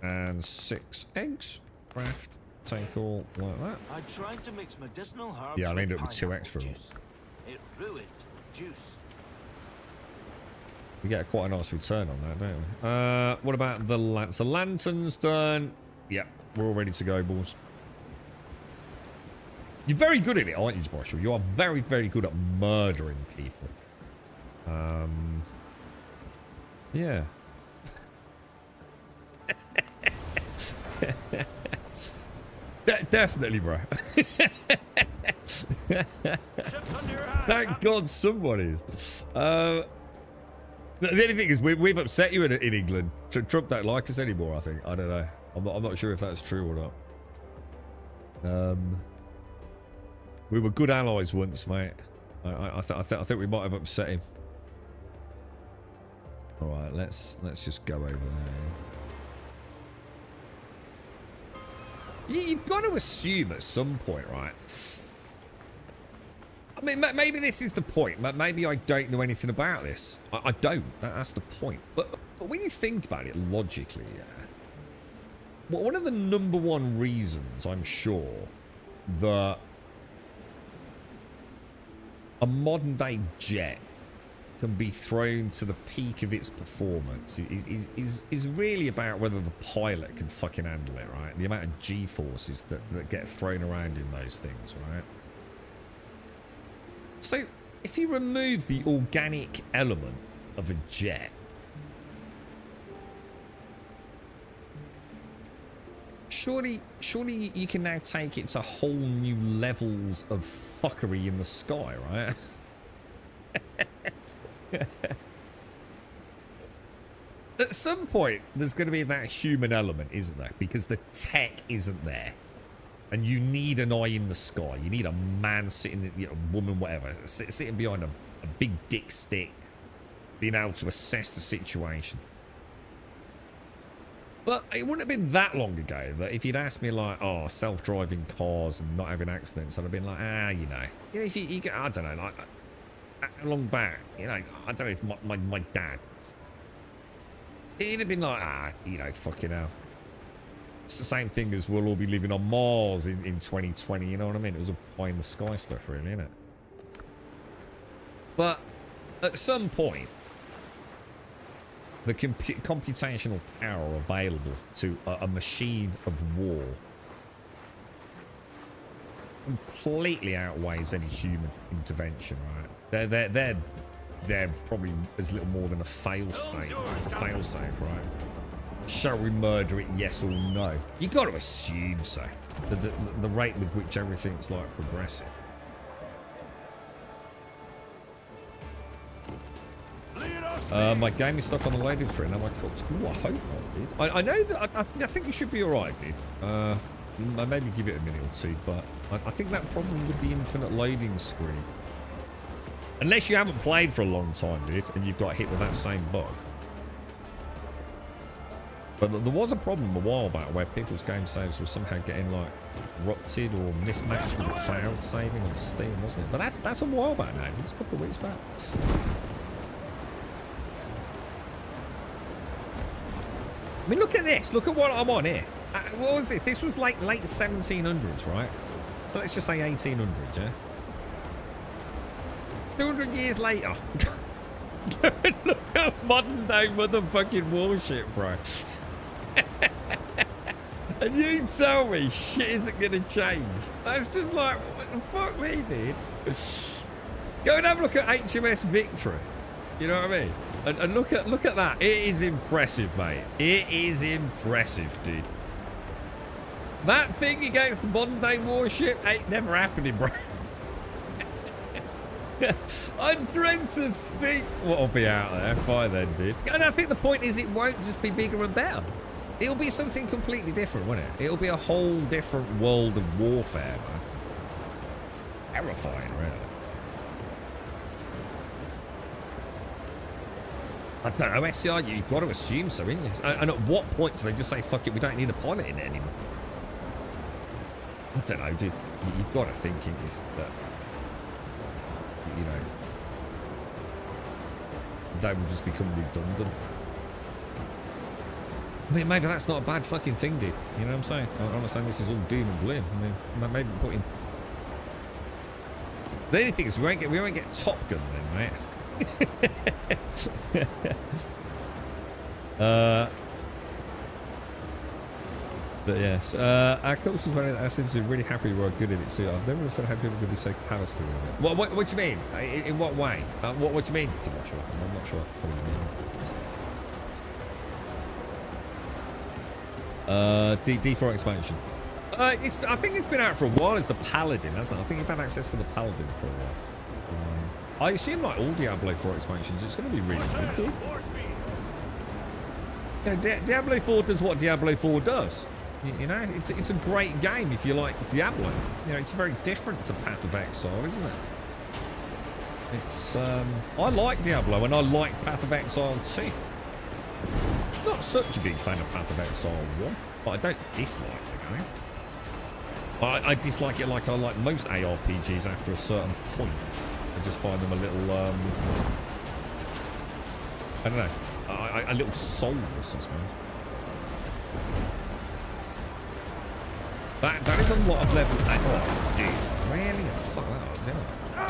and 6 eggs. Craft. Take all like that.
I tried to mix medicinal herbs.
Yeah, I'll end up with 2
pineapple
extra.
juice. It ruined the juice.
We get quite a nice return on that, don't we? What about the lantern? So lantern's done. Yep, we're all ready to go, boys. You're very good at it, aren't you, Marshall? You are very, very good at murdering people. Yeah. Definitely, bro. Thank God someone is. The only thing is, we've upset you in England. Trump don't like us anymore, I think. I don't know. I'm not sure if that's true or not. We were good allies once, mate. I think we might have upset him. All right, let's just go over there. You've got to assume at some point, right? I mean, maybe this is the point. Maybe I don't know anything about this. I don't. That's the point. But when you think about it logically, yeah. Well, one of the number one reasons, I'm sure, that a modern day jet can be thrown to the peak of its performance is really about whether the pilot can fucking handle it, right? The amount of G-forces that get thrown around in those things, right? So, if you remove the organic element of a jet, surely you can now take it to whole new levels of fuckery in the sky, right? At some point, there's going to be that human element, isn't there? Because the tech isn't there. And you need an eye in the sky. You need a man sitting, a woman, whatever, sitting behind a big dick stick, being able to assess the situation. But it wouldn't have been that long ago that if you'd asked me, like, oh, self-driving cars and not having accidents, I'd have been like, you know, if you get, I don't know, like, long back, you know, I don't know if my dad, he'd have been like, you know, fucking hell. It's the same thing as we'll all be living on Mars in 2020, you know what I mean? It was a pie in the sky stuff, really, isn't it? But at some point, the computational power available to a machine of war completely outweighs any human intervention, right? They're probably as little more than a fail-safe, right? Shall we murder it, yes or no? You got to assume so. The rate with which everything's like progressing. My game is stuck on the loading screen. Am I cooked? Ooh, I hope I did. I know that. I think you should be alright, dude. Maybe give it a minute or two, but I think that problem with the infinite loading screen, unless you haven't played for a long time, dude, and you've got hit with that same bug. But there was a problem a while back where people's game saves were somehow getting like corrupted or mismatched with the cloud saving on Steam, wasn't it? But that's a while back now. It's a couple of weeks back. I mean, look at this. Look at what I'm on here. What was this? This was like late 1700s, right? So let's just say 1800, yeah? 200 years later. Look at modern day motherfucking warship, bro. And you tell me shit isn't going to change. That's just like, what the fuck me, dude? Go and have a look at HMS Victory. You know what I mean? And look at that. It is impressive, mate. It is impressive, dude. That thing against the modern day warship ain't never happening, bro. I'm trying to think what'll be out there by then, dude. And I think the point is it won't just be bigger and better. It'll be something completely different, won't it? It'll be a whole different world of warfare, man. Terrifying, really. I don't know, SCR, you've got to assume so, ain't you? And at what point do they just say, fuck it, we don't need a pilot in it anymore? I don't know, dude. You've got to think, ain't you, that, you know, they will just become redundant. I mean, maybe that's not a bad fucking thing, dude. You know what I'm saying? I'm not saying this is all doom and gloom. I mean, maybe putting... The only thing is we won't get Top Gun then, mate. But yes, our coach was running. I said he's really happy we were good at it. So I've never said how people could be so callous to it. What do you mean? In what way? What do you mean? I'm not sure. I'm not sure what you mean. D4 expansion. I think it's been out for a while. It's the Paladin, hasn't it? I think you've had access to the Paladin for a while. I assume like all Diablo 4 expansions, it's going to be really good, dude. You know, Diablo 4 does what Diablo 4 does. You know, it's a great game if you like Diablo. You know, it's very different to Path of Exile, isn't it? It's I like Diablo and I like Path of Exile too. Not such a big fan of Path of Exile 1, but I don't dislike the game. I dislike it like I like most ARPGs after a certain point. I just find them a little I don't know, a little soulless, I suppose. That is a lot of level. Oh, dude, really? Fuck that up, didn't I?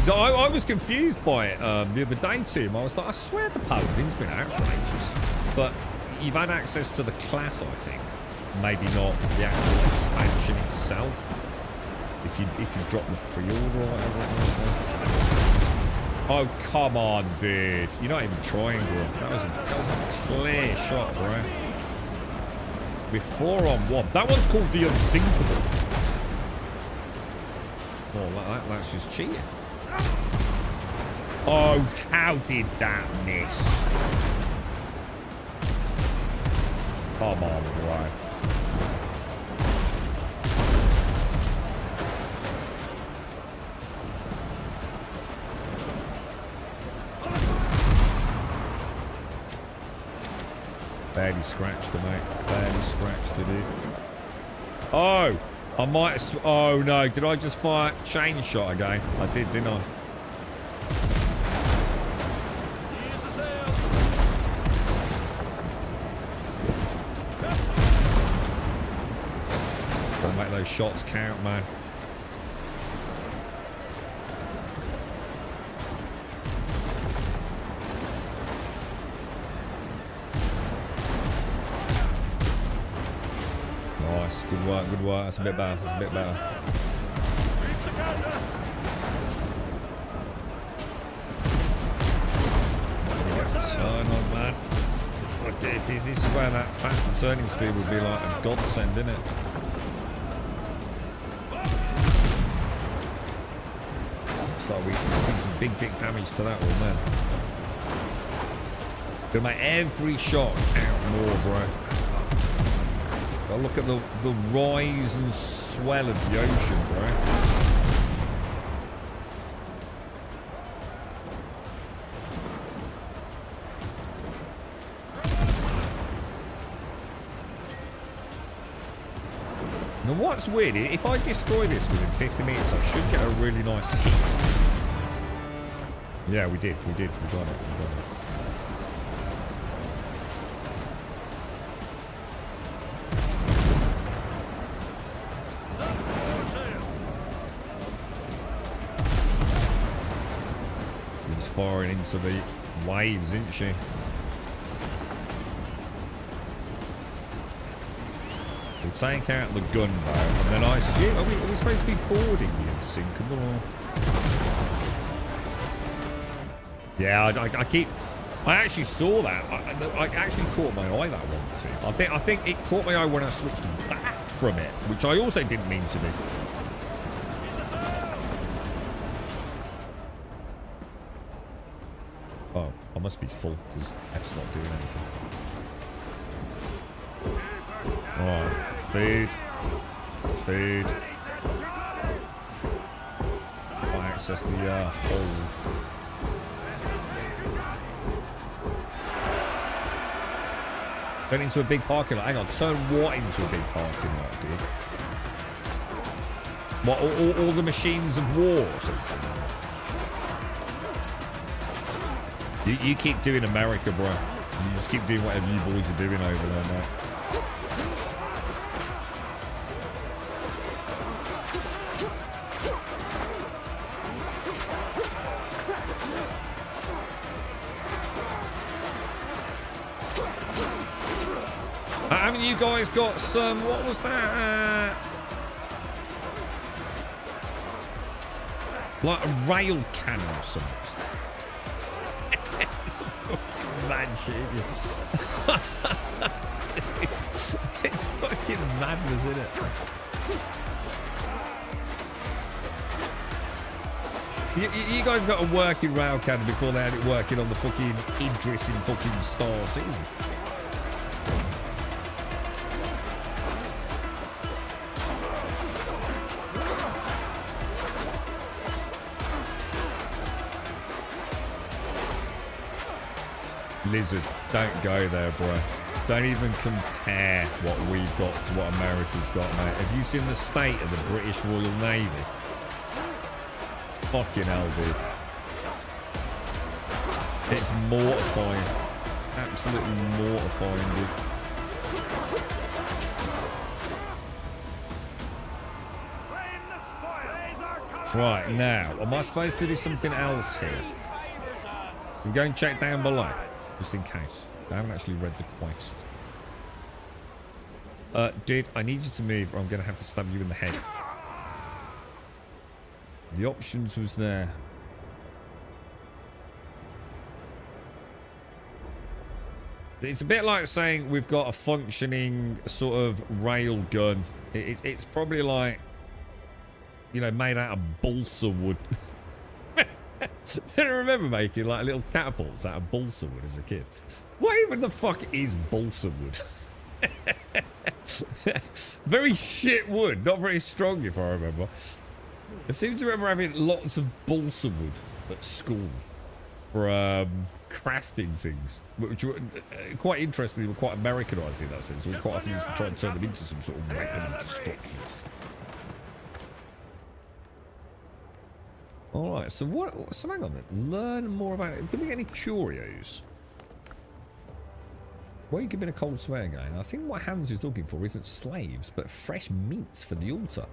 So I was confused by it the other day, Tim. I was like, I swear the Paladin's been out for ages, but you've had access to the class, I think. Maybe not the actual expansion itself. If you drop the pre-order or whatever it was. Oh, come on, dude. You're not even trying, bro. That was a clear shot, bro. We're 4-on-1. That one's called the Unsinkable. Oh, that's just cheating. Oh, how did that miss? Come on, bro. Barely scratched the mate. Barely scratched the dude. Oh! I might have... Oh, no. Did I just fire chain shot again? I did, didn't I? Gotta make those shots count, man. Nice, good work, good work. That's a bit better, that's a bit better. Turn on, man. Oh, this is where that faster turning speed would be like a godsend, isn't it? Looks like we can do some big damage to that one, man. Gonna make every shot count more, bro. Look at the rise and swell of the ocean, bro. Now what's weird, if I destroy this within 50 minutes, I should get a really nice hit. Yeah, we got it, we got it. Firing into the waves, isn't she? We'll take out the gunboat, and then I assume... Are we supposed to be boarding the Unsinkable? Or... Yeah, I actually saw that. I actually caught my eye that one too. I think it caught my eye when I switched back from it, which I also didn't mean to do. Oh, I must be full because F's not doing anything. Alright, food. Food. I'll access the hold. Turn into a big parking lot. Hang on, turn what into a big parking lot, dude? What, all the machines of war or something? You keep doing America, bro. You just keep doing whatever you boys are doing over there, mate. Haven't you guys got some, what was that? Like a rail cannon or something. It's a fucking mad shit. It's fucking madness, isn't it? You guys got a working rail cannon before they had it working on the fucking Idris in fucking Star Citizen. Lizard, don't go there, bro. Don't even compare what we've got to what America's got, mate. Have you seen the state of the British Royal Navy? Fucking hell, dude. It's mortifying. Absolutely mortifying, dude. Right, now, am I supposed to do something else here? I'm going to check down below. Just in case. I haven't actually read the quest. Dude, I need you to move or I'm going to have to stab you in the head. The options was there. It's a bit like saying we've got a functioning sort of rail gun. It's probably like, you know, made out of balsa wood. I remember making like little catapults out of balsa wood as a kid. What even the fuck is balsa wood? Very shit wood, not very strong if I remember. I seem to remember having lots of balsa wood at school for crafting things, which were quite interesting. Were quite Americanized in that sense. We quite often used to try and turn them into some sort of weapon of destruction. Alright, so what? So hang on then. Learn more about it. Give me any curios. Why are you giving a cold swear again? I think what Hans is looking for isn't slaves, but fresh meats for the altar.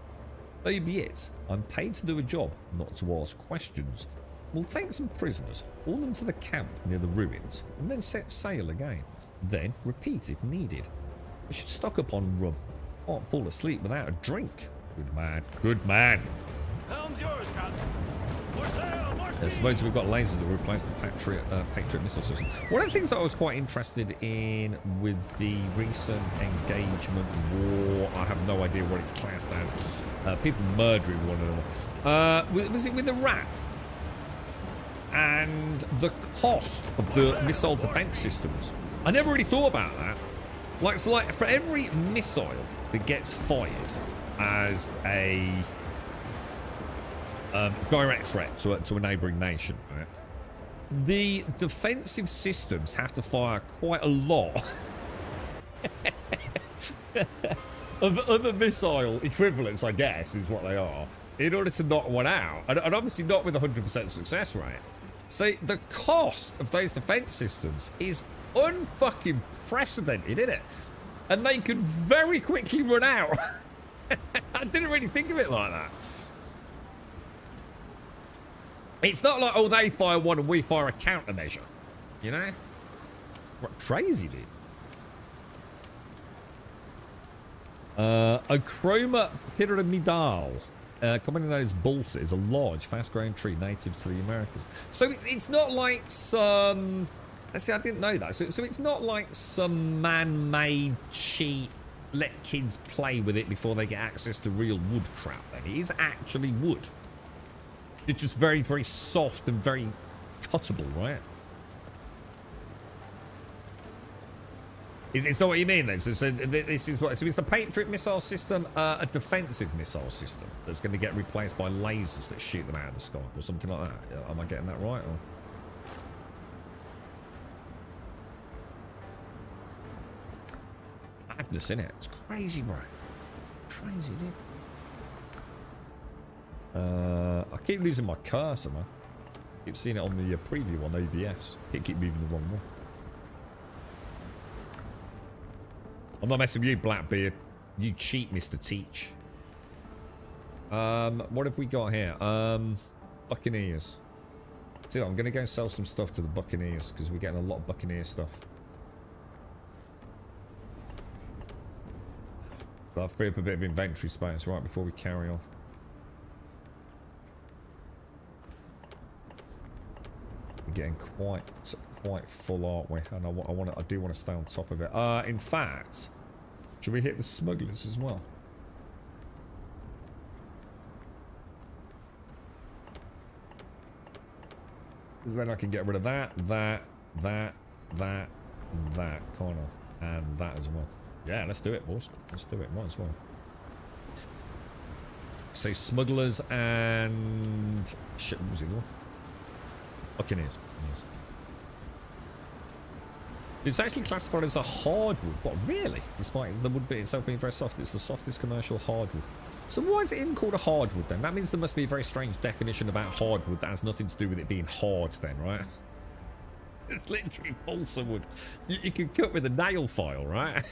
So be it. I'm paid to do a job, not to ask questions. We'll take some prisoners, haul them to the camp near the ruins, and then set sail again. Then repeat if needed. I should stock up on rum. Can't fall asleep without a drink. Good man. Good man.
Helm's yours, Captain. More sail, more
I suppose we've got lasers that replace the Patriot missile system. One of the things that I was quite interested in with the recent engagement war, I have no idea what it's classed as, people murdering one another, was it with Iran? And the cost of the missile defense systems. I never really thought about that. Like, so like for every missile that gets fired as a direct threat to a neighbouring nation, right? The defensive systems have to fire quite a lot of other missile equivalents, I guess, is what they are, in order to knock one out. And obviously not with 100% success rate. So the cost of those defense systems is unfucking precedented, isn't it? And they could very quickly run out. I didn't really think of it like that. It's not like, oh, they fire one and we fire a countermeasure. You know? What crazy, dude. Acroma pyramidal, commonly known as balsa, is a large, fast-growing tree native to the Americas. So it's not like some... Let's see, I didn't know that. So it's not like some man-made cheat, let kids play with it before they get access to real wood crap, then. It is actually wood. It's just very, very soft and very cuttable, right? It's not what you mean then. So this is what. So it's the Patriot missile system, a defensive missile system that's going to get replaced by lasers that shoot them out of the sky or something like that. Am I getting that right? Or? Madness, innit? It's crazy, bro. Crazy, dude. I keep losing my cursor, man. Keep seeing it on the preview on OBS. Keep moving the wrong way. I'm not messing with you, Blackbeard. You cheat, Mr. Teach. What have we got here? Buccaneers. So I'm gonna go sell some stuff to the Buccaneers because we're getting a lot of Buccaneer stuff. So I'll free up a bit of inventory space right before we carry on. We're getting quite full, aren't we? And I do want to stay on top of it. In fact, should we hit the smugglers as well? Because then I can get rid of that, kind of, and that as well. Yeah, let's do it, boys. Let's do it. Might as well. So smugglers and shit. What was the other one? Buccaneers. Yes. It's actually classified as a hardwood. What, really? Despite the wood bit itself being very soft, it's the softest commercial hardwood. So why is it even called a hardwood then? That means there must be a very strange definition about hardwood that has nothing to do with it being hard then, right? It's literally balsa wood. You can cut with a nail file, right?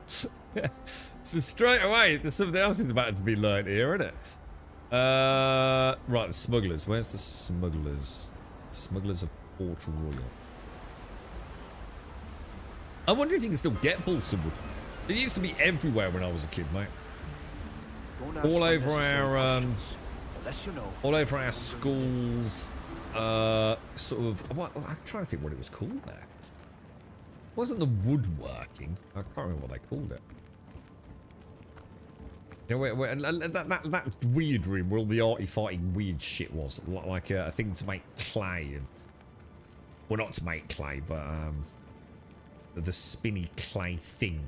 So straight away, there's something else is about to be learned here, isn't it? Right, the smugglers. Where's the smugglers? Smugglers of Port Royal. I wonder if you can still get balsa wood. It used to be everywhere when I was a kid, mate. All over our all over our schools. Sort of. What, I'm trying to think what it was called now. It wasn't the woodworking? I can't remember what they called it. You know, that weird room where all the arty-farty weird shit was, like a thing to make clay, and well, not to make clay, but the spinny clay thing.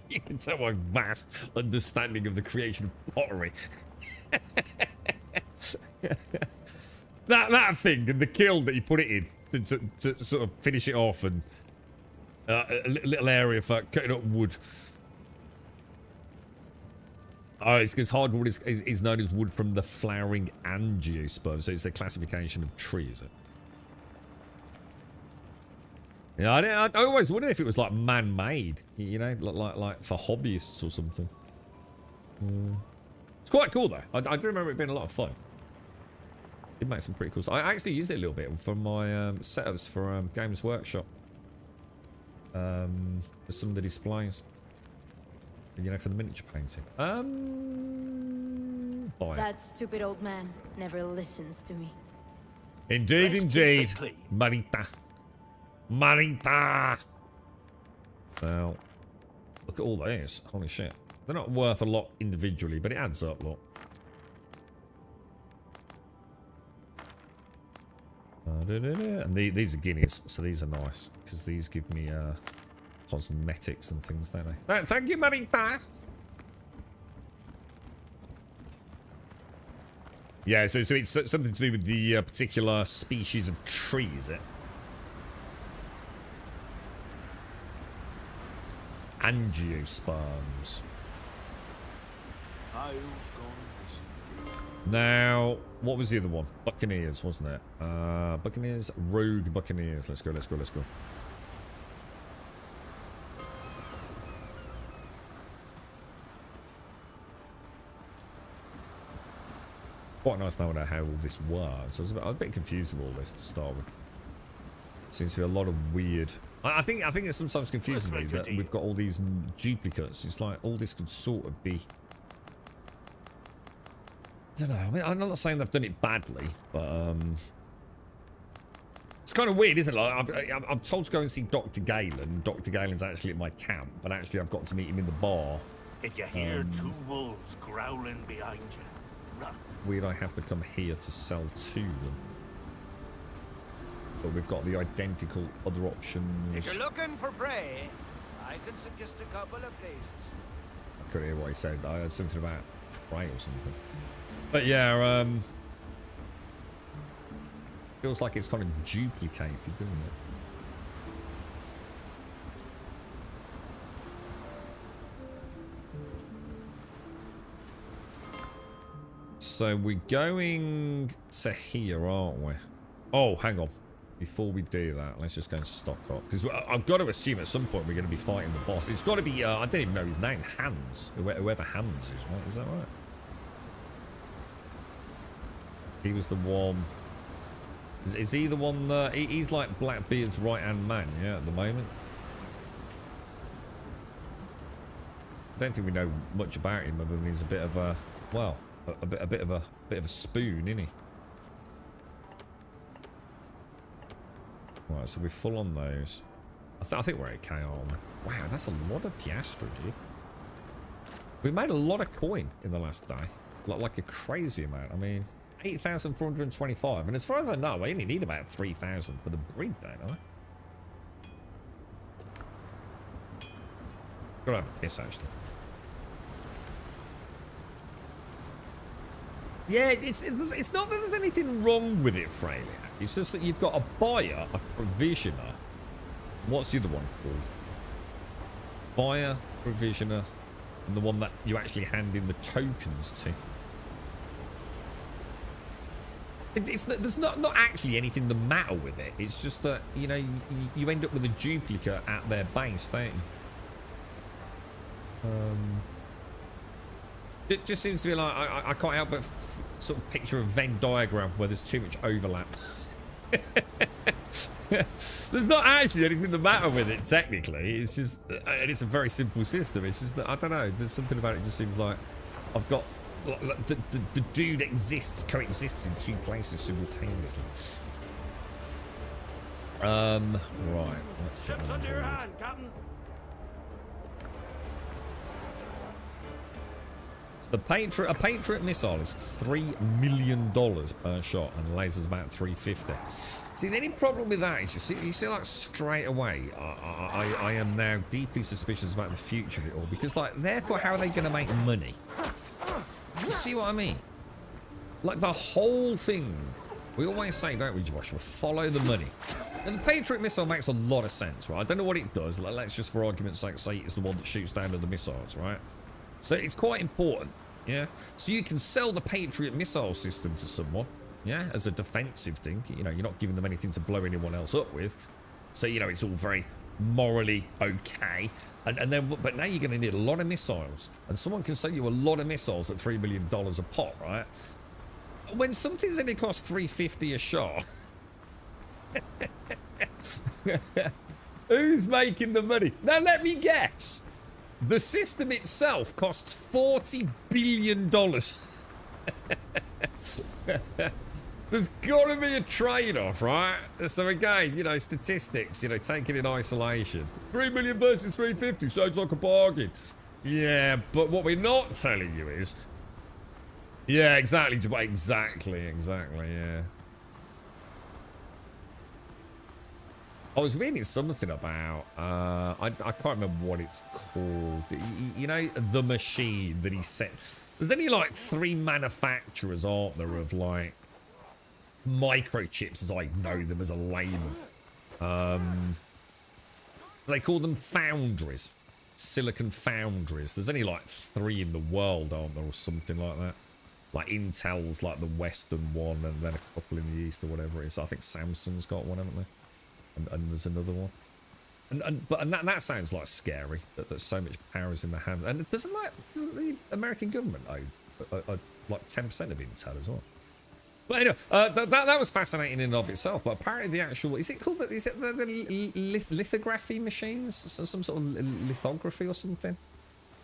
You can tell my vast understanding of the creation of pottery. that thing and the kiln that you put it in to sort of finish it off, and a little area for cutting up wood. Oh, it's because hardwood is known as wood from the flowering angiosperm, so it's a classification of tree, is it? Yeah, I always wondered if it was like man-made, you know, like for hobbyists or something. It's quite cool though. I do remember it being a lot of fun. It makes some pretty cool stuff. I actually used it a little bit for my setups for Games Workshop. For some of the displays. You know, for the miniature painting. Buy it.
That stupid old man never listens to me.
Indeed, indeed. Marita. Marita! Well, look at all these. Holy shit. They're not worth a lot individually, but it adds up, look. And these are guineas, so these are nice. Because these give me cosmetics and things, don't they? Thank you, Marita! Yeah, so it's something to do with the particular species of tree, is it? Angiosperms. Now, what was the other one? Buccaneers, wasn't it? Buccaneers, Rogue Buccaneers. Let's go, let's go, let's go. Quite nice to know how all this works. I was a bit confused with all this to start with. Seems to be a lot of weird. I think it sometimes confuses me that we've got all these duplicates. It's like all this could sort of be. I don't know. I mean, I'm not saying they've done it badly, but it's kind of weird, isn't it? Like, I'm told to go and see Dr. Galen. Dr. Galen's actually at my camp, but actually I've got to meet him in the bar.
If you hear two wolves growling behind you, run.
Weird, I have to come here to sell to them. But we've got the identical other options.
If you're looking for prey, I can suggest a couple of places.
I couldn't hear what he said. I heard something about prey or something. But yeah, feels like it's kind of duplicated, doesn't it? So we're going to here, aren't we? Oh, hang on. before we do that, let's just go and stock up. Because I've got to assume at some point we're going to be fighting the boss. It's got to be, I don't even know his name, Hans. Whoever Hans is, right? Is that right? He was the one... Is he the one that... He's like Blackbeard's right-hand man, yeah, at the moment. I don't think we know much about him other than he's a bit of a... Well, a bit of a spoon, isn't he? Right, so we're full on those. I think we're okay, aren't we? Wow, that's a lot of piastra, dude. We made a lot of coin in the last day. Like a crazy amount. I mean, 8,425. And as far as I know, I only need about 3,000 for the breed, don't I? Gotta have a piss, actually. Yeah, it's not that there's anything wrong with it, Freya. It's just that you've got a buyer, a provisioner. What's the other one called? Buyer, provisioner, and the one that you actually hand in the tokens to. There's not actually anything the matter with it. It's just that, you know, you end up with a duplicate at their base, don't you? It just seems to be like, I can't help but sort of picture a Venn diagram where there's too much overlap. There's not actually anything the matter with it, technically. It's just, and it's a very simple system. It's just that, I don't know, there's something about it just seems like I've got, like, the dude coexists in two places simultaneously. Right, let's get
Ships
on
under your
board.
hand, Captain.
So a Patriot missile is $3 million per shot and lasers about 350. See, the only problem with that is you see like straight away, I am now deeply suspicious about the future of it all, because like, therefore, how are they going to make money? You see what I mean? Like the whole thing, we always say, don't we, Joshua, follow the money. And the Patriot missile makes a lot of sense, right? I don't know what it does. Let's just, for argument's sake, say it's the one that shoots down the missiles, right? So it's quite important, yeah? So you can sell the Patriot missile system to someone, yeah, as a defensive thing. You know, you're not giving them anything to blow anyone else up with. So, you know, it's all very morally okay. And then, but now you're going to need a lot of missiles. And someone can sell you a lot of missiles at $3 million a pop, right? When something's only cost $350 a shot, who's making the money? Now, let me guess. The system itself costs $40 billion. There's got to be a trade-off, right? So again, you know, statistics, you know, taken in isolation. 3 million versus 350 sounds like a bargain. Yeah, but what we're not telling you is... Yeah, exactly, yeah. I was reading something about, I can't remember what it's called. You know, the machine that he sent. There's only like 3 manufacturers, aren't there, of like microchips, as I know them as a layman. They call them foundries, silicon foundries. There's only like 3 in the world, aren't there, or something like that. Like Intel's like the Western one, and then a couple in the East or whatever it is. I think Samsung's got one, haven't they? And there's another one, and that sounds like scary. That so much power is in the hand. And doesn't the American government own like 10% of Intel as well? But anyway, that was fascinating in and of itself. But apparently the actual, is it the lithography machines? Some sort of lithography or something?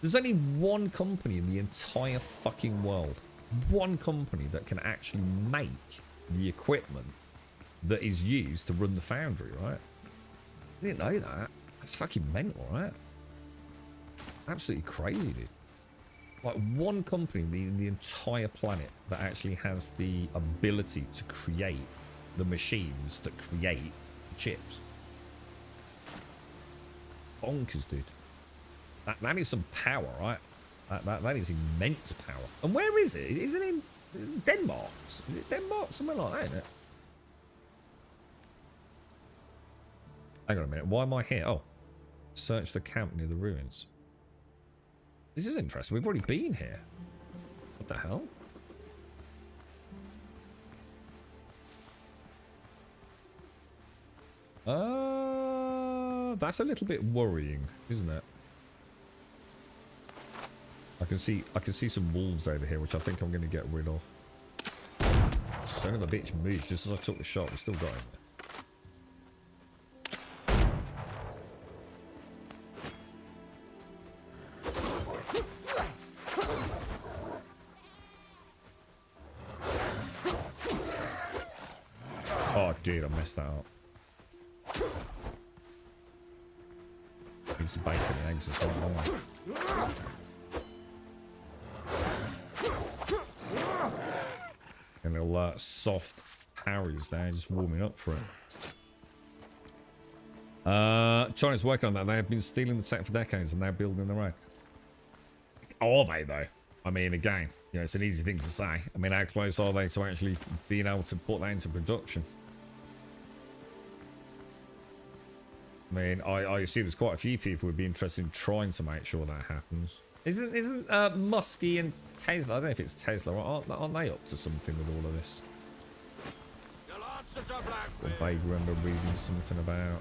There's only one company in the entire fucking world, one company that can actually make the equipment that is used to run the foundry, right? I didn't know that. That's fucking mental, right? Absolutely crazy, dude. Like one company in the entire planet that actually has the ability to create the machines that create the chips. Bonkers, dude. That is some power, right? That is immense power. And where is it? Is it in Denmark? Is it Denmark? Somewhere like that, isn't it? Hang on a minute, why am I here? Oh, search the camp near the ruins. This is interesting, we've already been here. What the hell? That's a little bit worrying, isn't it? I can see some wolves over here, which I think I'm going to get rid of. Son of a bitch moved just as I took the shot. We still got him. Oh, dude, I messed that up. Need some bacon and eggs as well, don't I? And little soft parries there, just warming up for it. China's working on that. They have been stealing the tech for decades and they're building their own. Are they, though? I mean, again, you know, it's an easy thing to say. I mean, how close are they to actually being able to put that into production? I mean, I assume there's quite a few people who'd be interested in trying to make sure that happens. Isn't Muskie and Tesla? I don't know if it's Tesla. Aren't they up to something with all of this? I vaguely remember reading something about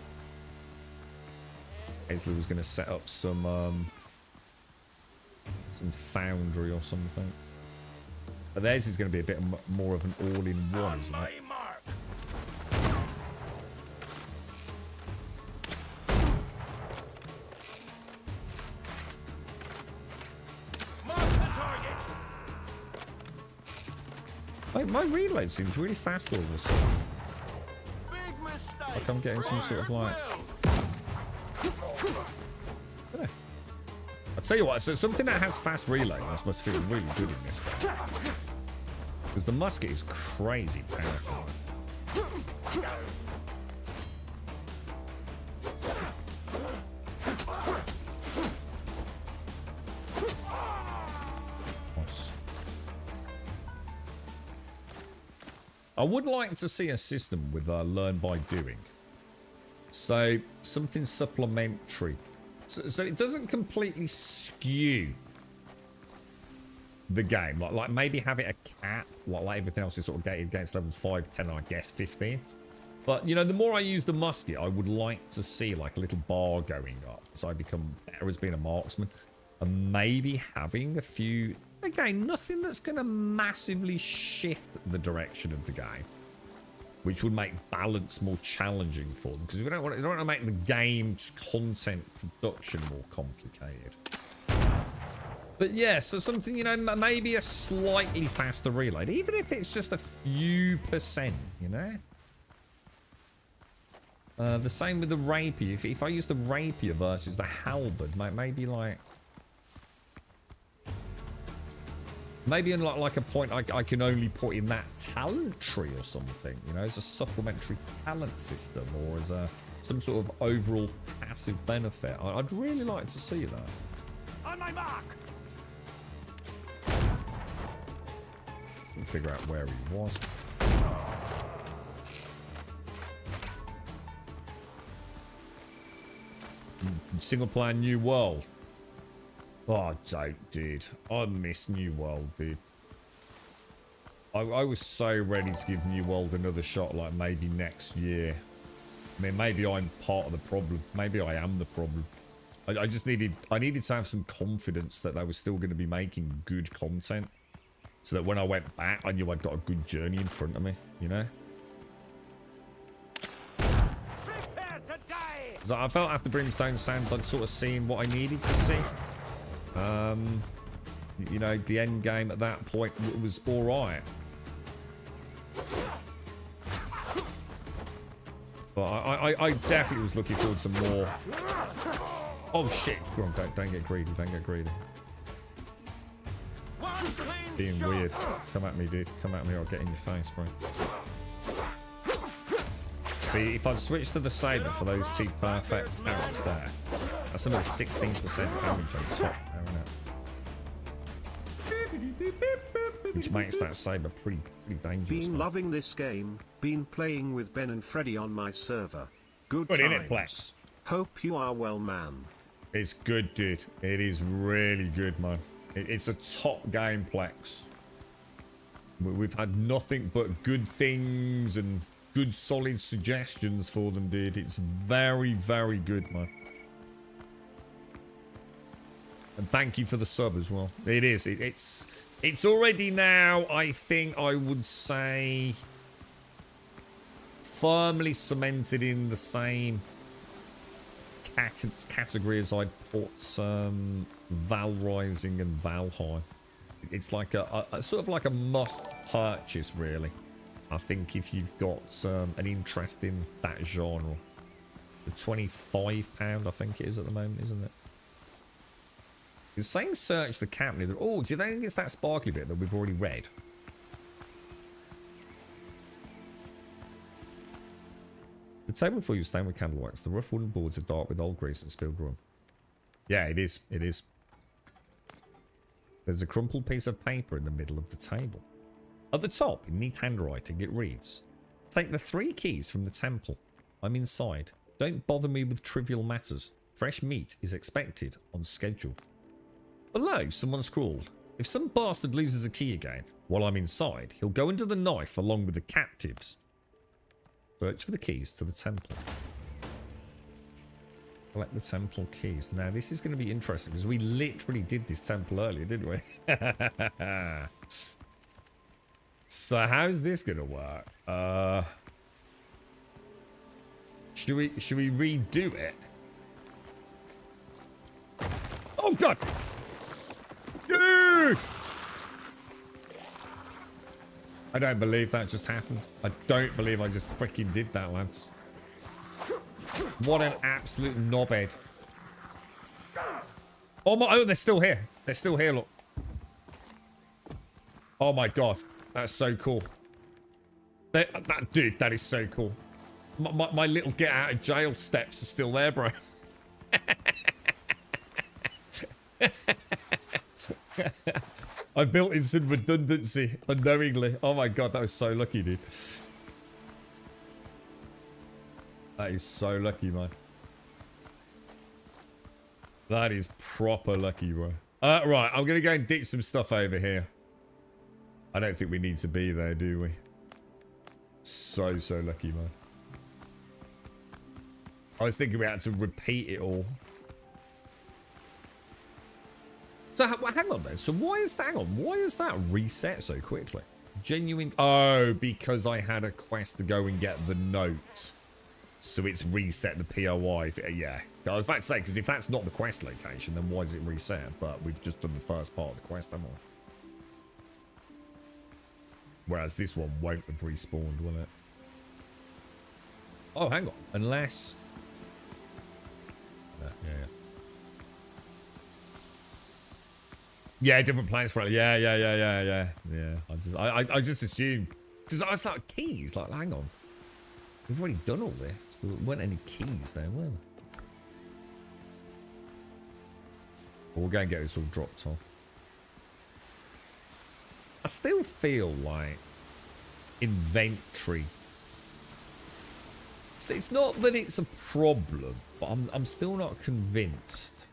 Tesla was going to set up some foundry or something. But theirs is going to be a bit more of an all-in-one, isn't it? My reload seems really fast all of a sudden. Like I'm getting some sort of like... I I'll tell you what, so something that has fast reload must feel really good in this game. Because the musket is crazy powerful. I would like to see a system with learn by doing. So something supplementary. So it doesn't completely skew the game. Like maybe have it a cap. Like everything else is sort of gated against level 5, 10, I guess 15. But, you know, the more I use the musket, I would like to see like a little bar going up. So I become better as being a marksman. And maybe having a few... Again, nothing that's going to massively shift the direction of the game, which would make balance more challenging for them, because we don't want to make the game's content production more complicated. But yeah, so something, you know, maybe a slightly faster reload, even if it's just a few %, you know. The same with the rapier. If I use the rapier versus the halberd, maybe like. Maybe in like a point I can only put in that talent tree or something, you know, as a supplementary talent system or as some sort of overall passive benefit. I'd really like to see that.
On my mark.
Couldn't figure out where he was. Single player New World. Oh, don't, dude. I miss New World, dude. I was so ready to give New World another shot, like maybe next year. I mean, maybe I'm part of the problem. Maybe I am the problem. I just needed to have some confidence that they were still going to be making good content, so that when I went back, I knew I'd got a good journey in front of me, you know? So I felt after Brimstone Sands, I'd sort of seen what I needed to see. You know, the end game at that point was all right. But I definitely was looking forward to more. Oh shit! Go on, don't get greedy. Don't get greedy. Being weird. Come at me, dude. Come at me, or I'll get in your face, bro. See, if I'd switched to the saber for those two perfect arrows there, that's another 16% damage on top. Which makes that saber pretty dangerous.
Been loving this game. Been playing with Ben and Freddy on my server. Good
in
times.
it, Plex.
Hope you are well, man.
It's good, dude. It is really good, man. It's a top game, Plex. We've had nothing but good things and good solid suggestions for them, dude. It's very, very good, man. And thank you for the sub as well. It is. It's already now, I think I would say, firmly cemented in the same category as I'd put Val Rising and Val High. It's like a sort of like a must purchase, really. I think if you've got an interest in that genre. The £25, I think it is at the moment, isn't it? It's saying search the cabinet. Oh, do you think it's that sparkly bit that we've already read? The table before you stained with candle wax. The rough wooden boards are dark with old grease and spilled rum. Yeah, it is. It is. There's a crumpled piece of paper in the middle of the table. At the top, in neat handwriting, it reads, "Take the 3 keys from the temple. I'm inside. Don't bother me with trivial matters. Fresh meat is expected on schedule." Below, someone scrawled, "If some bastard loses a key again while I'm inside, he'll go into the knife along with the captives. Search for the keys to the temple. Collect the temple keys." Now, this is going to be interesting because we literally did this temple earlier, didn't we? So, how's this going to work? Should we redo it? Oh, God! Dude! I don't believe that just happened. I don't believe I just freaking did that, lads. What an absolute knobhead. Oh my, oh, they're still here. They're still here, look. Oh my God. That's so cool. Dude, that is so cool. My little get out of jail steps are still there, bro. I built in some redundancy unknowingly. Oh my God, that was so lucky, dude. That is so lucky, man. That is proper lucky, bro. Right, I'm gonna go and ditch some stuff over here. I don't think we need to be there, do we? So lucky, man. I was thinking we had to repeat it all. So, hang on then. So, why is that reset so quickly? Genuine. Oh, because I had a quest to go and get the note. So, it's reset the POI. Yeah. I was about to say, because if that's not the quest location, then why is it reset? But we've just done the first part of the quest, haven't we? Whereas this one won't have respawned, will it? Oh, hang on. Unless... yeah. Yeah, different plans for it. Yeah. I just assumed, because I was like, keys. Like, hang on, we've already done all this. So there weren't any keys there, were there? But we'll go and get this all dropped off. I still feel like inventory. So it's not that it's a problem, but I'm still not convinced.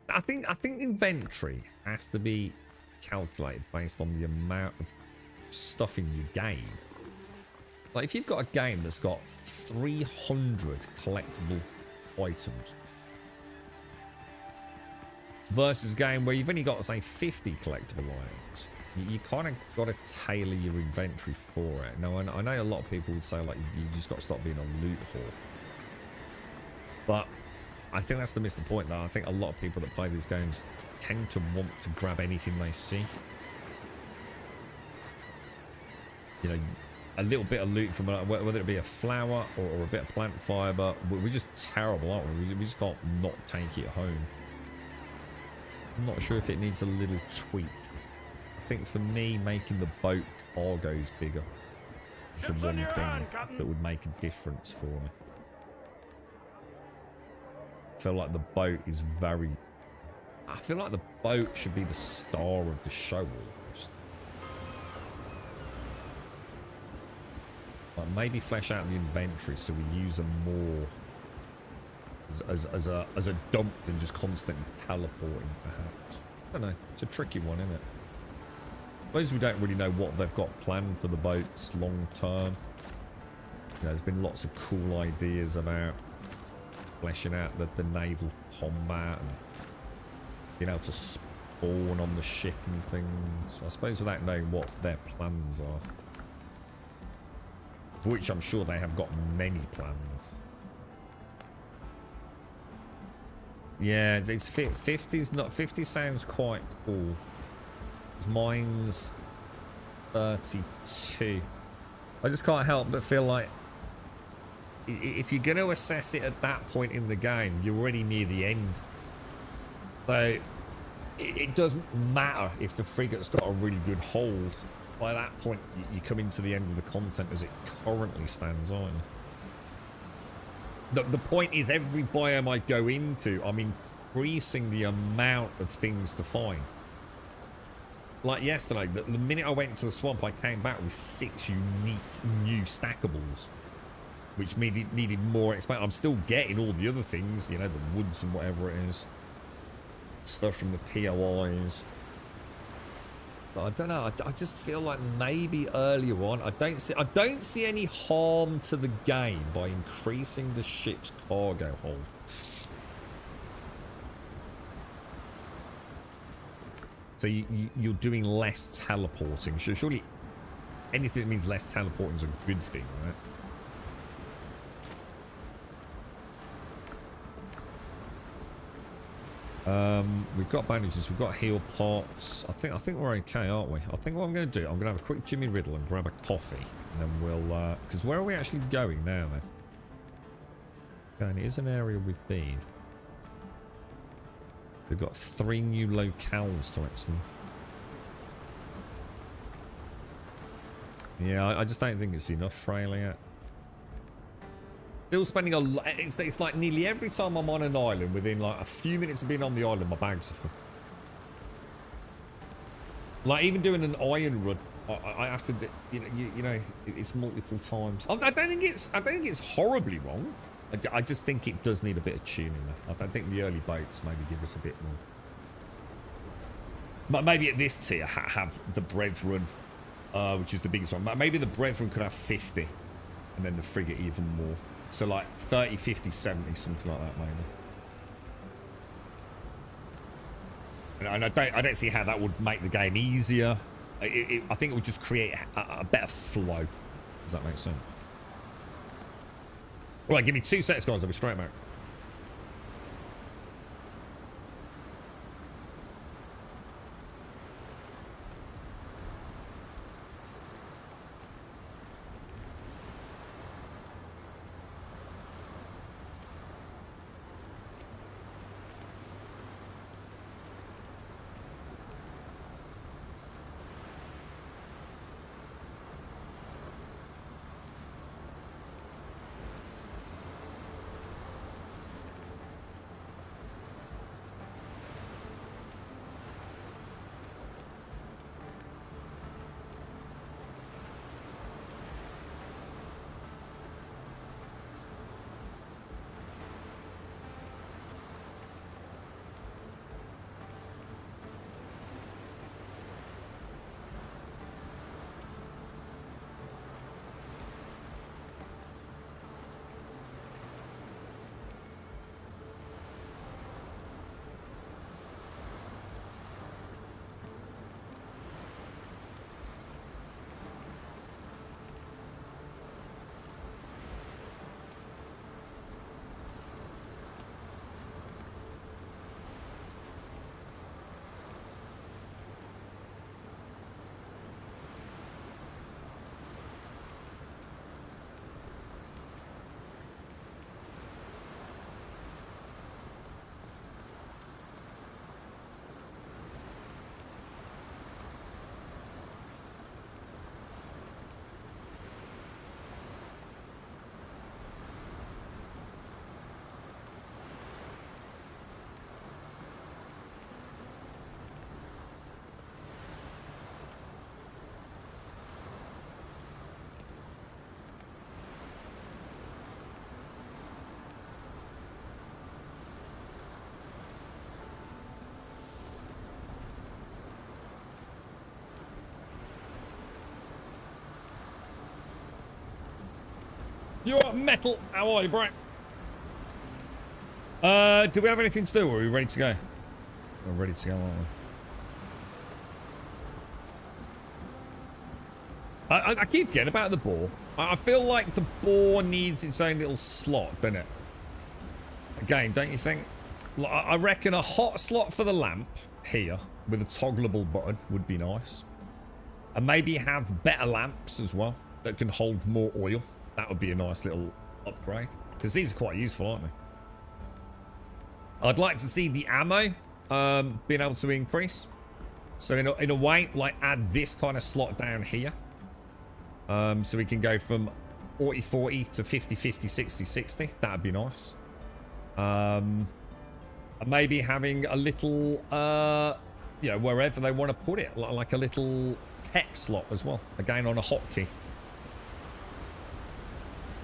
I think inventory has to be calculated based on the amount of stuff in your game. Like if you've got a game that's got 300 collectible items versus a game where you've only got, say, 50 collectible items, you kind of got to tailor your inventory for it. Now, I know a lot of people would say, like, you just got to stop being a loot whore. But I think that's to miss the point, though. I think a lot of people that play these games tend to want to grab anything they see. You know, a little bit of loot from whether it be a flower or a bit of plant fiber. We're just terrible, aren't we? We just can't not take it home. I'm not sure if it needs a little tweak. I think for me, making the boat cargoes bigger is the one thing that would make a difference for me. I feel like the boat is very... I feel like the boat should be the star of the show almost. Like maybe flesh out the inventory so we use them more as a dump than just constantly teleporting, perhaps. I don't know. It's a tricky one, isn't it? suppose we don't really know what they've got planned for the boats long term. You know, there's been lots of cool ideas about fleshing out the naval combat and being able to spawn on the ship and things. I suppose without knowing what their plans are. For which I'm sure they have got many plans. Yeah, it's 50's not 50 sounds quite cool. Mine's 32. I just can't help but feel like if you're going to assess it at that point in the game, you're already near the end. So it doesn't matter if the frigate's got a really good hold. By that point, you come into the end of the content as it currently stands on. The point is, every biome I go into, I'm increasing the amount of things to find. Like yesterday, the minute I went into the swamp, I came back with 6 unique new stackables, which needed more expansion. I'm still getting all the other things, you know, the woods and whatever it is, stuff from the POIs. So I don't know. I just feel like maybe earlier on, I don't see any harm to the game by increasing the ship's cargo hold. So you're doing less teleporting. So surely anything that means less teleporting is a good thing, right? We've got bandages, we've got heal pots. I think we're okay, aren't we? I think what I'm going to do, I'm going to have a quick Jimmy Riddle and grab a coffee, and then we'll because where are we actually going now then? Okay, it is an area we've been. We've got 3 new locales to explore. Yeah, I just don't think it's enough for yet. Still spending a lot. It's like nearly every time I'm on an island, within like a few minutes of being on the island, my bags are full. Like even doing an iron run, I have to, you know, it's multiple times. I don't think it's horribly wrong. I just think it does need a bit of tuning. I don't think the early boats maybe give us a bit more. But maybe at this tier have the Brethren, which is the biggest one. Maybe the Brethren could have 50, and then the frigate even more. So like 30, 50, 70, something like that maybe. And I don't see how that would make the game easier. I think it would just create a better flow. Does that make sense? Right, give me 2 seconds, guys. I'll be straight back. You're metal. How are you, bro? Do we have anything to do? Or are we ready to go? We're ready to go, aren't we? I keep forgetting about the boar. I feel like the boar needs its own little slot, doesn't it? Again, don't you think? I reckon a hot slot for the lamp here with a toggleable button would be nice. And maybe have better lamps as well that can hold more oil. That would be a nice little upgrade. Because these are quite useful, aren't they? I'd like to see the ammo being able to increase. So in a way, like add this kind of slot down here. So we can go from 40-40 to 50-50, 60-60. That'd be nice. And maybe having a little, you know, wherever they want to put it. Like a little hex slot as well. Again, on a hotkey.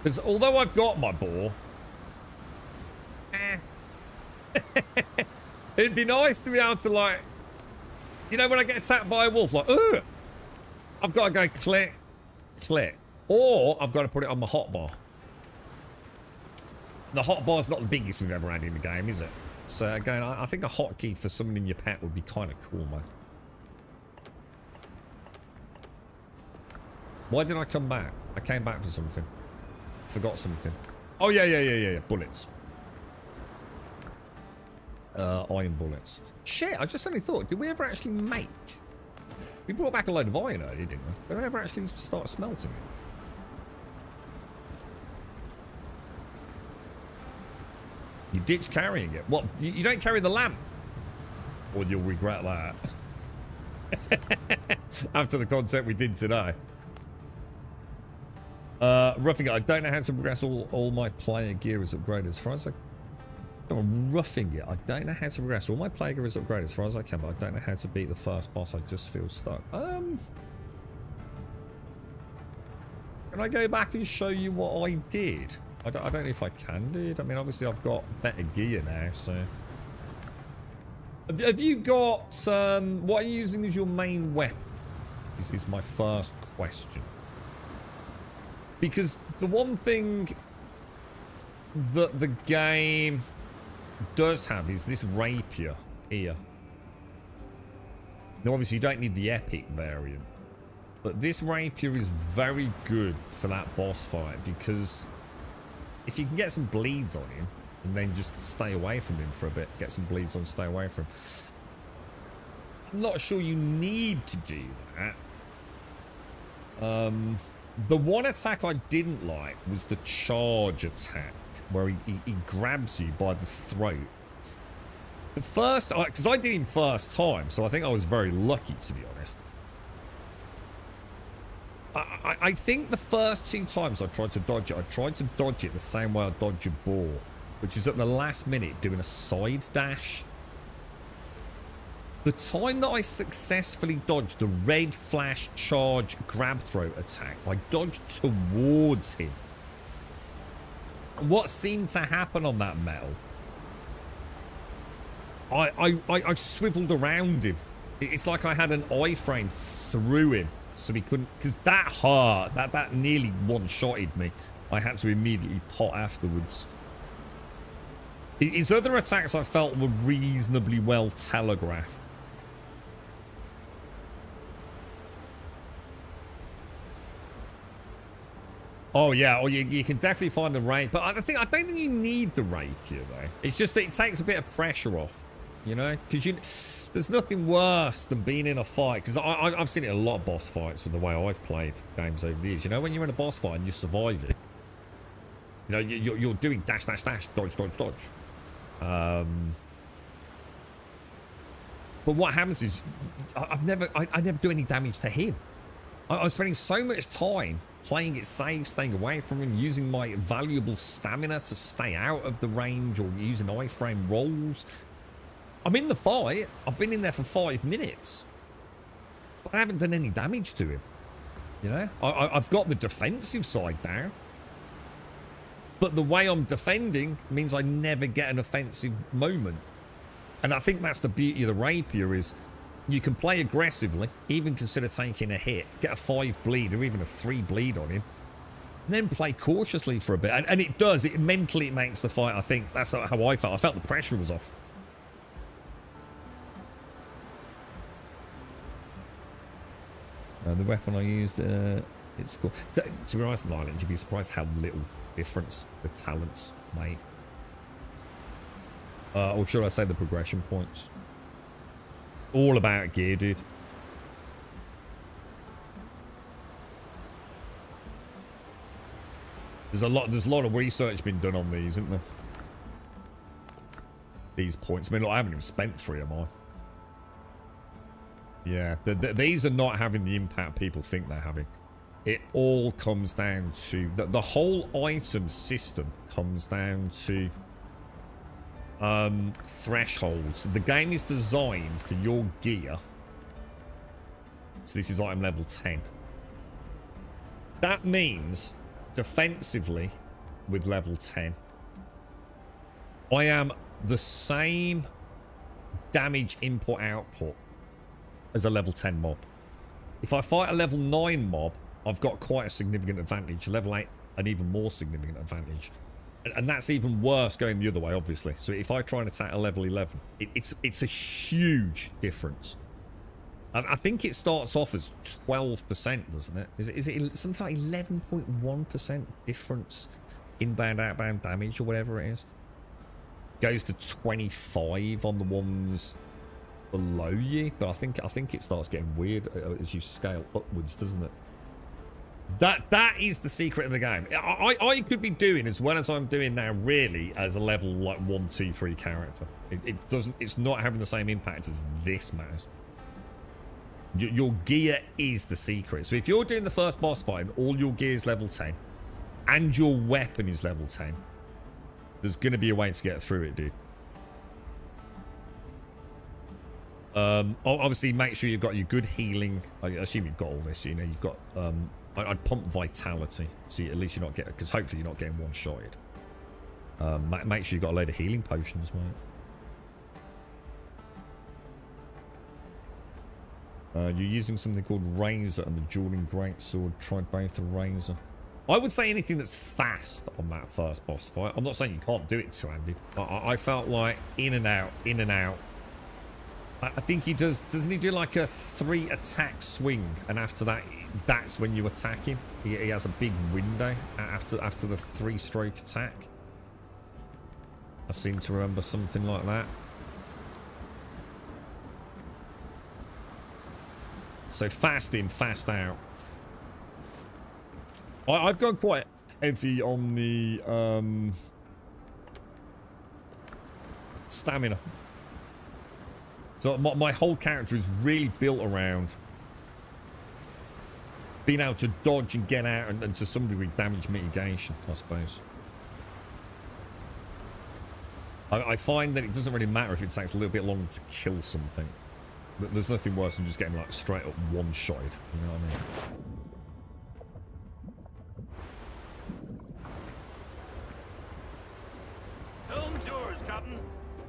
Because although I've got my boar... it'd be nice to be able to, like... You know, when I get attacked by a wolf, like, ugh! I've got to go click, click. Or I've got to put it on my hotbar. The hotbar's not the biggest we've ever had in the game, is it? So, again, I think a hotkey for summoning your pet would be kind of cool, man. Why did I come back? I came back for something. Forgot something. Oh, yeah. Bullets. Iron bullets. Shit, I just suddenly thought, did we ever actually make... We brought back a load of iron earlier, didn't we? Did we ever actually start smelting it? You ditch carrying it. What? You don't carry the lamp? Or you'll regret that. After the content we did today. Roughing it. I don't know how to progress all my player gear is upgraded as far as I... Roughing it. I don't know how to progress. All my player gear is upgraded as far as I can, but I don't know how to beat the first boss. I just feel stuck. Can I go back and show you what I did? I don't know if I can, dude. I mean, obviously I've got better gear now, so... Have you got, what are you using as your main weapon? This is my first question. Because the one thing that the game does have is this rapier here. Now, obviously, you don't need the epic variant. But this rapier is very good for that boss fight because if you can get some bleeds on him and then just stay away from him for a bit, get some bleeds on, stay away from him. I'm not sure you need to do that. The one attack I didn't like was the charge attack, where he grabs you by the throat. The first, because I did him first time, so I think I was very lucky, to be honest. I think the first two times I tried to dodge it, I tried to dodge it the same way I dodge a ball, which is at the last minute doing a side dash. The time that I successfully dodged the red flash charge grab throat attack, I dodged towards him. What seemed to happen on that metal? I swiveled around him. It's like I had an iframe through him, so he couldn't. Because that hurt. That nearly one-shotted me. I had to immediately pot afterwards. His other attacks I felt were reasonably well telegraphed. Oh yeah, or you can definitely find the rapier, but I don't think you need the rapier though. It's just that it takes a bit of pressure off, you know, because there's nothing worse than being in a fight. Because I've seen it in a lot of boss fights with the way I've played games over the years. You know, when you're in a boss fight and you survive it, you know, you're doing dash, dash, dash, dodge, dodge, dodge. But what happens is I never do any damage to him. I was spending so much time playing it safe, staying away from him, using my valuable stamina to stay out of the range, or using iframe rolls. I'm in the fight. I've been in there for 5 minutes. But I haven't done any damage to him. You know? I've got the defensive side down. But the way I'm defending means I never get an offensive moment. And I think that's the beauty of the rapier is you can play aggressively, even consider taking a hit, get a 5 bleed or even a 3 bleed on him, And then play cautiously for a bit. And it does. It mentally makes the fight, I think. That's not how I felt. I felt the pressure was off. The weapon I used, it's cool. To be honest, Island, you'd be surprised how little difference the talents make. Or should I say the progression points? All about gear, dude. There's a lot of research been done on these, isn't there? These points. I mean, look, I haven't even spent 3 of mine. Yeah, these are not having the impact people think they're having. It all comes down to... The whole item system comes down to thresholds. The game is designed for your gear. So this is item level 10. That means... defensively, with level 10, I am the same damage input-output as a level 10 mob. If I fight a level 9 mob, I've got quite a significant advantage. A level 8, an even more significant advantage. And that's even worse going the other way, obviously. So if I try and attack a level 11, it's a huge difference. I think it starts off as 12%, doesn't it? Is it something like 11.1% difference inbound, outbound damage or whatever it is? Goes to 25 on the ones below you, but I think it starts getting weird as you scale upwards, doesn't it? That is the secret of the game. I could be doing as well as I'm doing now, really, as a level like 1, 2, 3 character. It's not having the same impact as this matters. Your gear is the secret. So if you're doing the first boss fight and all your gear is level 10 and your weapon is level 10, there's going to be a way to get through it, dude. Obviously, make sure you've got your good healing. I assume you've got all this. You know, you've got... I'd pump vitality. So at least you're not getting... because hopefully you're not getting one-shotted. Make sure you've got a load of healing potions, mate. You're using something called Razor and the Dueling Greatsword. Tried both the Razor. I would say anything that's fast on that first boss fight. I'm not saying you can't do it two-handed. I felt like in and out, in and out. I think he does... doesn't he do like a 3 attack swing? And after that, that's when you attack him. He has a big window after the 3-stroke attack. I seem to remember something like that. So fast in, fast out. I've gone quite heavy on the stamina. So my whole character is really built around being able to dodge and get out and to some degree damage mitigation, I suppose. I find that it doesn't really matter if it takes a little bit longer to kill something. There's nothing worse than just getting like straight up one-shotted, you know what I mean?
Helm's yours, Captain.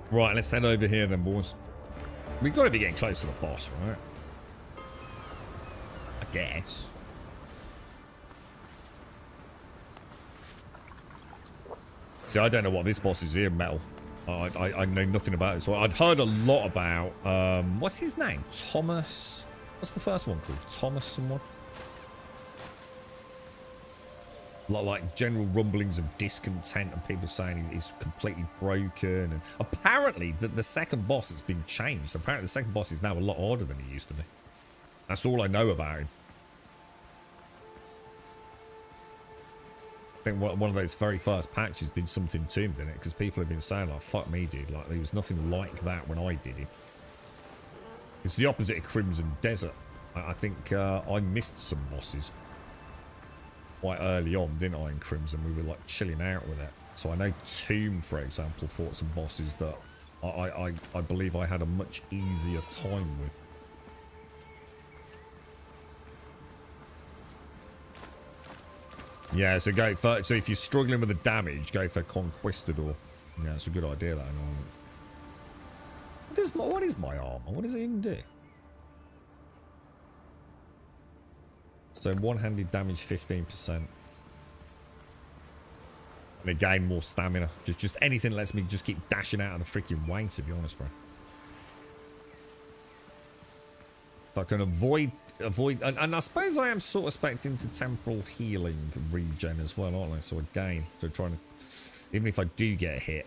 Right, let's head over here then, boys. We've got to be getting close to the boss, right? I guess. See, I don't know what this boss is here, Metal. I know nothing about it. So I'd heard a lot about... what's his name? Thomas... what's the first one called? Thomas someone? Like general rumblings of discontent and people saying he's completely broken. And apparently the second boss has been changed. Apparently the second boss is now a lot harder than he used to be. That's all I know about him. I think one of those very first patches did something to him, didn't it? Because people have been saying, like, fuck me, dude. Like, there was nothing like that when I did it. It's the opposite of Crimson Desert. I think I missed some bosses quite early on, didn't I, in Crimson? We were, like, chilling out with it. So I know Tomb, for example, fought some bosses that I believe I had a much easier time with. Yeah, so go for, so if you're struggling with the damage, go for Conquistador. Yeah, it's a good idea, that. What is my armor? What does it even do? So one-handed damage 15%. And gain more stamina. Just anything lets me just keep dashing out of the freaking way, to be honest, bro. If I can avoid, and I suppose I am sort of expecting to temporal healing regen as well, aren't I? So again, so trying to, even if I do get hit,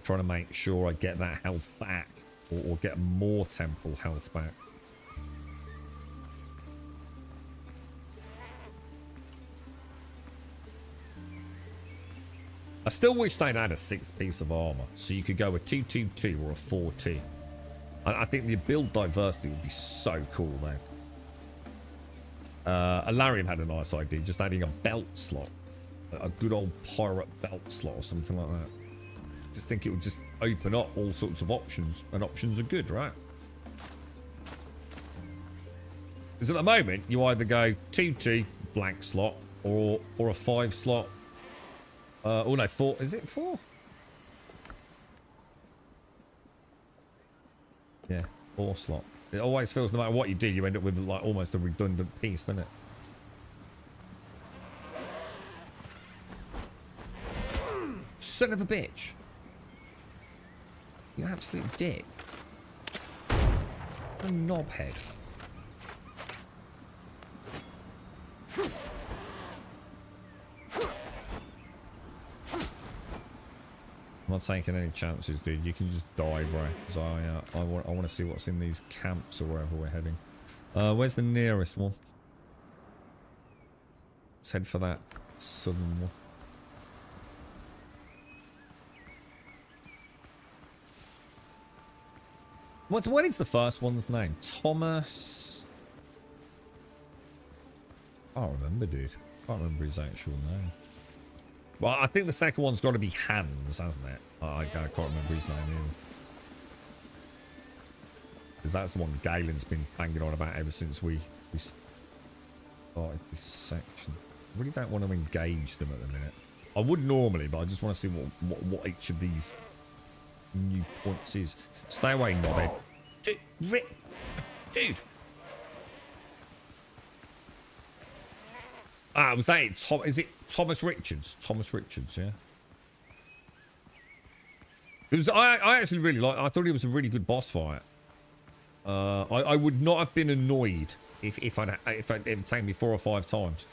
trying to make sure I get that health back, or get more temporal health back. I still wish they'd had a 6th piece of armor, so you could go a 2-2-2 or a 4-2. I think the build diversity would be so cool, though. Alarion had a nice idea, just adding a belt slot. A good old pirate belt slot or something like that. Just think it would just open up all sorts of options, and options are good, right? Because at the moment, you either go 2-2 blank slot, or a 5 slot. Oh no, 4. Is it 4? Yeah, 4 slot. It always feels, no matter what you do, you end up with like almost a redundant piece, doesn't it? Son of a bitch. You absolute dick. A knobhead. I'm not taking any chances, dude. You can just die, bro. Because I want to see what's in these camps or wherever we're heading. Where's the nearest one? Let's head for that southern one. What is the first one's name? Thomas. I can't remember, dude. I can't remember his actual name. Well, I think the second one's got to be Hans, hasn't it? I can't remember his name either. Because that's the one Galen's been banging on about ever since we started this section. I really don't want to engage them at the minute. I would normally, but I just want to see what each of these new points is. Stay away, knobhead. Dude. Ah, was that it? Is it Thomas Richards? Thomas Richards, yeah. It was. I actually really like. I thought it was a really good boss fight. I would not have been annoyed if it taken me 4 or 5 times.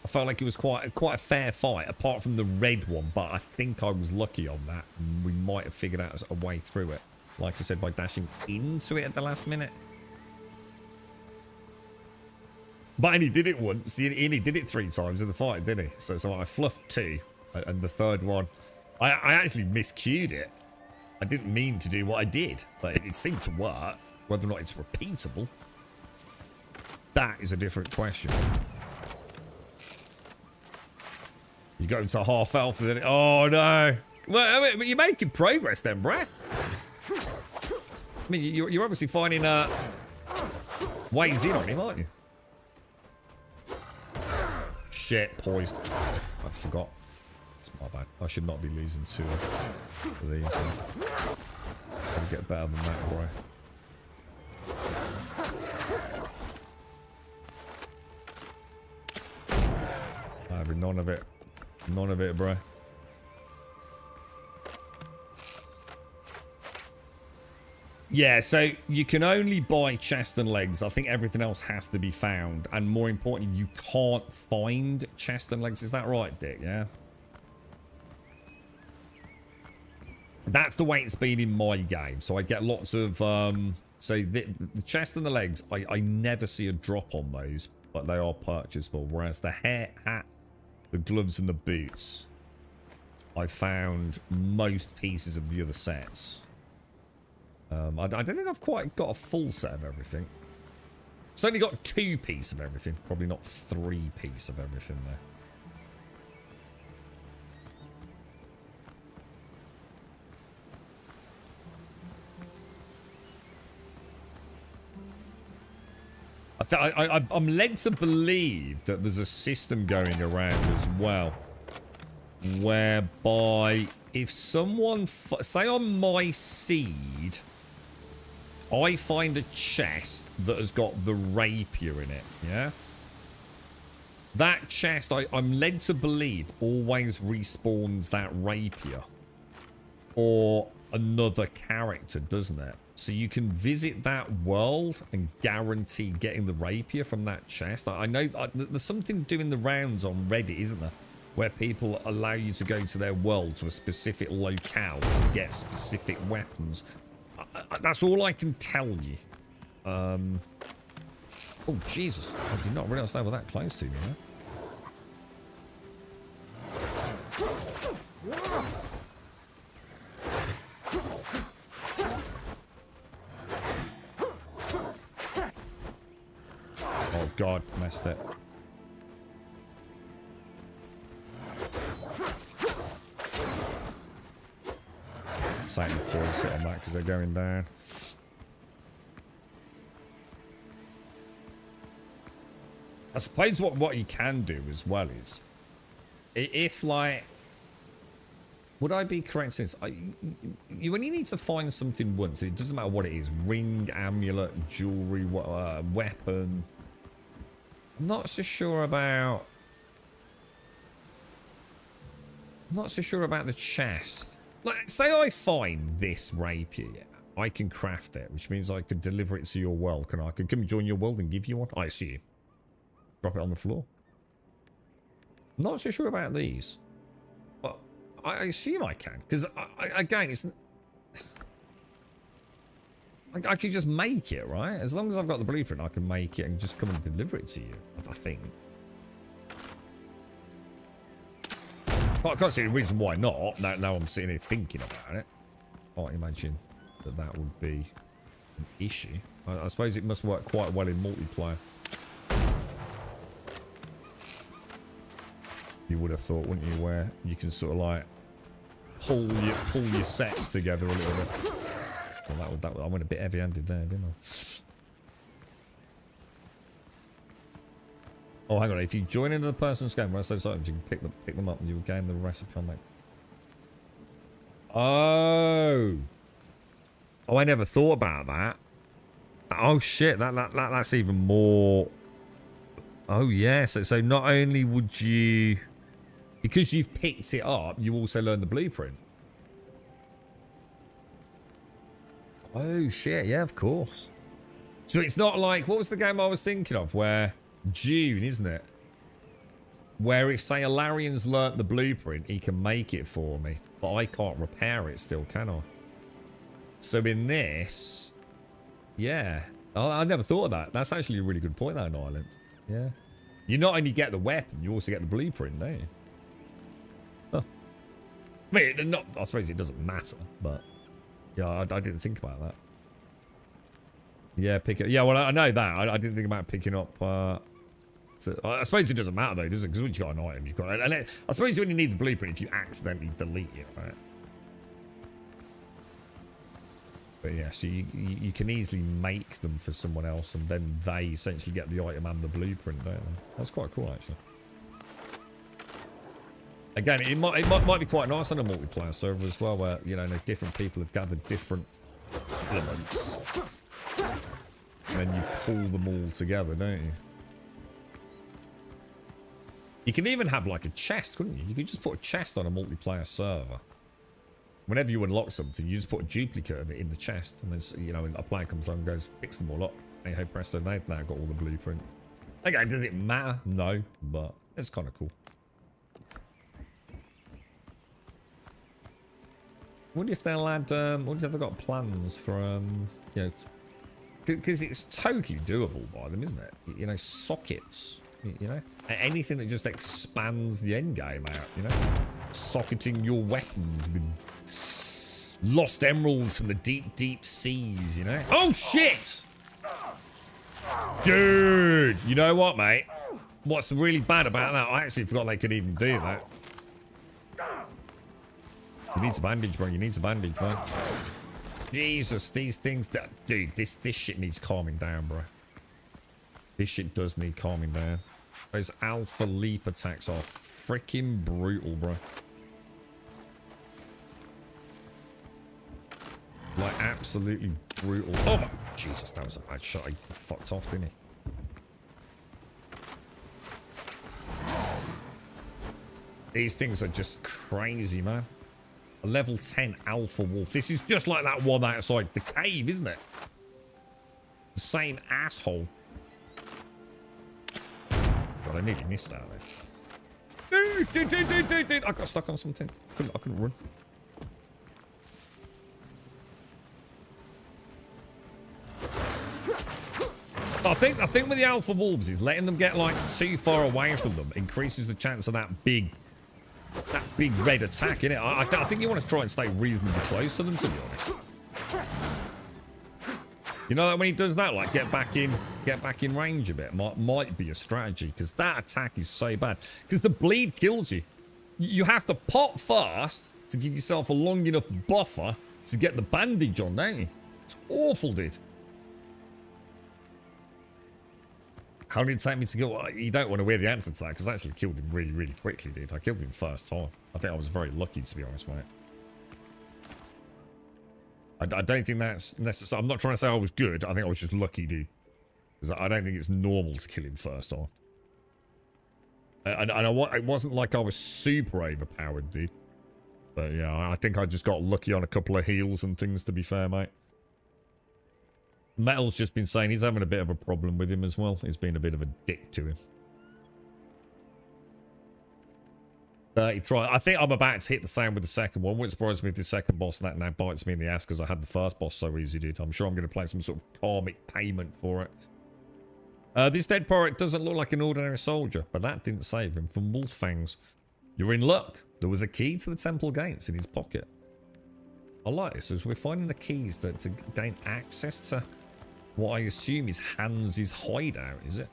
I felt like it was quite a fair fight, apart from the red one. But I think I was lucky on that. And we might have figured out a way through it. Like I said, by dashing into it at the last minute. But and he did it once. He did it 3 times in the fight, didn't he? So I fluffed 2, and the third one, I actually miscued it. I didn't mean to do what I did, but it seemed to work. Whether or not it's repeatable, that is a different question. You got into half health, and then oh no! Well, I mean, you're making progress then, bruh. I mean, you're obviously finding ways in on him, aren't you? Shit, poised. I forgot. It's my bad. I should not be losing to these. Gotta get better than that, boy. None of it. None of it, bro. Yeah, so you can only buy chest and legs. I think everything else has to be found. And more importantly, you can't find chest and legs. Is that right, Dick? Yeah? That's the way it's been in my game. So I get lots of... so the chest and the legs, I never see a drop on those. But they are purchasable. Whereas the hat, the gloves and the boots, I found most pieces of the other sets. I don't think I've quite got a full set of everything. It's only got 2 pieces of everything. Probably not 3 pieces of everything there. I'm led to believe that there's a system going around as well, whereby if someone, say on my seed, I find a chest that has got the rapier in it, yeah? That chest, I'm led to believe, always respawns that rapier for another character, doesn't it? So you can visit that world and guarantee getting the rapier from that chest. I know there's something doing the rounds on Reddit, isn't there? Where people allow you to go to their world, to a specific locale to get specific weapons. That's all I can tell you. Oh, Jesus. I did not realize they were that close to me, huh? Oh, God. Messed it. Satan points it on that because they're going down. I suppose what you can do as well is, if like, would I be correct in this? You only need to find something once. It doesn't matter what it is: ring, amulet, jewelry, weapon. I'm not so sure about. I'm not so sure about the chest. Like, say I find this rapier, I can craft it, which means I could deliver it to your world. Can I? Can come join your world and give you one? I see you. Drop it on the floor. Not so sure about these. But I assume I can. Because, again, it's... I could just make it, right? As long as I've got the blueprint, I can make it and just come and deliver it to you, I think. I can't see any reason why not. Now I'm sitting here thinking about it. I can't imagine that would be an issue. I suppose it must work quite well in multiplayer. You would have thought, wouldn't you, where you can sort of like pull your sets together a little bit. Well, I went a bit heavy-handed there, didn't I? Oh, hang on. If you join into the person's game, rest those items, you can pick them up and you'll gain the recipe on that. Oh, I never thought about that. Oh shit, that's even more. Oh yes. So not only would you, because you've picked it up, you also learn the blueprint. Oh shit, yeah, of course. So it's not like, what was the game I was thinking of where June, isn't it? Where if, say, Alarian's learnt the blueprint, he can make it for me. But I can't repair it still, can I? So in this... Yeah. I never thought of that. That's actually a really good point, that Island. Yeah. You not only get the weapon, you also get the blueprint, don't you? Huh. I mean, I suppose it doesn't matter, but... Yeah, I didn't think about that. Yeah, pick it. Yeah, well, I know that. I didn't think about picking up... So I suppose it doesn't matter though, does it? Because once you've got an item, you've got it. And I suppose you only need the blueprint if you accidentally delete it, right? But yeah, so you can easily make them for someone else, and then they essentially get the item and the blueprint, don't they? That's quite cool, actually. Again, it might be quite nice on a multiplayer server as well, where you know different people have gathered different elements, and then you pull them all together, don't you? You can even have like a chest, couldn't you? You could just put a chest on a multiplayer server. Whenever you unlock something, you just put a duplicate of it in the chest, and then you know a player comes along and goes, picks them all up. Hey, hey, presto, they've now got all the blueprint. Okay, does it matter? No, but it's kind of cool. Wonder if they'll add. Wonder if they've got plans for you know, because it's totally doable by them, isn't it? You know, sockets. You know, anything that just expands the end game out, you know, socketing your weapons with lost emeralds from the deep, deep seas, you know. Oh shit, dude! You know what, mate? What's really bad about that? I actually forgot they could even do that. You need to bandage, bro. You need to bandage, man. Jesus, these things that, dude, this shit needs calming down, bro. This shit does need calming down. Those alpha leap attacks are freaking brutal, bro. Like, absolutely brutal. Oh my... Jesus, that was a bad shot. He fucked off, didn't he? These things are just crazy, man. A level 10 alpha wolf. This is just like that one outside the cave, isn't it? The same asshole. God, I nearly missed that there. Dude. I got stuck on something. I couldn't run. I think with the alpha wolves is letting them get like too far away from them increases the chance of that big red attack, innit? I think you want to try and stay reasonably close to them, to be honest. You know that when he does that, like get back in range a bit, might be a strategy, because that attack is so bad. Because the bleed kills you. You have to pop fast to give yourself a long enough buffer to get the bandage on, don't you? It's awful, dude. How did it take me to kill? You don't want to hear the answer to that, because I actually killed him really, really quickly, dude. I killed him first time. I think I was very lucky, to be honest, mate. I don't think that's necessary. I'm not trying to say I was good. I think I was just lucky, dude. Because I don't think it's normal to kill him first time. And it wasn't like I was super overpowered, dude. But yeah, I think I just got lucky on a couple of heals and things, to be fair, mate. Metal's just been saying he's having a bit of a problem with him as well. He's been a bit of a dick to him. He tried. I think I'm about to hit the same with the second one. Wouldn't surprise me if the second boss now bites me in the ass because I had the first boss so easy, dude. I'm sure I'm going to play some sort of karmic payment for it. This dead pirate doesn't look like an ordinary soldier, but that didn't save him from wolf fangs. You're in luck. There was a key to the temple gates in his pocket. I like this as we're finding the keys to gain access to what I assume is Hans' hideout, is it?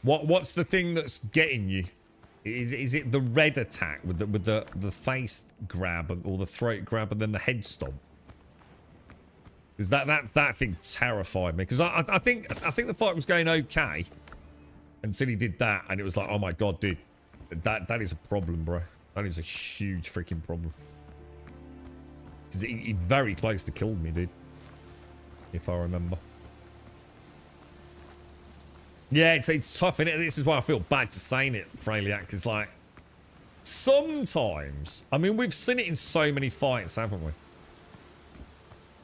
What's the thing that's getting you? Is it the red attack with the face grab or the throat grab and then the head stomp? Because that thing terrified me. Because I think the fight was going okay until he did that, and it was like, oh my god, dude, that is a problem, bro. That is a huge freaking problem. He very close to killed me, dude. If I remember. Yeah, it's tough, innit? This is why I feel bad to saying it, Freiliak, because, like, sometimes, I mean, we've seen it in so many fights, haven't we?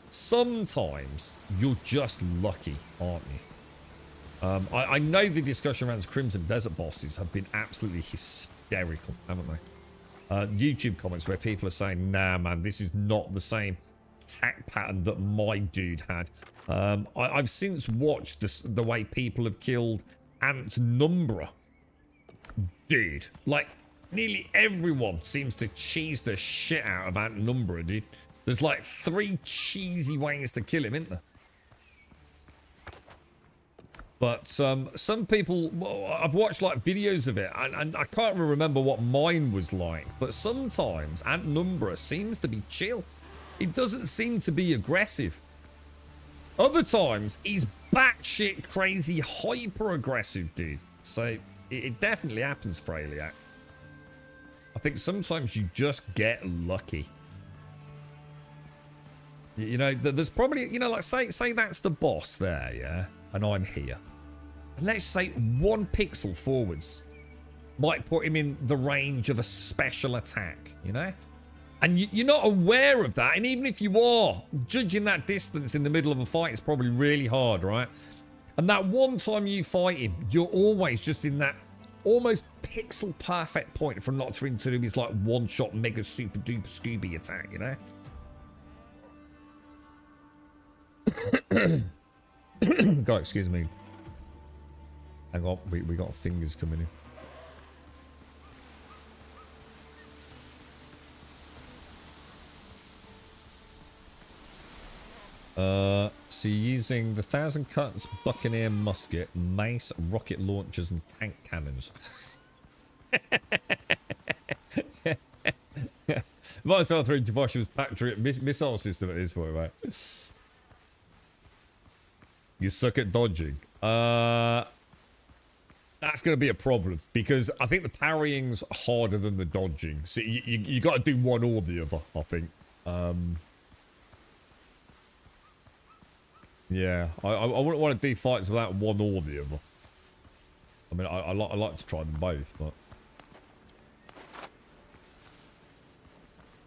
Sometimes you're just lucky, aren't you? I know the discussion around Crimson Desert bosses have been absolutely hysterical, haven't they? YouTube comments where people are saying, nah, man, this is not the same attack pattern that my dude had. I've since watched the way people have killed Ant Numbra. Dude, like, nearly everyone seems to cheese the shit out of Ant Numbra, dude. There's like 3 cheesy ways to kill him, isn't there? But some people, well, I've watched like videos of it, and I can't remember what mine was like. But sometimes Ant Numbra seems to be chill. It doesn't seem to be aggressive. Other times, he's batshit crazy, hyper-aggressive, dude. So, it definitely happens, Freiliak. I think sometimes you just get lucky. You know, there's probably, you know, like, say that's the boss there, yeah? And I'm here. And let's say 1 pixel forwards might put him in the range of a special attack, you know? And you're not aware of that. And even if you are, judging that distance in the middle of a fight is probably really hard, right? And that one time you fight him, you're always just in that almost pixel perfect point for not to do his like one-shot mega super duper Scooby attack, you know? God, excuse me. Hang on, we got fingers coming in. So you're using the 1,000 Cuts Buccaneer musket, mace, rocket launchers, and tank cannons. Might as well throw Jabosha's Patriot missile system at this point, right? You suck at dodging. That's going to be a problem because I think the parrying's harder than the dodging. So you got to do one or the other, I think. Yeah, I wouldn't want to do fights without one or the other. I mean, I like to try them both,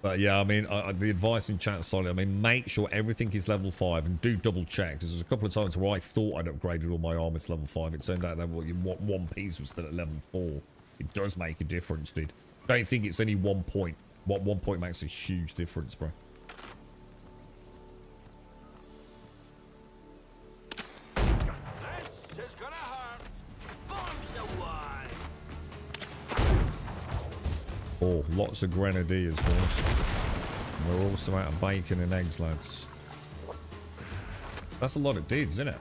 but yeah, I mean, the advice in chat is solid. I mean, make sure everything is level 5 and do double check. There's a couple of times where I thought I'd upgraded all my armor to level 5. It turned out that one piece was still at level 4. It does make a difference, dude. Don't think it's only 1 point. What 1 point makes a huge difference, bro.
This is gonna hurt. Bombs away.
Oh, lots of grenadiers, boys. We're also out of bacon and eggs, lads. That's a lot of dudes, isn't it?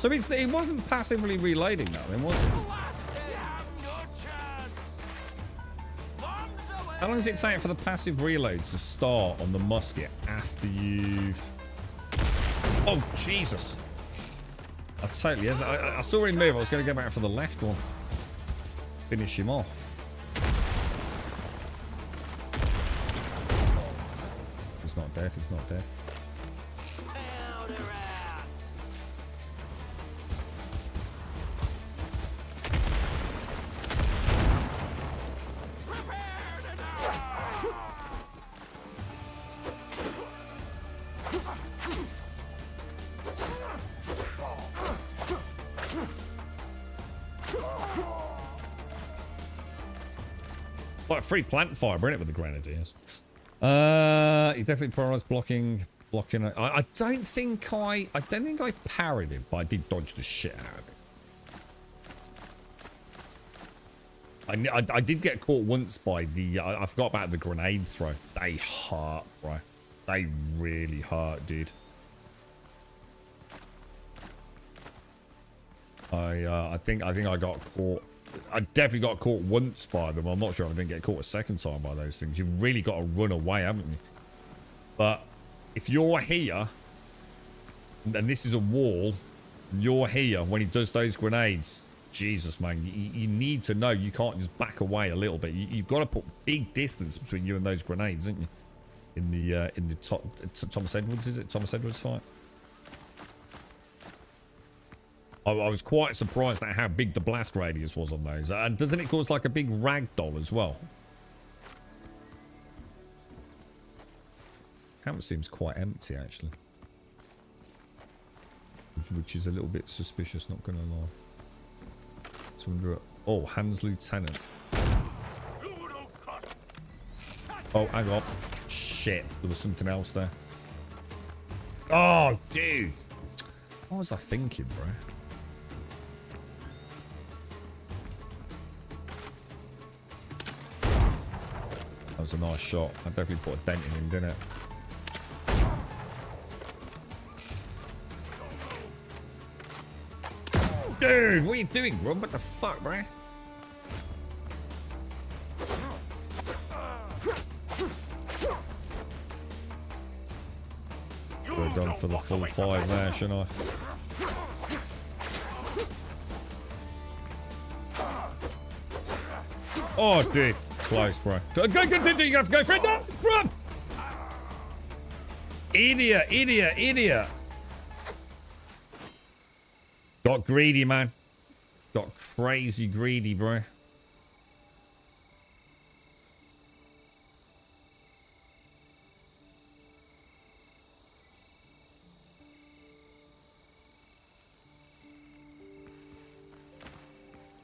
So it wasn't passively reloading that then, was it? How long does it take for the passive reload to start on the musket after you've... Oh, Jesus. I totally... I saw him move. I was going to go back for the left one. Finish him off. He's not dead. He's not dead. Like free plant fiber in it with the grenadiers. He definitely prioritized blocking. I don't think I parried it, but I did dodge the shit out of it. I did get caught once by the. I forgot about the grenade throw. They hurt, bro. They really hurt, dude. I think I got caught. I definitely got caught once by them. I'm not sure I didn't get caught a second time by those things. You've really got to run away, haven't you? But if you're here, and this is a wall, and you're here when he does those grenades, Jesus, man, you need to know you can't just back away a little bit. You've got to put big distance between you and those grenades, haven't you? In the Thomas Edwards, is it? Thomas Edwards fight? I was quite surprised at how big the blast radius was on those. And doesn't it cause like a big ragdoll as well? Camp seems quite empty, actually. Which is a little bit suspicious, not gonna lie. 200. Oh, Hans Lieutenant. Oh, hang on. Shit, there was something else there. Oh, dude. What was I thinking, bro? That was a nice shot. I definitely put a dent in him, didn't it? Dude, what are you doing, Grub? What the fuck, bro? We're done for the full 5 there, shouldn't I? Oh, dude. Close, bro. Go, you have to go for it. No, run! Idiot. Got greedy, man. Got crazy greedy, bro. Do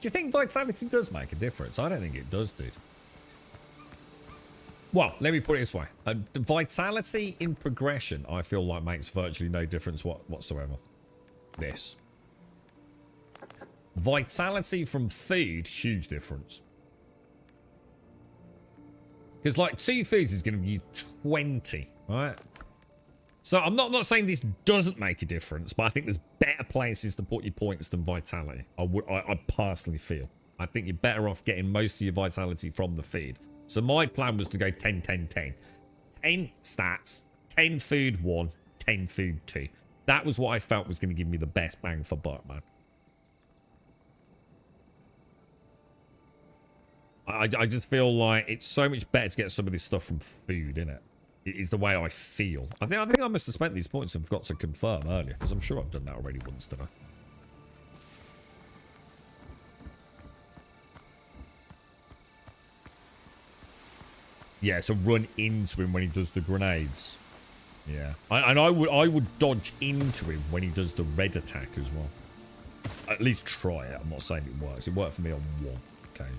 you think vitality does make a difference? I don't think it does, dude. Well, let me put it this way. Vitality in progression, I feel like makes virtually no difference whatsoever. This. Vitality from food, huge difference. Because like 2 foods is going to give you 20, right? So I'm not saying this doesn't make a difference, but I think there's better places to put your points than vitality. I personally feel. I think you're better off getting most of your vitality from the feed. So my plan was to go 10, 10, 10. 10 stats, 10 food 1, 10 food 2. That was what I felt was going to give me the best bang for buck, man. I just feel like it's so much better to get some of this stuff from food, innit? It is the way I feel. I think I must have spent these points and forgot to confirm earlier, because I'm sure I've done that already once, didn't I? Yeah, so run into him when he does the grenades. Yeah. And I would dodge into him when he does the red attack as well. At least try it. I'm not saying it works. It worked for me on one occasion.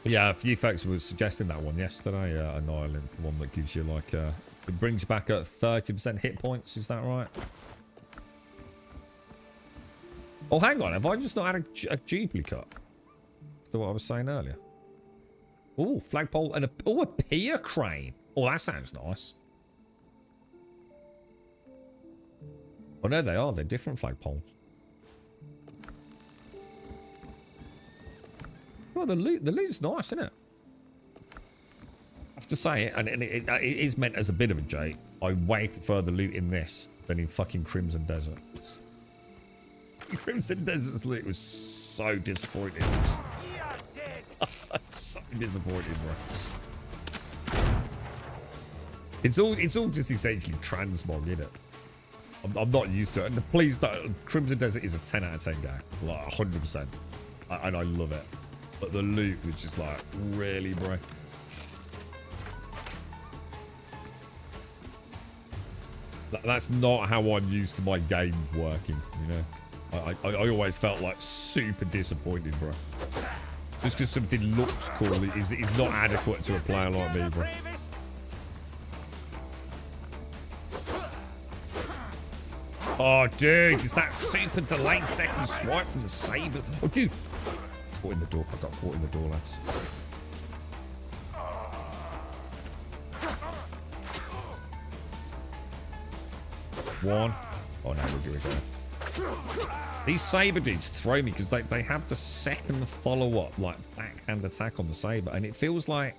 Yeah, a few folks were suggesting that one yesterday, Annihilant, one that gives you like, it brings you back at 30% hit points, is that right? Oh, hang on, have I just not had a duplicate? That's what I was saying earlier. Oh, flagpole and a pier crane. Oh, that sounds nice. Oh, no, they are. They're different flagpoles. Well, the loot's nice, isn't it? I have to say it, and it is meant as a bit of a joke. I way prefer the loot in this than in fucking Crimson Desert. Crimson Desert's loot was so disappointing. So disappointing, bro. It's all just essentially transmog, isn't it? I'm not used to it. And please don't. Crimson Desert is a 10 out of 10 game, like 100%, and I love it. But the loot was just like, really, bro. That's not how I'm used to my games working, you know? I always felt like super disappointed, bro. Just because something looks cool is not adequate to a player like me, bro. Oh, dude, is that super delayed second swipe from the saber? Oh, dude. Caught in the door. I got caught in the door, lads. One. Oh, no, we're going to go. These saber dudes throw me because they have the second follow-up, like, backhand attack on the saber, and it feels like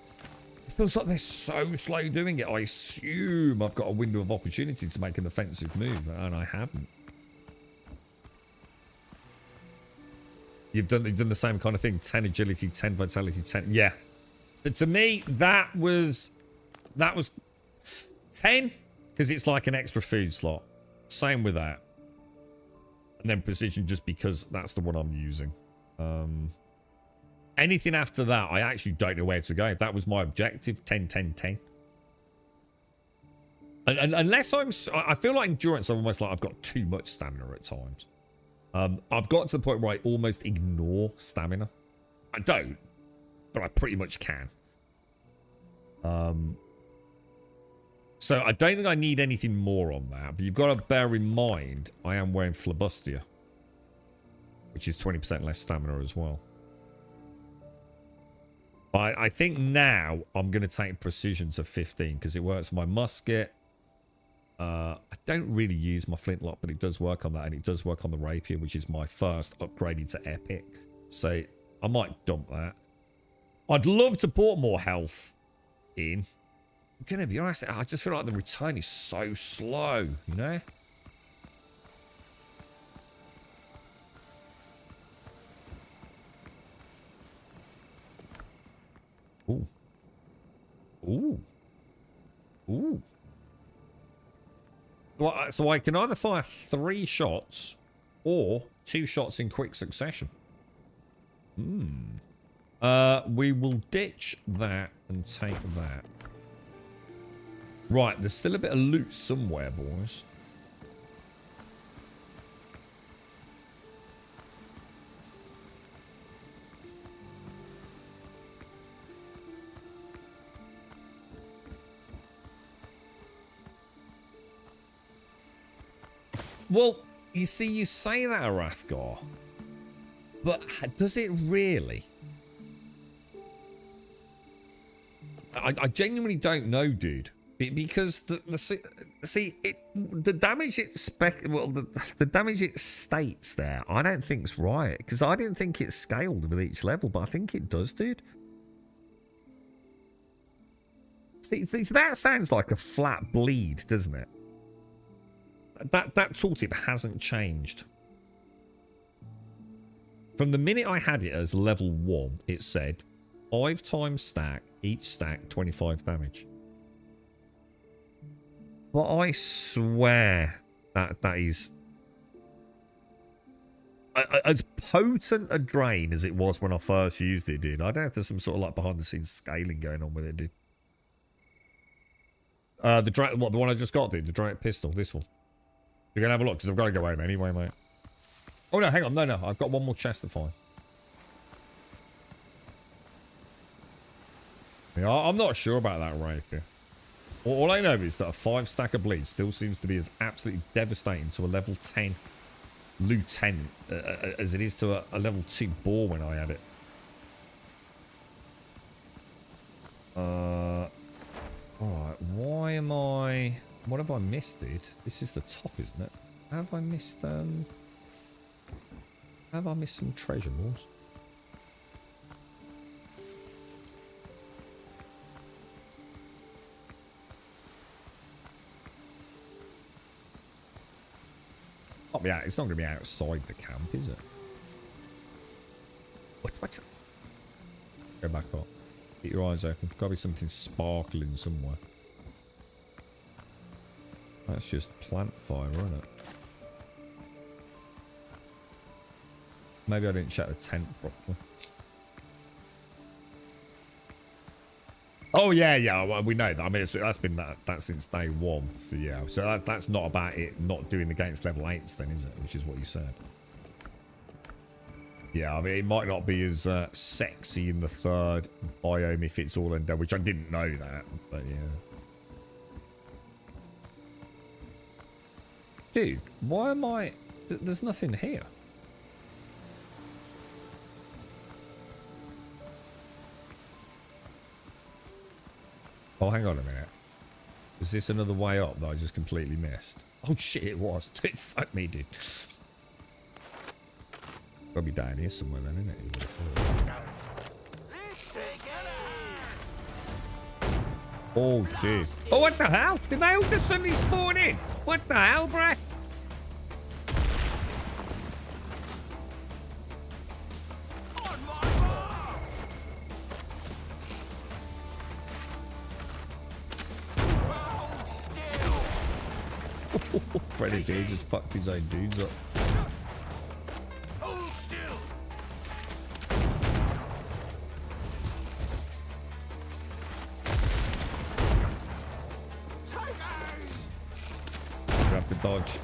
they're so slow doing it. I assume I've got a window of opportunity to make an offensive move, and I haven't. You've done the same kind of thing. 10 agility, 10 vitality, 10. Yeah. So to me, that was 10 because it's like an extra food slot. Same with that. And then precision just because that's the one I'm using. Anything after that, I actually don't know where to go. That was my objective. 10, 10, 10. And unless I feel like endurance, I'm almost like I've got too much stamina at times. I've got to the point where I almost ignore stamina. I don't, but I pretty much can. So I don't think I need anything more on that, but you've got to bear in mind I am wearing Flabustia, which is 20% less stamina as well. I think now I'm going to take precision to 15 because it works for my musket. I don't really use my flintlock, but it does work on that, and it does work on the rapier, which is my first upgraded to epic. So I might dump that. I'd love to put more health in. I'm going to be honest, I just feel like the return is so slow, you know? Ooh. Ooh. Ooh. Well, so I can either fire 3 shots or 2 shots in quick succession. We will ditch that and take that. Right, there's still a bit of loot somewhere, boys. Well, you see, you say that, Arathgar, but does it really? I genuinely don't know, dude. Because the see, the damage the damage it states there, I don't think's right, because I didn't think it scaled with each level, but I think it does, dude. See, that sounds like a flat bleed, doesn't it? That tooltip hasn't changed. From the minute I had it as level 1, it said 5 times stack, each stack 25 damage. But I swear that is as potent a drain as it was when I first used it, dude. I don't know if there's some sort of like behind the scenes scaling going on with it, dude. The one I just got, dude. The giant pistol, this one. You're gonna have a look because I've got to go home anyway, mate. Oh no, hang on, no, I've got one more chest to find. Yeah, I'm not sure about that rapier. All I know is that a 5 stack of bleed still seems to be as absolutely devastating to a level 10 lieutenant as it is to a level 2 boar when I had it. Alright, why am I... What have I missed, dude? This is the top, isn't it? Have I missed, Have I missed some treasure balls? It's not going to be outside the camp, is it? What? Go back up. Keep your eyes open. There's got to be something sparkling somewhere. That's just plant fire, isn't it? Maybe I didn't check the tent properly. Oh yeah, well, we know that. I mean, that's been that since day 1. So yeah, so that's not about it not doing against level 8s then, is it? Which is what you said. Yeah, I mean, it might not be as sexy in the 3rd biome if it's all undead, which I didn't know that, but yeah. Dude, why am I... There's nothing here. Oh, hang on a minute. Is this another way up that I just completely missed? Oh shit, it was. Dude, fuck me, dude. Gotta be down here somewhere then, isn't it? Oh, dude. Oh, what the hell? Did they all just suddenly spawn in? What the hell, bruh? Freddy D just fucked his own dudes up. Grab the dodge.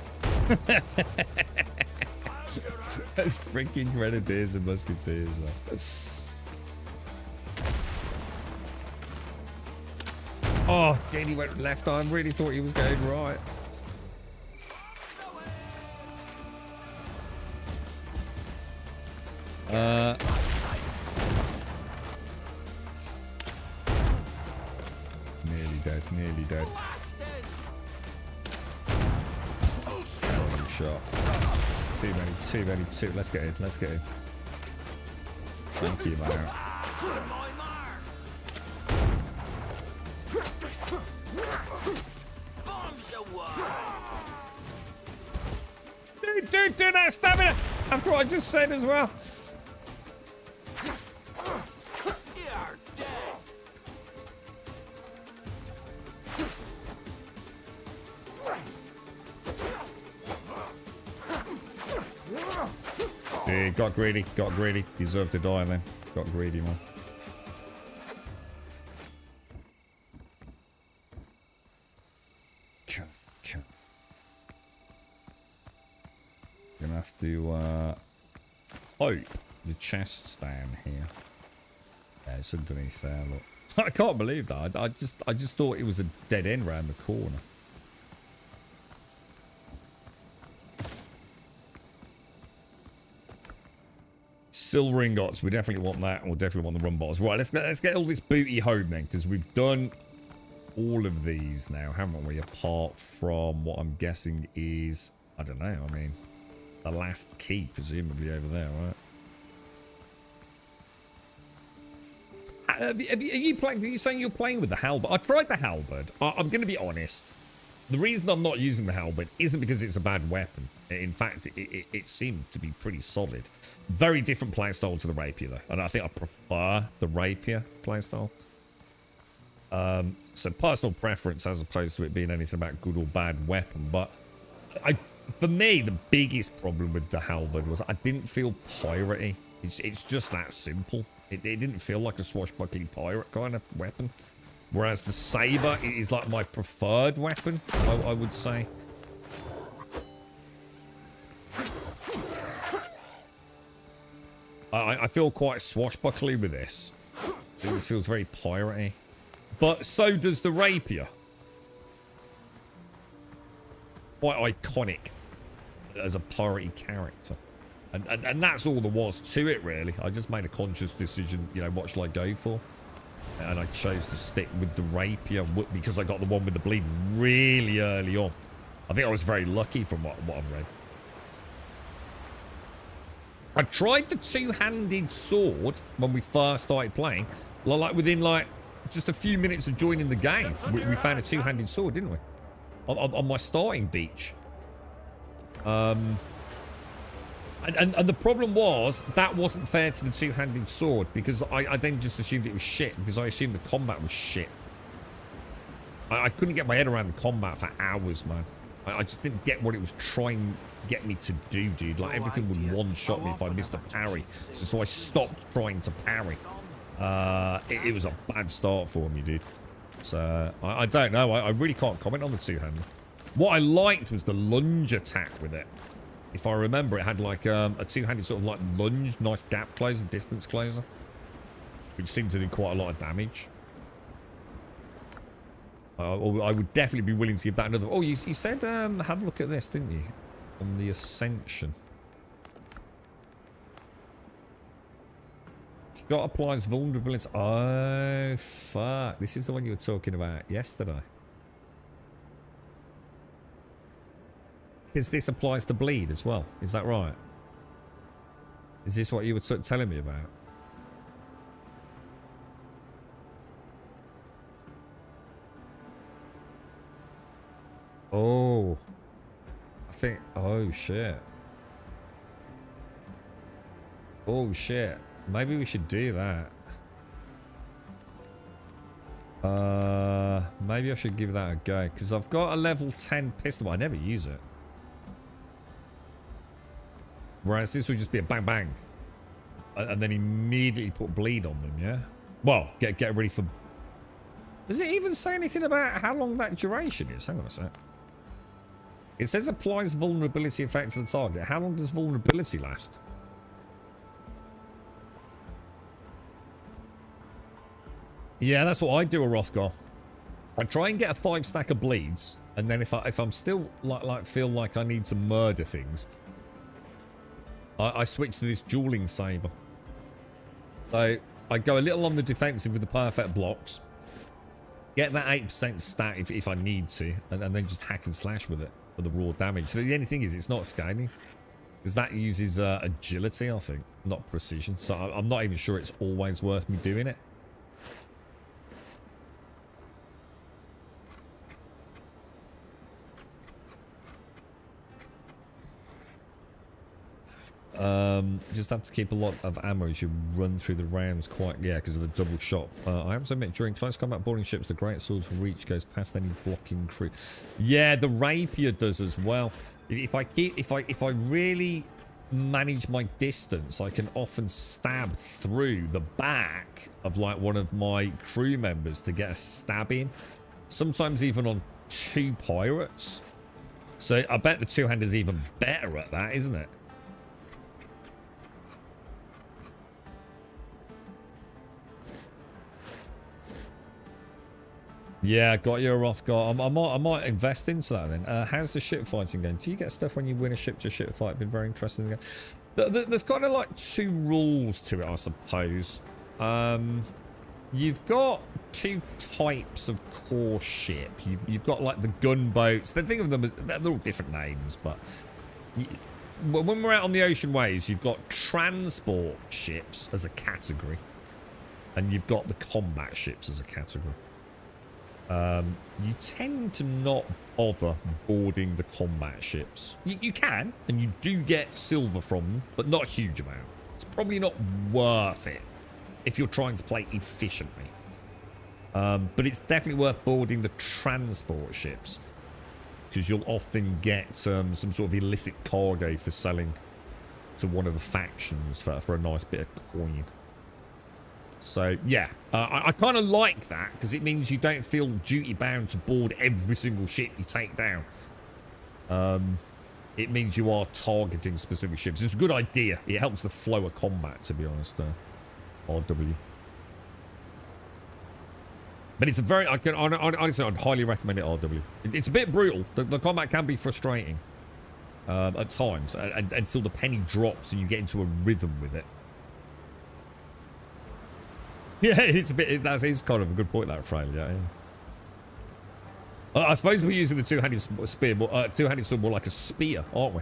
Those freaking grenadiers and musketeers, man. Oh, dude, he went left. I really thought he was going right. Nearly dead. Terrible shot. Too many. Let's get in. Thank you, man. Dude, do that stamina after what I just said as well. Dude, got greedy. Deserved to die, man. Got greedy, man. Gonna have to hope the chest's down here. Yeah, it's underneath there, look. I can't believe that. I just thought it was a dead end round the corner. Silver ingots, we definitely want that. We'll definitely want the rum bottles. Right, let's get all this booty home then, because we've done all of these now, haven't we? Apart from what I'm guessing is, I don't know, I mean, the last key, presumably over there, right? Are you playing? Are you saying you're playing with the halberd? I tried the halberd. I'm going to be honest. The reason I'm not using the halberd isn't because it's a bad weapon. In fact, it seemed to be pretty solid. Very different playstyle to the rapier, though. And I think I prefer the rapier playstyle. So personal preference as opposed to it being anything about good or bad weapon. But for me, the biggest problem with the halberd was I didn't feel piratey. It's just that simple. It didn't feel like a swashbuckling pirate kind of weapon. Whereas the saber is like my preferred weapon, I would say. I feel quite swashbuckly with this. This feels very piratey. But so does the rapier. Quite iconic as a piratey character. And that's all there was to it, really. I just made a conscious decision, you know, what shall I go for? And I chose to stick with the rapier because I got the one with the bleed really early on. I think I was very lucky from what I've read. I tried the two-handed sword when we first started playing. Like within like just a few minutes of joining the game, we found a two-handed sword, didn't we? On my starting beach. And the problem was that wasn't fair to the two-handed sword because I then just assumed it was shit because I assumed the combat was shit. I couldn't get my head around the combat for hours, man. I just didn't get what it was trying to get me to do, dude. Like everything would one-shot me if I missed a parry. So I stopped trying to parry. It was a bad start for me, dude. So I don't know. I really can't comment on the two-handed. What I liked was the lunge attack with it. If I remember, it had like a two-handed sort of like lunge, nice gap closer, distance closer, which seemed to do quite a lot of damage. I would definitely be willing to give that another. Oh, you said have a look at this, didn't you? On the Ascension. Shot applies vulnerability. Oh, fuck. This is the one you were talking about yesterday. Because this applies to bleed as well. Is that right? Is this what you were telling me about? Oh. I think... Oh, shit. Oh, shit. Maybe we should do that. Maybe I should give that a go. Because I've got a level 10 pistol. I never use it. Whereas this would just be a bang bang. And then immediately put bleed on them, yeah? Well, get ready for... Does it even say anything about how long that duration is? Hang on a sec. It says applies vulnerability effect to the target. How long does vulnerability last? Yeah, that's what I do, a Rothgar. I try and get a 5 stack of bleeds, and then if I'm still feel like I need to murder things, I switch to this dueling saber. So I go a little on the defensive with the perfect blocks, get that 8% stat if I need to, and then just hack and slash with it for the raw damage. So the only thing is it's not scaling, because that uses agility, I think, not precision. So I'm not even sure it's always worth me doing it. Just have to keep a lot of ammo as you run through the rounds quite, yeah, because of the double shot. I have to admit, during close combat boarding ships, the great sword's reach goes past any blocking crew. Yeah, the rapier does as well. If I really manage my distance, I can often stab through the back of like one of my crew members to get a stab in. Sometimes even on 2 pirates. So I bet the two-hander's even better at that, isn't it? Yeah, got you a Rothgar. I might invest into that then. How's the ship fighting going? Do you get stuff when you win a ship-to-ship fight? Been very interesting again. There's kind of like 2 rules to it, I suppose. You've got two types of core ship. You've got like the gunboats. Think of them as they're all different names, but when we're out on the ocean waves, you've got transport ships as a category, and you've got the combat ships as a category. You tend to not bother boarding the combat ships. You can, and you do get silver from them, but not a huge amount. It's probably not worth it if you're trying to play efficiently. But it's definitely worth boarding the transport ships, because you'll often get some sort of illicit cargo for selling to one of the factions for a nice bit of coin. So, yeah, I kind of like that, because it means you don't feel duty-bound to board every single ship you take down. It means you are targeting specific ships. It's a good idea. It helps the flow of combat, to be honest, RW. But it's a very... honestly, I'd highly recommend it, RW. It's a bit brutal. The combat can be frustrating at times, until the penny drops and you get into a rhythm with it. Yeah, it's a bit. That is kind of a good point, that Frail. Yeah. I suppose we're using the two-handed spear, two-handed sword more like a spear, aren't we?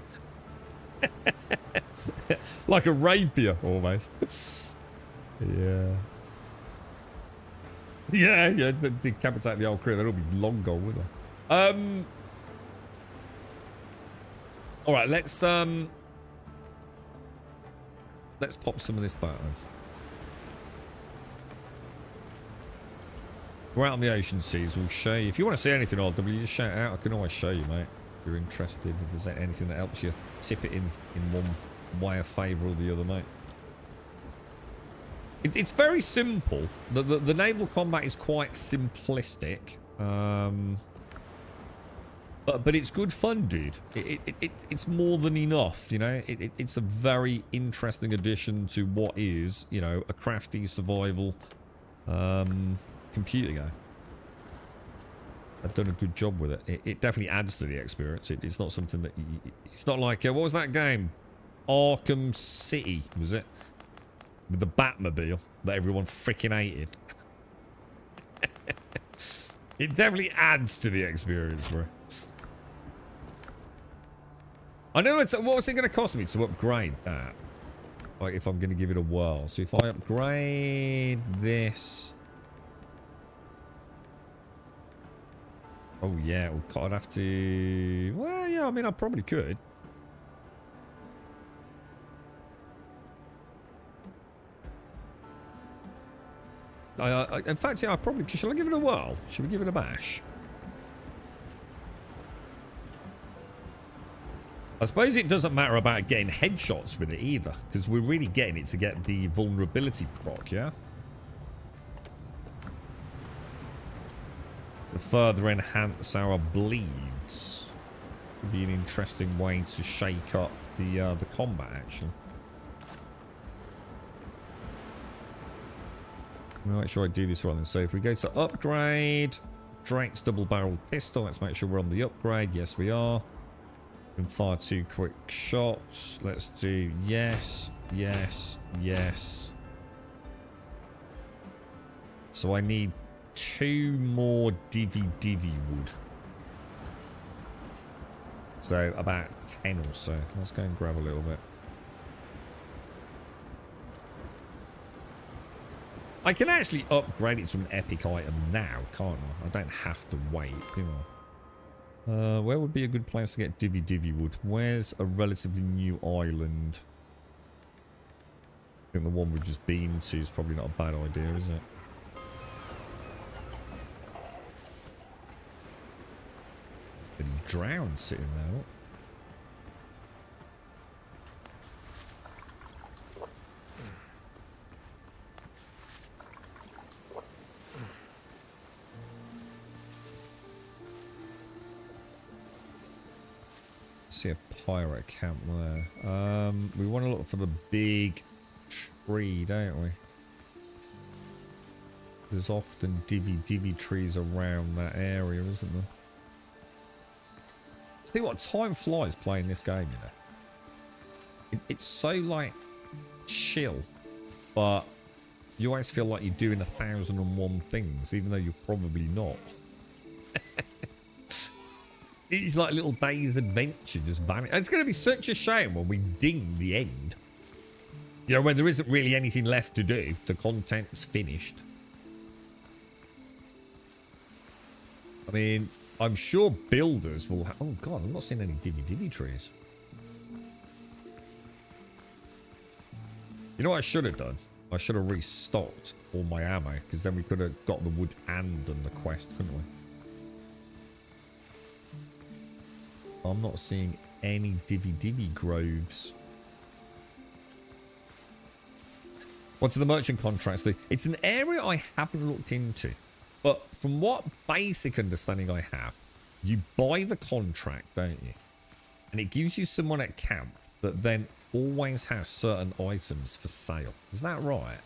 Like a rapier, almost. Yeah. Yeah. Decapitate the old crew. That'll be long gone, wouldn't they? All right. Let's pop some of this back then. We're out on the ocean seas. We'll show you. If you want to see anything, RW, just shout out. I can always show you, mate. If you're interested, if there's anything that helps you tip it in one way of favour or the other, mate. It's very simple. The naval combat is quite simplistic. But it's good fun, dude. It's more than enough, you know. It's a very interesting addition to what is, you know, a crafty survival computer game. I've done a good job with it. It definitely adds to the experience. It's not something that it's not like what was that game? Arkham City, was it? With the Batmobile that everyone freaking hated. It definitely adds to the experience, bro. I know it's... What was it going to cost me to upgrade that? Like, if I'm going to give it a whirl. So if I upgrade this... Oh, yeah. Well, I'd have to... Well, yeah, I mean, I probably could. In fact, yeah, I probably... Shall I give it a whirl? Should we give it a bash? I suppose it doesn't matter about getting headshots with it either, because we're really getting it to get the vulnerability proc, yeah? To further enhance our bleeds. Would be an interesting way to shake up the combat, actually. I'll make sure I do this right then. So if we go to upgrade, Drake's double-barreled pistol, let's make sure we're on the upgrade. Yes, we are. Can fire 2 quick shots. Let's do yes, yes, yes. So I need 2 more divvy wood. So about 10 or so. Let's go and grab a little bit. I can actually upgrade it to an epic item now, can't I? I don't have to wait, do I? Where would be a good place to get divvy wood? Where's a relatively new island? I think the one we've just been to is probably not a bad idea, is it? Been drowned sitting there. What? See a pirate camp there. We want to look for the big tree, don't we? There's often divvy trees around that area, isn't there? See what, time flies playing this game, you know. It's so like chill, but You always feel like you're doing 1,001 things, even though you're probably not. It's like little days adventure just vanish. It's going to be such a shame when we ding the end. You know, when there isn't really anything left to do. The content's finished. I mean, I'm sure builders will have... Oh, God, I'm not seeing any divvy trees. You know what I should have done? I should have restocked all my ammo, because then we could have got the wood and done the quest, couldn't we? I'm not seeing any divvy groves. What do the merchant contracts do? It's an area I haven't looked into. But from what basic understanding I have, you buy the contract, don't you? And it gives you someone at camp that then always has certain items for sale. Is that right?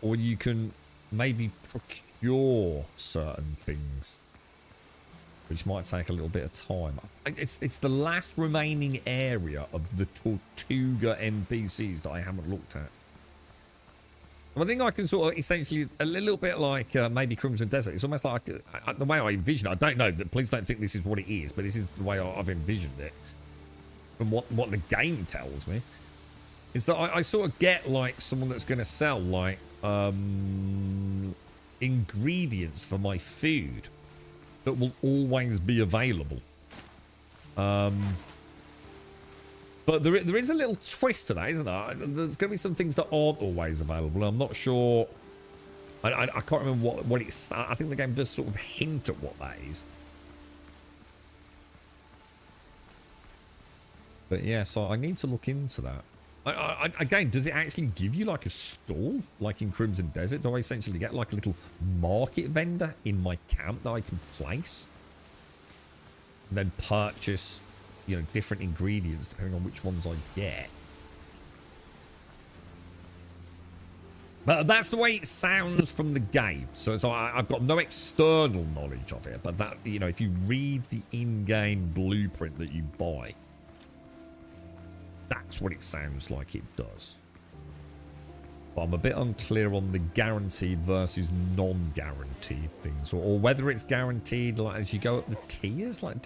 Or you can maybe procure certain things, which might take a little bit of time. It's the last remaining area of the Tortuga NPCs that I haven't looked at. I think I can sort of essentially, a little bit like maybe Crimson Desert. It's almost like the way I envision it. I don't know. Please don't think this is what it is, but this is the way I've envisioned it. And what the game tells me is that I sort of get like someone that's going to sell like ingredients for my food that will always be available. But there is a little twist to that, isn't there? There's going to be some things that aren't always available. I'm not sure. I can't remember what it's. I think the game does sort of hint at what that is. But yeah, so I need to look into that. Again, does it actually give you like a stall, like in Crimson Desert? Do I essentially get like a little market vendor in my camp that I can place? And then purchase, you know, different ingredients depending on which ones I get. But that's the way it sounds from the game. So I've got no external knowledge of it. But that, you know, if you read the in-game blueprint that you buy, that's what it sounds like it does. But I'm a bit unclear on the guaranteed versus non-guaranteed things, or whether it's guaranteed like as you go up the tiers. Like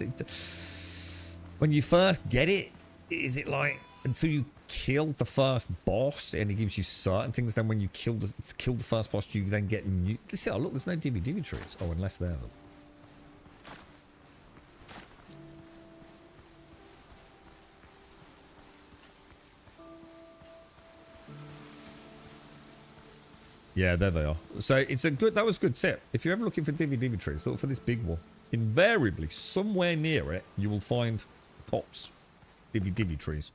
when you first get it, is it like until you kill the first boss and it gives you certain things? Then when you kill the first boss, you then get new. Oh look, there's no divvy trees. Oh, unless they're them. Yeah, there they are. So it's a good. That was a good tip. If you're ever looking for divvy trees, look for this big one. Invariably, somewhere near it, you will find cops. Divvy trees.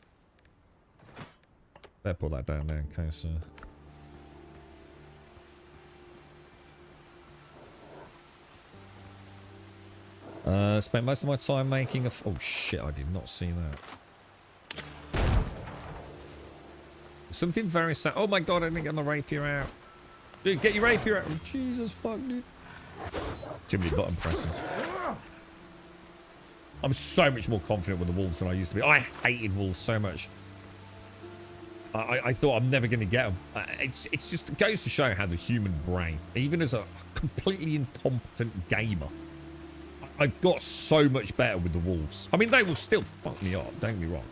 Better put that down there in case. Spent most of my time making a. Oh shit! I did not see that. Something very sad. Oh my god! I didn't get my rapier out. Dude, get your rapier out. Oh, Jesus fuck, dude. Too many button presses. I'm so much more confident with the wolves than I used to be. I hated wolves so much. I thought I'm never going to get them. It's just, it goes to show how the human brain, even as a completely incompetent gamer, I've got so much better with the wolves. I mean, they will still fuck me up, don't get me wrong.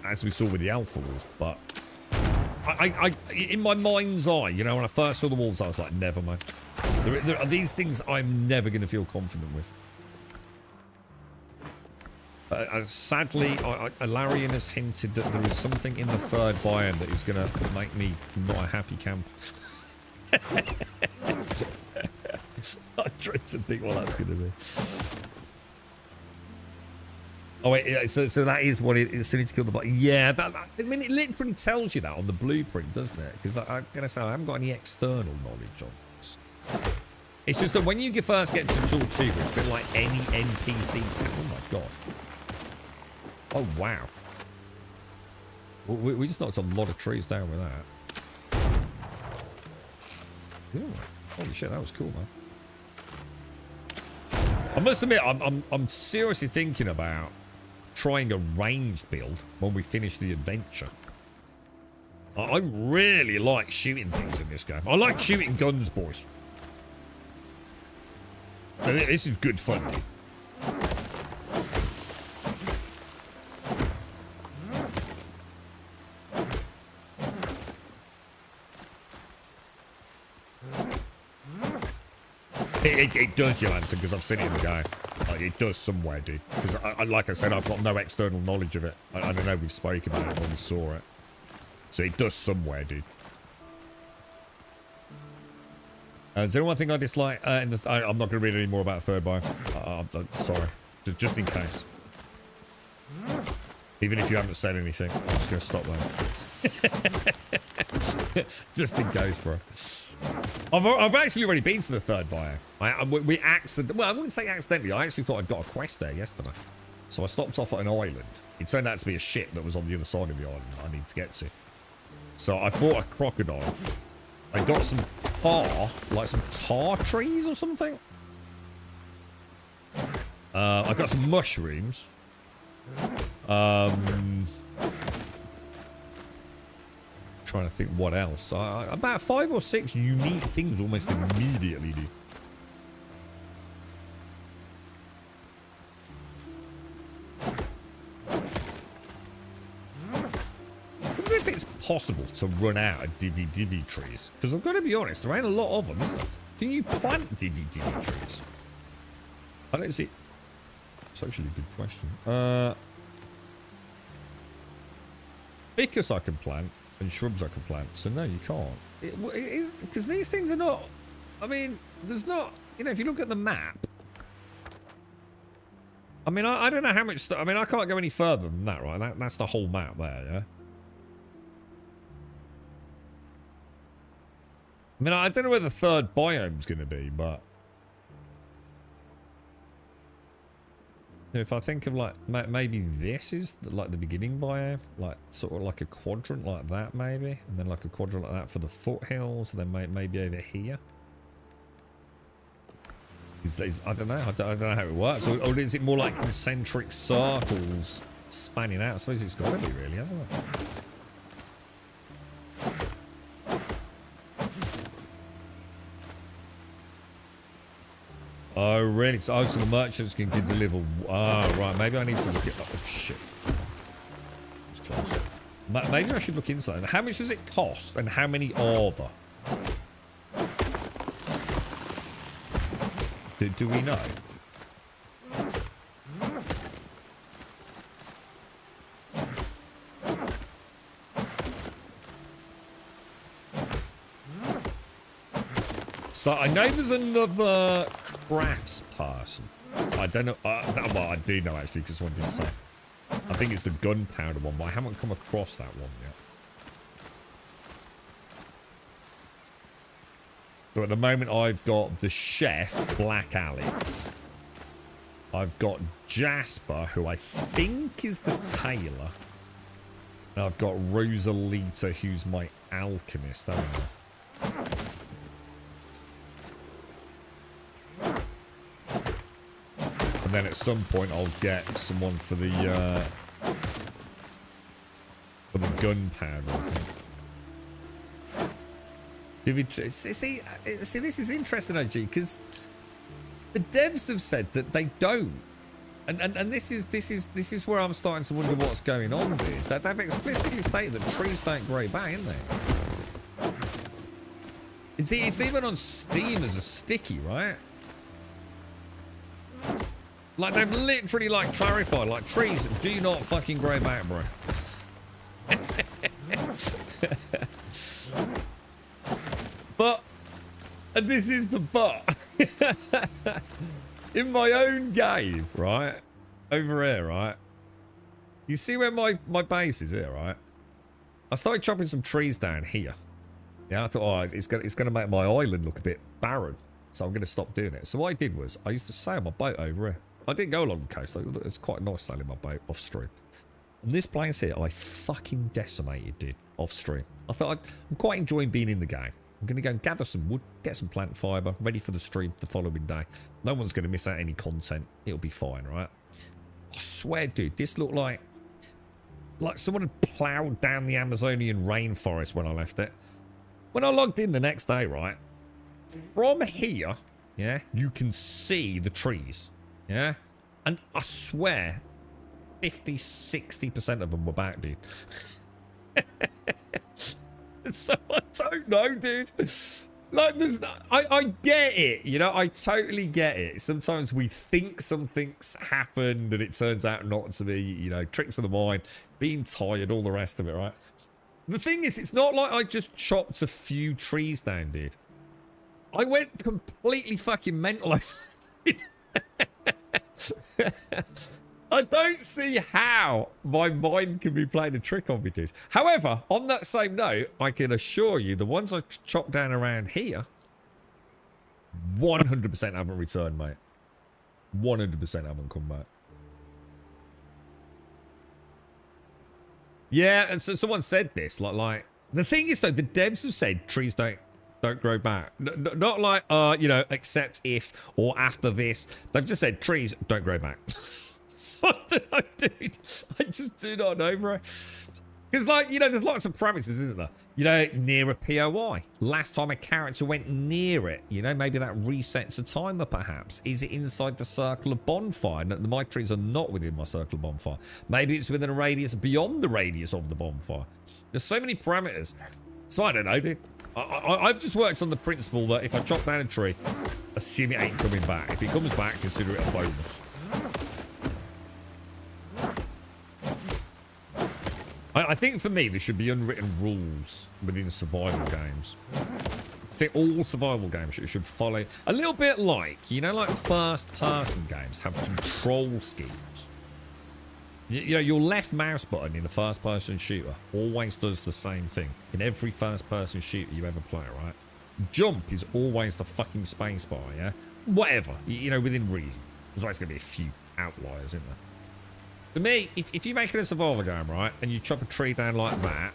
As we saw with the alpha wolf, but I in my mind's eye, you know, when I first saw the wolves, I was like, never mind. There are these things I'm never going to feel confident with. Sadly, Alarian has hinted that there is something in the third biome that is going to make me not a happy camper. I dread to think what that's going to be. Oh wait, so that is what it is. So you need to kill the bot. Yeah, I mean, it literally tells you that on the blueprint, doesn't it? Because I'm gonna say I haven't got any external knowledge on this. It's just that when you first get to Tortuga, it's a bit like any NPC town. Oh my god. Oh wow. We just knocked a lot of trees down with that. Ooh, holy shit, that was cool, man. I must admit, I'm seriously thinking about trying a ranged build when we finish the adventure. I really like shooting things in this game. I like shooting guns, boys. This is good fun, dude. It does, Johansson, because I've seen it in the game. Like, it does somewhere, dude. Because, like I said, I've got no external knowledge of it. I don't know, we've spoken about it when we saw it. So it does somewhere, dude. Is there one thing I dislike? I'm not going to read any more about third bio. Sorry. Just in case. Even if you haven't said anything, I'm just going to stop there. Just in case, bro. I've actually already been to the third bio. We accidentally, well, I wouldn't say accidentally. I actually thought I'd got a quest there yesterday. So I stopped off at an island. It turned out to be a ship that was on the other side of the island I need to get to. So I fought a crocodile. I got some tar, like some tar trees or something. I got some mushrooms. Trying to think what else. About 5 or 6 unique things almost immediately, dude. I wonder if it's possible to run out of divvy trees. Because I've got to be honest, there ain't a lot of them, is there? Can you plant divvy trees? I don't see. It's actually a good question. Ficus I can plant. And shrubs I can plant. So no, you can't. Because these things are not... I mean, there's not... You know, if you look at the map... I mean, I don't know how much... I mean, I can't go any further than that, right? That's the whole map there, yeah? I mean, I don't know where the third biome's going to be, but... If I think of, like, maybe this is, like, the beginning biome. Like, sort of like a quadrant like that, maybe. And then, like, a quadrant like that for the foothills. And then maybe over here. I don't know. I don't know how it works. Or is it more like concentric circles spanning out? I suppose it's got to be, really, hasn't it? Oh, really? So the merchants can deliver. Ah, right. Maybe I need to look at... Oh, shit. It's close. Maybe I should look into that. How much does it cost? And how many are there? Do we know? So I know there's another crafts person. I don't know. Well, I do know actually because someone did say. I think it's the gunpowder one, but I haven't come across that one yet. So at the moment I've got the chef, Black Alex. I've got Jasper, who I think is the tailor. And I've got Rosalita, who's my alchemist, haven't I? And then at some point I'll get someone for the gunpowder, I think. See, this is interesting, OG, because the devs have said that they don't, and this is where I'm starting to wonder what's going on here. They've explicitly stated that trees don't grow back, isn't they? It's even on Steam as a sticky, right? Like, they've literally, like, clarified, like, trees do not fucking grow back, bro. But, and this is the but. In my own cave, right? Over here, right? You see where my base is here, right? I started chopping some trees down here. Yeah, I thought, oh, it's gonna make my island look a bit barren. So I'm gonna stop doing it. So what I did was, I used to sail my boat over here. I didn't go along the coast. It's quite nice sailing my boat off stream. And this place here, I fucking decimated, dude, off stream. I thought I'm quite enjoying being in the game. I'm going to go and gather some wood, get some plant fibre, ready for the stream the following day. No one's going to miss out any content. It'll be fine, right? I swear, dude, this looked like like someone had ploughed down the Amazonian rainforest when I left it. When I logged in the next day, right, from here, yeah, you can see the trees, yeah? And I swear, 50, 60% of them were back, dude. So I don't know, dude. Like, I get it, you know, I totally get it. Sometimes we think something's happened and it turns out not to be, you know, tricks of the mind, being tired, all the rest of it, right? The thing is, it's not like I just chopped a few trees down, dude. I went completely fucking mental. I don't see how my mind can be playing a trick on me, dude. However, on that same note, I can assure you the ones I chopped down around here 100% haven't returned, mate. 100% haven't come back. Yeah, and so someone said this, like the thing is though, the devs have said trees don't grow back. Not like, you know, except if or after this. They've just said trees don't grow back. So I don't know, dude. I just do not know, bro. Because, like, you know, there's lots of parameters, isn't there? You know, near a POI. Last time a character went near it, you know, maybe that resets a timer, perhaps. Is it inside the circle of bonfire? No, my trees are not within my circle of bonfire. Maybe it's within a radius beyond the radius of the bonfire. There's so many parameters. So I don't know, dude. I've just worked on the principle that if I chop down a tree, assume it ain't coming back. If it comes back, consider it a bonus. I think for me, there should be unwritten rules within survival games. I think all survival games should follow a little bit like, you know, like first-person games have control schemes. You know, your left mouse button in a first-person shooter always does the same thing. In every first-person shooter you ever play, right? Jump is always the fucking space bar, yeah? Whatever, you know, within reason. There's always going to be a few outliers, isn't there? For me, if you make it a survival game, right, and you chop a tree down like that,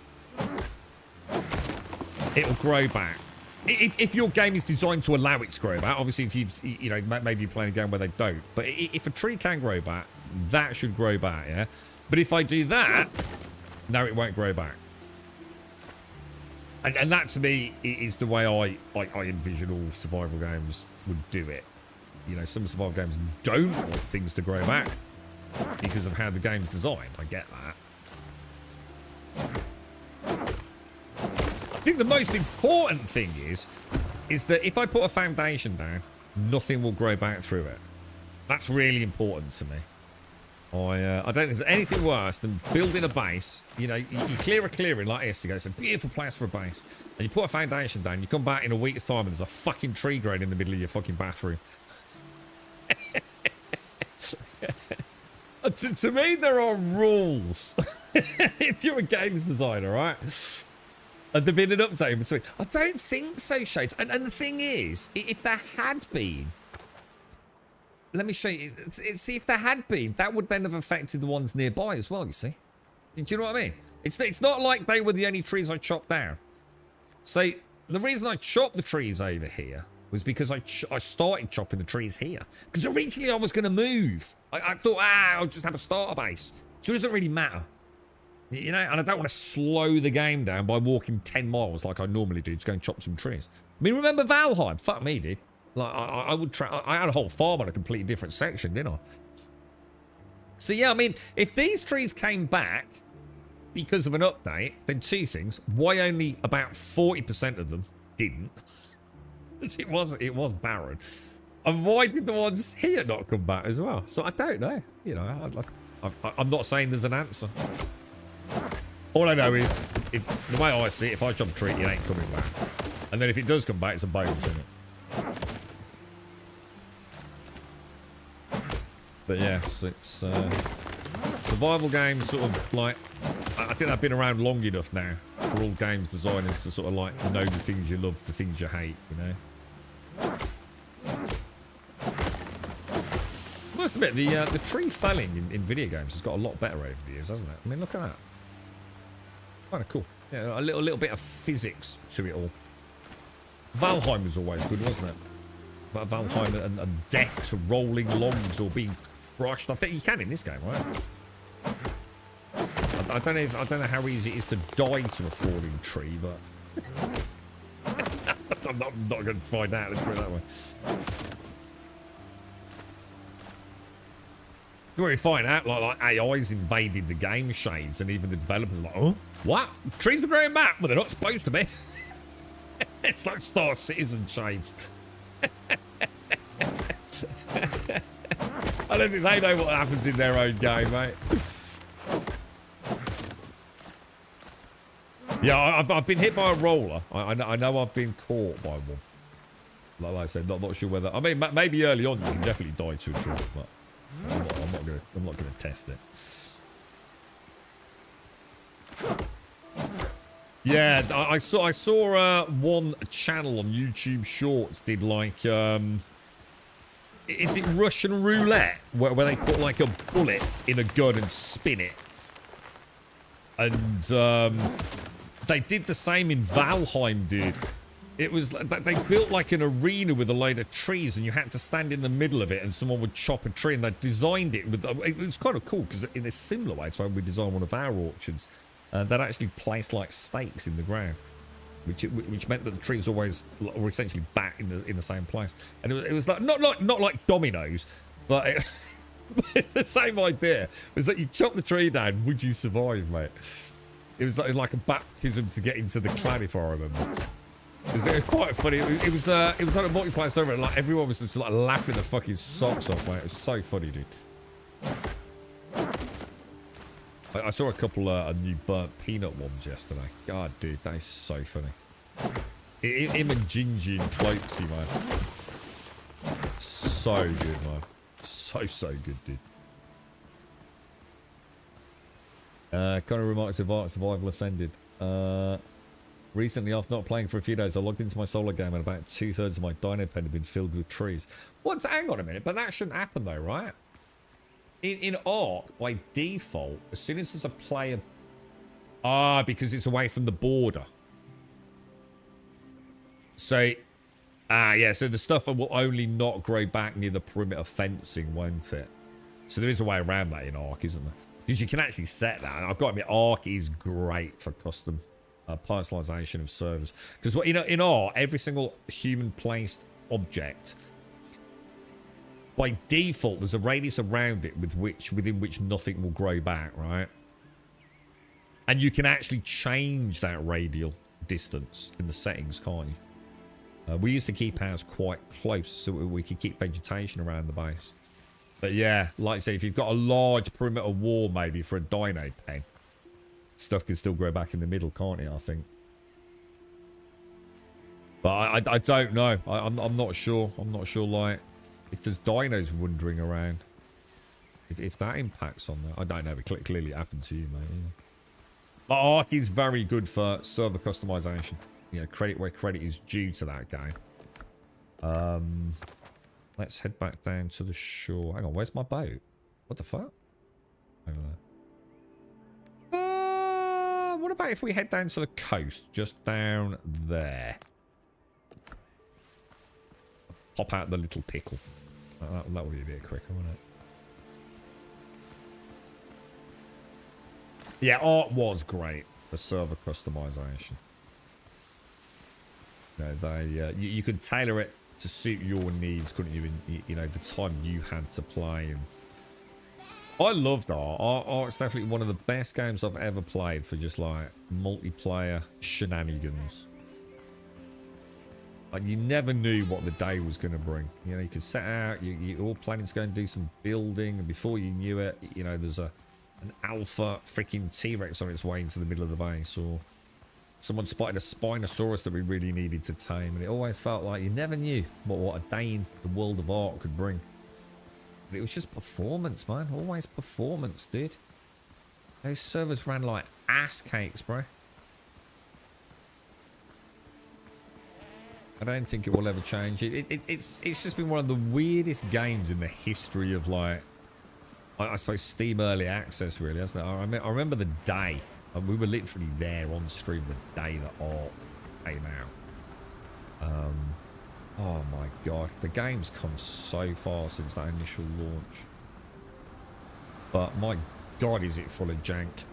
it'll grow back. If your game is designed to allow it to grow back, obviously if you know, maybe you're playing a game where they don't, but if a tree can grow back, that should grow back, yeah? But if I do that, no, it won't grow back. And that, to me, is the way I envision all survival games would do it. You know, some survival games don't want things to grow back because of how the game's designed. I get that. I think the most important thing is that if I put a foundation down, nothing will grow back through it. That's really important to me. I don't think there's anything worse than building a base. You know, you clear a clearing like this, you go, it's a beautiful place for a base, and you put a foundation down, you come back in a week's time and there's a fucking tree growing in the middle of your fucking bathroom. To me, there are rules. If you're a games designer, right? And there've been an update in between. I don't think so, Shades. And the thing is, if there had been... Let me show you. See, if there had been, that would then have affected the ones nearby as well, you see? Do you know what I mean? It's not like they were the only trees I chopped down. So, the reason I chopped the trees over here was because I started chopping the trees here. Because originally I was going to move. I thought, I'll just have a starter base. So it doesn't really matter. You know, and I don't want to slow the game down by walking 10 miles like I normally do to go and chop some trees. I mean, remember Valheim? Fuck me, dude. Like, I had a whole farm on a completely different section, didn't I? So, yeah, I mean, if these trees came back because of an update, then two things. Why only about 40% of them didn't? It was barren. And why did the ones here not come back as well? So I don't know. You know, I'm not saying there's an answer. All I know is, if the way I see it, if I chop a tree, it ain't coming back. And then if it does come back, it's a bonus, isn't it? But yes, it's survival games sort of like, I think they've been around long enough now for all games designers to sort of like know the things you love, the things you hate, you know? I must admit, the tree felling in video games has got a lot better over the years, hasn't it? I mean, look at that. Kind of cool. Yeah, a little bit of physics to it all. Valheim was always good, wasn't it? But Valheim and death to rolling logs or being crushed. I think you can in this game, right? I don't know how easy it is to die to a falling tree, but I'm not going to find out. Let's put it that way. You already find out like AI's invaded the game shades, and even the developers are like, oh, what? Trees are growing back? Well, they're not supposed to be. It's like Star Citizen shades. I don't think they know what happens in their own game, mate. Yeah, I've been hit by a roller. I know I've been caught by one. Like I said, not sure whether. I mean, maybe early on you can definitely die to a tree, but I'm not gonna test it. Yeah, I saw one channel on YouTube Shorts did like is it Russian roulette where they put like a bullet in a gun and spin it, and they did the same in Valheim, dude. It was they built like an arena with a load of trees, and you had to stand in the middle of it, and someone would chop a tree, and they designed it with. It was kind of cool because in a similar way to how we designed one of our auctions, they'd actually placed like stakes in the ground, which meant that the tree was always or essentially back in the same place, and it was like not like dominoes, but the same idea was that you chop the tree down. Would you survive, mate? It was like a baptism to get into the clan, if I remember. It was quite funny. It was on a multiplayer server, and like everyone was just like laughing their fucking socks off, mate. It was so funny, dude. I saw a couple of new burnt peanut ones yesterday. God, dude, that is so funny. Him and Gingy and Cloaksy, man. So good, man. So good, dude. Kind of remarks of Ark Survival Ascended. Recently, after not playing for a few days, I logged into my solo game and about 2/3 of my dino pen had been filled with trees. What? Hang on a minute, but that shouldn't happen though, right? In Ark, by default, as soon as there's a player... because it's away from the border. So, yeah, so the stuff will only not grow back near the perimeter fencing, won't it? So there is a way around that in Ark, isn't there? Because you can actually set that. And I've got to admit, Ark is great for custom personalization of servers. Because in Ark, every single human placed object, by default, there's a radius around it within which nothing will grow back, right? And you can actually change that radial distance in the settings, can't you? We used to keep ours quite close so we could keep vegetation around the base. But yeah, like I say, if you've got a large perimeter wall maybe for a dino pen, stuff can still grow back in the middle, can't it, I think? But I don't know. I'm not sure. I'm not sure, like, if there's dinos wandering around. If that impacts on that. I don't know. It clearly happened to you, mate. Yeah. But Ark is very good for server customization. You know, credit where credit is due to that game. Let's head back down to the shore. Hang on, where's my boat? What the fuck? Over there. What about if we head down to the coast? Just down there. Pop out the little pickle. That would be a bit quicker, wouldn't it? Yeah, Ark was great for server customization. You know, you could tailor it to suit your needs, couldn't you? You know, the time you had to play. And I loved Ark. Ark's definitely one of the best games I've ever played for just like multiplayer shenanigans. Like, you never knew what the day was going to bring. You know, you could set out, you're all planning to go and do some building, and before you knew it, you know, there's an alpha freaking T-Rex on its way into the middle of the base, or someone spotted a Spinosaurus that we really needed to tame, and it always felt like you never knew what a day in the world of Ark could bring. But it was just performance, man. Always performance, dude. Those servers ran like ass cakes, bro. I don't think it will ever change. It's just been one of the weirdest games in the history of, like, I suppose Steam Early Access, really, hasn't it? I remember the day. We were literally there on stream the day that Ark came out. Oh my god. The game's come so far since that initial launch. But my god, is it full of jank.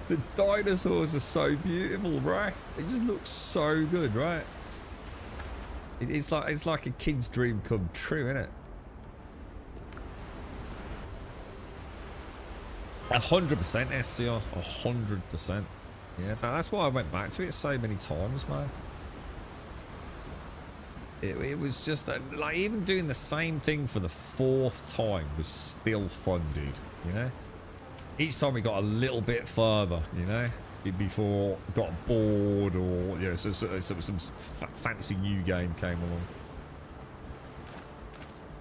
The dinosaurs are so beautiful, right? They just look so good, right? It's like a kid's dream come true, isn't it? 100% SCR, 100%. Yeah, that's why I went back to it so many times, man. It was just like even doing the same thing for the 4th time was still fun, dude. You know, each time we got a little bit further, you know, before got bored or you know, some fancy new game came along.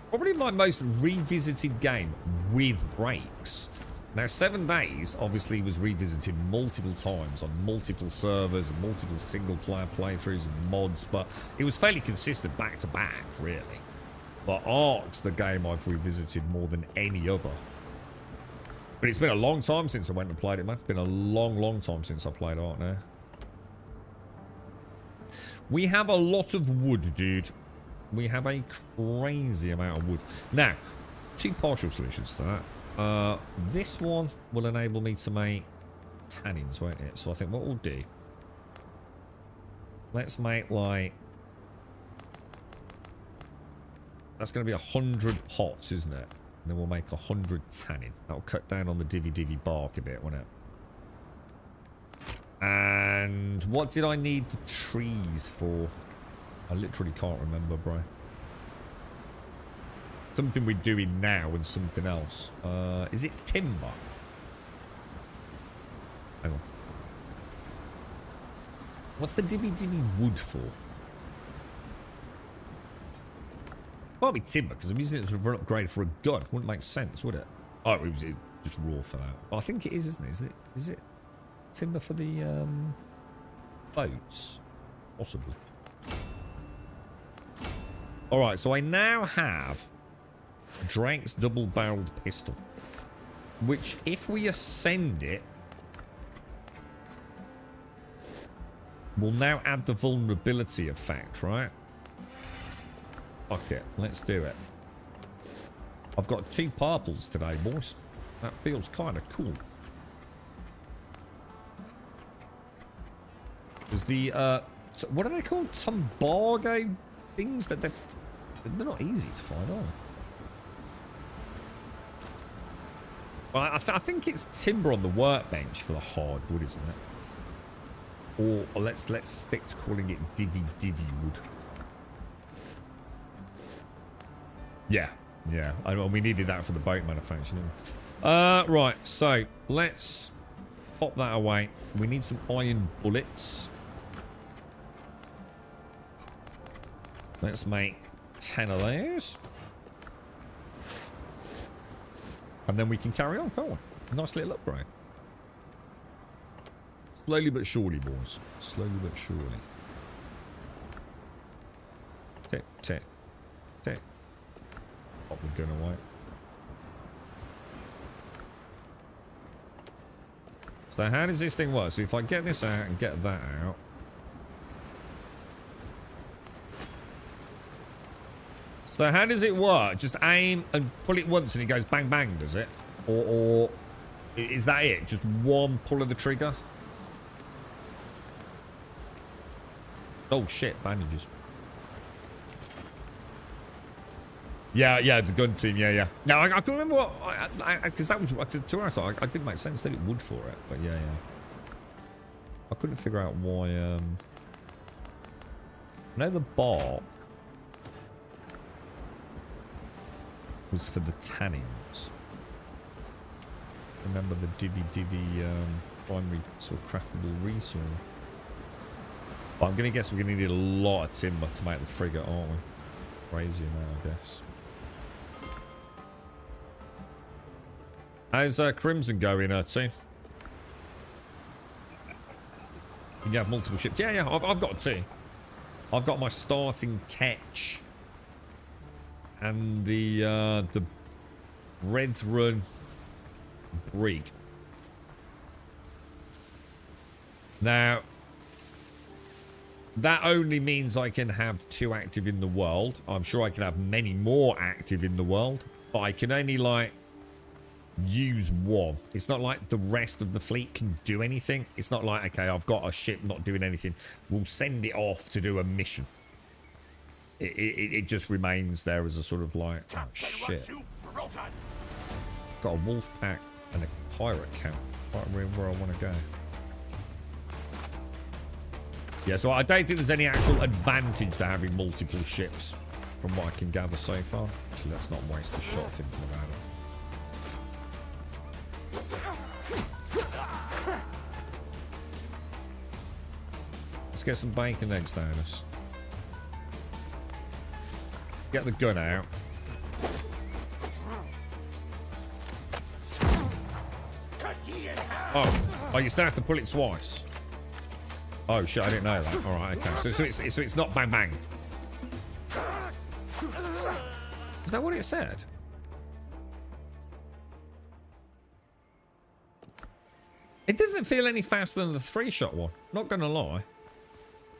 Probably my most revisited game with breaks. Now, 7 Days obviously was revisited multiple times on multiple servers and multiple single-player playthroughs and mods, but it was fairly consistent back-to-back, really. But Ark's the game I've revisited more than any other. But it's been a long time since I went and played it, man. It's been a long, long time since I played Ark now. We have a lot of wood, dude. We have a crazy amount of wood. Now, 2 partial solutions to that. This one will enable me to make tannins, won't it? So I think what we'll do, let's make like, that's going to be 100 pots, isn't it? And then we'll make 100 tannin. That'll cut down on the divvy bark a bit, won't it? And what did I need the trees for? I literally can't remember, bro. Something we're doing now and something else. Is it timber? Hang on. What's the divvy wood for? Might be timber, because I'm using it as an upgrade for a gun. Wouldn't make sense, would it? Oh, it was just raw for that. But I think it is, isn't it? Is it timber for the boats? Possibly. Alright, so I now have Drake's double-barreled pistol, which if we ascend it will now add the vulnerability effect, right? Fuck it, let's do it. I've got 2 purples today, boys. That feels kind of cool. There's the what are they called? Tumbargo things that they're not easy to find, are they? Well, I think it's timber on the workbench for the hardwood, isn't it? Or let's stick to calling it divvy wood. Yeah. And we needed that for the boat manufacturing. Right, so let's pop that away. We need some iron bullets. Let's make 10 of those. And then we can carry on, can't we? Nice little upgrade. Slowly but surely, boys. Slowly but surely. Tick, tick, tick. Pop the gun away. So how does this thing work? So if I get this out and get that out. So how does it work? Just aim and pull it once and it goes bang bang, does it? Or is that it? Just one pull of the trigger? Oh shit, bandages. Yeah, the gun team, yeah. No, I can't remember what, because that was, to us, I didn't make sense that it would for it, but yeah. I couldn't figure out why, I know the bark was for the tannins. Remember the divvy primary sort of craftable resource. But I'm going to guess we're going to need a lot of timber to make the frigate, aren't we? Crazy amount, I guess. How's Crimson going, team? You have multiple ships. Yeah, I've got 2. I've got my starting catch. And the Red Run brig. Now, that only means I can have 2 active in the world. I'm sure I can have many more active in the world, but I can only like use one. It's not like the rest of the fleet can do anything. It's not like, okay, I've got a ship not doing anything. We'll send it off to do a mission. It just remains there as a sort of like, oh shit. Got a wolf pack and a pirate camp. Right where I want to go. Yeah, so I don't think there's any actual advantage to having multiple ships from what I can gather so far. Actually, let's not waste a shot thinking about it. Let's get some bacon eggs down us. Get the gun out. Oh, you still have to pull it twice. Oh shit, I didn't know that. All right, okay. So it's not bang bang. Is that what it said? It doesn't feel any faster than the 3-shot one. Not gonna lie.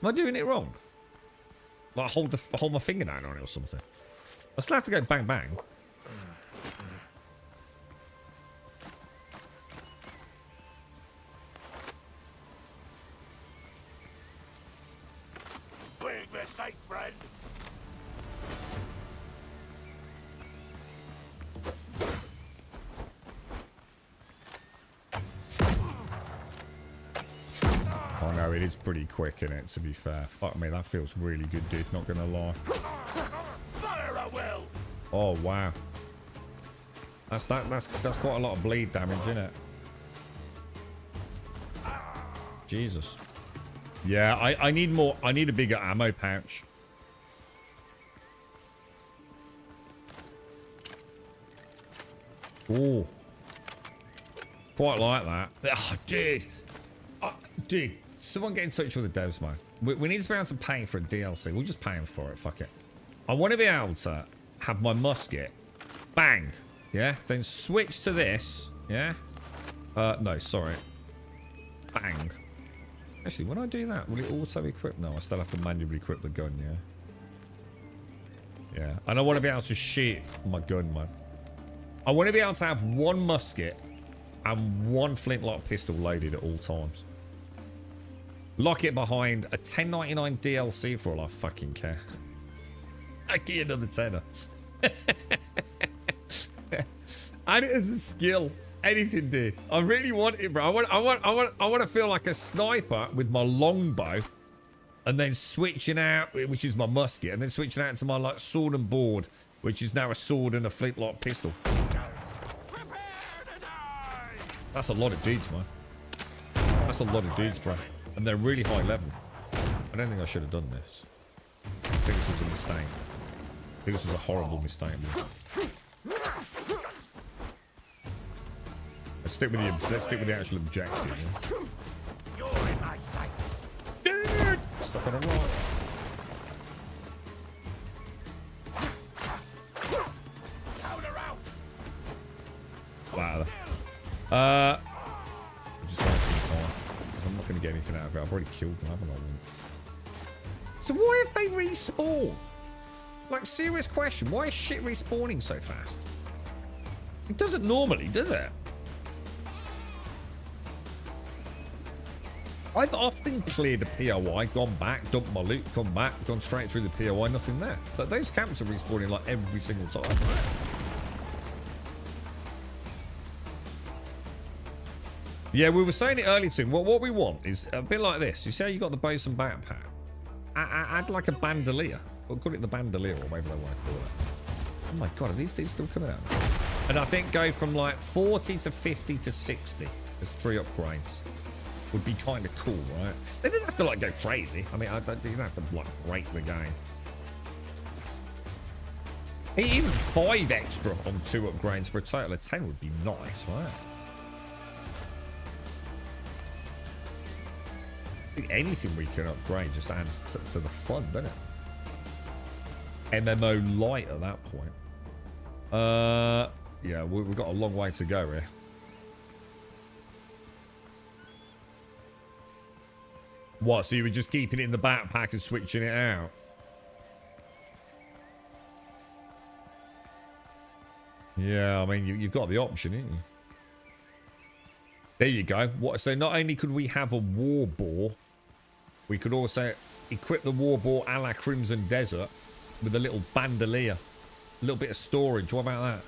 Am I doing it wrong? Like hold my finger down on it or something. I still have to go bang bang.
Big mistake, friend.
Oh no, it is pretty quick in it, to be fair. Fuck me, that feels really good, dude. Not gonna lie.
Fire I will.
Oh wow. That's quite a lot of bleed damage, isn't it? Jesus. Yeah, I need more. I need a bigger ammo pouch. Ooh. Quite like that. Oh, dude. Dude, someone get in touch with the devs, man. We need to be able to pay for a DLC. We'll just pay them for it. Fuck it. I want to be able to have my musket. Bang. Yeah. Then switch to this. Yeah. No, sorry. Bang. Actually, when I do that, will it auto-equip? No, I still have to manually equip the gun, yeah? Yeah. And I want to be able to shoot my gun, man. I want to be able to have one musket and one flintlock pistol loaded at all times. Lock it behind a $10.99 DLC for all I fucking care. I get you another tenner. Add it as a skill. Anything, dude. I really want it, bro. I want to feel like a sniper with my longbow, and then switching out, which is my musket, and then switching out to my like sword and board, which is now a sword and a flintlock pistol. That's a lot of dudes, man. That's a lot of dudes, bro. And they're really high level. I don't think I should have done this. I think this was a mistake. I think this was a horrible mistake, man. Let's stick with the actual objective. Yeah?
You're in my sight.
Dude! Stuck on a rock. Wow. I'm just wasting time because I'm not going to get anything out of it. I've already killed them, haven't I, once? So why have they respawned? Like, serious question. Why is shit respawning so fast? It doesn't normally, does it? I've often cleared a POI, gone back, dumped my loot, come back, gone straight through the POI, nothing there. But those camps are respawning like every single time. Yeah, we were saying it earlier too. What we want is a bit like this. You see how you got the bosun backpack? Add like a bandolier. We'll call it the bandolier or whatever they want to call it. Oh my god, are these things still coming out? And I think go from like 40 to 50 to 60 as 3 upgrades. Would be kind of cool, right? They didn't have to like go crazy. I mean, you don't have to like break the game. Even 5 extra on 2 upgrades for a total of 10 would be nice, right? I think anything we can upgrade just adds to the fun, doesn't it? MMO light at that point. Yeah, we've got a long way to go here. What, so you were just keeping it in the backpack and switching it out? Yeah, I mean, you've got the option, haven't you? There you go. So not only could we have a war boar, we could also equip the war boar a la Crimson Desert with a little bandolier. A little bit of storage. What about that?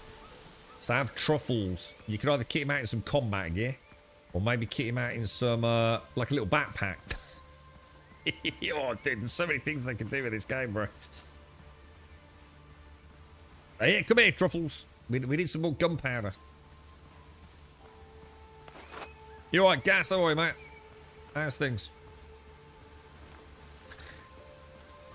So have truffles. You could either kit him out in some combat gear, or maybe kit him out in some, like a little backpack. Oh, dude, there's so many things they can do with this game, bro. Hey, come here, truffles. We need some more gunpowder. You alright, gas away, mate? How's things?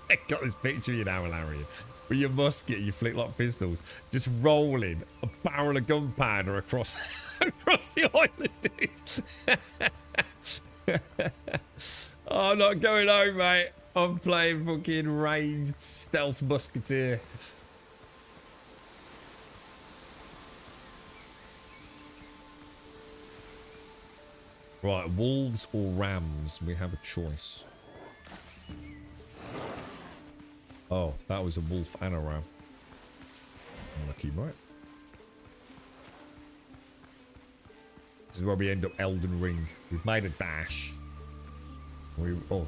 I got this picture of you now, Larry. With your musket, your flintlock pistols, just rolling a barrel of gunpowder across the island, dude. Oh, I'm not going home, mate. I'm playing fucking ranged stealth musketeer. Right, wolves or rams? We have a choice. Oh, that was a wolf and a ram. Lucky, right? This is where we end up Elden Ring. We've made a dash. Oh,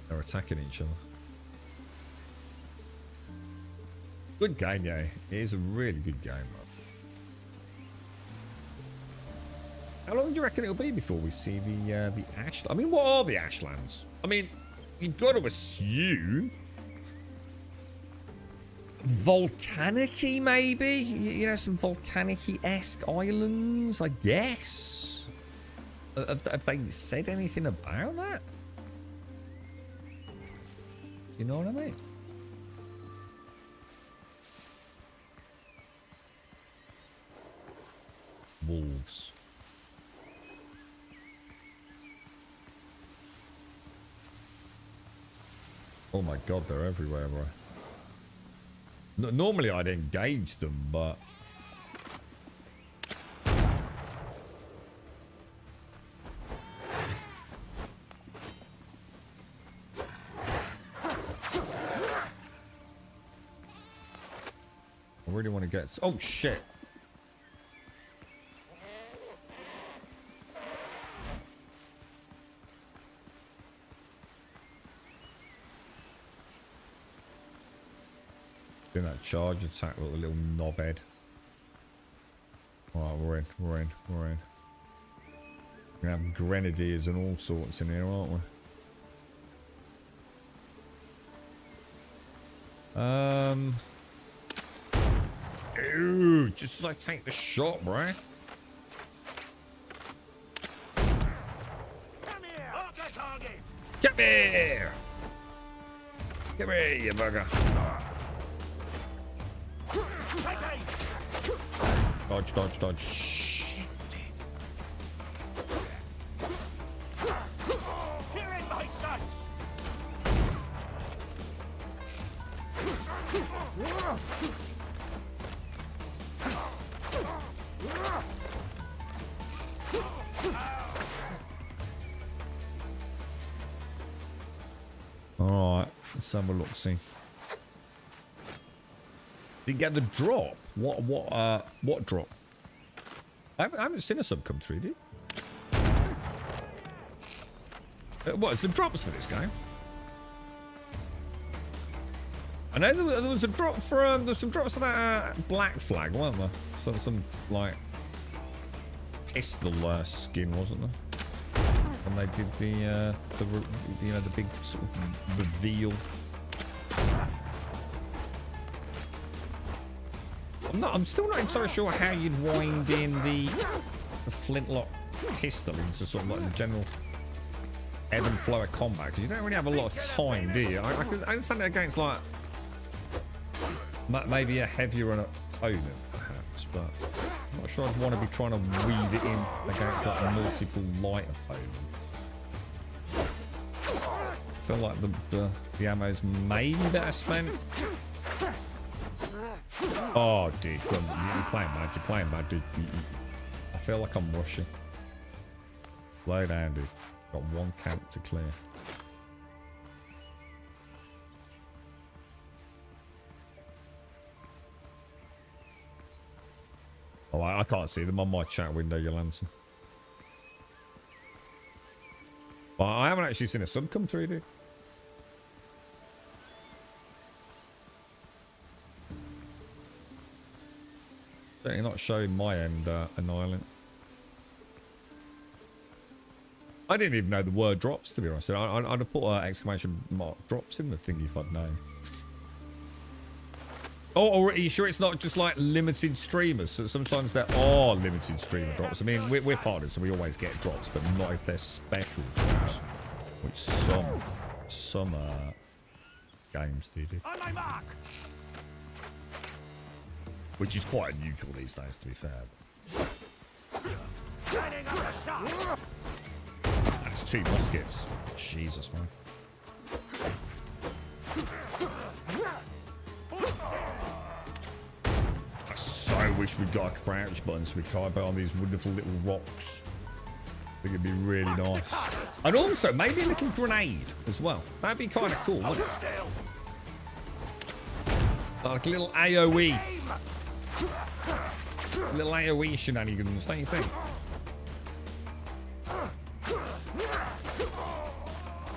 they're attacking each other. Good game, yeah. It is a really good game, man. How long do you reckon it'll be before we see the ash? I mean, what are the ashlands? I mean, you've got to assume volcanic-y, maybe? You know, some volcanic-esque islands, I guess. Have they said anything about that? You know what I mean? Wolves. Oh my god, they're everywhere, bro. Normally I'd engage them, but... I really want to get... Oh, shit. Doing that charge attack with a little knobhead. Alright, we're in. We're gonna have grenadiers and all sorts in here, aren't we? Dude, just as I take the shot, bro.
Come here! Hold the target!
Come here! Come here, you bugger. Dodge, dodge, dodge. Shit, dude.
You're in my sights!
Alright, let's have a look, see. Did get the drop? What drop? I haven't seen a sub come through, dude. What is the drops for this game? I know there was a drop for there's some drops for that black flag, weren't there? So some like pistol skin, wasn't there? And they did the you know, the big sort of reveal. I'm still not entirely sure how you'd wind in the flintlock pistol into sort of like the general ebb and flow of combat, because you don't really have a lot of time, do you? I understand it against like maybe a heavier opponent, perhaps, but I'm not sure I'd want to be trying to weave it in against like multiple light opponents. I feel like the ammo's maybe better spent. Oh, dude, you're playing bad, dude. I feel like I'm rushing. Slow down, dude. Got one camp to clear. Oh, I can't see them on my chat window, Yolanson. But I haven't actually seen a sub come through, dude. Certainly not showing my end, Annihilate. I didn't even know the word drops, to be honest. I'd have put an exclamation mark drops in the thingy if I'd known. Oh, are you sure it's not just like limited streamers? So sometimes there are limited streamer drops. I mean, we're partners, so we always get drops, but not if they're special drops. Which some games do.
On my mark.
Which is quite unusual these days, to be fair.
Lining up a shot.
That's 2 muskets. Jesus, man. I so wish we'd got a crouch button so we could hide on these wonderful little rocks. I think it'd be really nice. And also, maybe a little grenade as well. That'd be kind of cool, wouldn't it? Like a little AoE. Little AoE shenanigans, don't you think?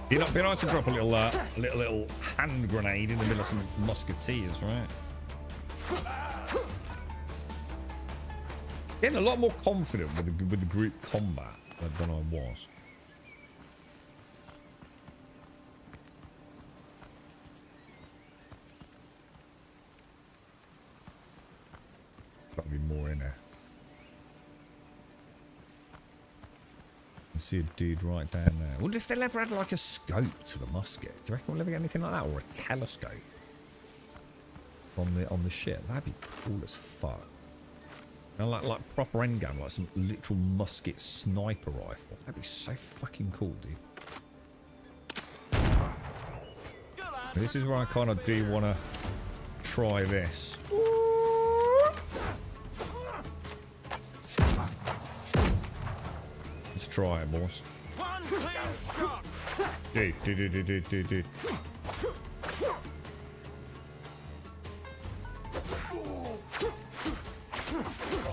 Be nice to drop a little hand grenade in the middle of some musketeers, right? Getting a lot more confident with the group combat than I was. Gotta be more in there. I see a dude right down there. I wonder if they'll ever add like a scope to the musket. Do you reckon we'll ever get anything like that, or a telescope on the ship? That'd be cool as fuck. You know, like proper endgame, like some literal musket sniper rifle. That'd be so fucking cool, dude. This is where I kind of do want to try this. Let's try it, boys.
One clean shot.
Dude.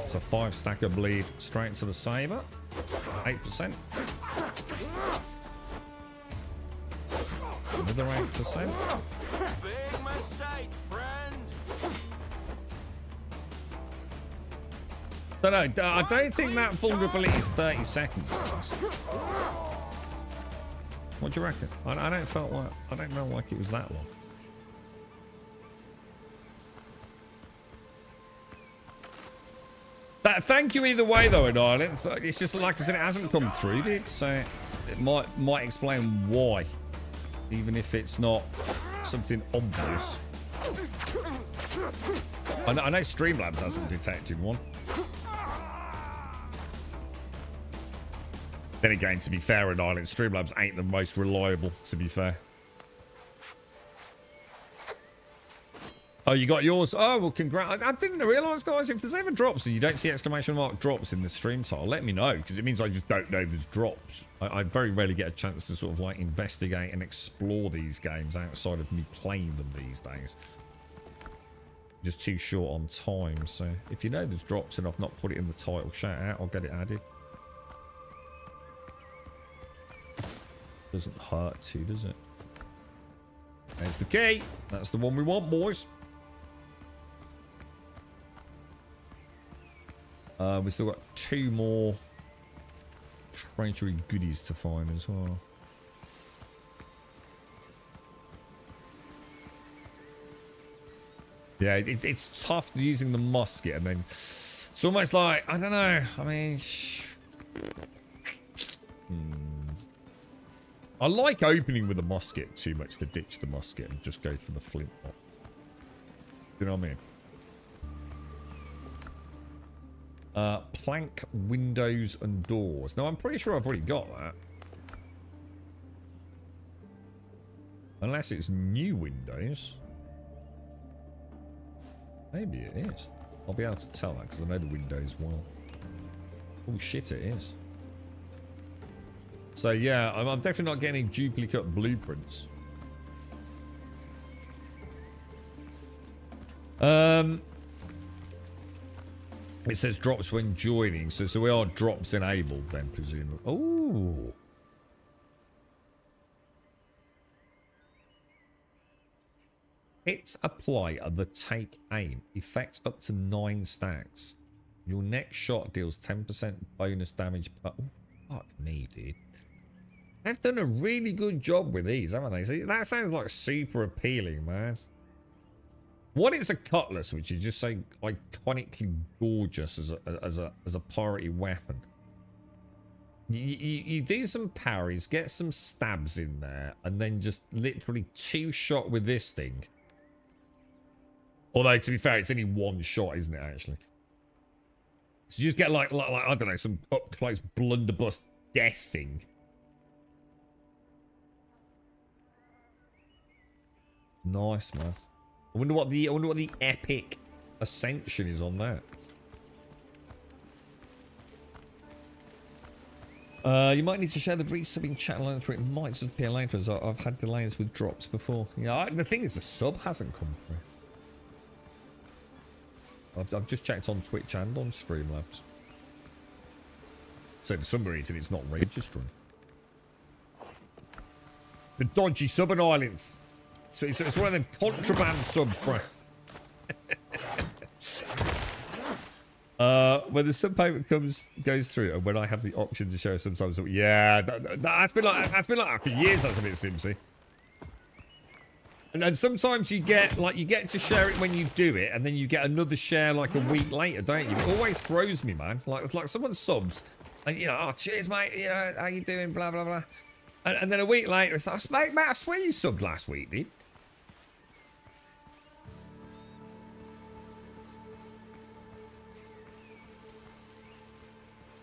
It's a 5-stacker bleed straight to the saber. 8%. Another 8%.
Big mistake, friend.
I don't think that vulnerability is 30 seconds. What do you reckon? I don't know like it was that long. Thank you either way, though, Annihilate. It's just like I said, it hasn't come through, dude. So it might explain why, even if it's not something obvious. I know Streamlabs hasn't detected one. Then again, to be fair, Annihilate, Streamlabs ain't the most reliable. To be fair. Oh, you got yours? Oh, well, congrats. I didn't realise, guys, if there's ever drops and you don't see exclamation mark drops in the stream title, let me know, because it means I just don't know there's drops. I very rarely get a chance to sort of like investigate and explore these games outside of me playing them these days. Just too short on time, so if you know there's drops and I've not put it in the title, shout out, I'll get it added. Doesn't hurt too, does it? There's the key. That's the one we want, boys. We've still got 2 more treasury goodies to find as well. Yeah, it's tough using the musket, and then it's almost like, I don't know, I mean... I like opening with a musket too much to ditch the musket and just go for the flintlock. You know what I mean? Plank, windows, and doors. Now, I'm pretty sure I've already got that. Unless it's new windows. Maybe it is. I'll be able to tell that because I know the windows well. Oh, shit, it is. So, yeah, I'm definitely not getting duplicate blueprints. It says drops when joining, so we are drops enabled then, presumably. Oh, Hits apply the take aim. Effects up to 9 stacks. Your next shot deals 10% bonus damage. Oh, fuck me, dude. They've done a really good job with these, haven't they? See, that sounds like super appealing, man. One, it's a cutlass, which is just so iconically gorgeous as a priority weapon. You do some parries, get some stabs in there, and then just literally 2 shot with this thing. Although, to be fair, it's only 1 shot, isn't it, actually? So you just get like I don't know, some up close blunderbuss death thing. Nice, man. I wonder what the epic ascension is on that. You might need to share the resubbing chat line through. It might just appear later, as I've had delays with drops before. Yeah, the thing is, the sub hasn't come through. I've just checked on Twitch and on Streamlabs. So for some reason, it's not registering. It's a dodgy sub and island. So it's one of them contraband subs, bro. When the sub payment goes through, and when I have the option to show sometimes, yeah, that's been like that for years. That's a bit Simsy. And sometimes you get to share it when you do it, and then you get another share like a week later, don't you? It always throws me, man. Like someone subs, and you know, oh cheers, mate. You know, how you doing? Blah blah blah. And then a week later, it's like, mate, I swear you subbed last week, dude.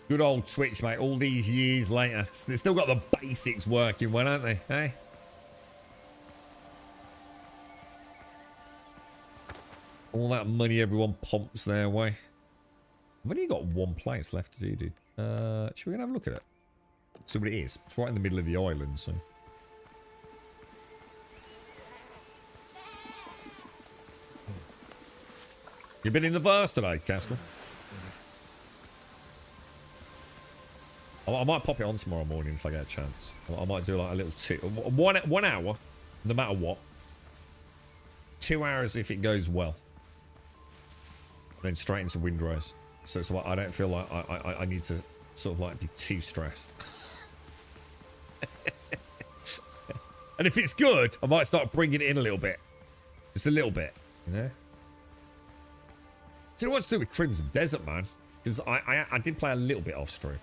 Good old Twitch, mate. All these years later, they've still got the basics working well, aren't they? Hey. All that money everyone pumps their way. I've only got 1 place left to do, dude. Should we go and have a look at it? See what it is. It's right in the middle of the island, so. You been in the verse today, Caskell? I might pop it on tomorrow morning if I get a chance. I might do like a little 1 hour, no matter what. 2 hours if it goes well. Then straight into Windrose. So I don't feel like I need to sort of like be too stressed. And if it's good, I might start bringing it in a little bit. Just a little bit, you know? Do you know what to do with Crimson Desert, man? Because I did play a little bit off stream.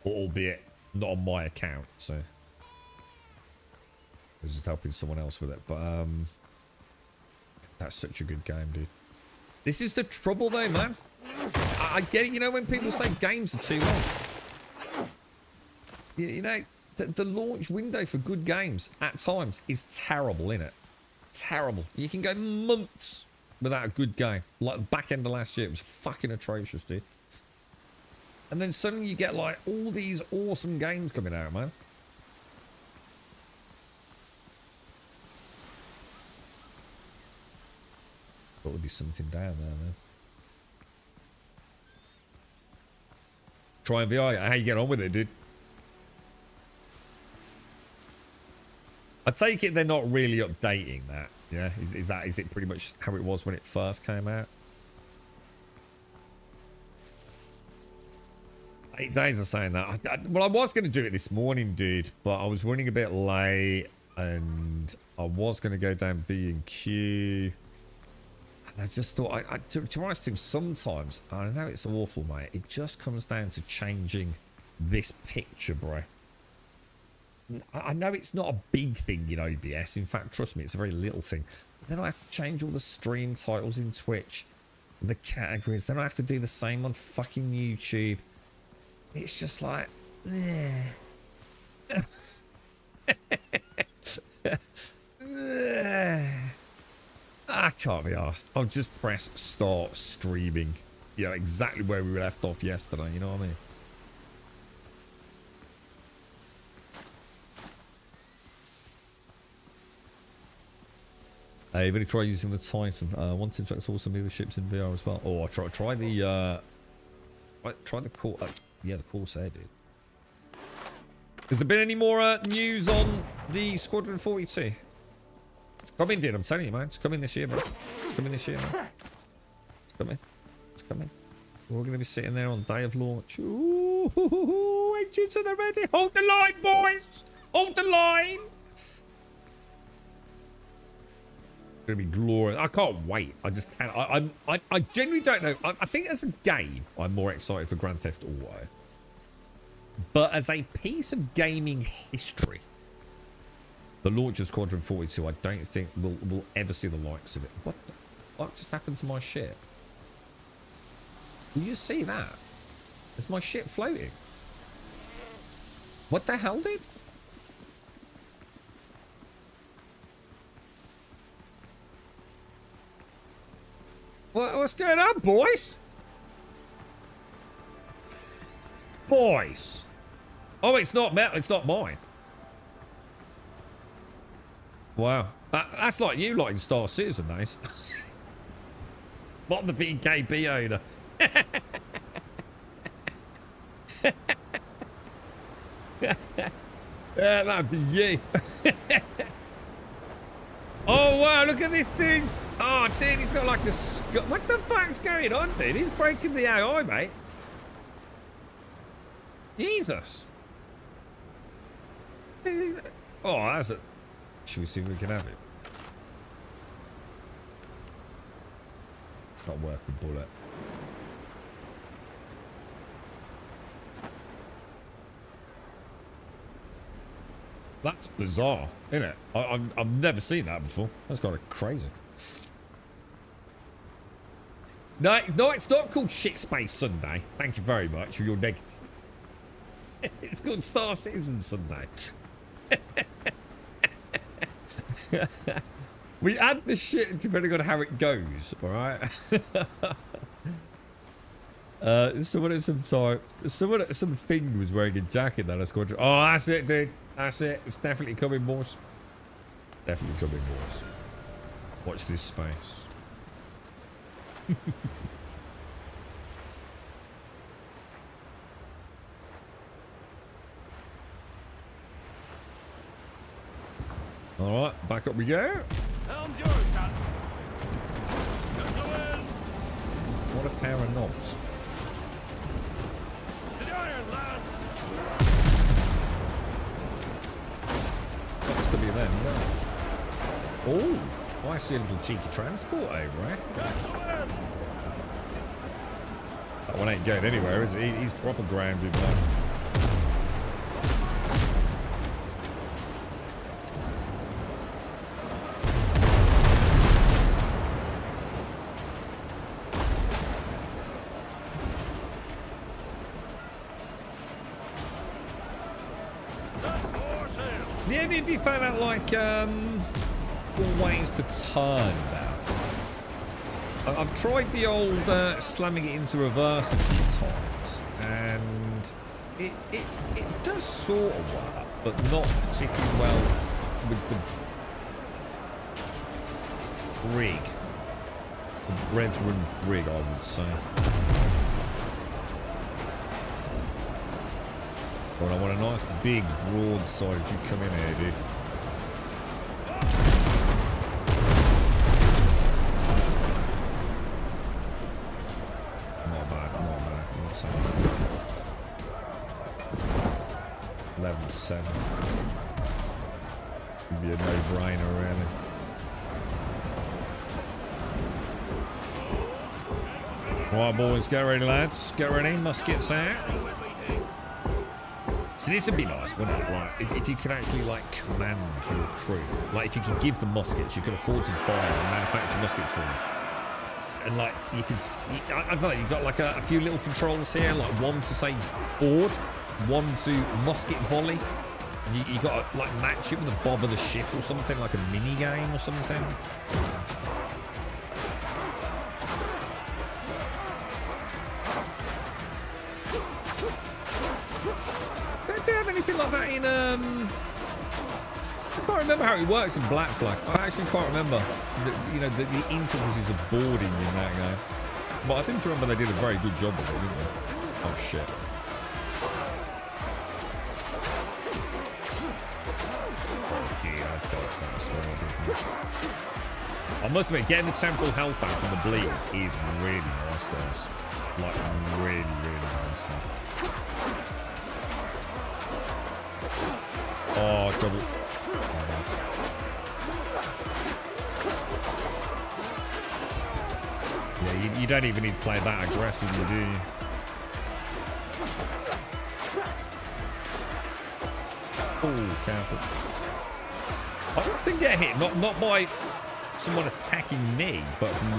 Albeit not on my account, so I was just helping someone else with it. But that's such a good game, dude. This is the trouble though, man. I get it, you know, when people say games are too long. You know, the launch window for good games at times is terrible, innit? Terrible. You can go months without a good game. Like the back end of last year, it was fucking atrocious, dude. And then suddenly you get like all these awesome games coming out, man. Thought would be something down there, man. Try and VR. How you get on with it, dude? I take it they're not really updating that. Yeah, is it pretty much how it was when it first came out? 8 days of saying that. Well, I was going to do it this morning, dude, but I was running a bit late, and I was going to go down B&Q. And I just thought, to be honest with him, sometimes, I know it's awful, mate, it just comes down to changing this picture, bro. I know it's not a big thing in OBS. In fact, trust me, it's a very little thing. But then I have to change all the stream titles in Twitch, the categories. Then I have to do the same on fucking YouTube. It's just like, I can't be asked. I'll just press start streaming. You know, exactly where we left off yesterday, you know what I mean? I've only tried using the Titan. Wanted to explore some other ships in VR as well. Oh, I try the yeah, the Corsair, dude. Has there been any more news on the Squadron 42? It's coming, dude. I'm telling you, man. It's coming this year, bro. It's coming this year, man. It's coming. It's coming. We're going to be sitting there on day of launch. Ooh, engines are ready. Hold the line, boys. Hold the line. It's going to be glorious. I can't wait. I just can't. I genuinely don't know. I think as a game, I'm more excited for Grand Theft Auto. But as a piece of gaming history, the launch of Squadron 42, I don't think we'll ever see the likes of it. What just happened to my ship? Did you see that? Is my ship floating? What the hell, dude? What's going on, boys? Boys. Oh, it's not metal. It's not mine. Wow. That's like you lot in Star Citizen days. Not the VKB owner. Yeah, that'd be you. Oh, wow, look at this dude's. Oh, dude, he's got like a what the fuck's going on, dude? He's breaking the AI, mate. Jesus. Oh, that's it. Should we see if we can have it? It's not worth the bullet. That's bizarre, isn't it? I've never seen that before. That's kind of crazy. No, it's not called Shit Space Sunday. Thank you very much for your negative. It's called Star Citizen Sunday. We add this shit depending on how it goes, alright? Someone at some thing was wearing a jacket that I scored. Oh, that's it, dude. That's it. It's definitely coming, boys. Definitely coming, boys. Watch this space. All right, back up we go.
Helm's yours, Captain. Just the wind.
What a pair of knobs.
To the iron, lads.
Looks to be them, no? Oh, I see a little cheeky transport over, eh?
Just the wind.
That one ain't going anywhere, is he? He's proper grounded, man. Yeah, if you found out, like, ways to turn that. I've tried the old slamming it into reverse a few times, and it does sort of work, but not particularly well with the rig. The brethren rig, I would say. Well, I want a nice big broadside as you come in here, dude. Not bad, not bad. What's that? Level 7. Could be a no-brainer, really. Alright, boys, get ready, lads. Get ready, muskets out. So this would be nice, wouldn't it? Like, if you could actually, like, command your crew. Like, if you could give them muskets, you could afford to buy and manufacture muskets for them. And, like, you could... I don't know, you've got, like, a few little controls here. Like, one to, say, board. One to musket volley. And you got to, like, match it with the bob of the ship or something. Like a mini-game or something. Anything like that in I can't remember how it works in Black Flag. I actually can't remember the intricacies of boarding in that game. But I seem to remember they did a very good job of it, didn't they? Oh shit. Oh dear, I dodged start as well. I must admit, getting the temporal health back from the bleed is really nice, guys. Like, really, really nice, man. Oh, double. Yeah, you don't even need to play that aggressively, do you? Oh, careful. I often get hit, not by someone attacking me, but from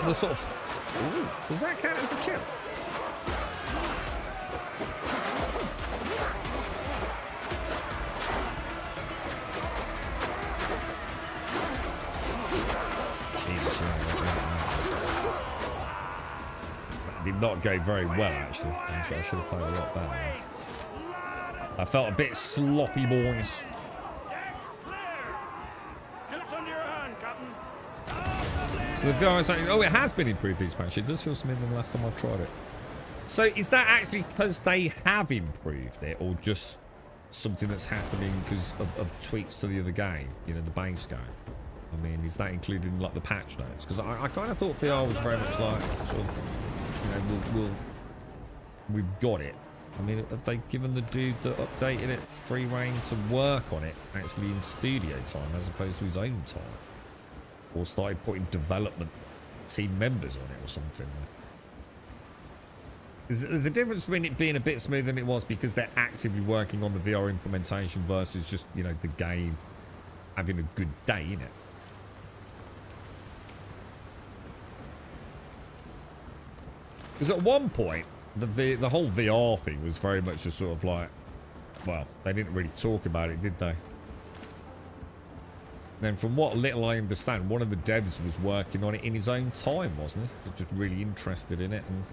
the sort of... Ooh, does that count as a kill? Jesus, did not go very well, actually. I should have played a lot better. I felt a bit sloppy, boys. So the VR is saying, oh, it has been improved this patch. It does feel smoother than the last time I tried it. So is that actually because they have improved it, or just something that's happening because of tweaks to the other game, you know, the base game? I mean, is that included in like the patch notes? Because I kind of thought VR was very much like sort of, you know, we've got it. I mean, have they given the dude that updated it free reign to work on it actually in studio time as opposed to his own time? Or started putting development team members on it or something? There's a difference between it being a bit smoother than it was because they're actively working on the VR implementation versus just, you know, the game having a good day in it. Because at one point, the whole VR thing was very much a sort of like, well, they didn't really talk about it, did they? Then from what little I understand, one of the devs was working on it in his own time, wasn't he? He was just really interested in it. And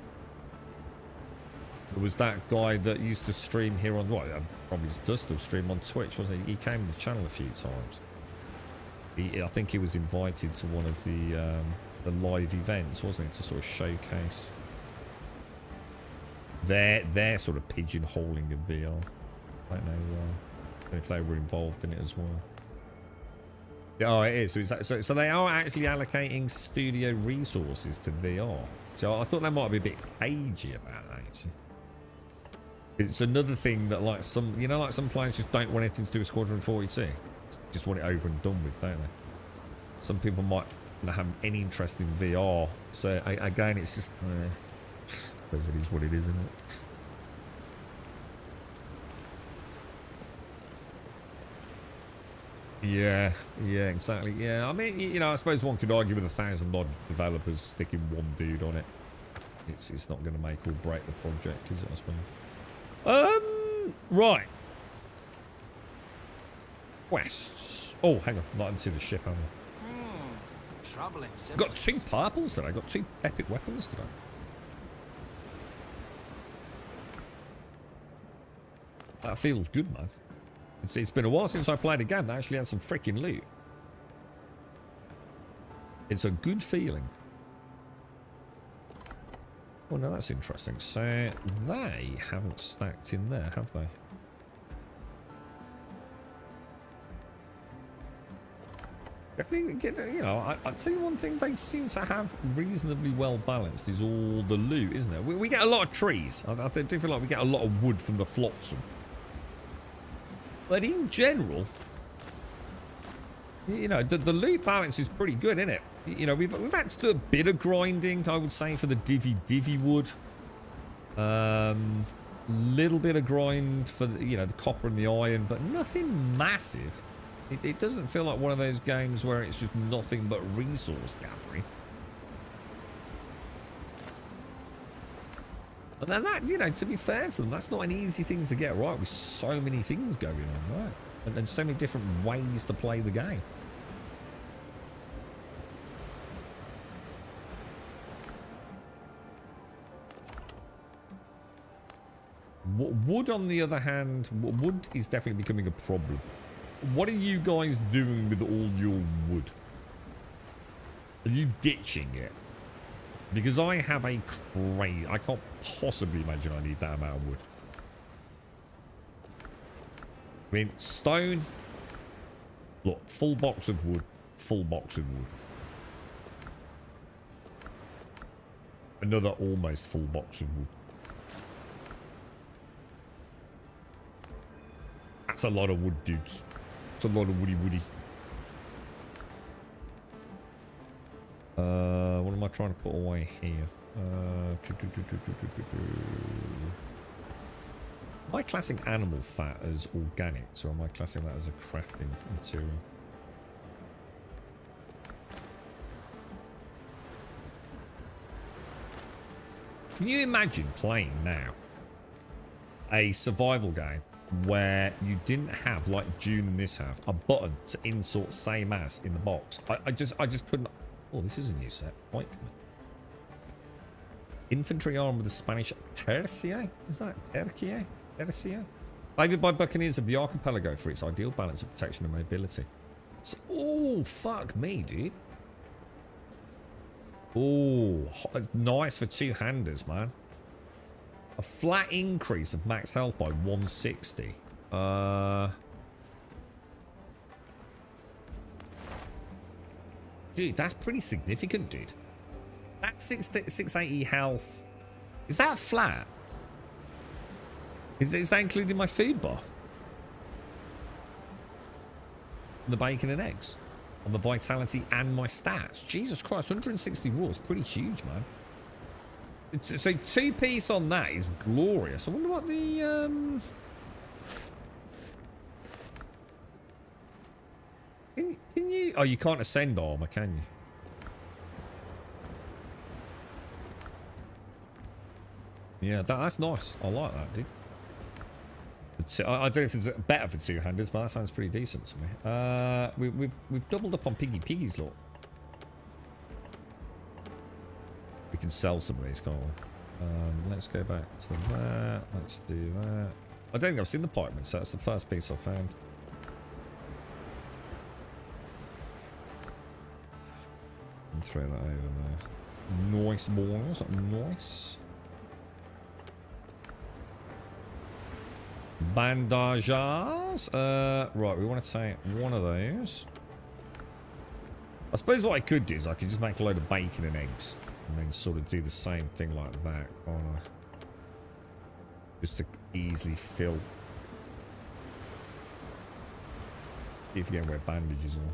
there was that guy that used to stream here on, well, probably does still stream on Twitch, wasn't he? He came to the channel a few times. I think he was invited to one of the live events, wasn't he? To sort of showcase their sort of pigeonholing of VR. I don't know if they were involved in it as well. Oh, it is. So they are actually allocating studio resources to VR. So I thought they might be a bit cagey about that. It's another thing that, like, some, you know, like some players just don't want anything to do with Squadron 42. Just want it over and done with, don't they? Some people might not have any interest in VR. So again, it's just, I suppose it is what it is, isn't it? Yeah, exactly. Yeah, I mean, you know, I suppose one could argue with 1,000 odd developers sticking one dude on it. It's not going to make or break the project, is it, I suppose? Right. Quests. Oh, hang on. Not into the ship, have I?
Troubling.
Got 2 purples today. Got 2 epic weapons today. That feels good, man. It's been a while since I played a game that actually had some freaking loot. It's a good feeling. Well, now that's interesting. So they haven't stacked in there, have they? Definitely, you know, I'd say one thing they seem to have reasonably well balanced is all the loot, isn't it? We get a lot of trees. I do feel like we get a lot of wood from the flotsam. But in general, you know, the loot balance is pretty good, isn't it? You know, we've had to do a bit of grinding, I would say, for the divvy wood. Little bit of grind for the, you know, the copper and the iron, but nothing massive. It doesn't feel like one of those games where it's just nothing but resource gathering. And then that, you know, to be fair to them, that's not an easy thing to get right with so many things going on, right? And so many different ways to play the game. Wood, on the other hand, wood is definitely becoming a problem. What are you guys doing with all your wood? Are you ditching it? Because I have a crate. I can't possibly imagine I need that amount of wood. I mean, stone. Look, full box of wood. Full box of wood. Another almost full box of wood. That's a lot of wood, dudes. It's a lot of woody. What am I trying to put away here? Am I classing animal fat as organic, or am I classing that as a crafting material? Can you imagine playing now a survival game where you didn't have, like June and this have, a button to insert same as in the box? I just couldn't. Oh, this is a new set. White command. Infantry arm with the Spanish tercia? Is that tercia? Tercia? Favoured by buccaneers of the archipelago for its ideal balance of protection and mobility. So, oh, fuck me, dude. Oh, nice for two-handers, man. A flat increase of max health by 160. Dude, that's pretty significant, dude. That's 680 health. Is that flat? Is that including my food buff? The bacon and eggs? On the vitality and my stats? Jesus Christ, 160 raw is pretty huge, man. So 2 piece on that is glorious. I wonder what the... Can you... Oh, you can't ascend armor, can you? Yeah, that's nice. I like that, dude. I don't know if it's better for two-handers, but that sounds pretty decent to me. We've doubled up on piggies, look. We can sell some of these, can't we? Let's go back to that. Let's do that. I don't think I've seen the pikeman, so that's the first piece I found. And throw that over there. Nice balls, nice. Bandages. Right, we want to take one of those. I suppose what I could do is I could just make a load of bacon and eggs and then sort of do the same thing like that, can't I? Just to easily fill. See if you can wear bandages on.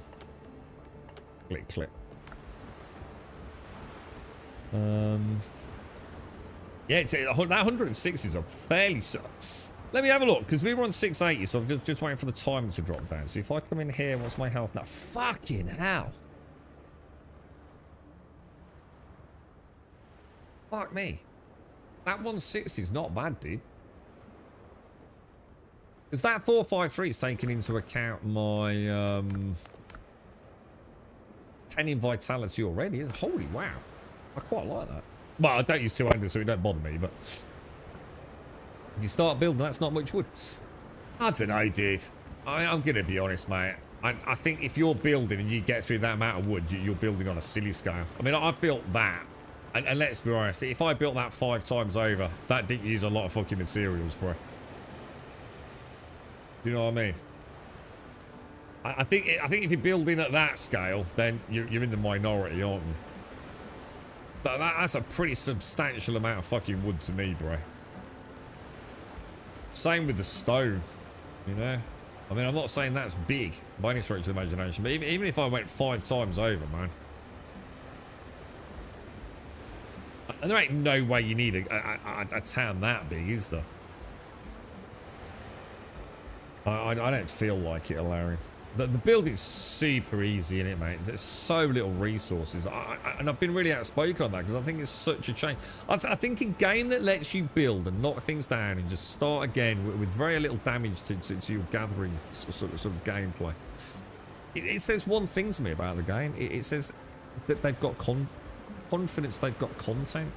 Click, click. Yeah, it's, that 160 is a fairly... Let me have a look, because we were on 680, so I'm just waiting for the timer to drop down. So if I come in here, what's my health now? Fucking hell. Fuck me. That 160 is not bad, dude. Because that 453 is taking into account my 10 in vitality already. Holy wow. I quite like that. Well, I don't use 200, so it don't bother me, but... If you start building, that's not much wood. I don't know, dude. I'm going to be honest, mate. I think if you're building and you get through that amount of wood, you're building on a silly scale. I mean, I've built that. And let's be honest, if I built that 5 times over, that didn't use a lot of fucking materials, bro. You know what I mean? I think if you're building at that scale, then you're in the minority, aren't you? But that's a pretty substantial amount of fucking wood to me, bro. Same with the stone, you know? I mean, I'm not saying that's big by any stretch of the imagination, but even if I went 5 times over, man. And there ain't no way you need a town that big, is there? I don't feel like it, Larry. The building's super easy in it, mate. There's so little resources. And I've been really outspoken on that because I think it's such a change. I think a game that lets you build and knock things down and just start again with very little damage to your gathering sort of gameplay. It says one thing to me about the game. It says that they've got confidence, they've got content.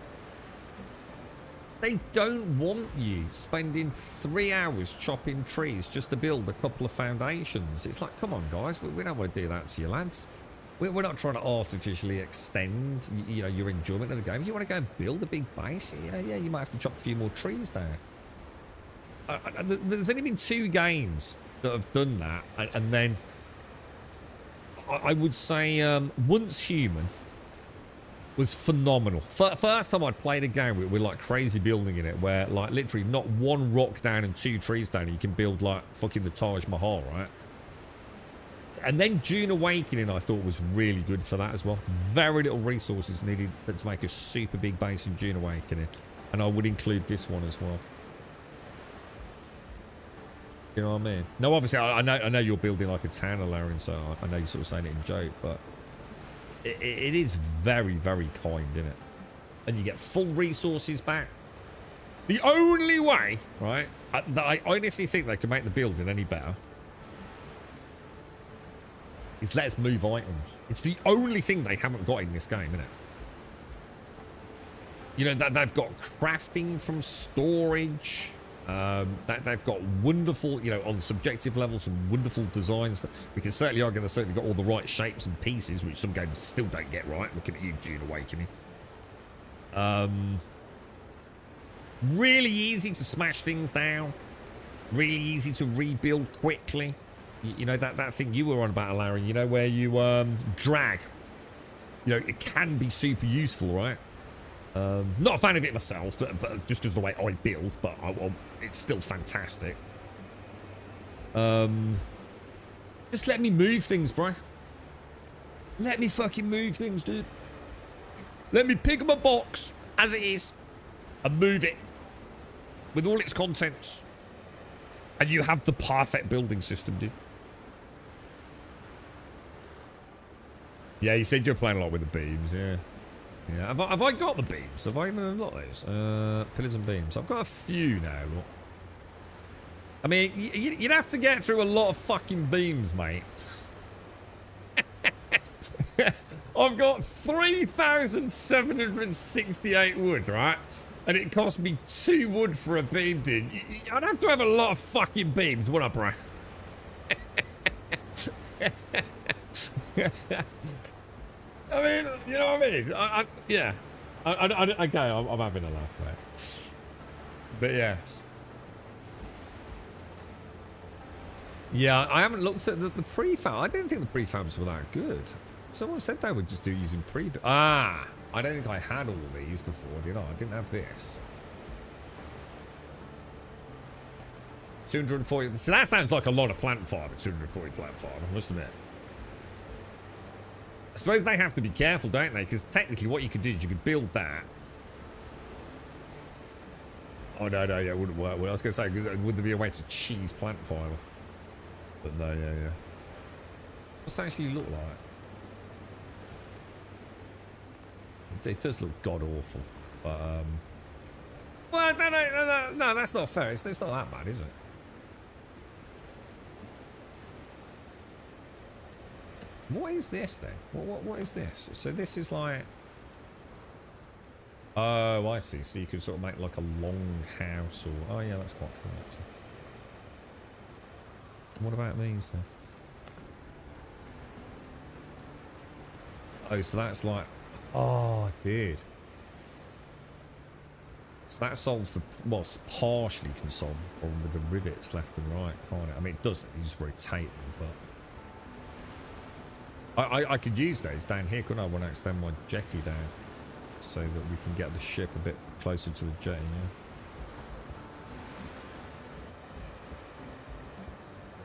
They don't want you spending 3 hours chopping trees just to build a couple of foundations. It's like, come on, guys, we don't want to do that to you, lads. We're not trying to artificially extend, you know, your enjoyment of the game. If you want to go and build a big base, you know, yeah, you might have to chop a few more trees down. There's only been 2 games that have done that, and then I would say Once Human was phenomenal. First time I'd played a game with like crazy building in it, where like literally not one rock down and 2 trees down, you can build like fucking the Taj Mahal, right? And then Dune Awakening I thought was really good for that as well. Very little resources needed to make a super big base in Dune Awakening, and I would include this one as well. You know what I mean? No, obviously I know you're building like a town, Larian, so I know you're sort of saying it in joke, but it is very, very kind, isn't it? And you get full resources back. The only way, right, that I honestly think they can make the building any better is let us move items. It's the only thing they haven't got in this game, isn't it? You know, that they've got crafting from storage. That they've got wonderful, you know, on subjective level, some wonderful designs. That we can certainly argue they've certainly got all the right shapes and pieces, which some games still don't get right. Looking at you, Dune Awakening. Really easy to smash things down. Really easy to rebuild quickly. You know, that thing you were on about, Larry, you know, where you drag. You know, it can be super useful, right? Not a fan of it myself, but just as the way I build, but it's still fantastic. Just let me move things, bro. Let me fucking move things, dude. Let me pick up a box as it is and move it with all its contents, and you have the perfect building system, dude. Yeah, you said you're playing a lot with the beams, yeah. Yeah, have I got the beams? Have I even got those? Pillars and beams. I've got a few now. Look. I mean, you'd have to get through a lot of fucking beams, mate. I've got 3,768 wood, right? And it cost me 2 wood for a beam, dude. I'd have to have a lot of fucking beams, wouldn't I, bro? I mean, you know what I mean? Yeah. Okay, I'm having a laugh, mate. But yes. Yeah, I haven't looked at the prefab. I didn't think the prefabs were that good. Someone said they would just do using I don't think I had all these before, did I? I didn't have this. 240. So that sounds like a lot of plant fiber, 240 plant fiber, I must admit. I suppose they have to be careful, don't they? Because technically what you could do is you could build that. Oh, no, yeah, it wouldn't work. Well, I was going to say, would there be a way to cheese plant fiber? But no, yeah. What's that actually look like? It does look god-awful. But, well, no, that's not fair. It's not that bad, is it? What is this then? What is this? So this is like... Oh, I see. So you could sort of make like a long house or... Oh, yeah, that's quite cool, actually. What about these then? Oh, so that's like... Oh, dude. So that solves the... Well, partially can solve the problem with the rivets left and right, can't it? I mean, it doesn't. You just rotate them, but... I could use those down here, couldn't I, when I extend my jetty down, so that we can get the ship a bit closer to the jetty,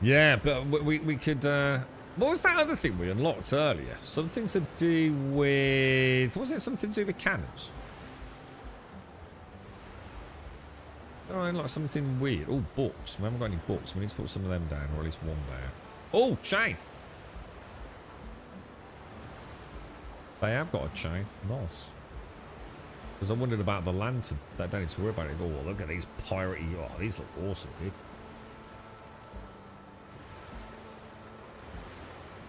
yeah? Yeah, but we could... what was that other thing we unlocked earlier? Something to do with... Was it something to do with cannons? Oh, like something weird. Oh, books. We haven't got any books. We need to put some of them down, or at least one there. Oh, chain! They have got a chain. Nice. Because I wondered about the lantern. Don't need to worry about it. Oh, look at these piratey... Oh, these look awesome, dude.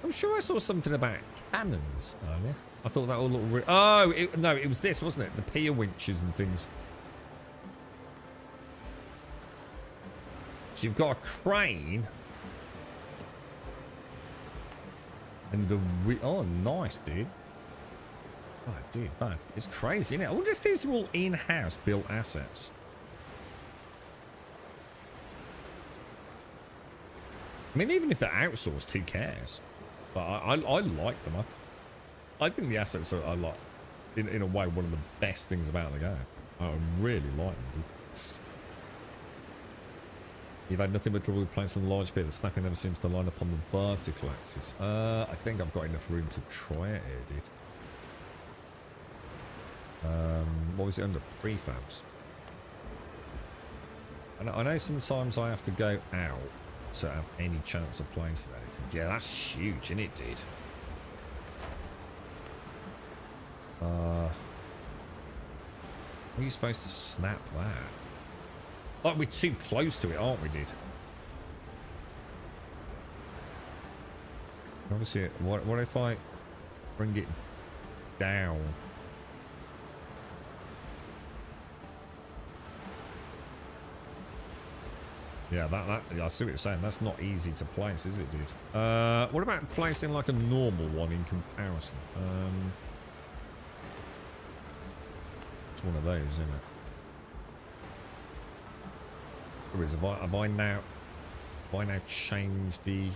I'm sure I saw something about cannons earlier. I thought that all looked... Oh, no, it was this, wasn't it? The pier winches and things. So you've got a crane. And the... Oh, nice, dude. Oh, dude, man, it's crazy, isn't it? I wonder if these are all in-house built assets. I mean, even if they're outsourced, who cares? But I like them. I think the assets are like, in a way, one of the best things about the game. I really like them, dude. You've had nothing but trouble with placing the large bit. The snapping never seems to line up on the vertical axis. I think I've got enough room to try it here, dude. What was it under? Prefabs. I know sometimes I have to go out to have any chance of placing anything. Yeah, that's huge, isn't it, dude? Are you supposed to snap that? Like, we're too close to it, aren't we, dude? Obviously, what if I bring it down? Yeah, I see what you're saying. That's not easy to place, is it, dude? What about placing like a normal one in comparison? It's one of those, isn't it? Have I now changed the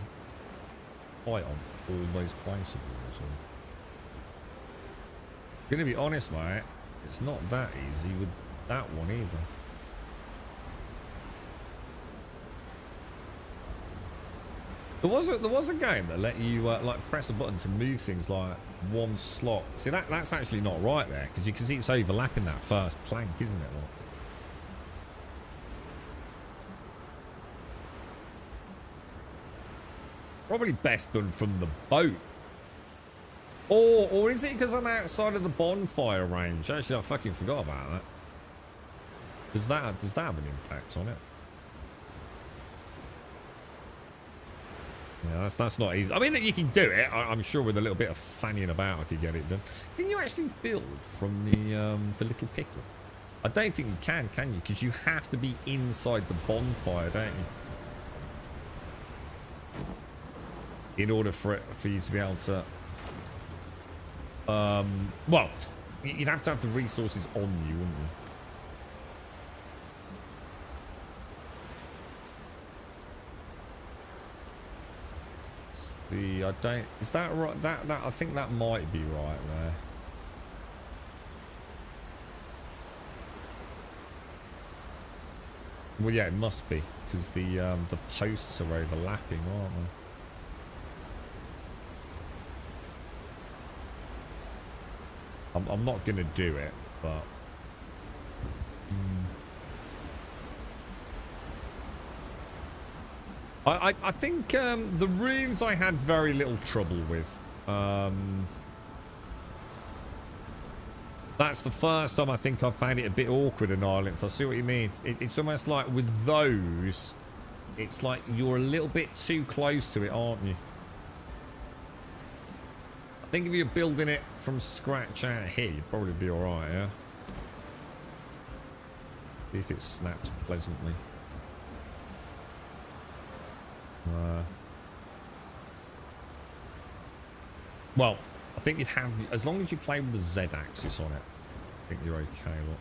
height on all those placeables? Gonna be honest, mate, it's not that easy with that one either. There was a game that let you like press a button to move things like one slot. See, that's actually not right there, because you can see it's overlapping that first plank, isn't it? Like, probably best done from the boat. Or is it because I'm outside of the bonfire range? Actually, I fucking forgot about that. Does that have an impact on it? Yeah, that's not easy. I mean, you can do it. I'm sure with a little bit of fanning about, I could get it done. Can you actually build from the little pickle? I don't think you can you? Because you have to be inside the bonfire, don't you? In order for you to be able to, well, you'd have to have the resources on you, wouldn't you? Is that right? That I think that might be right there. Well, yeah, it must be, because the posts are overlapping, aren't they? I'm not gonna do it, but I think the roofs I had very little trouble with. That's the first time I think I've found it a bit awkward in Ireland. I see what you mean. It's almost like with those, it's like you're a little bit too close to it, aren't you? I think if you're building it from scratch out here, you'd probably be alright, yeah? See if it snaps pleasantly. Well, I think you'd have, as long as you play with the Z axis on it, I think you're okay. Look.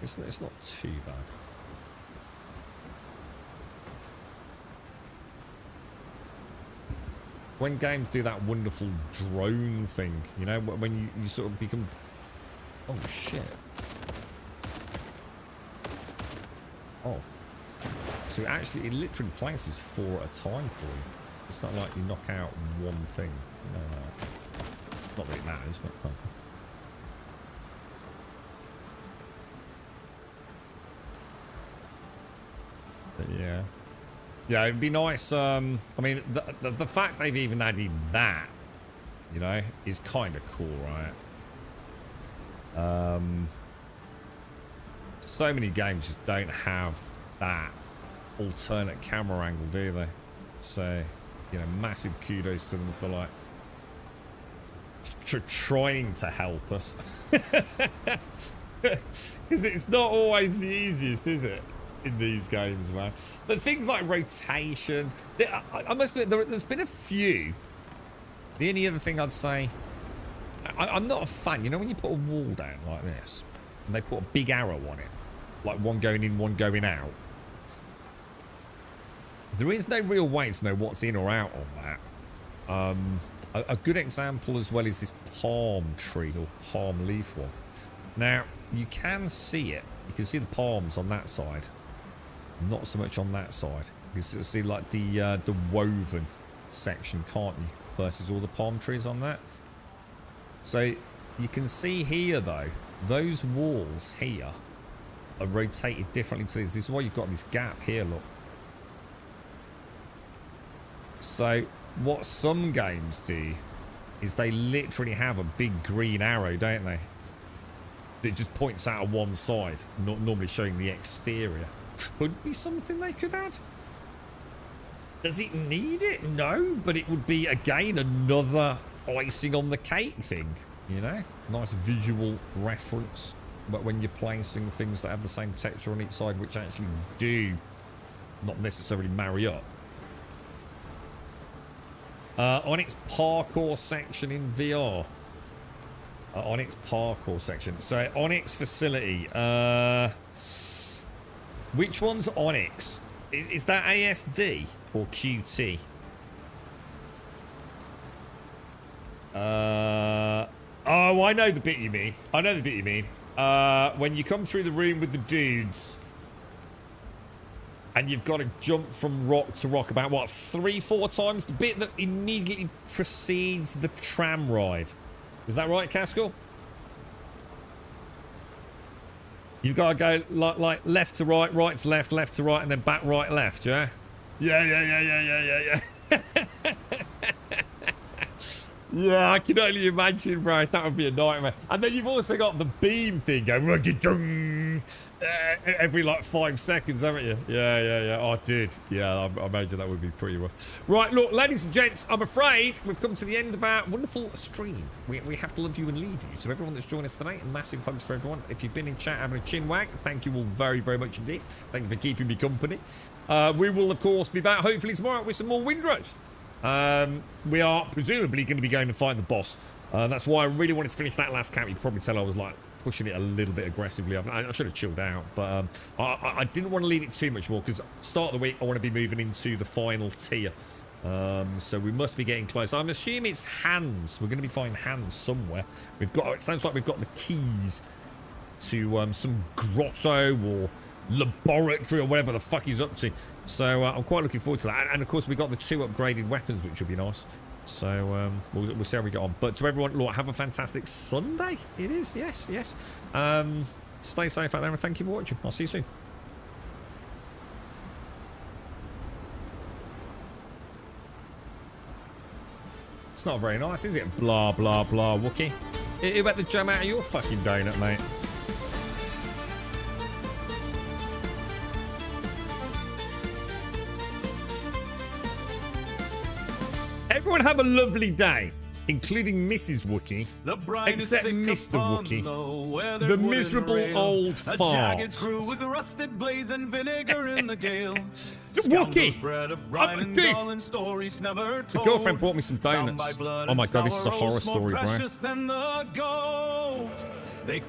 It's not too bad. When games do that wonderful drone thing, you know, when you sort of become... Oh, shit. Oh. So it literally places 4 at a time for you. It's not like you knock out one thing. No. Not that it matters, but... Oh. But yeah. Yeah, it'd be nice. I mean, the fact they've even added that, you know, is kind of cool, right? So many games just don't have that alternate camera angle, do they? So, you know, massive kudos to them for like trying to help us. Because it's not always the easiest, is it? In these games, man. But things like rotations, I must admit, there's been a few. The only other thing I'd say, I'm not a fan. You know when you put a wall down like this, and they put a big arrow on it, like one going in, one going out. There is no real way to know what's in or out on that. A good example as well is this palm tree or palm leaf one. Now, you can see it. You can see the palms on that side. Not so much on that side. You can see like the woven section, can't you? Versus all the palm trees on that. So you can see here though, those walls here are rotated differently to this. This is why you've got this gap here, look. So what some games do is they literally have a big green arrow, don't they? That just points out on one side, not normally showing the exterior. Could be something they could add. Does it need it? No, but it would be, again, another icing on the cake thing, you know? Nice visual reference, but when you're placing things that have the same texture on each side, which actually do not necessarily marry up. On its parkour section in VR. On its parkour section. So, Onyx facility. Which one's Onyx? Is that ASD or QT? Oh, I know the bit you mean. I know the bit you mean. When you come through the room with the dudes and you've got to jump from rock to rock about, what, 3-4 times? The bit that immediately precedes the tram ride. Is that right, Cascal? You've got to go like left to right, right to left, left to right, and then back, right, left, yeah? Yeah. Yeah, I can only imagine, bro. That would be a nightmare. And then you've also got the beam thing going every like 5 seconds, haven't you? Yeah. Oh, dude. Yeah, I imagine that would be pretty rough. Right, look, ladies and gents, I'm afraid we've come to the end of our wonderful stream. We have to love you and leave you. So everyone that's joined us today, massive hugs for everyone. If you've been in chat having a chin wag, thank you all very, very much indeed. Thank you for keeping me company. We will, of course, be back hopefully tomorrow with some more Windrose. We are presumably going to be going to fight the boss. That's why I really wanted to finish that last camp. You can probably tell I was like pushing it a little bit aggressively. I should have chilled out, but I didn't want to leave it too much more because start of the week I want to be moving into the final tier. So we must be getting close. I'm assuming it's hands. We're going to be finding hands somewhere. It sounds like we've got the keys to some grotto or laboratory or whatever the fuck he's up to. So I'm quite looking forward to that. And of course we got the 2 upgraded weapons, which will be nice. So we'll see how we get on. But to everyone, Lord, have a fantastic Sunday. It is, yes. Stay safe out there and thank you for watching. I'll see you soon. It's not very nice, is it? Blah, blah, blah, Wookie. You better jam out of your fucking donut, mate. Everyone have a lovely day, including Mrs. Wookie, except Mr. Wookie, the miserable old fart. Wookie! The girlfriend brought me some donuts. Oh my god, this is a horror story, bro. They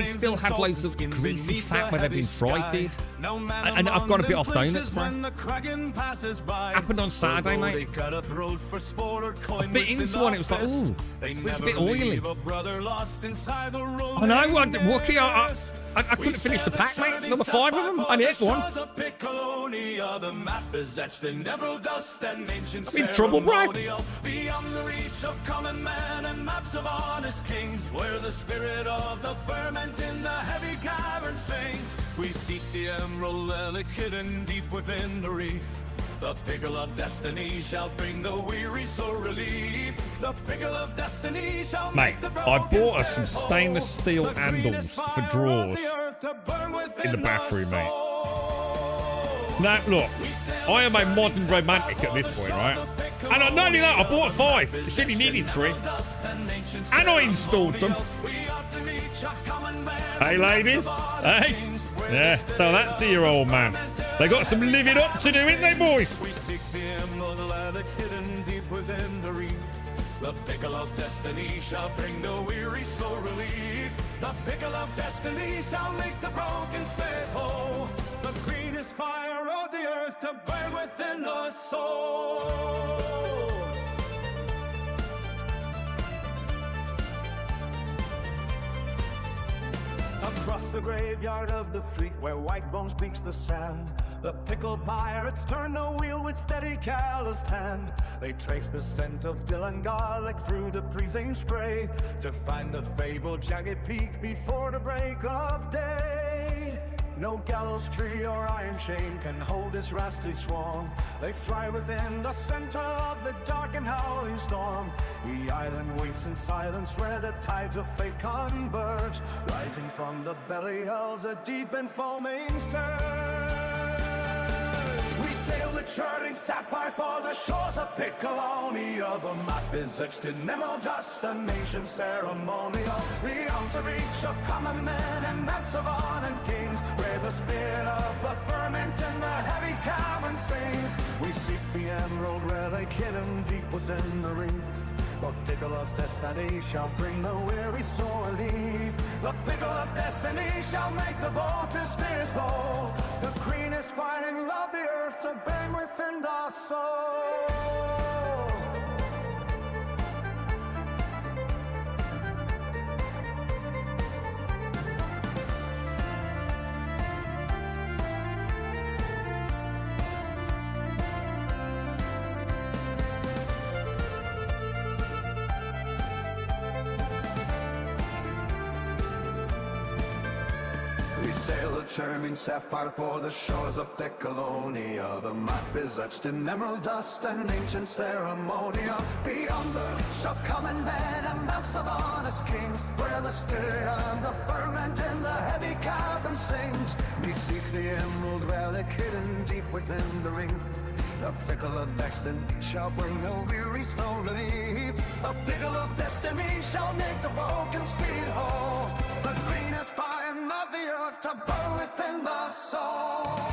still have loads of greasy fat where they've been fried, dude. And I've got a bit off donuts, bro. Happened on Saturday, mate. A bit into one, it was like, ooh, it's a bit oily. Oh no, Wookie, I couldn't finish the pack, mate. Number 5 of them, I ate one. I'm in trouble, bro.
Beyond the reach of common man and maps of honest kings, where the spirit of the ferment in the heavy cavern sings. We seek the emerald relic hidden deep within the reef. The pickle of destiny shall bring the weary soul relief. The pickle of destiny shall
Mate, I bought us some stainless steel handles for drawers in the bathroom, mate. Now, look, I am a modern romantic at this point, right? And not only that, I bought 5. It said he needed 3. And I installed them. Hey, ladies. Hey. Yeah, tell that to your old man. They got some living up to do, ain't they, boys?
We seek the emerald relic hidden deep within the reef. The The pickle of destiny shall bring the weary soul relief. The pickle of destiny shall make the broken spirit whole. The greenest fire of the earth to burn within the soul. Across the graveyard of the fleet where white bones beaks the sand, the pickled pirates turn the wheel with steady calloused hand. They trace the scent of dill and garlic through the freezing spray to find the fabled jagged peak before the break of day. No gallows tree or iron chain can hold this rascally swarm. They fly within the center of the dark and howling storm. The island waits in silence where the tides of fate converge, rising from the belly of the deep and foaming surge. We sail the churning sapphire for the shores of Piccolonia. The map is etched in emerald dust, a nation ceremonial. Beyond the reach of common men and maps of on and kings, where the spirit of the ferment in the heavy cavern sings. We seek the emerald relic hidden deep within the reef. The pickle of destiny shall bring the weary soul relief. The pickle of destiny shall make the vaulted spirits bold. The queen is finding love the earth to burn within the soul. Sail a charming sapphire for the shores of Piccolonia. The map is etched in emerald dust and ancient ceremonial. Beyond the reach of common men and maps of honest kings, where the spirit and the ferment in the heavy cavern sings. We seek the emerald relic hidden deep within the ring. The pickle of destiny shall bring no weary soul relief. The pickle of destiny shall make the broken spirit whole. The greenest pine of the earth to burn within the soul.